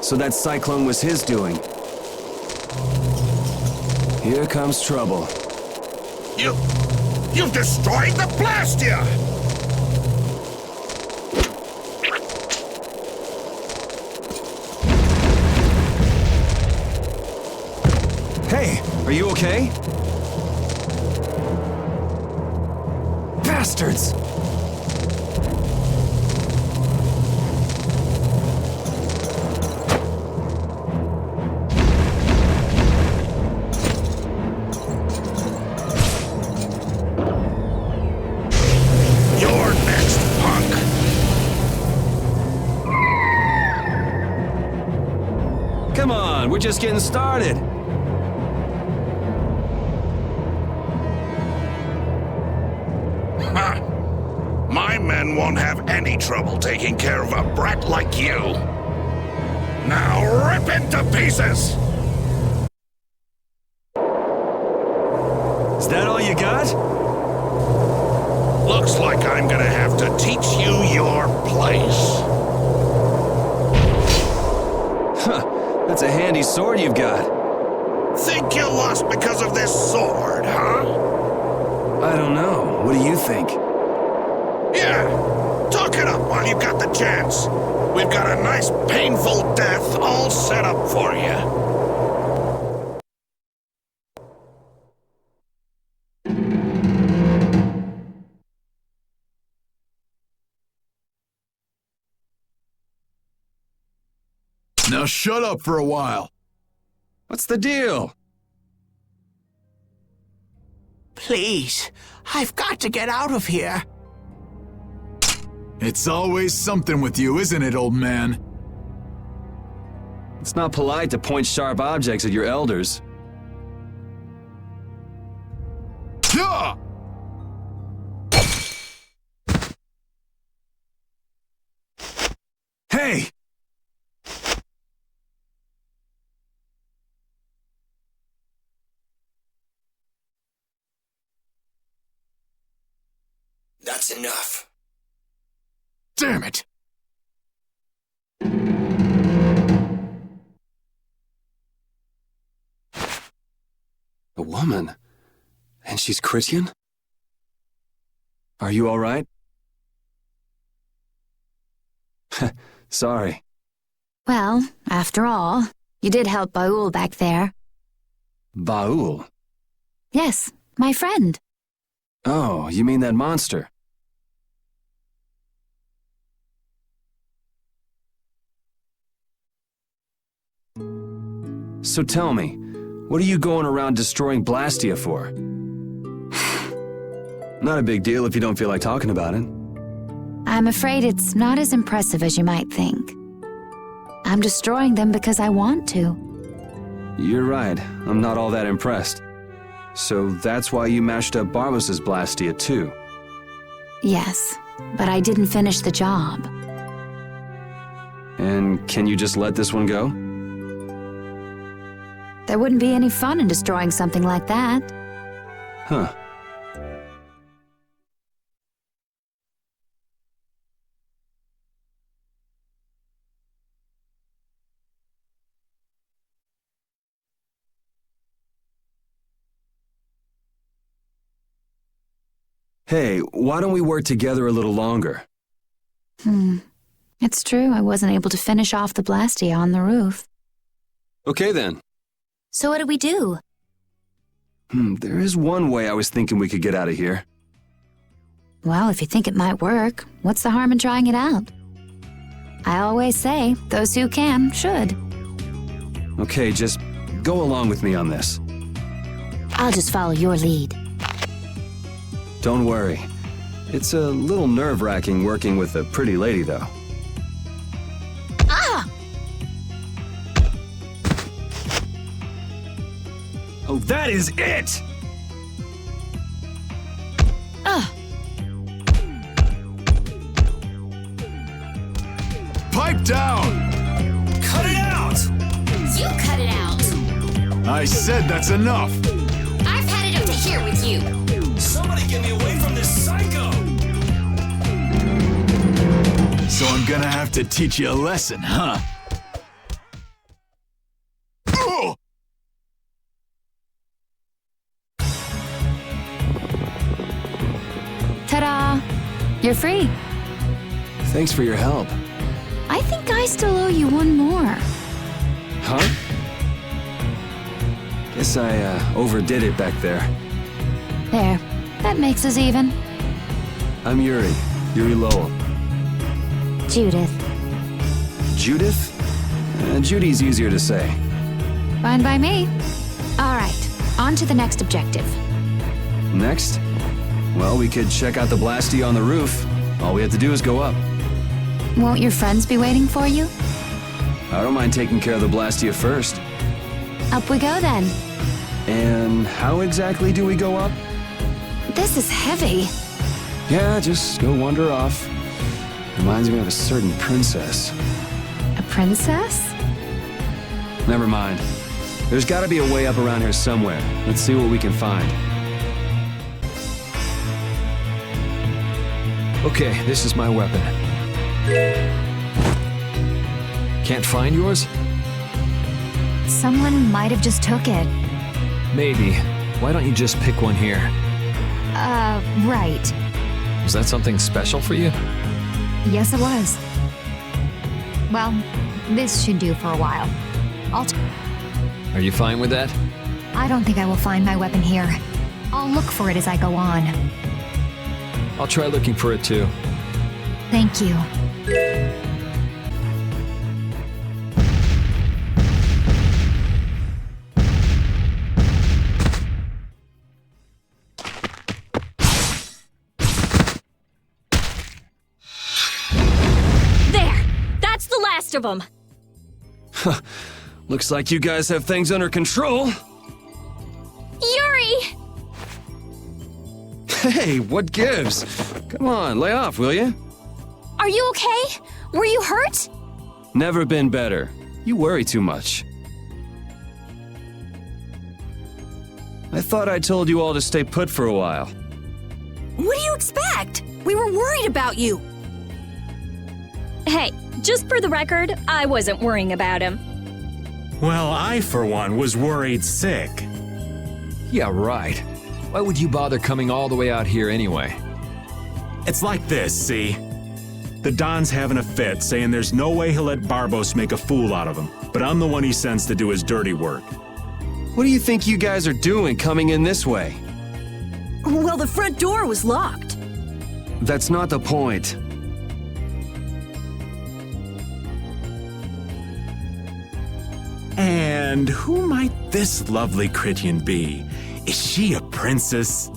So that cyclone was his doing. Here comes trouble. You've destroyed the Blastia! Hey, are you okay? Bastards! You're next, punk! Come on, we're just getting started. My men won't have any trouble taking care of a brat like you. Now rip into pieces! Is that all you got? Looks like I'm gonna have to teach you your place. Huh, that's a handy sword you've got. Think you lost because of this sword, huh? I don't know. What do you think? Yeah, talk it up while you got the chance. We've got a nice painful death all set up for you. Now shut up for a while. What's the deal? Please, I've got to get out of here. It's always something with you, isn't it, old man? It's not polite to point sharp objects at your elders. Yeah! Hey! That's enough. Damn it! A woman? And she's Christian? Are you all right? Sorry. Well, after all, you did help Baul back there. Baul? Yes, my friend. Oh, you mean that monster? So tell me, what are you going around destroying Blastia for? Not a big deal if you don't feel like talking about it. I'm afraid it's not as impressive as you might think. I'm destroying them because I want to. You're right, I'm not all that impressed. So that's why you mashed up Barbos's Blastia too? Yes, but I didn't finish the job. And can you just let this one go? There wouldn't be any fun in destroying something like that. Huh. Hey, why don't we work together a little longer? It's true, I wasn't able to finish off the Blastia on the roof. Okay then. So what do we do? There is one way I was thinking we could get out of here. Well, if you think it might work, what's the harm in trying it out? I always say, those who can, should. Okay, just go along with me on this. I'll just follow your lead. Don't worry. It's a little nerve-wracking working with a pretty lady, though. Ah! Oh, that is it! Pipe down! Cut it out! You cut it out. I said that's enough. I've had it up to here with you. Somebody get me away from this psycho! So I'm gonna have to teach you a lesson, huh? Ta-da! You're free. Thanks for your help. I think I still owe you one more. Huh? Guess I overdid it back there. There. That makes us even. I'm Yuri Lowell. Judith. Judith? Judy's easier to say. Fine by me. All right, on to the next objective. Next? Well, we could check out the Blastia on the roof. All we have to do is go up. Won't your friends be waiting for you? I don't mind taking care of the Blastia first. Up we go then. And how exactly do we go up? This is heavy. Yeah, just go wander off. Reminds me of a certain princess. A princess? Never mind. There's gotta be a way up around here somewhere. Let's see what we can find. Okay, this is my weapon. Can't find yours? Someone might have just took it. Maybe. Why don't you just pick one here? Right. Was that something special for you? Yes, it was. Well, this should do for a while. Are you fine with that? I don't think I will find my weapon here. I'll look for it as I go on. I'll try looking for it too. Thank you. There! That's the last of them! Looks like you guys have things under control. Yuri! Hey, what gives? Come on, lay off, will you? Are you okay? Were you hurt? Never been better. You worry too much. I thought I told you all to stay put for a while. What do you expect? We were worried about you. Hey, just for the record, I wasn't worrying about him. Well, I, for one, was worried sick. Yeah, right. Why would you bother coming all the way out here anyway? It's like this, see? The Don's having a fit, saying there's no way he'll let Barbos make a fool out of him, but I'm the one he sends to do his dirty work. What do you think you guys are doing coming in this way? Well, the front door was locked. That's not the point. And who might this lovely Critian be? Is she a princess?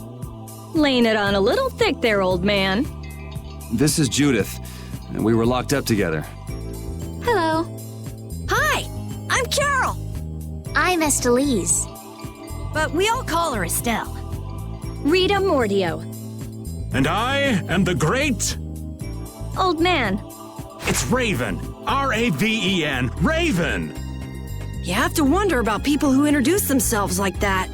Laying it on a little thick there, old man. This is Judith, and we were locked up together. Hello. Hi, I'm Carol. I'm Estelise. But we all call her Estelle. Rita Mordio. And I am the great... Old man. It's Raven. R-A-V-E-N. Raven! You have to wonder about people who introduce themselves like that.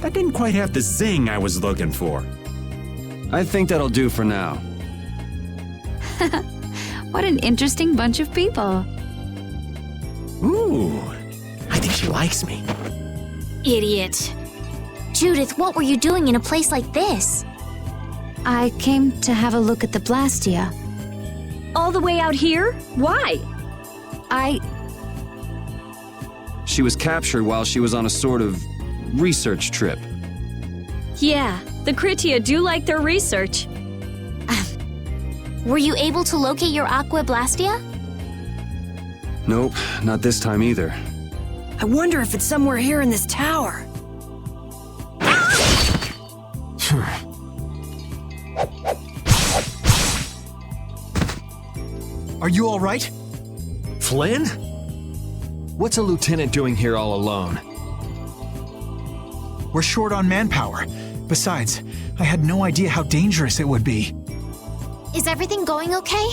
That didn't quite have the zing I was looking for. I think that'll do for now. What an interesting bunch of people. Ooh, I think she likes me. Idiot. Judith, what were you doing in a place like this? I came to have a look at the Blastia. All the way out here? Why? She was captured while she was on a sort of research trip. Yeah, the Critia do like their research. Were you able to locate your Aqua Blastia? Nope, not this time either. I wonder if it's somewhere here in this tower. Are you all right? Flynn? What's a lieutenant doing here all alone? We're short on manpower. Besides, I had no idea how dangerous it would be. Is everything going okay?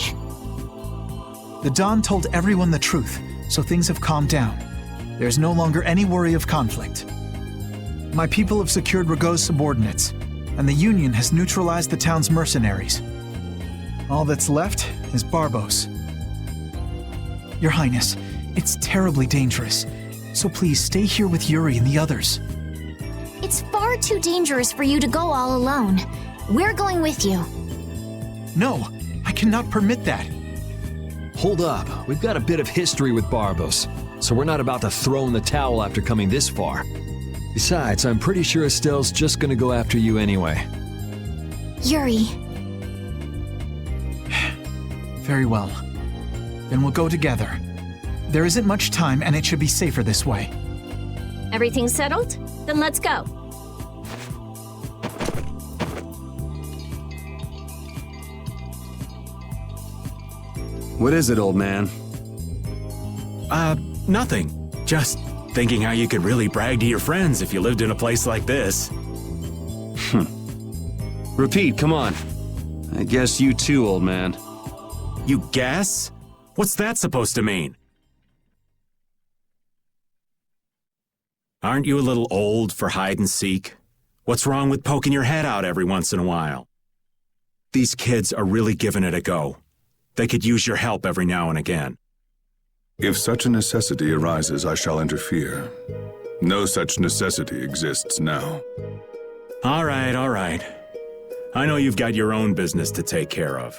The Don told everyone the truth, so things have calmed down. There's no longer any worry of conflict. My people have secured Ragoz's subordinates, and the Union has neutralized the town's mercenaries. All that's left is Barbos. Your Highness, it's terribly dangerous, so please stay here with Yuri and the others. It's far far too dangerous for you to go all alone. We're going with you. No, I cannot permit that. Hold up. We've got a bit of history with Barbos, so we're not about to throw in the towel after coming this far. Besides, I'm pretty sure Estelle's just gonna go after you anyway. Yuri. Very well. Then we'll go together. There isn't much time, and it should be safer this way. Everything settled? Then let's go. What is it, old man? Nothing. Just thinking how you could really brag to your friends if you lived in a place like this. Repeat, come on. I guess you too, old man. You guess? What's that supposed to mean? Aren't you a little old for hide and seek? What's wrong with poking your head out every once in a while? These kids are really giving it a go. They could use your help every now and again. If such a necessity arises, I shall interfere. No such necessity exists now. All right. I know you've got your own business to take care of.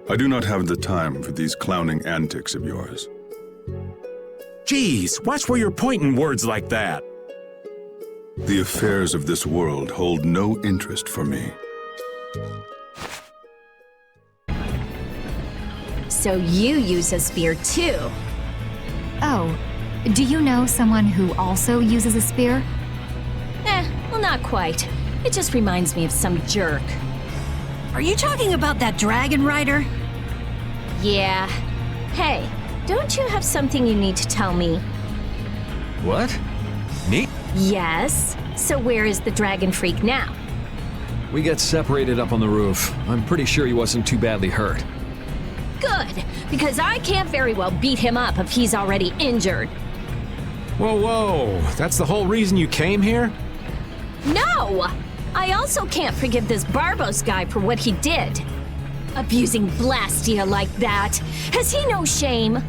I do not have the time for these clowning antics of yours. Geez, watch where you're pointing words like that. The affairs of this world hold no interest for me. So you use a spear too? Oh, do you know someone who also uses a spear? Well, not quite. It just reminds me of some jerk. Are you talking about that dragon rider? Yeah. Hey, don't you have something you need to tell me? What? Me? Yes. So where is the dragon freak now? We got separated up on the roof. I'm pretty sure he wasn't too badly hurt. Good, because I can't very well beat him up if he's already injured. Whoa, that's the whole reason you came here? No! I also can't forgive this Barbos guy for what he did. Abusing Blastia like that. Has he no shame?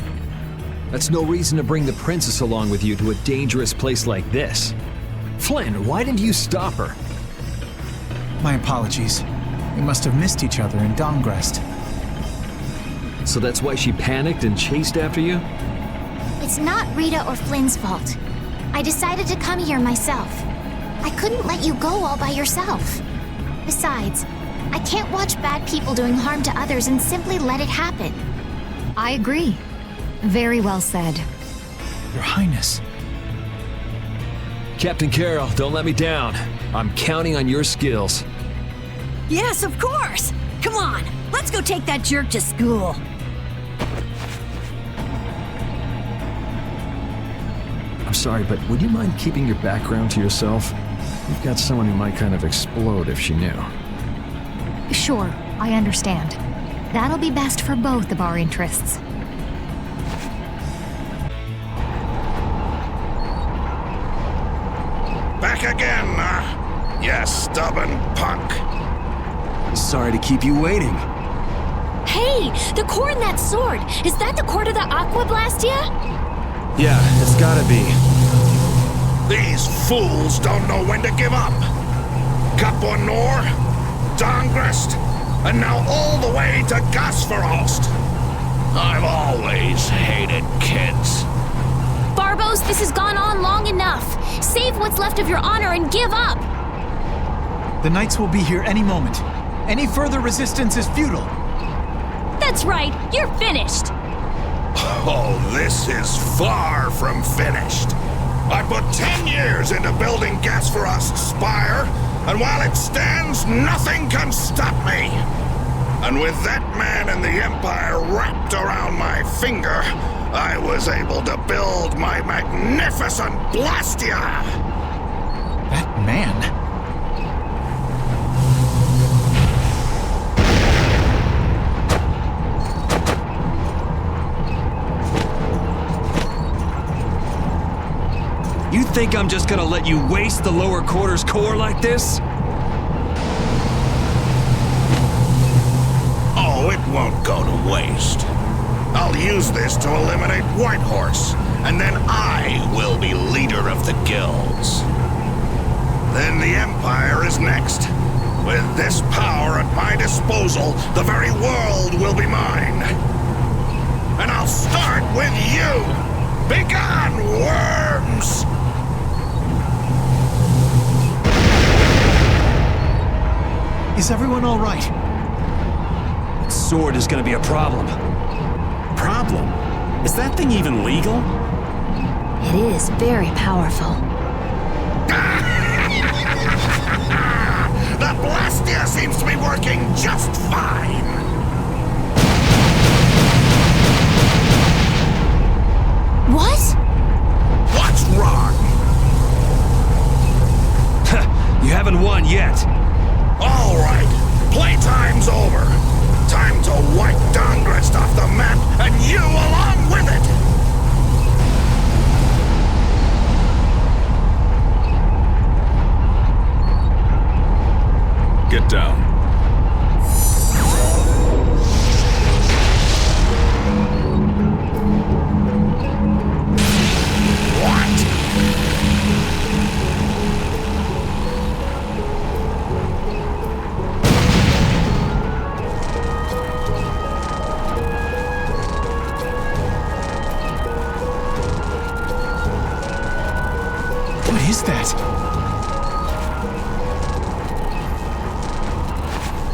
That's no reason to bring the princess along with you to a dangerous place like this. Flynn, why didn't you stop her? My apologies. We must have missed each other in Dongrest. So that's why she panicked and chased after you? It's not Rita or Flynn's fault. I decided to come here myself. I couldn't let you go all by yourself. Besides, I can't watch bad people doing harm to others and simply let it happen. I agree. Very well said. Your Highness. Captain Carroll, don't let me down. I'm counting on your skills. Yes, of course! Come on, let's go take that jerk to school. I'm sorry, but would you mind keeping your background to yourself? You've got someone who might kind of explode if she knew. Sure, I understand. That'll be best for both of our interests. Back again, you stubborn punk. Sorry to keep you waiting. Hey, the core in that sword. Is that the core to the Aqua Blastia? Yeah, it's gotta be. These fools don't know when to give up. Capua Nor, Dongrest, and now all the way to Gasferost. I've always hated kids. Barbos, this has gone on long enough. Save what's left of your honor and give up. The knights will be here any moment. Any further resistance is futile. That's right, you're finished. Oh, this is far from finished. I put 10 years into building Gasferost's spire, and while it stands, nothing can stop me. And with that man and the Empire wrapped around my finger, I was able to build my magnificent Blastia! That man? You think I'm just gonna let you waste the lower quarters core like this? Oh, it won't go to waste. I'll use this to eliminate Whitehorse, and then I will be leader of the guilds. Then the Empire is next. With this power at my disposal, the very world will be mine. And I'll start with you! Begone, worms! Is everyone all right? That sword is gonna be a problem. Problem? Is that thing even legal? It is very powerful. The Blastia seems to be working just fine. What? What's wrong? You haven't won yet. All right, playtime's over. Time to wipe Dongrest off the map, and you along with it! Get down. What is that?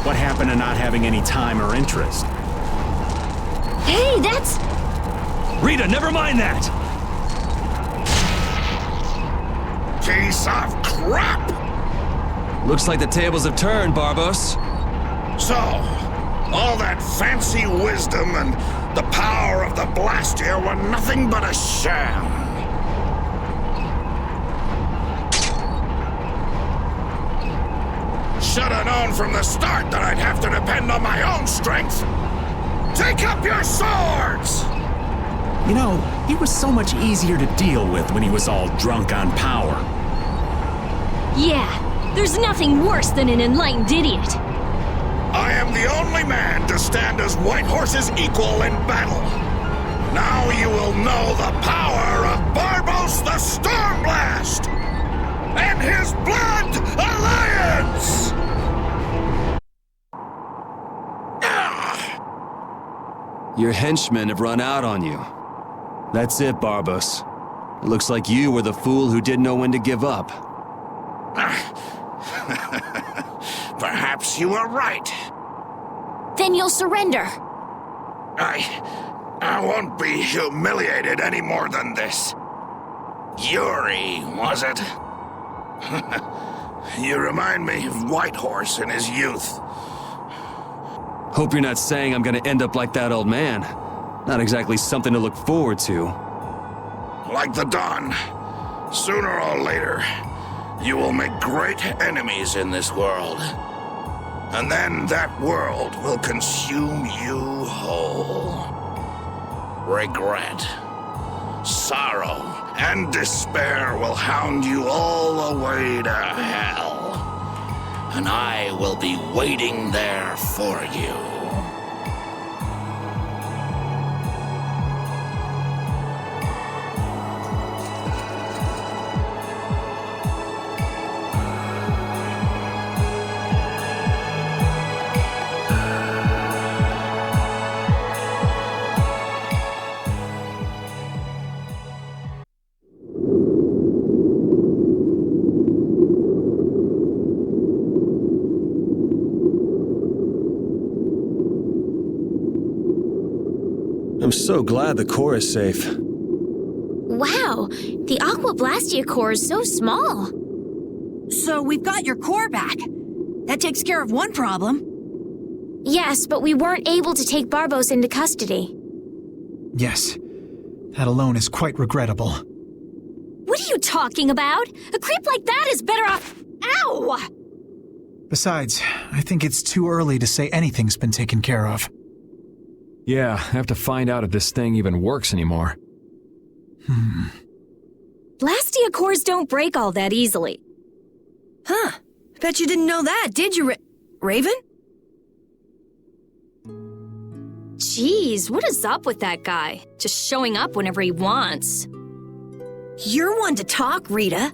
What happened to not having any time or interest? Hey, that's... Rita, never mind that! Piece of crap! Looks like the tables have turned, Barbos. So, all that fancy wisdom and the power of the Blastia were nothing but a sham. Should have known from the start that I'd have to depend on my own strength. Take up your swords! You know, he was so much easier to deal with when he was all drunk on power. Yeah, there's nothing worse than an enlightened idiot. I am the only man to stand as White Horse's equal in battle. Now you will know the power of Barbos the Stormblast and his Blood Alliance! Your henchmen have run out on you. That's it, Barbos. It looks like you were the fool who didn't know when to give up. Perhaps you were right. Then you'll surrender. I won't be humiliated any more than this. Yuri, was it? You remind me of Whitehorse in his youth. Hope you're not saying I'm gonna end up like that old man. Not exactly something to look forward to. Like the Dawn. Sooner or later, you will make great enemies in this world. And then that world will consume you whole. Regret, sorrow, and despair will hound you all the way to hell. And I will be waiting there for you. I'm so glad the core is safe. Wow, the Aqua Blastia core is so small. So we've got your core back. That takes care of one problem. Yes, but we weren't able to take Barbos into custody. Yes. That alone is quite regrettable. What are you talking about? A creep like that is better off... Ow! Besides, I think it's too early to say anything's been taken care of. Yeah, I have to find out if this thing even works anymore. Blastia cores don't break all that easily. Huh. Bet you didn't know that, did you, Raven? Jeez, what is up with that guy? Just showing up whenever he wants. You're one to talk, Rita.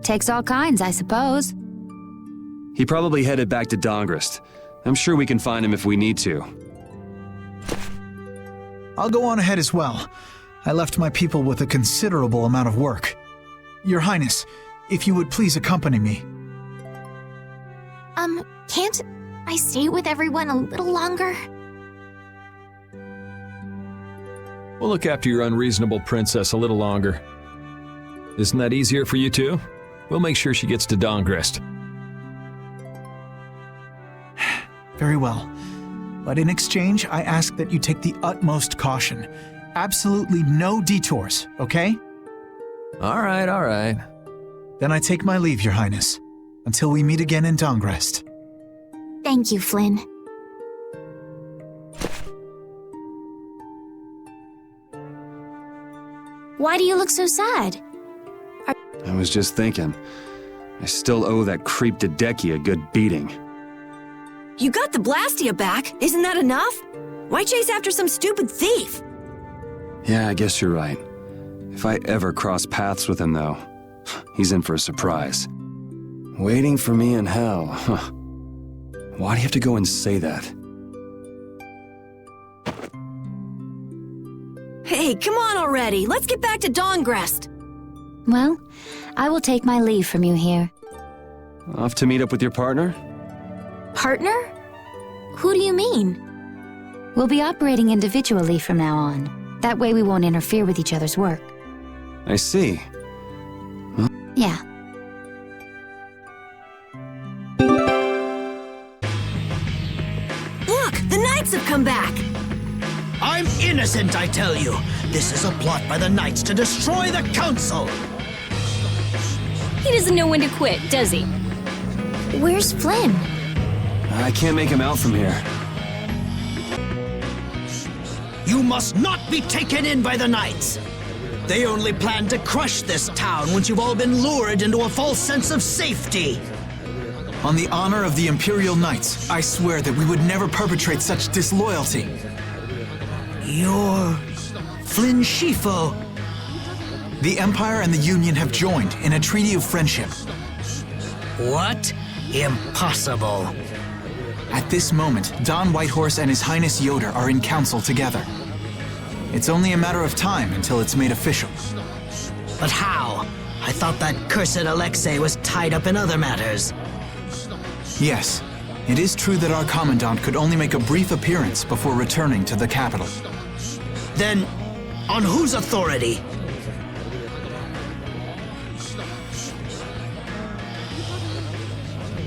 Takes all kinds, I suppose. He probably headed back to Dongrest. I'm sure we can find him if we need to. I'll go on ahead as well. I left my people with a considerable amount of work. Your Highness, if you would please accompany me. Can't I stay with everyone a little longer? We'll look after your unreasonable princess a little longer. Isn't that easier for you too? We'll make sure she gets to Dongrest. Very well. But in exchange, I ask that you take the utmost caution. Absolutely no detours, okay? All right. Then I take my leave, Your Highness. Until we meet again in Dongrest. Thank you, Flynn. Why do you look so sad? I was just thinking. I still owe that creep Dedeki a good beating. You got the Blastia back. Isn't that enough? Why chase after some stupid thief? Yeah, I guess you're right. If I ever cross paths with him, though, he's in for a surprise. Waiting for me in hell, huh? Why do you have to go and say that? Hey, come on already. Let's get back to Dongrest. Well, I will take my leave from you here. Off to meet up with your partner? Partner? Who do you mean? We'll be operating individually from now on. That way we won't interfere with each other's work. I see. Yeah. Look, the Knights have come back. I'm innocent, I tell you. This is a plot by the Knights to destroy the Council. He doesn't know when to quit, does he? Where's Flynn? I can't make him out from here. You must not be taken in by the Knights. They only plan to crush this town once you've all been lured into a false sense of safety. On the honor of the Imperial Knights, I swear that we would never perpetrate such disloyalty. You're Flynn Shifo. The Empire and the Union have joined in a treaty of friendship. What? Impossible. At this moment, Don Whitehorse and His Highness Yoder are in council together. It's only a matter of time until it's made official. But how? I thought that cursed Alexei was tied up in other matters. Yes, it is true that our Commandant could only make a brief appearance before returning to the capital. Then, on whose authority?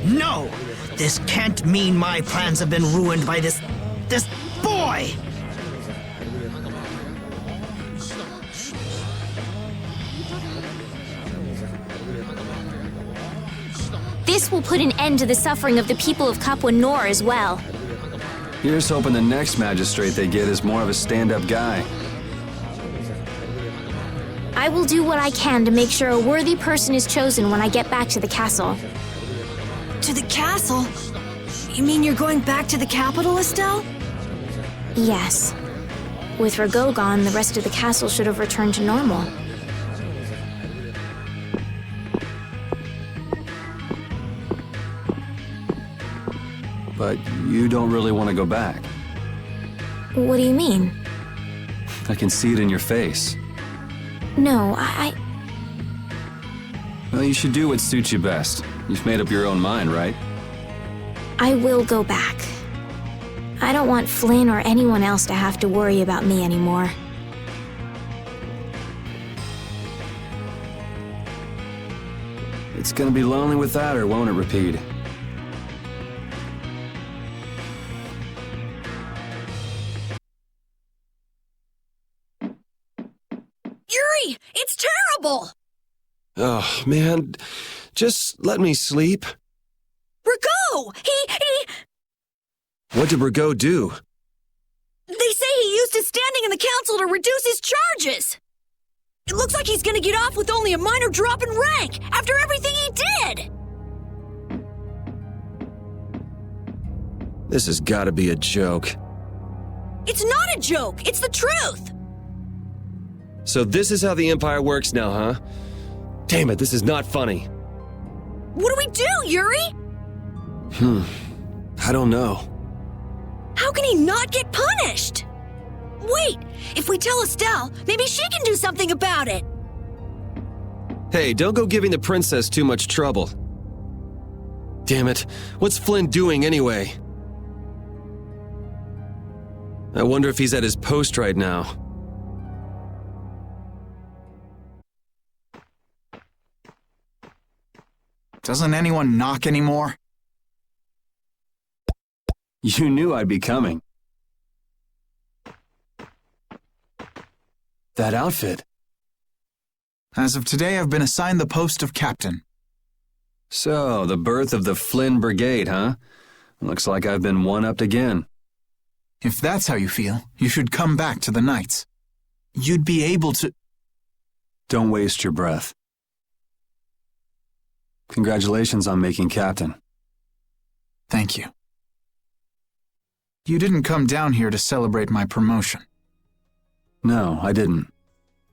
No! This can't mean my plans have been ruined by this boy! This will put an end to the suffering of the people of Capua Nor as well. Here's hoping the next magistrate they get is more of a stand-up guy. I will do what I can to make sure a worthy person is chosen when I get back to the castle. To the castle? You mean you're going back to the capital, Estelle? Yes. With Rago gone, the rest of the castle should have returned to normal. But you don't really want to go back. What do you mean? I can see it in your face. No, Well, you should do what suits you best. You've made up your own mind, right? I will go back. I don't want Flynn or anyone else to have to worry about me anymore. It's gonna be lonely without her, won't it, Repeat? Yuri! It's terrible! Oh, man. Just let me sleep. Rago! What did Rago do? They say he used his standing in the council to reduce his charges! It looks like he's gonna get off with only a minor drop in rank after everything he did! This has gotta be a joke. It's not a joke! It's the truth! So this is how the Empire works now, huh? Damn it, this is not funny. What do we do, Yuri? I don't know. How can he not get punished? Wait, if we tell Estelle, maybe she can do something about it. Hey, don't go giving the princess too much trouble. Damn it, what's Flynn doing anyway? I wonder if he's at his post right now. Doesn't anyone knock anymore? You knew I'd be coming. That outfit. As of today, I've been assigned the post of captain. So, the birth of the Flynn Brigade, huh? Looks like I've been one-upped again. If that's how you feel, you should come back to the Knights. You'd be able to... Don't waste your breath. Congratulations on making captain. Thank you. You didn't come down here to celebrate my promotion. No, I didn't.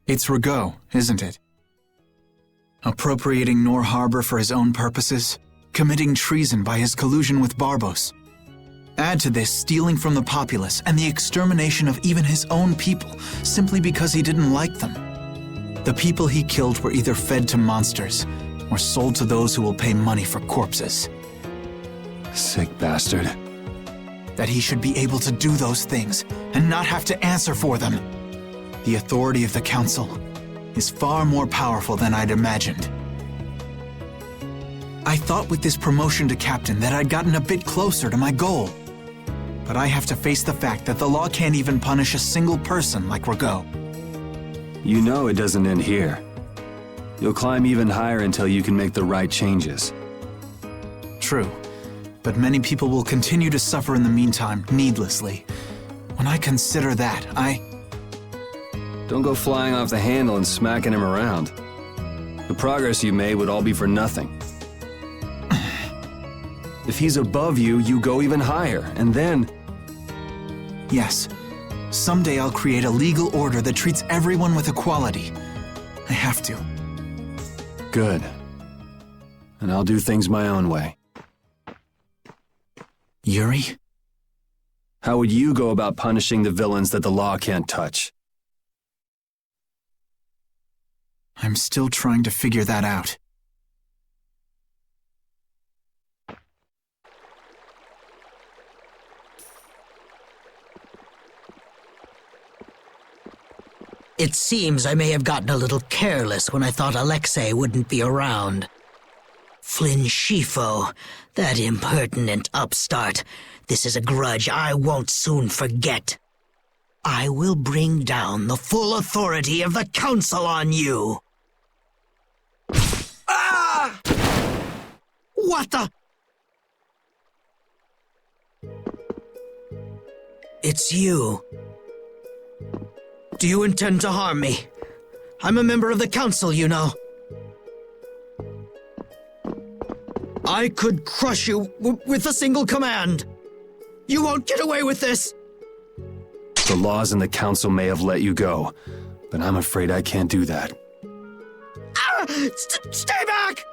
It's Rigaud, isn't it? Appropriating Nor Harbor for his own purposes, committing treason by his collusion with Barbos. Add to this stealing from the populace and the extermination of even his own people simply because he didn't like them. The people he killed were either fed to monsters or sold to those who will pay money for corpses. Sick bastard. That he should be able to do those things and not have to answer for them. The authority of the Council is far more powerful than I'd imagined. I thought with this promotion to captain that I'd gotten a bit closer to my goal. But I have to face the fact that the law can't even punish a single person like Rigaud. You know it doesn't end here. You'll climb even higher until you can make the right changes. True, but many people will continue to suffer in the meantime, needlessly. When I consider that, Don't go flying off the handle and smacking him around. The progress you made would all be for nothing. If he's above you, you go even higher, and then... Yes. Someday I'll create a legal order that treats everyone with equality. I have to. Good. And I'll do things my own way. Yuri? How would you go about punishing the villains that the law can't touch? I'm still trying to figure that out. It seems I may have gotten a little careless when I thought Alexei wouldn't be around. Flynn Scifo, that impertinent upstart. This is a grudge I won't soon forget. I will bring down the full authority of the Council on you. Ah! What the? It's you. Do you intend to harm me? I'm a member of the Council, you know. I could crush you with a single command. You won't get away with this. The laws in the Council may have let you go, but I'm afraid I can't do that. Ah! Stay back!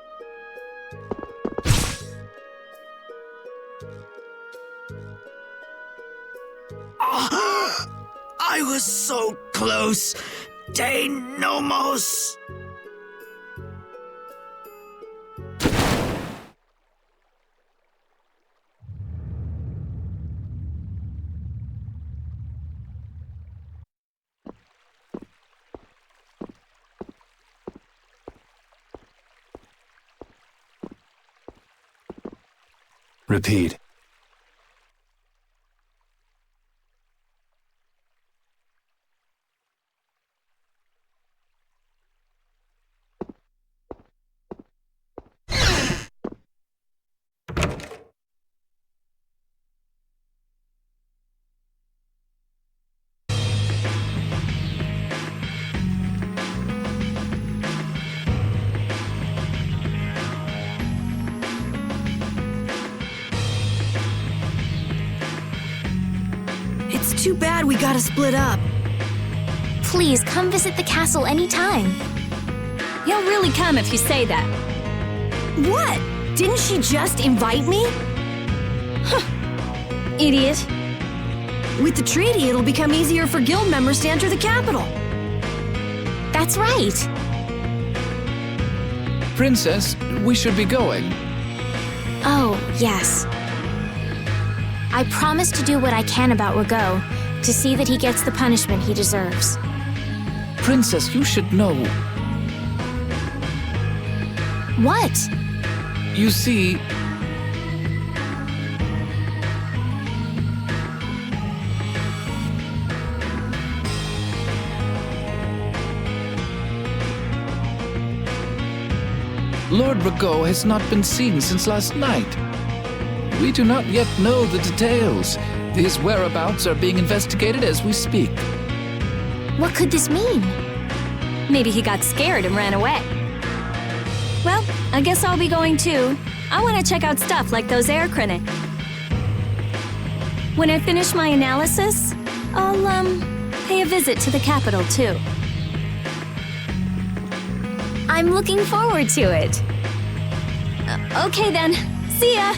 I was so close. De Nomos. Repeat. It's too bad we gotta split up. Please come visit the castle anytime. He'll really come if you say that. What? Didn't she just invite me? Idiot. With the treaty, it'll become easier for guild members to enter the capital. That's right. Princess, we should be going. Oh, yes. I promise to do what I can about Rago, to see that he gets the punishment he deserves. Princess, you should know. What? You see... Lord Rago has not been seen since last night. We do not yet know the details. His whereabouts are being investigated as we speak. What could this mean? Maybe he got scared and ran away. Well, I guess I'll be going too. I want to check out stuff like those air crinic. When I finish my analysis, I'll, pay a visit to the capital too. I'm looking forward to it. Okay then, see ya!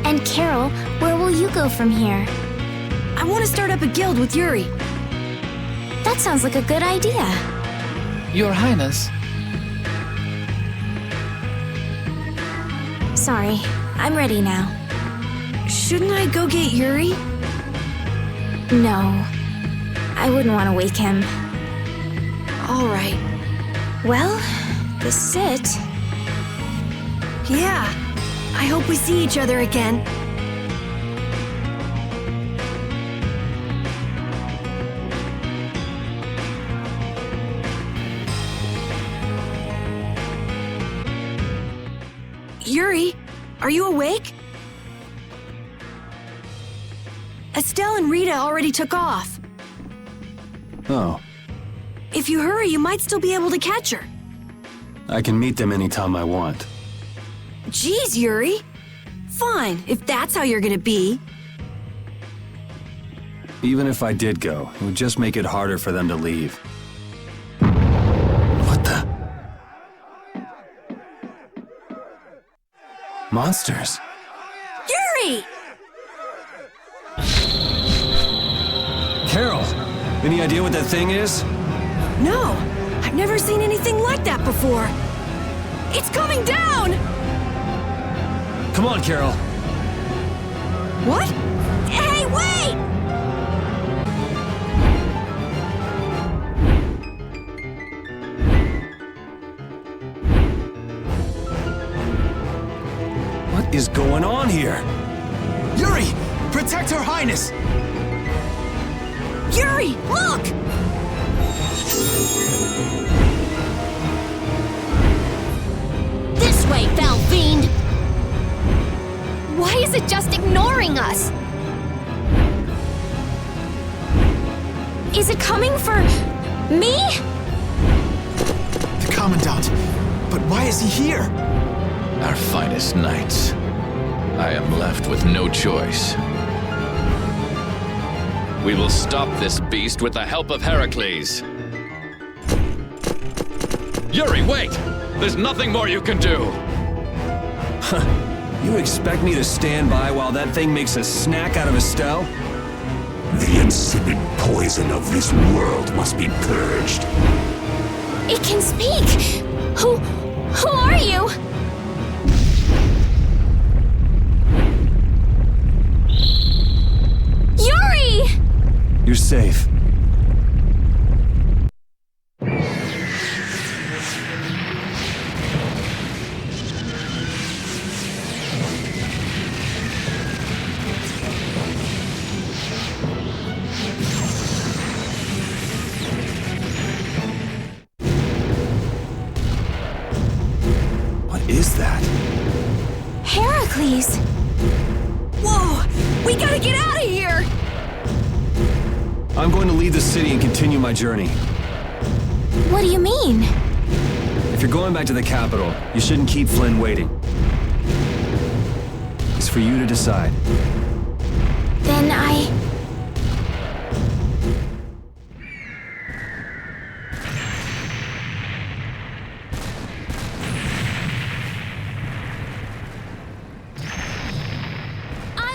And Carol, where will you go from here? I want to start up a guild with Yuri. That sounds like a good idea. Your Highness. Sorry, I'm ready now. Shouldn't I go get Yuri? No, I wouldn't want to wake him. All right. Well, this is it. Yeah, I hope we see each other again. Yuri, are you awake? Estelle and Rita already took off. Oh, If you hurry, you might still be able to catch her. I can meet them anytime I want. Geez, Yuri. Fine, if that's how you're gonna be. Even if I did go, it would just make it harder for them to leave. What the? Monsters? Yuri! Carol, any idea what that thing is? No, I've never seen anything like that before. It's coming down! Come on, Carol. What? Hey, wait! What is going on here? Yuri! Protect Her Highness! Yuri, look! This way, foul fiend! Why is it just ignoring us? Is it coming for me? The Commandant. But why is he here? Our finest knights. I am left with no choice. We will stop this beast with the help of Heracles. Yuri, wait! There's nothing more you can do! You expect me to stand by while that thing makes a snack out of Estelle? The insipid poison of this world must be purged. It can speak! Who are you? Yuri! You're safe. What is that? Heracles! Whoa! We gotta get out of here! I'm going to leave the city and continue my journey. What do you mean? If you're going back to the capital, you shouldn't keep Flynn waiting. He's for you to decide. Then I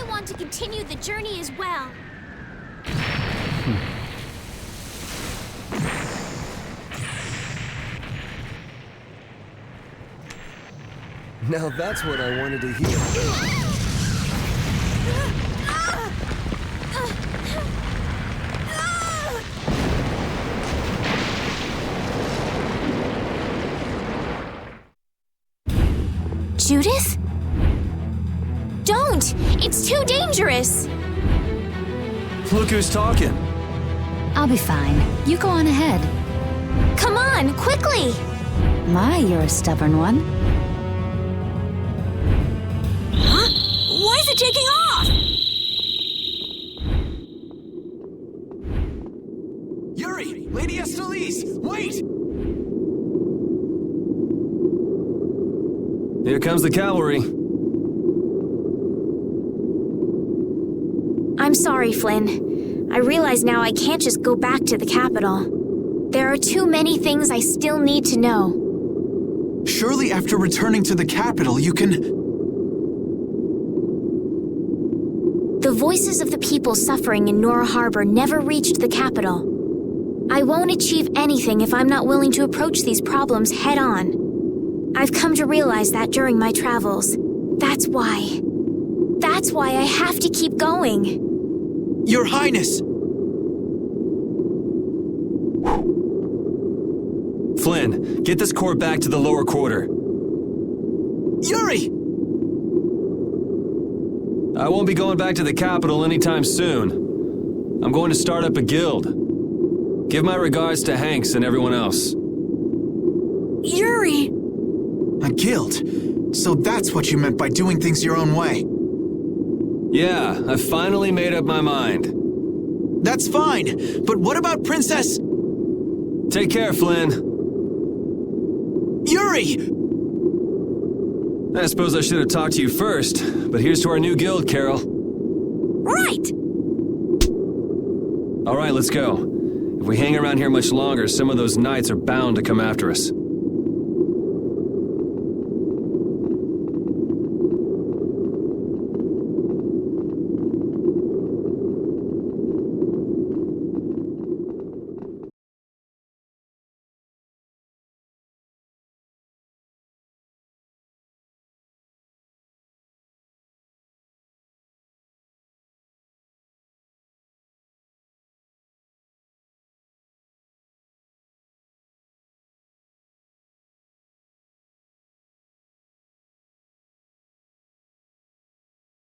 want to continue the journey as well. Now that's what I wanted to hear. Judith? Don't! It's too dangerous! Look who's talking. I'll be fine. You go on ahead. Come on, quickly! My, you're a stubborn one. Huh? Why is it taking off? Yuri! Lady Estelise! Wait! Here comes the cavalry. I'm sorry, Flynn. I realize now I can't just go back to the capital. There are too many things I still need to know. Surely after returning to the capital, you can... The voices of the people suffering in Nora Harbor never reached the capital. I won't achieve anything if I'm not willing to approach these problems head-on. I've come to realize that during my travels. That's why I have to keep going. Your Highness! Flynn, get this core back to the lower quarter. Yuri! I won't be going back to the capital anytime soon. I'm going to start up a guild. Give my regards to Hanks and everyone else. Yuri! A guild? So that's what you meant by doing things your own way. Yeah, I finally made up my mind. That's fine, but what about Princess... Take care, Flynn. Yuri! I suppose I should have talked to you first, but here's to our new guild, Carol. Right! All right, let's go. If we hang around here much longer, some of those knights are bound to come after us.